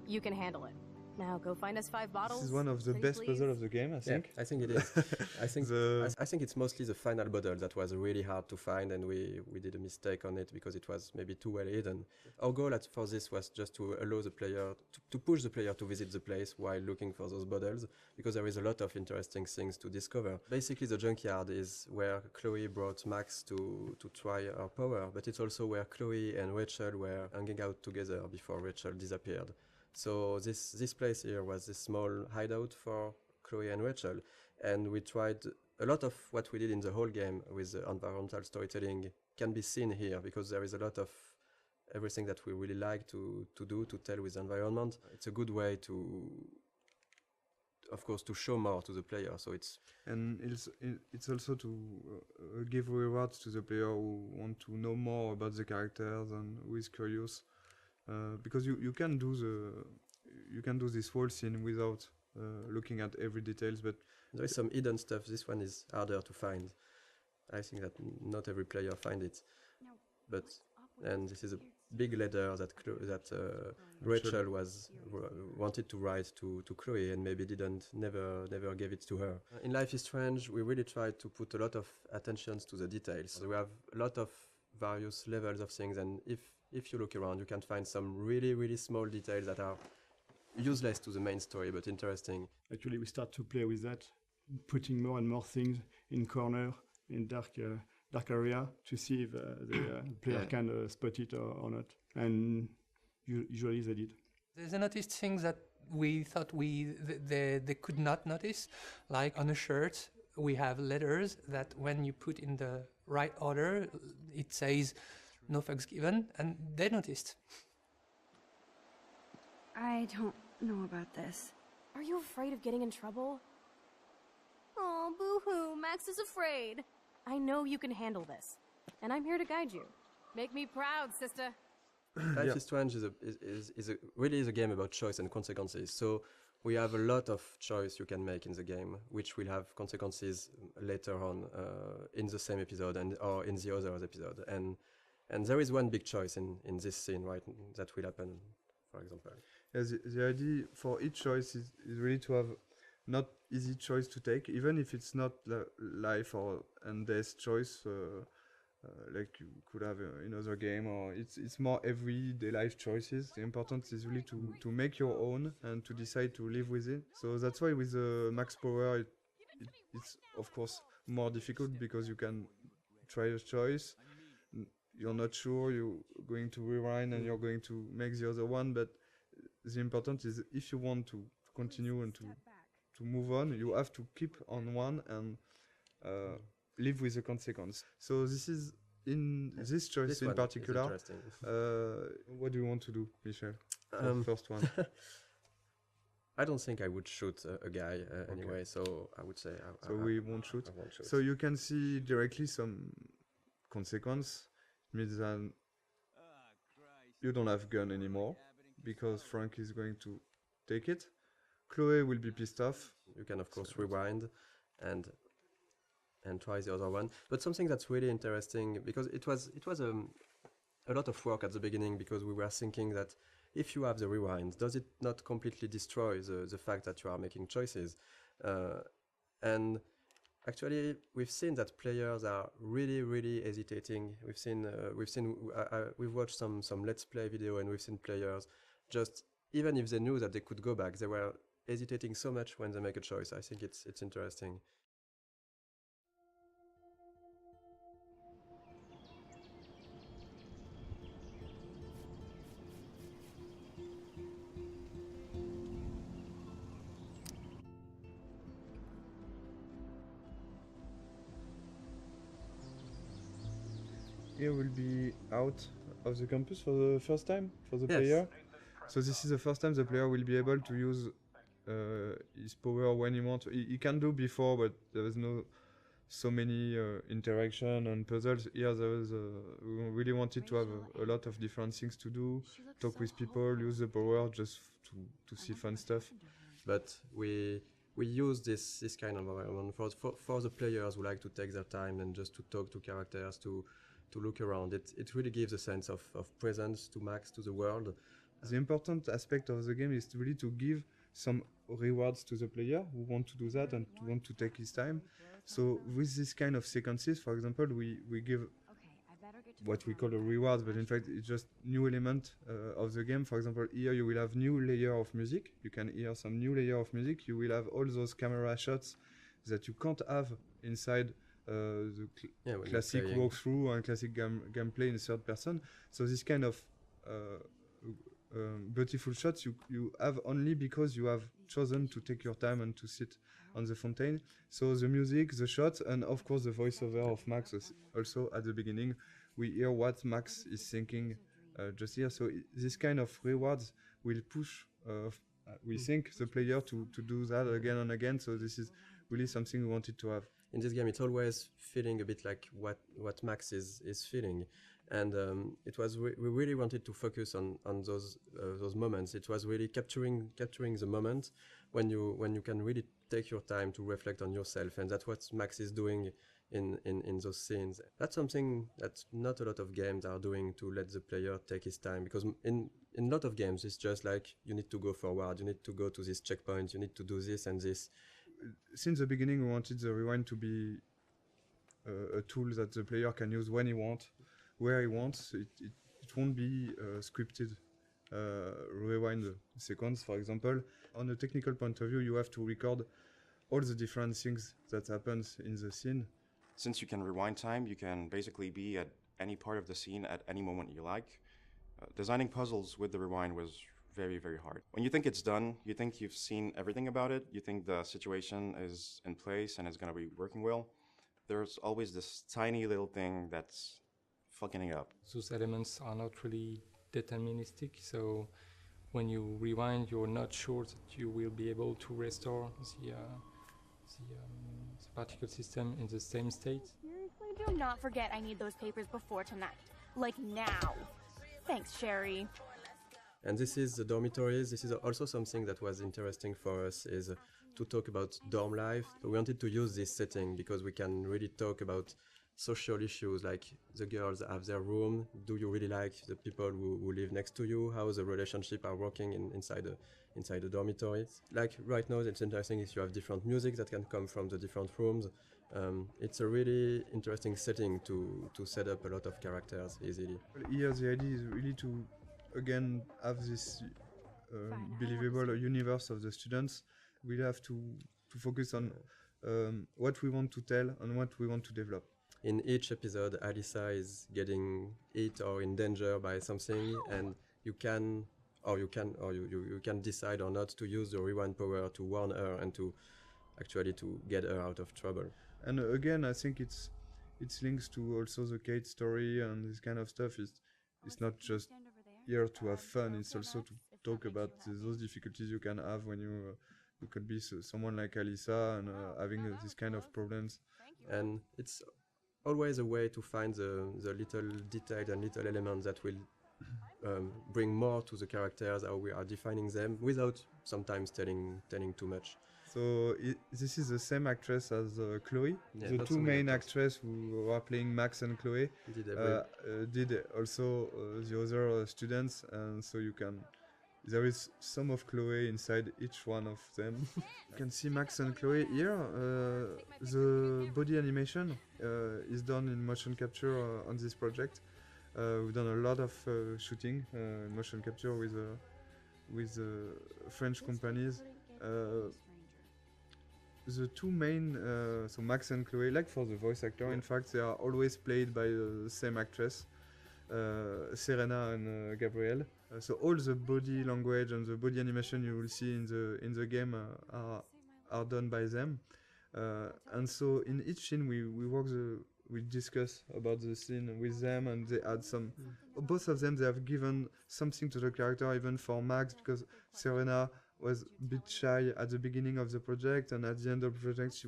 You can handle it. Now go find us 5 bottles. this is one of the pretty best please. puzzles of the game, I think. Yeah, I think it is. I think it's mostly the final bottle that was really hard to find, and we did a mistake on it because it was maybe too well hidden. Our goal for this was just to allow the player to push the player to visit the place while looking for those bottles, because there is a lot of interesting things to discover. Basically, the junkyard is where Chloe brought Max to try her power, but it's also where Chloe and Rachel were hanging out together before Rachel disappeared. So this place here was this small hideout for Chloe and Rachel, and we tried a lot of what we did in the whole game with the environmental storytelling can be seen here, because there is a lot of everything that we really like to tell with the environment. It's a good way to, of course, to show more to the player. So it's also to give rewards to the player who want to know more about the characters and who is curious. Because you can do this whole scene without looking at every details, but there is some hidden stuff. This one is harder to find. I think that not every player find it, and this is a big letter that Rachel wanted to write to Chloe and maybe never gave it to her. In Life is Strange, we really tried to put a lot of attentions to the details. So we have a lot of various levels of things, and if you look around, you can find some really small details that are useless to the main story, but interesting. Actually, we start to play with that, putting more and more things in corner, in dark area, to see if the player can spot it or not. And usually they did. They noticed things that we thought they could not notice, like on a shirt we have letters that when you put in the right order, it says "No fucks given," and they noticed. I don't know about this. Are you afraid of getting in trouble? Oh, boo-hoo, Max is afraid. I know you can handle this, and I'm here to guide you. Make me proud, sister. Life is Strange really is a game about choice and consequences. So we have a lot of choice you can make in the game, which will have consequences later on in the same episode or in the other episode. And there is one big choice in this scene, right, that will happen, for example. Yeah, the idea for each choice is really to have not easy choice to take, even if it's not life and death choice, like you could have in other game, or it's more everyday life choices. The important is really to make your own and to decide to live with it. So that's why with max power, it's of course more difficult, because you can try a choice. You're not sure, you're going to rewind and you're going to make the other one, but the important is if you want to continue and to move on, you have to keep on one and live with the consequence. So this is in this choice in particular. What do you want to do, Michel? The first one. I don't think I would shoot a guy anyway, so I would say we won't shoot. I won't shoot. So you can see directly some consequence. It means that you don't have gun anymore because Frank is going to take it. Chloe will be pissed off. You can of course rewind and try the other one. But something that's really interesting, because it was a lot of work at the beginning, because we were thinking that if you have the rewind, does it not completely destroy the fact that you are making choices? And actually, we've seen that players are really hesitating. We've watched some Let's Play video, and we've seen players just, even if they knew that they could go back, they were hesitating so much when they make a choice. I think it's interesting. Here will be out of the campus for the first time for the Yes. player. So this is the first time the player will be able to use his power when he wants. He can do before, but there was no so many interaction and puzzles. Here there was we really wanted to have a lot of different things to do, talk with people, use the power just to see fun stuff. But we use this kind of environment for the players who like to take their time and just to talk to characters, to look around. It really gives a sense of presence to Max, to the world. The important aspect of the game is really to give some rewards to the player who want to do that and to want to take his time. So with this kind of sequences, for example, we give what we call a reward, but in fact it's just new element of the game. For example, here you will have new layer of music. You can hear some new layer of music. You will have all those camera shots that you can't have inside the classic walkthrough and classic gameplay in third person. So this kind of beautiful shots you have only because you have chosen to take your time and to sit on the fountain. So the music, the shots, and of course the voiceover of Max also at the beginning. We hear what Max is thinking just here. So this kind of rewards will push, we think, the player to do that again and again. So this is really something we wanted to have. In this game, it's always feeling a bit like what Max is feeling. And it was we really wanted to focus on those moments. It was really capturing the moment when you can really take your time to reflect on yourself, and that's what Max is doing in those scenes. That's something that not a lot of games are doing, to let the player take his time, because in a lot of games it's just like you need to go forward, you need to go to this checkpoint, you need to do this and this. Since the beginning, we wanted the rewind to be a tool that the player can use when he wants, where he wants. It won't be scripted rewind sequence, for example. On a technical point of view, you have to record all the different things that happens in the scene. Since you can rewind time, you can basically be at any part of the scene at any moment you like. Designing puzzles with the rewind was very hard. When you think it's done, you think you've seen everything about it, you think the situation is in place and is going to be working well. There's always this tiny little thing that's fucking it up. Those elements are not really deterministic, so when you rewind, you're not sure that you will be able to restore the particle system in the same state. Seriously, do not forget I need those papers before tonight. Like now. Thanks, Sherry. And this is the dormitories. This is also something that was interesting for us, is to talk about dorm life. So we wanted to use this setting because we can really talk about social issues, like the girls have their room. Do you really like the people who live next to you? How the relationship are working inside the dormitories? Like right now, it's interesting if you have different music that can come from the different rooms. It's a really interesting setting to set up a lot of characters easily. Here the idea is really to again have this believable universe of the students. We have to focus on what we want to tell and what we want to develop. In each episode, Alyssa is getting hit or in danger by something, and you can decide or not to use the rewind power to warn her and to actually to get her out of trouble. And again, I think it's links to also the Kate story and this kind of stuff. It's not just here to have fun. It's also to talk about those difficulties you can have when you could be someone like Alyssa and having this kind of problems. And it's always a way to find the little detail and little elements that will bring more to the characters, how we are defining them, without sometimes telling too much. So this is the same actress as Chloe. Yeah, The not two so many main actors. actresses who are playing Max and Chloe did also the other students, and so you can. There is some of Chloe inside each one of them. You can see Max and Chloe here. The body animation is done in motion capture on this project. We've done a lot of shooting in motion capture with French companies. The two main, so Max and Chloe, like for the voice actor, in fact, they are always played by the same actress, Serena and Gabrielle. So all the body language and the body animation you will see in the game are done by them. And so in each scene we discuss about the scene with them, and they add some. Both of them, they have given something to the character, even for Max, because Serena was a bit shy at the beginning of the project, and at the end of the project she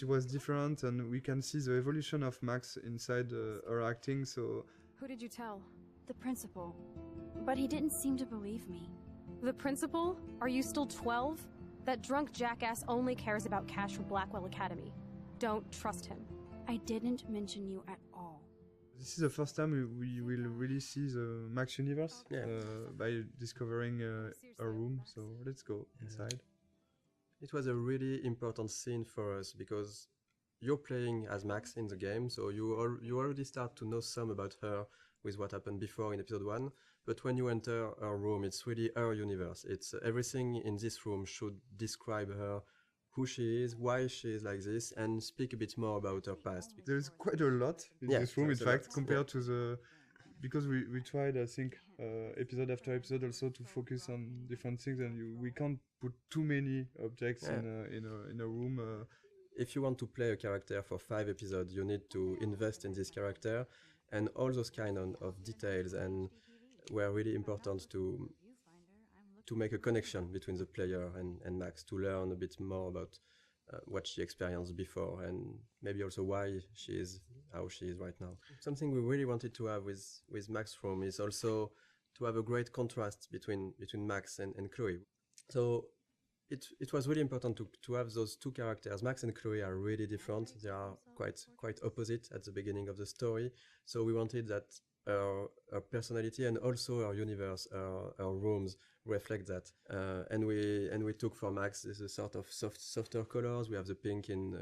was different, and we can see the evolution of Max inside her acting. So Who did you tell? The principal. But he didn't seem to believe me. The principal? Are you still 12? That drunk jackass only cares about cash for Blackwell Academy. Don't trust him. I didn't mention you at all. this is the first time we will really see the Max universe by discovering a room. So let's go inside. It was a really important scene for us because you're playing as Max in the game, so you already start to know some about her with what happened before in episode 1. But when you enter her room, it's really her universe. It's everything in this room should describe her, who she is, why she is like this, and speak a bit more about her past. There's quite a lot in this room, in fact, compared to the... Because we tried, I think, episode after episode also to focus on different things, and we can't put too many objects in a room. If you want to play a character for 5 episodes, you need to invest in this character, and all those kind of details and were really important to make a connection between the player and Max, to learn a bit more about what she experienced before, and maybe also why she is how she is right now. Something we really wanted to have with Max room is also to have a great contrast between Max and Chloe. So it was really important to have those two characters. Max and Chloe are really different. They are quite opposite at the beginning of the story. So we wanted that her personality and also her universe, her rooms reflect that. And we took for Max this sort of softer colors. We have the pink in,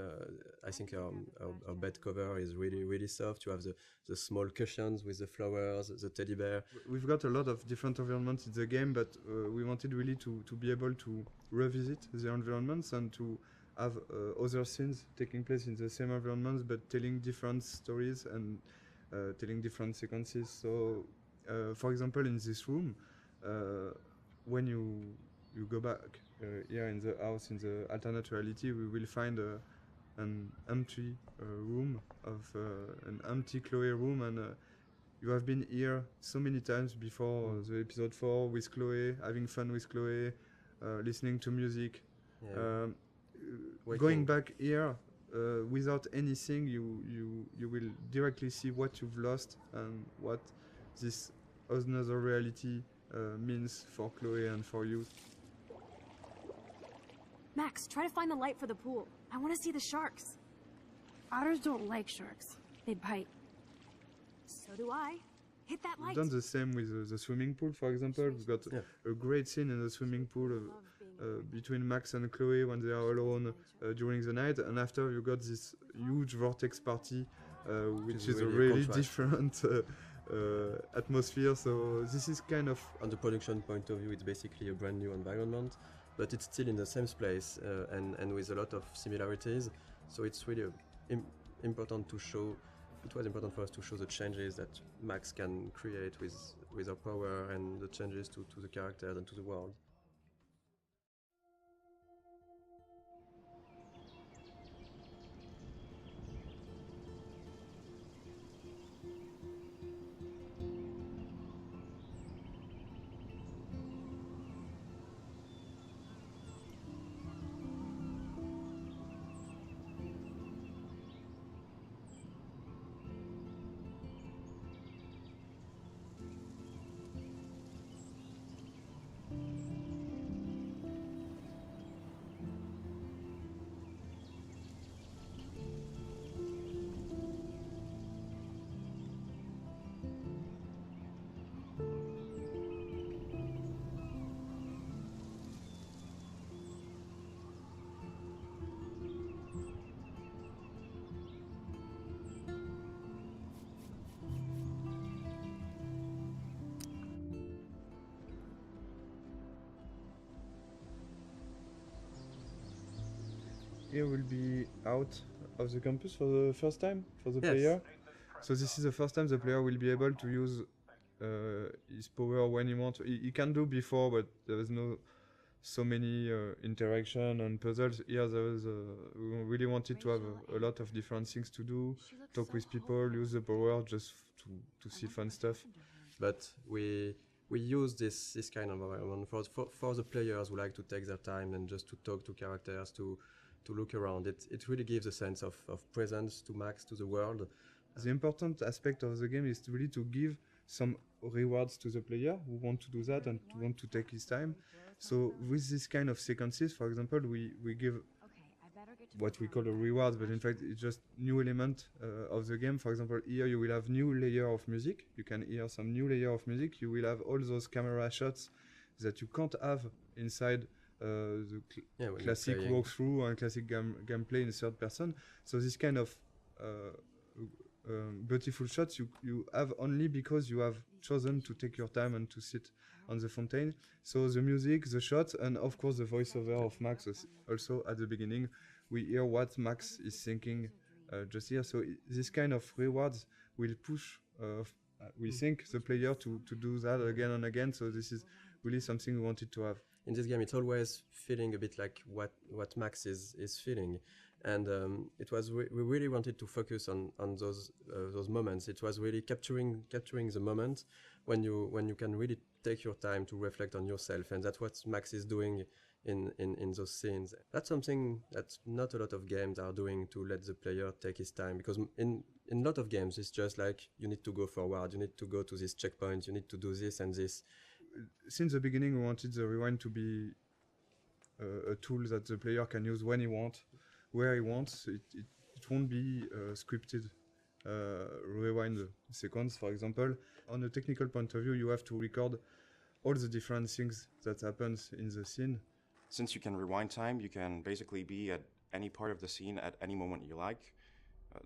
I think our bed cover is really soft. You have the small cushions with the flowers, the teddy bear. We've got a lot of different environments in the game, but we wanted really to be able to revisit the environments and to have other scenes taking place in the same environments, but telling different stories and telling different sequences. So, for example, in this room, when you go back here in the house, in the alternate reality, we will find an empty room an empty Chloe room, and you have been here so many times before the episode 4 with Chloe, having fun with Chloe, listening to music. Going back here without anything, you will directly see what you've lost and what this another reality means for Chloe and for you. Max, try to find the light for the pool. I want to see the sharks. Otters don't like sharks. They bite. So do I. Hit that light. We've done the same with the swimming pool, for example. We've got a great scene in the swimming pool between Max and Chloe when they are alone during the night, and after you got this huge vortex party, which is a really different atmosphere. So this is kind of... On the production point of view, it's basically a brand new environment, but it's still in the same place and with a lot of similarities. So it's really important to show. It was important for us to show the changes that Max can create with her power and the changes to the characters and to the world. here will be out of the campus for the first time for the Yes. player. So this is the first time the player will be able to use his power when he wants. He can do before, but there is no so many interaction and puzzles. Here there was we really wanted to have a lot of different things to do, talk with people, use the power just to see fun stuff. But we use this kind of environment for the players who like to take their time and just to talk to characters, to look around. It really gives a sense of presence to Max, to the world. The important aspect of the game is really to give some rewards to the player who want to do that and to want to take his time. So with this kind of sequences, for example, we give what we call a reward, but in fact it's just new element of the game. For example, here you will have new layer of music. You can hear some new layer of music. You will have all those camera shots that you can't have inside the classic playing. walkthrough and classic gameplay in third person. So this kind of beautiful shots you have only because you have chosen to take your time and to sit on the fountain. So the music, the shots, and of course the voiceover of Max also at the beginning. We hear what Max is thinking just here. So this kind of rewards will push, we think, the player to do that again and again. So this is really something we wanted to have. In this game, it's always feeling a bit like what Max is feeling. And it was we really wanted to focus on those moments. It was really capturing the moment when you can really take your time to reflect on yourself, and that's what Max is doing in those scenes. That's something that not a lot of games are doing, to let the player take his time, because in a lot of games it's just like you need to go forward, you need to go to this checkpoint, you need to do this and this. Since the beginning, we wanted the rewind to be a tool that the player can use when he wants, where he wants. It won't be scripted rewind sequence, for example. On a technical point of view, you have to record all the different things that happens in the scene. Since you can rewind time, you can basically be at any part of the scene at any moment you like.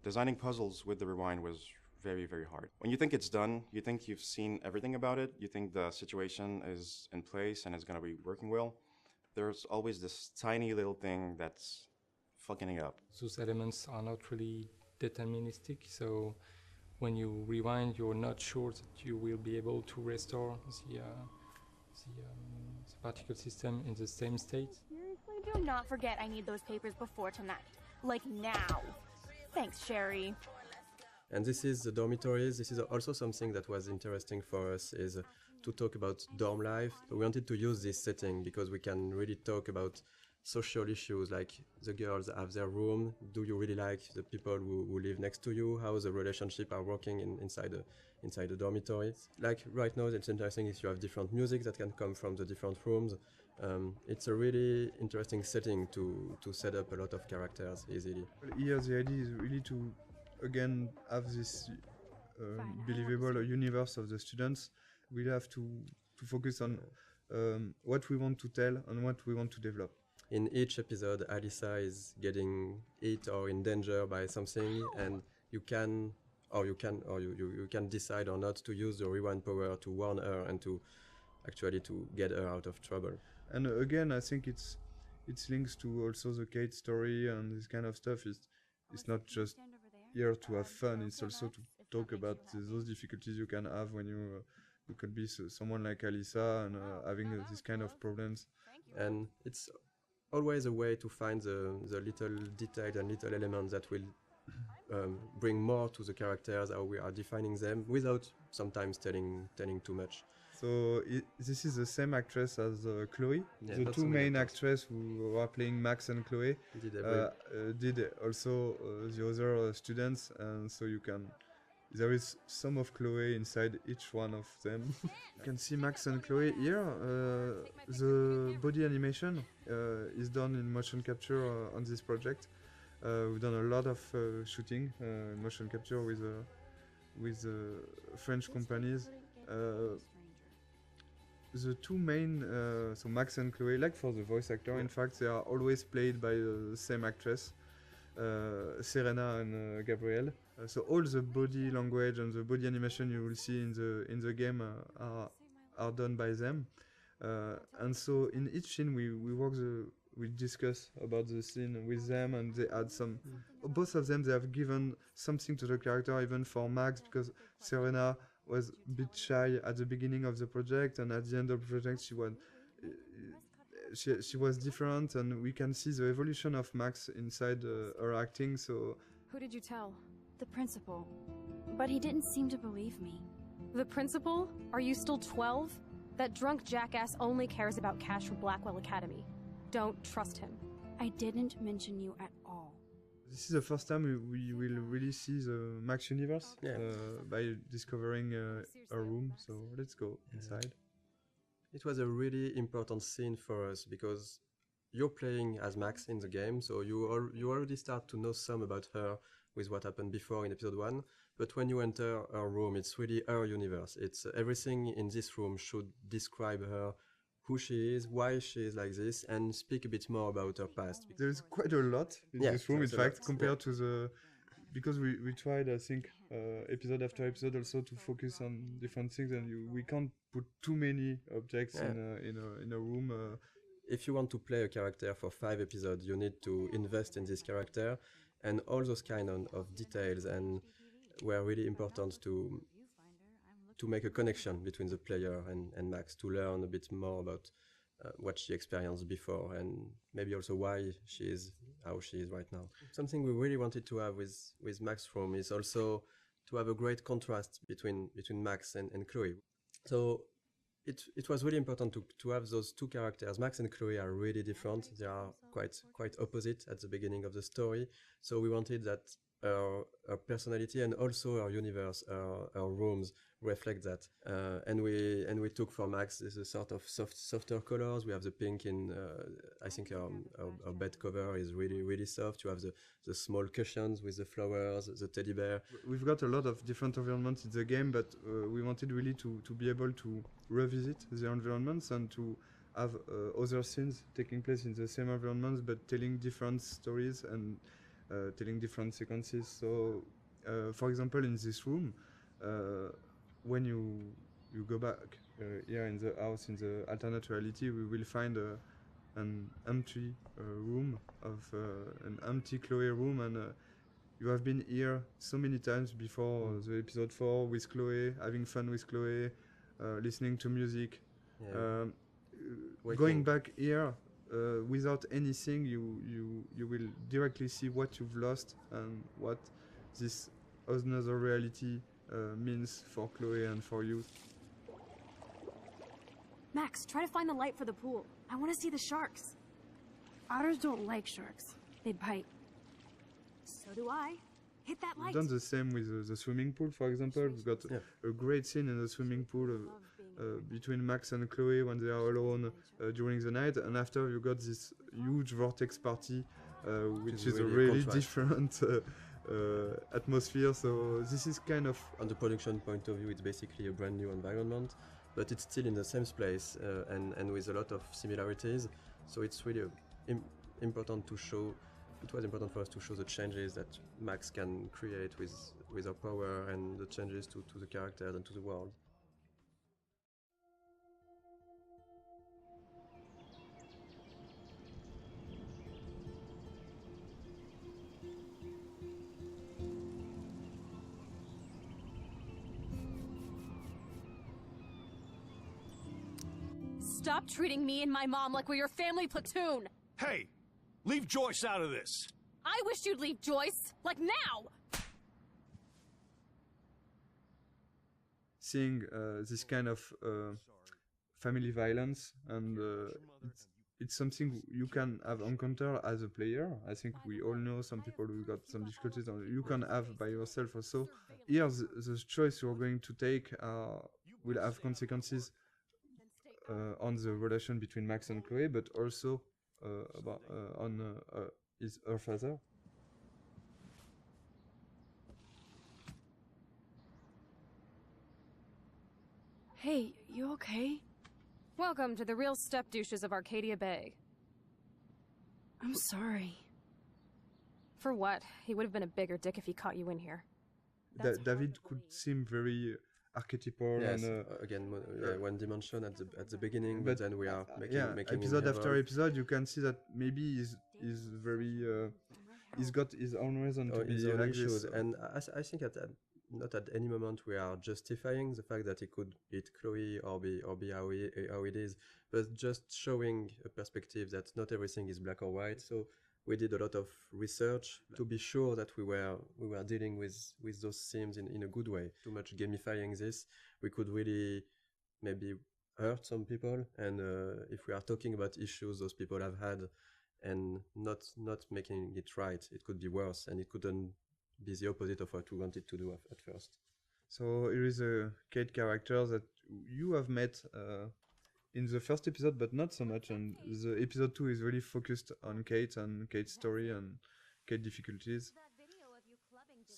Designing puzzles with the rewind was very, very hard. When you think it's done, you think you've seen everything about it, you think the situation is in place and is going to be working well. There's always this tiny little thing that's fucking it up. Those elements are not really deterministic, so when you rewind, you're not sure that you will be able to restore the particle system in the same state. Seriously, do not forget I need those papers before tonight. Like now. Thanks, Sherry. And this is the dormitories. This is also something that was interesting for us, is to talk about dorm life. So we wanted to use this setting because we can really talk about social issues, like the girls have their room. Do you really like the people who live next to you? How the relationship are working inside the dormitories? Like right now, it's interesting if you have different music that can come from the different rooms. It's a really interesting setting to set up a lot of characters easily. Here the idea is really to again have this believable universe of the students. We have to focus on what we want to tell and what we want to develop. In each episode, Alyssa is getting hit or in danger by something, and you can decide or not to use the rewind power to warn her and to actually to get her out of trouble. And again, I think it's links to also the Kate story and this kind of stuff. It's not just here to have fun. It's also to talk about those difficulties you can have when you could be someone like Alyssa and having this kind of problems. And it's always a way to find the little detail and little elements that will bring more to the characters, how we are defining them, without sometimes telling too much. So this is the same actress as Chloe. Yeah, the two main actresses who are playing Max and Chloe did also the other students, and so there is some of Chloe inside each one of them. You can see Max and Chloe here. The body animation is done in motion capture on this project. We've done a lot of shooting in motion capture with French companies. The two main, so Max and Chloe, like for the voice actor, in fact, they are always played by the same actress, Serena and Gabrielle. So all the body language and the body animation you will see in the game are done by them. And so in each scene we work we discuss about the scene with them, and they had some. Both of them, they have given something to the character, even for Max, because Serena was a bit shy at the beginning of the project, and at the end of the project, she was different, and we can see the evolution of Max inside her acting. So. Who did you tell? The principal. But he didn't seem to believe me. The principal? Are you still 12? That drunk jackass only cares about cash for Blackwell Academy. Don't trust him. I didn't mention you at all. This is the first time we will really see the Max universe by discovering a room. So let's go inside. It was a really important scene for us because you're playing as Max in the game, so you already start to know some about her with what happened before in episode 1. But when you enter her room, it's really her universe. It's everything in this room should describe her, who she is, why she is like this, and speak a bit more about her past. There's quite a lot in this room, in fact, compared to the... Because we tried, I think, episode after episode also to focus on different things, and we can't put too many objects in a room. If you want to play a character for 5 episodes, you need to invest in this character, and all those kind of details and were really important to make a connection between the player and Max, to learn a bit more about what she experienced before, and maybe also why she is how she is right now. Something we really wanted to have with Max's room is also to have a great contrast between Max and Chloe. So it was really important to have those two characters. Max and Chloe are really different. They are quite opposite at the beginning of the story. So we wanted that her personality and also her universe, her rooms reflect that. And we took for Max this sort of softer colors. We have the pink in, I think our bed cover is really soft. You have the small cushions with the flowers, the teddy bear. We've got a lot of different environments in the game, but we wanted really to be able to revisit the environments and to have other scenes taking place in the same environments, but telling different stories and telling different sequences. So, for example, in this room, when you go back here in the house, in the alternate reality, we will find an empty room of an empty Chloe room, and you have been here so many times before the episode 4 with Chloe, having fun with Chloe, listening to music. Going back here without anything, you will directly see what you've lost and what this another reality means for Chloe and for you. Max, try to find the light for the pool. I want to see the sharks. Otters don't like sharks. They bite. So do I. Hit that light. We've done the same with the swimming pool, for example. We've got a great scene in the swimming pool between Max and Chloe when they are alone during the night, and after you got this huge vortex party, which is a really different atmosphere. So this is kind of... On the production point of view, it's basically a brand new environment, but it's still in the same place and with a lot of similarities. So it's really important to show. It was important for us to show the changes that Max can create with her power and the changes to the characters and to the world. Stop treating me and my mom like we're your family platoon! Hey! Leave Joyce out of this! I wish you'd leave Joyce! Like now! Seeing this kind of family violence, and it's something you can have encountered as a player. I think we all know some people who got some difficulties, and you can have by yourself also. Here, the choice you're going to take will have consequences on the relation between Max and Chloe, but also on her father. Hey, you okay? Welcome to the real step douches of Arcadia Bay. I'm sorry. For what? He would have been a bigger dick if he caught you in here. David could seem very archetypal Yes, and again, one dimension at the beginning, but then we are making episode him after evolve. episode, you can see that maybe he's very he's got his own reason to his be own like issues. this. And I think not at any moment we are justifying the fact that he could hit Chloe or be how it is, but just showing a perspective that not everything is black or white. So we did a lot of research to be sure that we were dealing with those themes in a good way. Too much gamifying this, we could really maybe hurt some people, and if we are talking about issues those people have had and not making it right, it could be worse, and it couldn't be the opposite of what we wanted to do at first. So here is a Kate character that you have met in the first episode, but not so much. And the episode 2 is really focused on Kate and Kate's story and Kate's difficulties.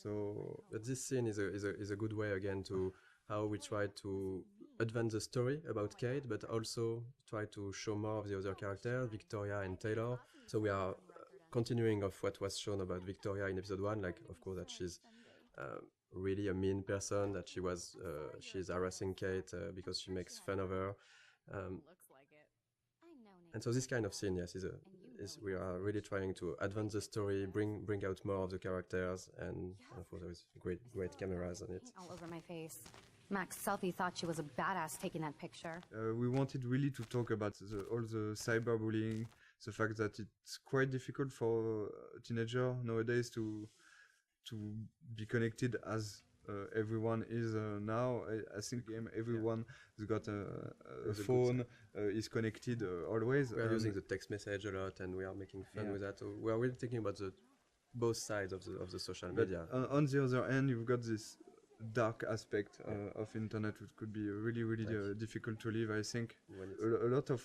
So, but this scene is a good way again to how we try to advance the story about Kate, but also try to show more of the other characters, Victoria and Taylor. So we are continuing of what was shown about Victoria in episode 1, like of course that she's really a mean person, that she's harassing Kate because she makes fun of her. And so this kind of scene, yes, is we are really trying to advance the story, bring out more of the characters, and of course there is great cameras on it. All over my face. Max Selfie thought she was a badass taking that picture. We wanted really to talk about all the cyberbullying, the fact that it's quite difficult for a teenager nowadays to be connected as everyone is now. I think everyone has got a phone, is connected always. We are using the text message a lot, and we are making fun with that. So we are really thinking about both sides of the social media. On the other hand, you've got this dark aspect of internet, which could be really difficult to live. I think a lot of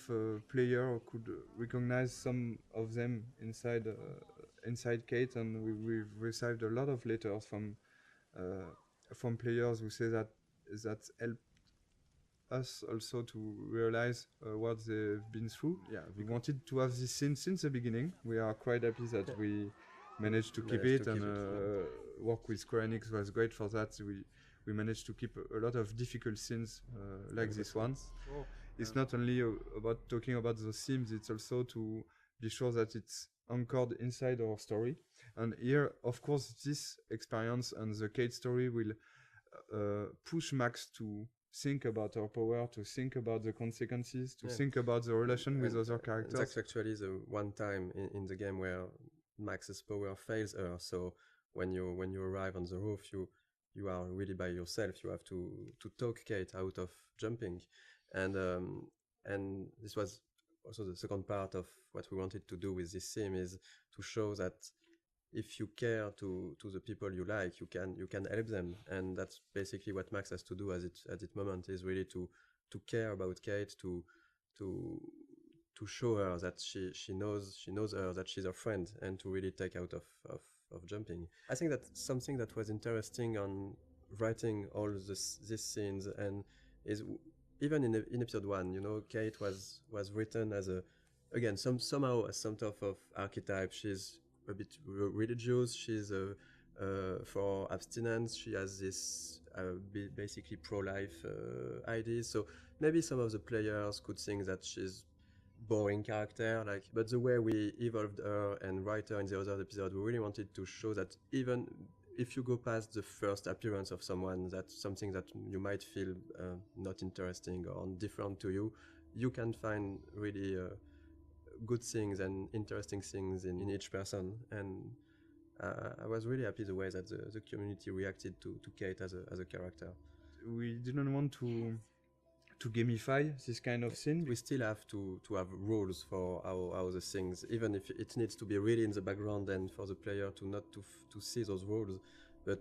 players could recognize some of them inside Kate, and we've received a lot of letters from players who say that helped us also to realize what they've been through. Yeah, we wanted to have this scene since the beginning. We are quite happy that we managed to keep it, and work with Square Enix was great for that. We managed to keep a lot of difficult scenes like this one. It's not only about talking about those themes, it's also to be sure that it's anchored inside our story. And here, of course, this experience and the Kate story will push Max to think about her power, to think about the consequences, to think about the relation with other characters. That's actually the one time in the game where Max's power fails her. So when you arrive on the roof, you are really by yourself. You have to talk Kate out of jumping, and this was also the second part of what we wanted to do with this theme, is to show that if you care to the people you like, you can help them, and that's basically what Max has to do at this moment, is really to care about Kate, to show her that she knows her, that she's her friend, and to really take out of jumping. I think that something that was interesting on writing all these scenes, and is even in episode 1, Kate was written as somehow as some type of archetype. She's a bit religious. She's for abstinence. She has this basically pro-life ideas. So maybe some of the players could think that she's boring character, but the way we evolved her and write her in the other episode, we really wanted to show that even if you go past the first appearance of someone, that's something that you might feel not interesting or different to you, you can find really good things and interesting things in each person. And I was really happy the way that the community reacted to Kate as a character. We didn't want to gamify this kind of thing. We still have to have rules for how the things, even if it needs to be really in the background and for the player to not to see those rules. But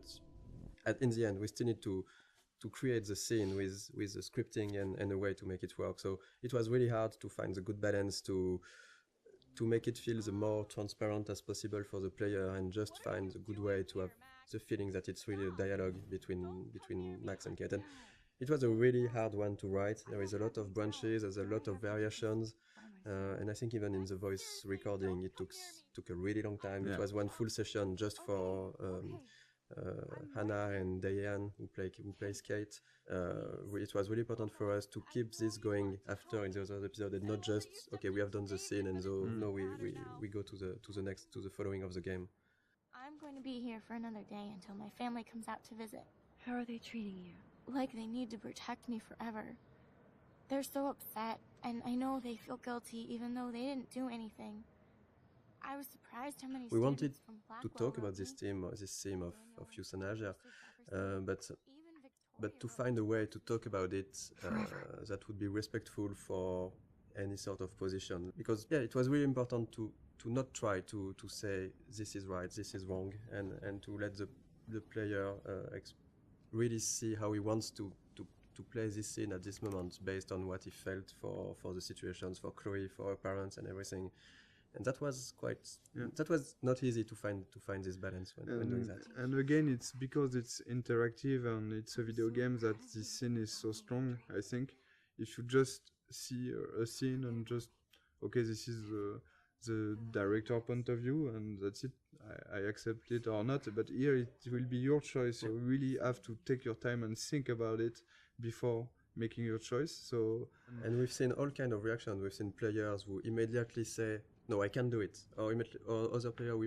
in the end, we still need to create the scene with the scripting and a way to make it work. So it was really hard to find the good balance to make it feel the more transparent as possible for the player, and just find a good way to have the feeling that it's really a dialogue between Max and Kate. And it was a really hard one to write. There is a lot of branches, there's a lot of variations, and I think even in the voice recording it took a really long time. It was one full session just for Hannah and Diane, who plays Kate. It was really important for us to keep this going after in the other episode, and not just okay, we have done the scene, and so no, we go to the following of the game. I'm going to be here for another day until my family comes out to visit. How are they treating you? Like they need to protect me forever. They're so upset, and I know they feel guilty even though they didn't do anything. I was surprised how many We wanted from to Blackwell talk about wrote this me. theme of euthanasia, but to find a way to talk about it that would be respectful for any sort of position. Because yeah, it was really important to not try to say this is right, this is wrong, and to let the player really see how he wants to play this scene at this moment based on what he felt for the situations, for Chloe, for her parents and everything. And that was that was not easy to find this balance when doing that. And again, it's because it's interactive and it's a video game that this scene is so strong. I think if you just see a scene and just okay, this is the director point of view and that's it, I accept it or not. But here it will be your choice. You really have to take your time and think about it before making your choice. So and we've seen all kind of reactions. We've seen players who immediately say, "No, I can't do it," or other players who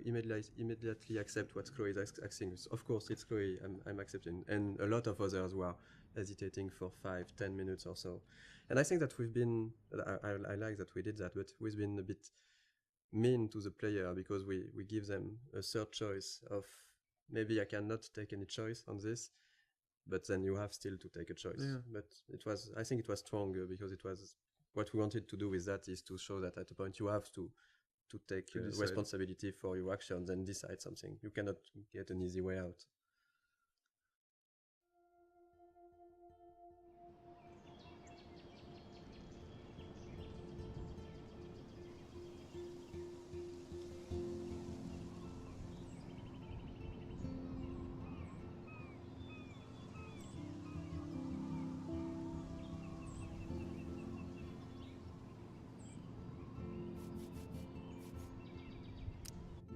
immediately accept what Chloe is asking. Of course, it's Chloe. I'm accepting, and a lot of others were hesitating for 5-10 minutes or so. And I think that we've been. I like that we did that, but we've been a bit mean to the player because we give them a third choice of maybe I cannot take any choice on this. But then you have still to take a choice. Yeah. But I think it was stronger because it was what we wanted to do with that is to show that at a point you have to take responsibility for your actions and decide something. You cannot get an easy way out.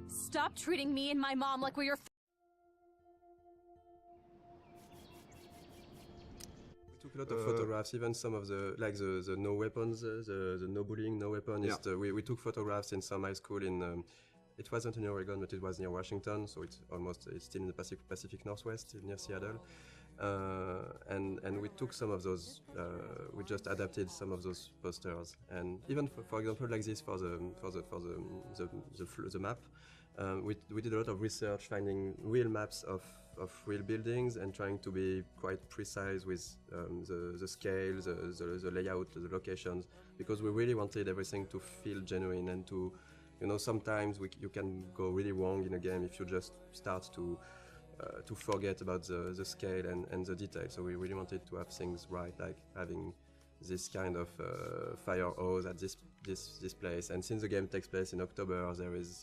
Stop treating me and my mom like we're your We took a lot of photographs, even some of the no weapons, the no bullying, no weapon. Yeah. We took photographs in some high school in. It wasn't in Oregon, but it was near Washington, so it's still in the Pacific Northwest, near Seattle. And we took some of those. We just adapted some of those posters, and even for example, like this for the map. We did a lot of research, finding real maps of real buildings and trying to be quite precise with the scale, the layout, the locations, because we really wanted everything to feel genuine and to, sometimes you can go really wrong in a game if you just start to forget about the scale and the detail. So we really wanted to have things right, like having this kind of fire hose at this place. And since the game takes place in October,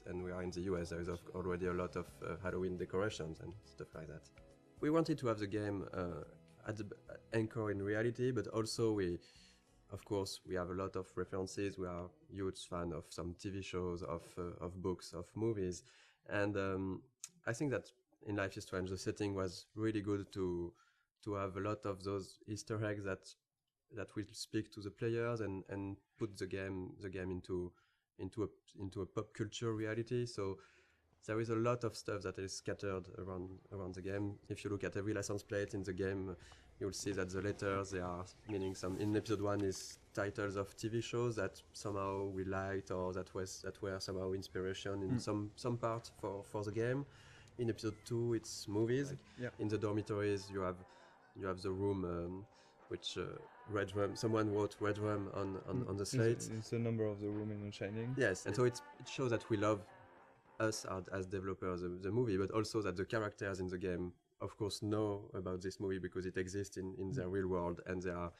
and we are in the US, there is already a lot of Halloween decorations and stuff like that. We wanted to have the game at the anchor in reality, but also we have a lot of references. We are huge fan of some TV shows, of books, of movies, and I think that in Life is Strange, the setting was really good to have a lot of those Easter eggs that will speak to the players and put the game into a pop culture reality. So there is a lot of stuff that is scattered around the game. If you look at every license plate in the game, you'll see that the letters, they are meaning some. In episode 1 is titles of TV shows that somehow we liked or that were somehow inspiration in some part for the game. In episode 2, it's movies. In the dormitories, you have the room which Red Rum. Someone wrote Red Rum on the slate. It's the number of the room in Shining. Yes, and so it shows that we love us as developers the movie, but also that the characters in the game, of course, know about this movie because it exists in their real world and they are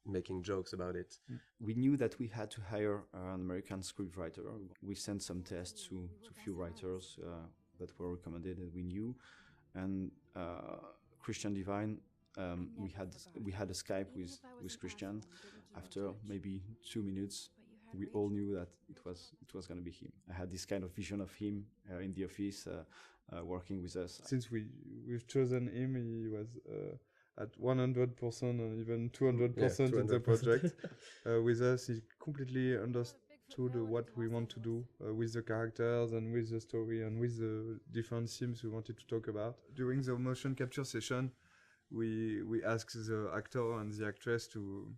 making jokes about it. We knew that we had to hire an American scriptwriter. We sent some tests to few writers that were recommended and we knew. And Christian Divine, we had a Skype with Christian. After maybe 2 minutes, we all knew that it was going to be him. I had this kind of vision of him in the office, working with us. Since we've chosen him, he was at 100% and even 200% in the project. With us, he completely understood what we want to do with the characters and with the story and with the different themes we wanted to talk about. During the motion capture session, we asked the actor and the actress to,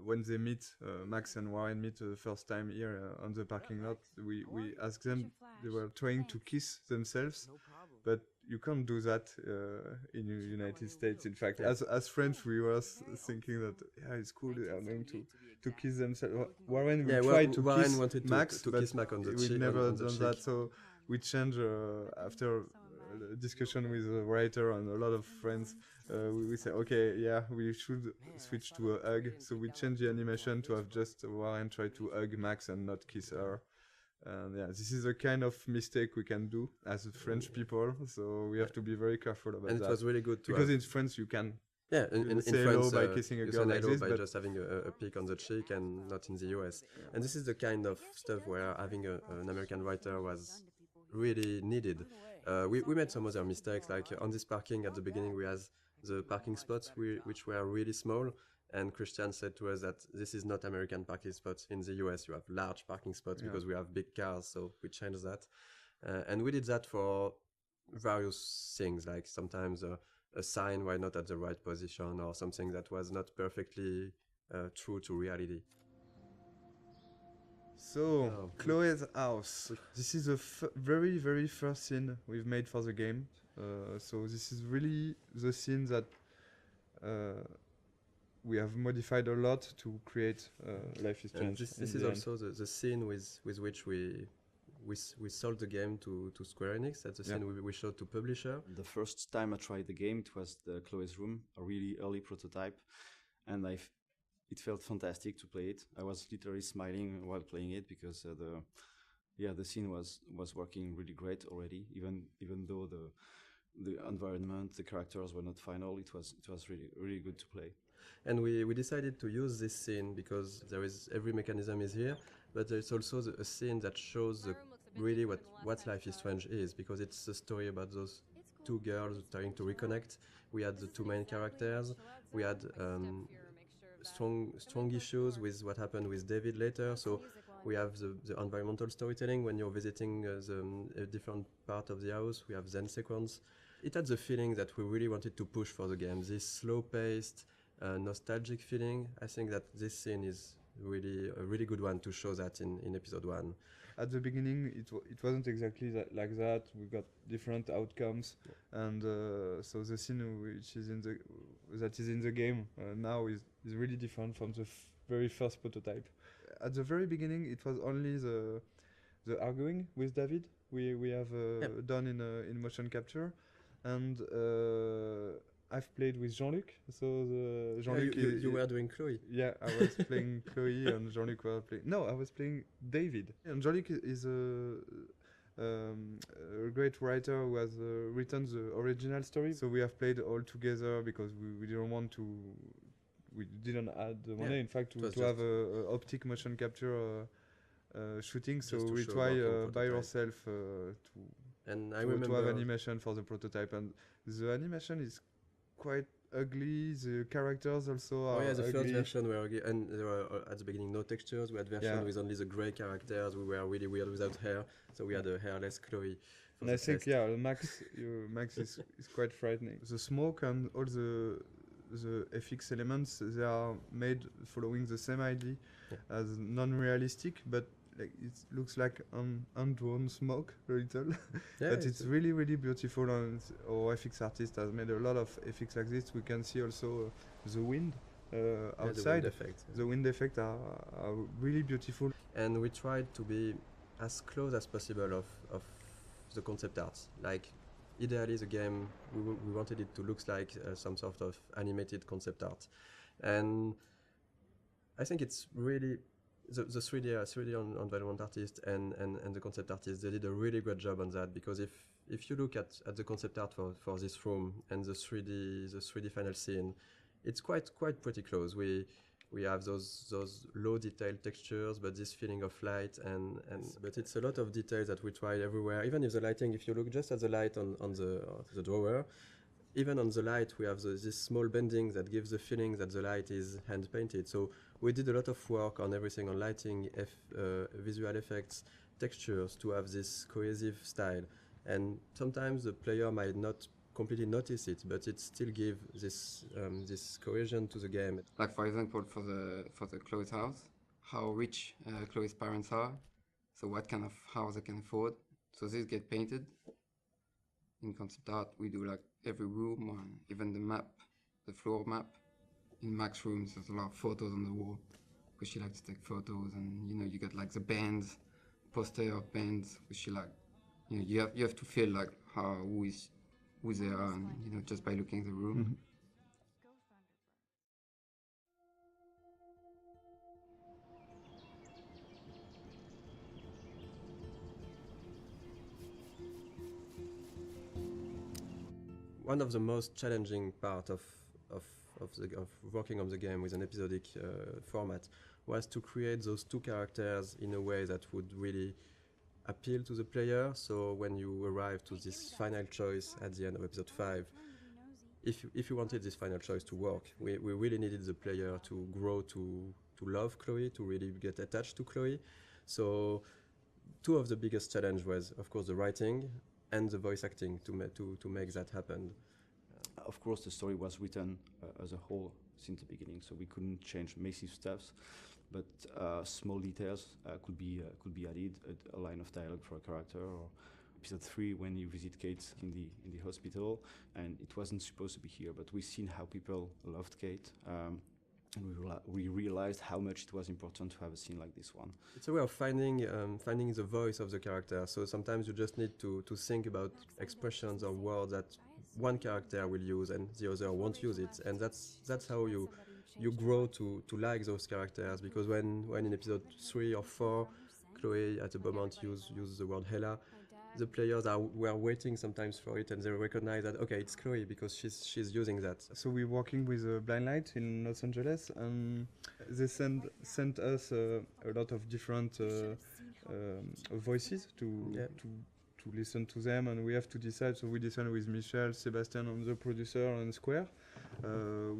when they meet, Max and Warren meet the first time here on the parking lot, we asked them, they were trying to kiss themselves, but you can't do that in the United States. In fact, as French, we were thinking that it's cool, they are going to kiss themselves. Warren tried to kiss Max, to but kiss Max on the we've cheek, never on the done that, cheek. so we changed after a discussion with the writer and a lot of friends. We said, okay, yeah, we should switch to a hug. So we changed the animation to have just Warren try to hug Max and not kiss her. And yeah, this is a kind of mistake we can do as French people. So we have to be very careful about that. And it was really good to because have... in France you can. Yeah, in say France, hello by kissing a you girl say like hello this, by but just having a peek on the cheek, and not in the US. And this is the kind of stuff where having an American writer was really needed. We made some other mistakes, like on this parking at the beginning we had the parking spots which were really small, and Christian said to us that this is not American parking spots. In the US you have large parking spots because we have big cars, so we changed that. And we did that for various things, like sometimes a sign were not at the right position, or something that was not perfectly true to reality. So, Chloe's house. This is the very, very first scene we've made for the game. So this is really the scene that we have modified a lot to create Life is Strange. This is also the scene with which we sold the game to Square Enix. That's the scene we showed to publisher. The first time I tried the game, it was the Chloe's Room, a really early prototype, and it felt fantastic to play it. I was literally smiling while playing it because the scene was working really great already. Even though the environment, the characters were not final, it was really good to play. And we decided to use this scene because every mechanism is here, but there's also a scene that shows really what Life is Strange is, because it's a story about those two girls trying to reconnect. We had the two main characters. We had strong issues with what happened with David later. So we have the environmental storytelling when you're visiting a different part of the house. We have Zen sequence. It had the feeling that we really wanted to push for the game. This slow-paced, nostalgic feeling. I think that this scene is really a really good one to show that in episode 1. At the beginning, it wasn't exactly like that. We got different outcomes, and so the scene that is in the game now is really different from the very first prototype. At the very beginning, it was only the arguing with David we have done in motion capture, and I've played with Jean-Luc. So Jean-Luc, you were doing Chloe. Yeah, I was playing Chloe, and Jean-Luc was playing. No, I was playing David. And Jean-Luc is a great writer who has written the original story. So we have played all together because we didn't want to. We didn't add the money. In fact, to have a optic motion capture shooting. So we try by ourselves to have animation for the prototype, and the animation is quite ugly. The characters also are the ugly. first version were ugly, and there were at the beginning no textures. We had version with only the grey characters. We were really weird without hair, so we had a hairless Chloe. And I think Max is quite frightening. The smoke and all the FX elements, they are made following the same idea as non-realistic, but like it looks like undrawn smoke a little. But it's really, really beautiful, and our FX artist has made a lot of FX like this. We can see also the wind outside. The wind effect are really beautiful. And we tried to be as close as possible of the concept art. Like ideally the game, we wanted it to look like some sort of animated concept art. And I think it's really the 3D environment artist and the concept artist, they did a really great job on that, because if you look at the concept art for this room and the 3D final scene, it's quite pretty close. We we have those low detail textures, but this feeling of light but it's a lot of details that we tried everywhere. Even if the lighting, if you look just at the light on the drawer, even on the light we have this small bending that gives the feeling that the light is hand painted. So we did a lot of work on everything, on lighting, visual effects, textures, to have this cohesive style. And sometimes the player might not completely notice it, but it still gives this cohesion to the game. Like for example, for the Chloe's house, how rich Chloe's parents are, so what kind of house they can afford. So this get painted. In concept art, we do like every room, or even the map, the floor map. In Max's rooms, there's a lot of photos on the wall, because she likes to take photos, and you get like the bands, poster of bands, which she like. You have to feel like who they are, and just by looking at the room. Mm-hmm. One of the most challenging part of working on the game with an episodic format was to create those two characters in a way that would really appeal to the player. So when you arrive to this final choice at the end of episode 5, if you wanted this final choice to work, we really needed the player to grow to love Chloe, to really get attached to Chloe. So two of the biggest challenge was, of course, the writing and the voice acting to make that happen. Of course, the story was written as a whole since the beginning, so we couldn't change massive stuff, but small details could be added, a line of dialogue for a character, or episode 3 when you visit Kate in the hospital, and it wasn't supposed to be here, but we've seen how people loved Kate. And we realized how much it was important to have a scene like this one. It's a way of finding the voice of the character. So sometimes you just need to think about expressions or words that one character will use and the other won't use it. And that's how you grow to like those characters. Because when in episode 3 or 4, Chloe at a moment uses the word Hela, the players were waiting sometimes for it, and they recognize that, okay, it's Chloe because she's using that. So we're working with Blind Light in Los Angeles, and they sent us a lot of different voices to listen to them, and we have to decide. So we decided with Michel, Sebastian, and the producer, and Square,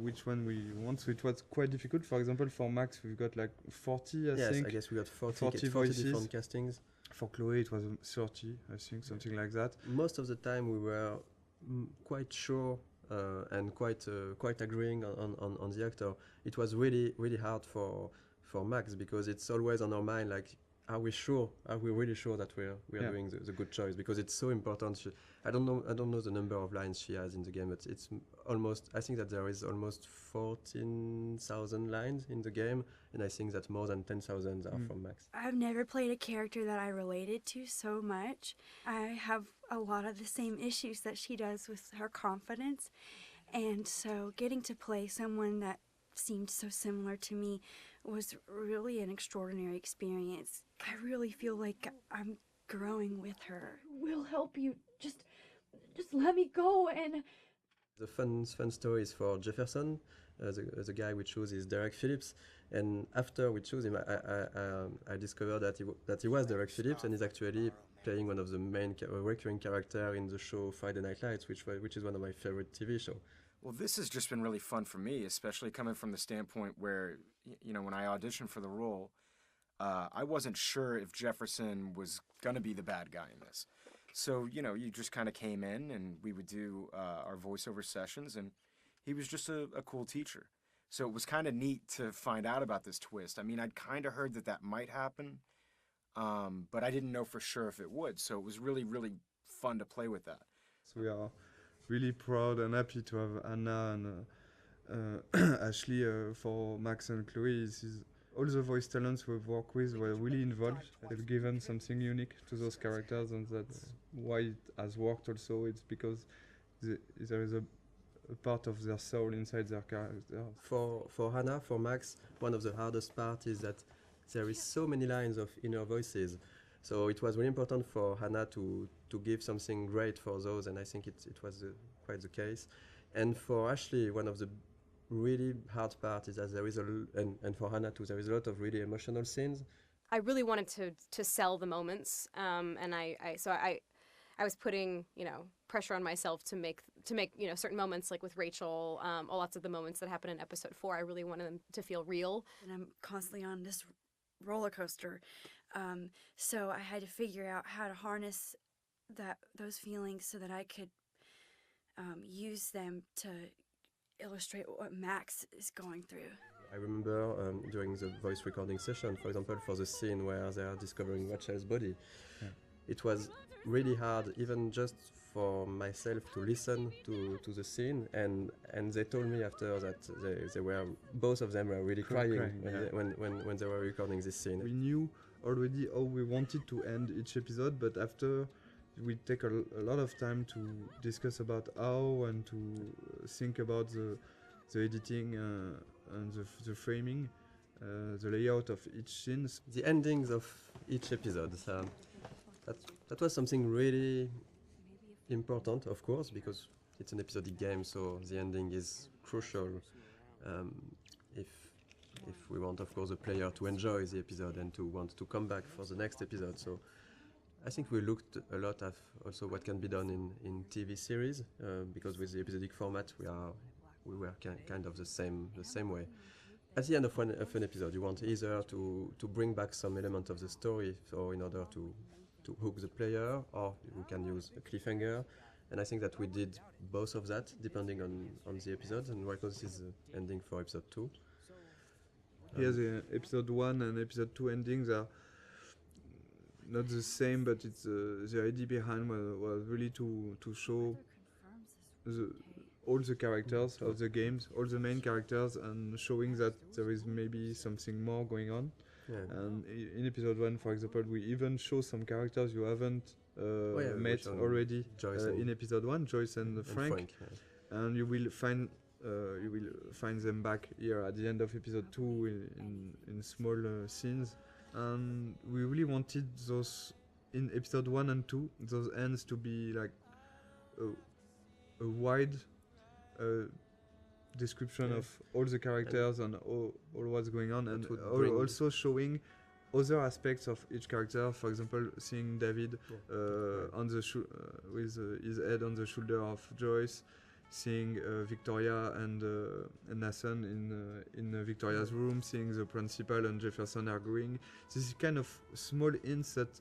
which one we want. So it was quite difficult. For example, for Max, we've got like 40, I think. Yes, I guess we got 40 voices. Different castings. For Chloe, it was 30, I think, something like that. Most of the time, we were quite sure and quite agreeing on the actor. It was really hard for Max, because it's always on our mind, like, are we really sure that we are doing the good choice? Because it's so important. I don't know the number of lines she has in the game, but it's almost, I think that there is almost 14,000 lines in the game, and I think that more than 10,000 are from Max. I've never played a character that I related to so much. I have a lot of the same issues that she does with her confidence, and so getting to play someone that seemed so similar to me was really an extraordinary experience. I really feel like I'm growing with her. We'll help you. Just let me go. And the fun story is for Jefferson. The guy we chose is Derek Phillips, and after we chose him, I discovered that he was Derek Phillips, and he's actually playing one of the main recurring character in the show Friday Night Lights, which is one of my favorite TV shows. Well, this has just been really fun for me, especially coming from the standpoint where, when I auditioned for the role, I wasn't sure if Jefferson was going to be the bad guy in this. So, you just kind of came in and we would do our voiceover sessions, and he was just a cool teacher. So it was kind of neat to find out about this twist. I mean, I'd kind of heard that might happen, but I didn't know for sure if it would. So it was really, really fun to play with that. So we are really proud and happy to have Anna and Ashley for Max and Chloe. All the voice talents we've worked with were really involved. They've given something unique to those characters, and that's why it has worked also. It's because there is a part of their soul inside their character. For Hannah, for Max, one of the hardest parts is that there is so many lines of inner voices. So it was really important for Hannah to give something great for those, and I think it was quite the case. And for Ashley, one of the really hard part is that there is and for Hannah too, there is a lot of really emotional scenes. I really wanted to sell the moments, and I was putting, pressure on myself to make certain moments, like with Rachel, lots of the moments that happen in episode 4. I really wanted them to feel real. And I'm constantly on this roller coaster, so I had to figure out how to harness those feelings so that I could use them to illustrate what Max is going through. I remember during the voice recording session, for example, for the scene where they are discovering Rachel's body, it was really hard, even just for myself, to listen to the scene, and they told me after that they were, both of them were really crying when they were recording this scene. We knew already how we wanted to end each episode, but after we take a lot of time to discuss about how and to think about the editing and the framing, the layout of each scene. The endings of each episode. That was something really important, of course, because it's an episodic game, so the ending is crucial if we want, of course, the player to enjoy the episode and to want to come back for the next episode. So I think we looked a lot at also what can be done in TV series, because with the episodic format we were kind of the same way. At the end of an episode, you want either to bring back some element of the story, so in order to hook the player, or we can use a cliffhanger. And I think that we did both of that, depending on the episodes. And right now this is the ending for episode 2. The episode 1 and episode 2 endings are not the same, but it's the idea behind was really to show all the characters of the games, all the main characters, and showing that there is maybe something more going on. Yeah. And in episode 1, for example, we even show some characters you haven't met already in episode 1, Joyce and Frank. And you will find them back here at the end of episode 2 in small scenes. And we really wanted those in episode 1 and 2, those ends to be like a wide description of all the characters and all what's going on, and also showing other aspects of each character. For example, seeing David on the with his head on the shoulder of Joyce, seeing Victoria and Nathan in Victoria's room, seeing the principal and Jefferson arguing. This is kind of small hints that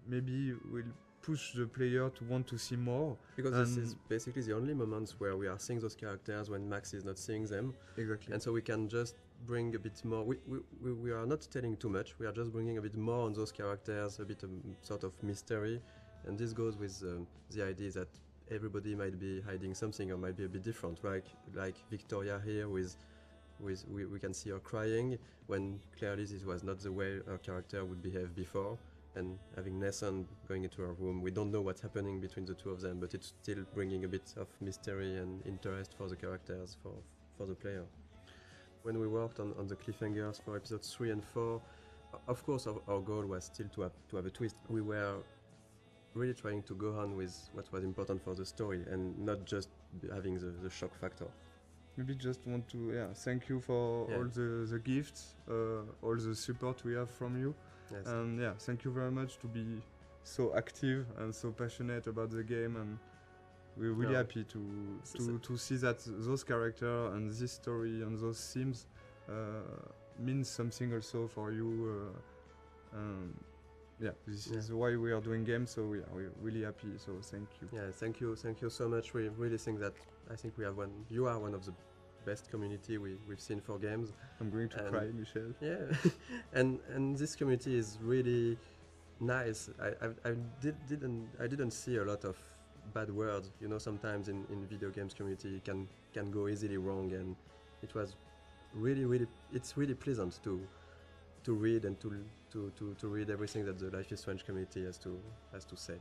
maybe will push the player to want to see more. Because this is basically the only moments where we are seeing those characters when Max is not seeing them. Exactly. And so we can just bring a bit more. We are not telling too much. We are just bringing a bit more on those characters, a bit of sort of mystery. And this goes with the idea that everybody might be hiding something or might be a bit different. Like Victoria here we can see her crying when clearly this was not the way her character would behave before. And having Nathan going into her room, we don't know what's happening between the two of them, but it's still bringing a bit of mystery and interest for the characters, for the player. When we worked on the cliffhangers for episodes 3 and 4, of course our goal was still to have a twist. We were really trying to go on with what was important for the story and not just having the shock factor. Maybe just want to thank you for all the gifts, all the support we have from you. Yes. And thank you very much to be so active and so passionate about the game, and we're really happy to see that those characters and this story and those themes means something also for you. This is why we are doing games, so we're really happy, so thank you. Yeah, thank you so much. We really think that you are one of the best community we've seen for games. I'm going to cry, Michel. Yeah, and this community is really nice. I didn't see a lot of bad words. Sometimes in video games community can go easily wrong, and it was it's really pleasant to read and to read everything that the Life is Strange community has to say.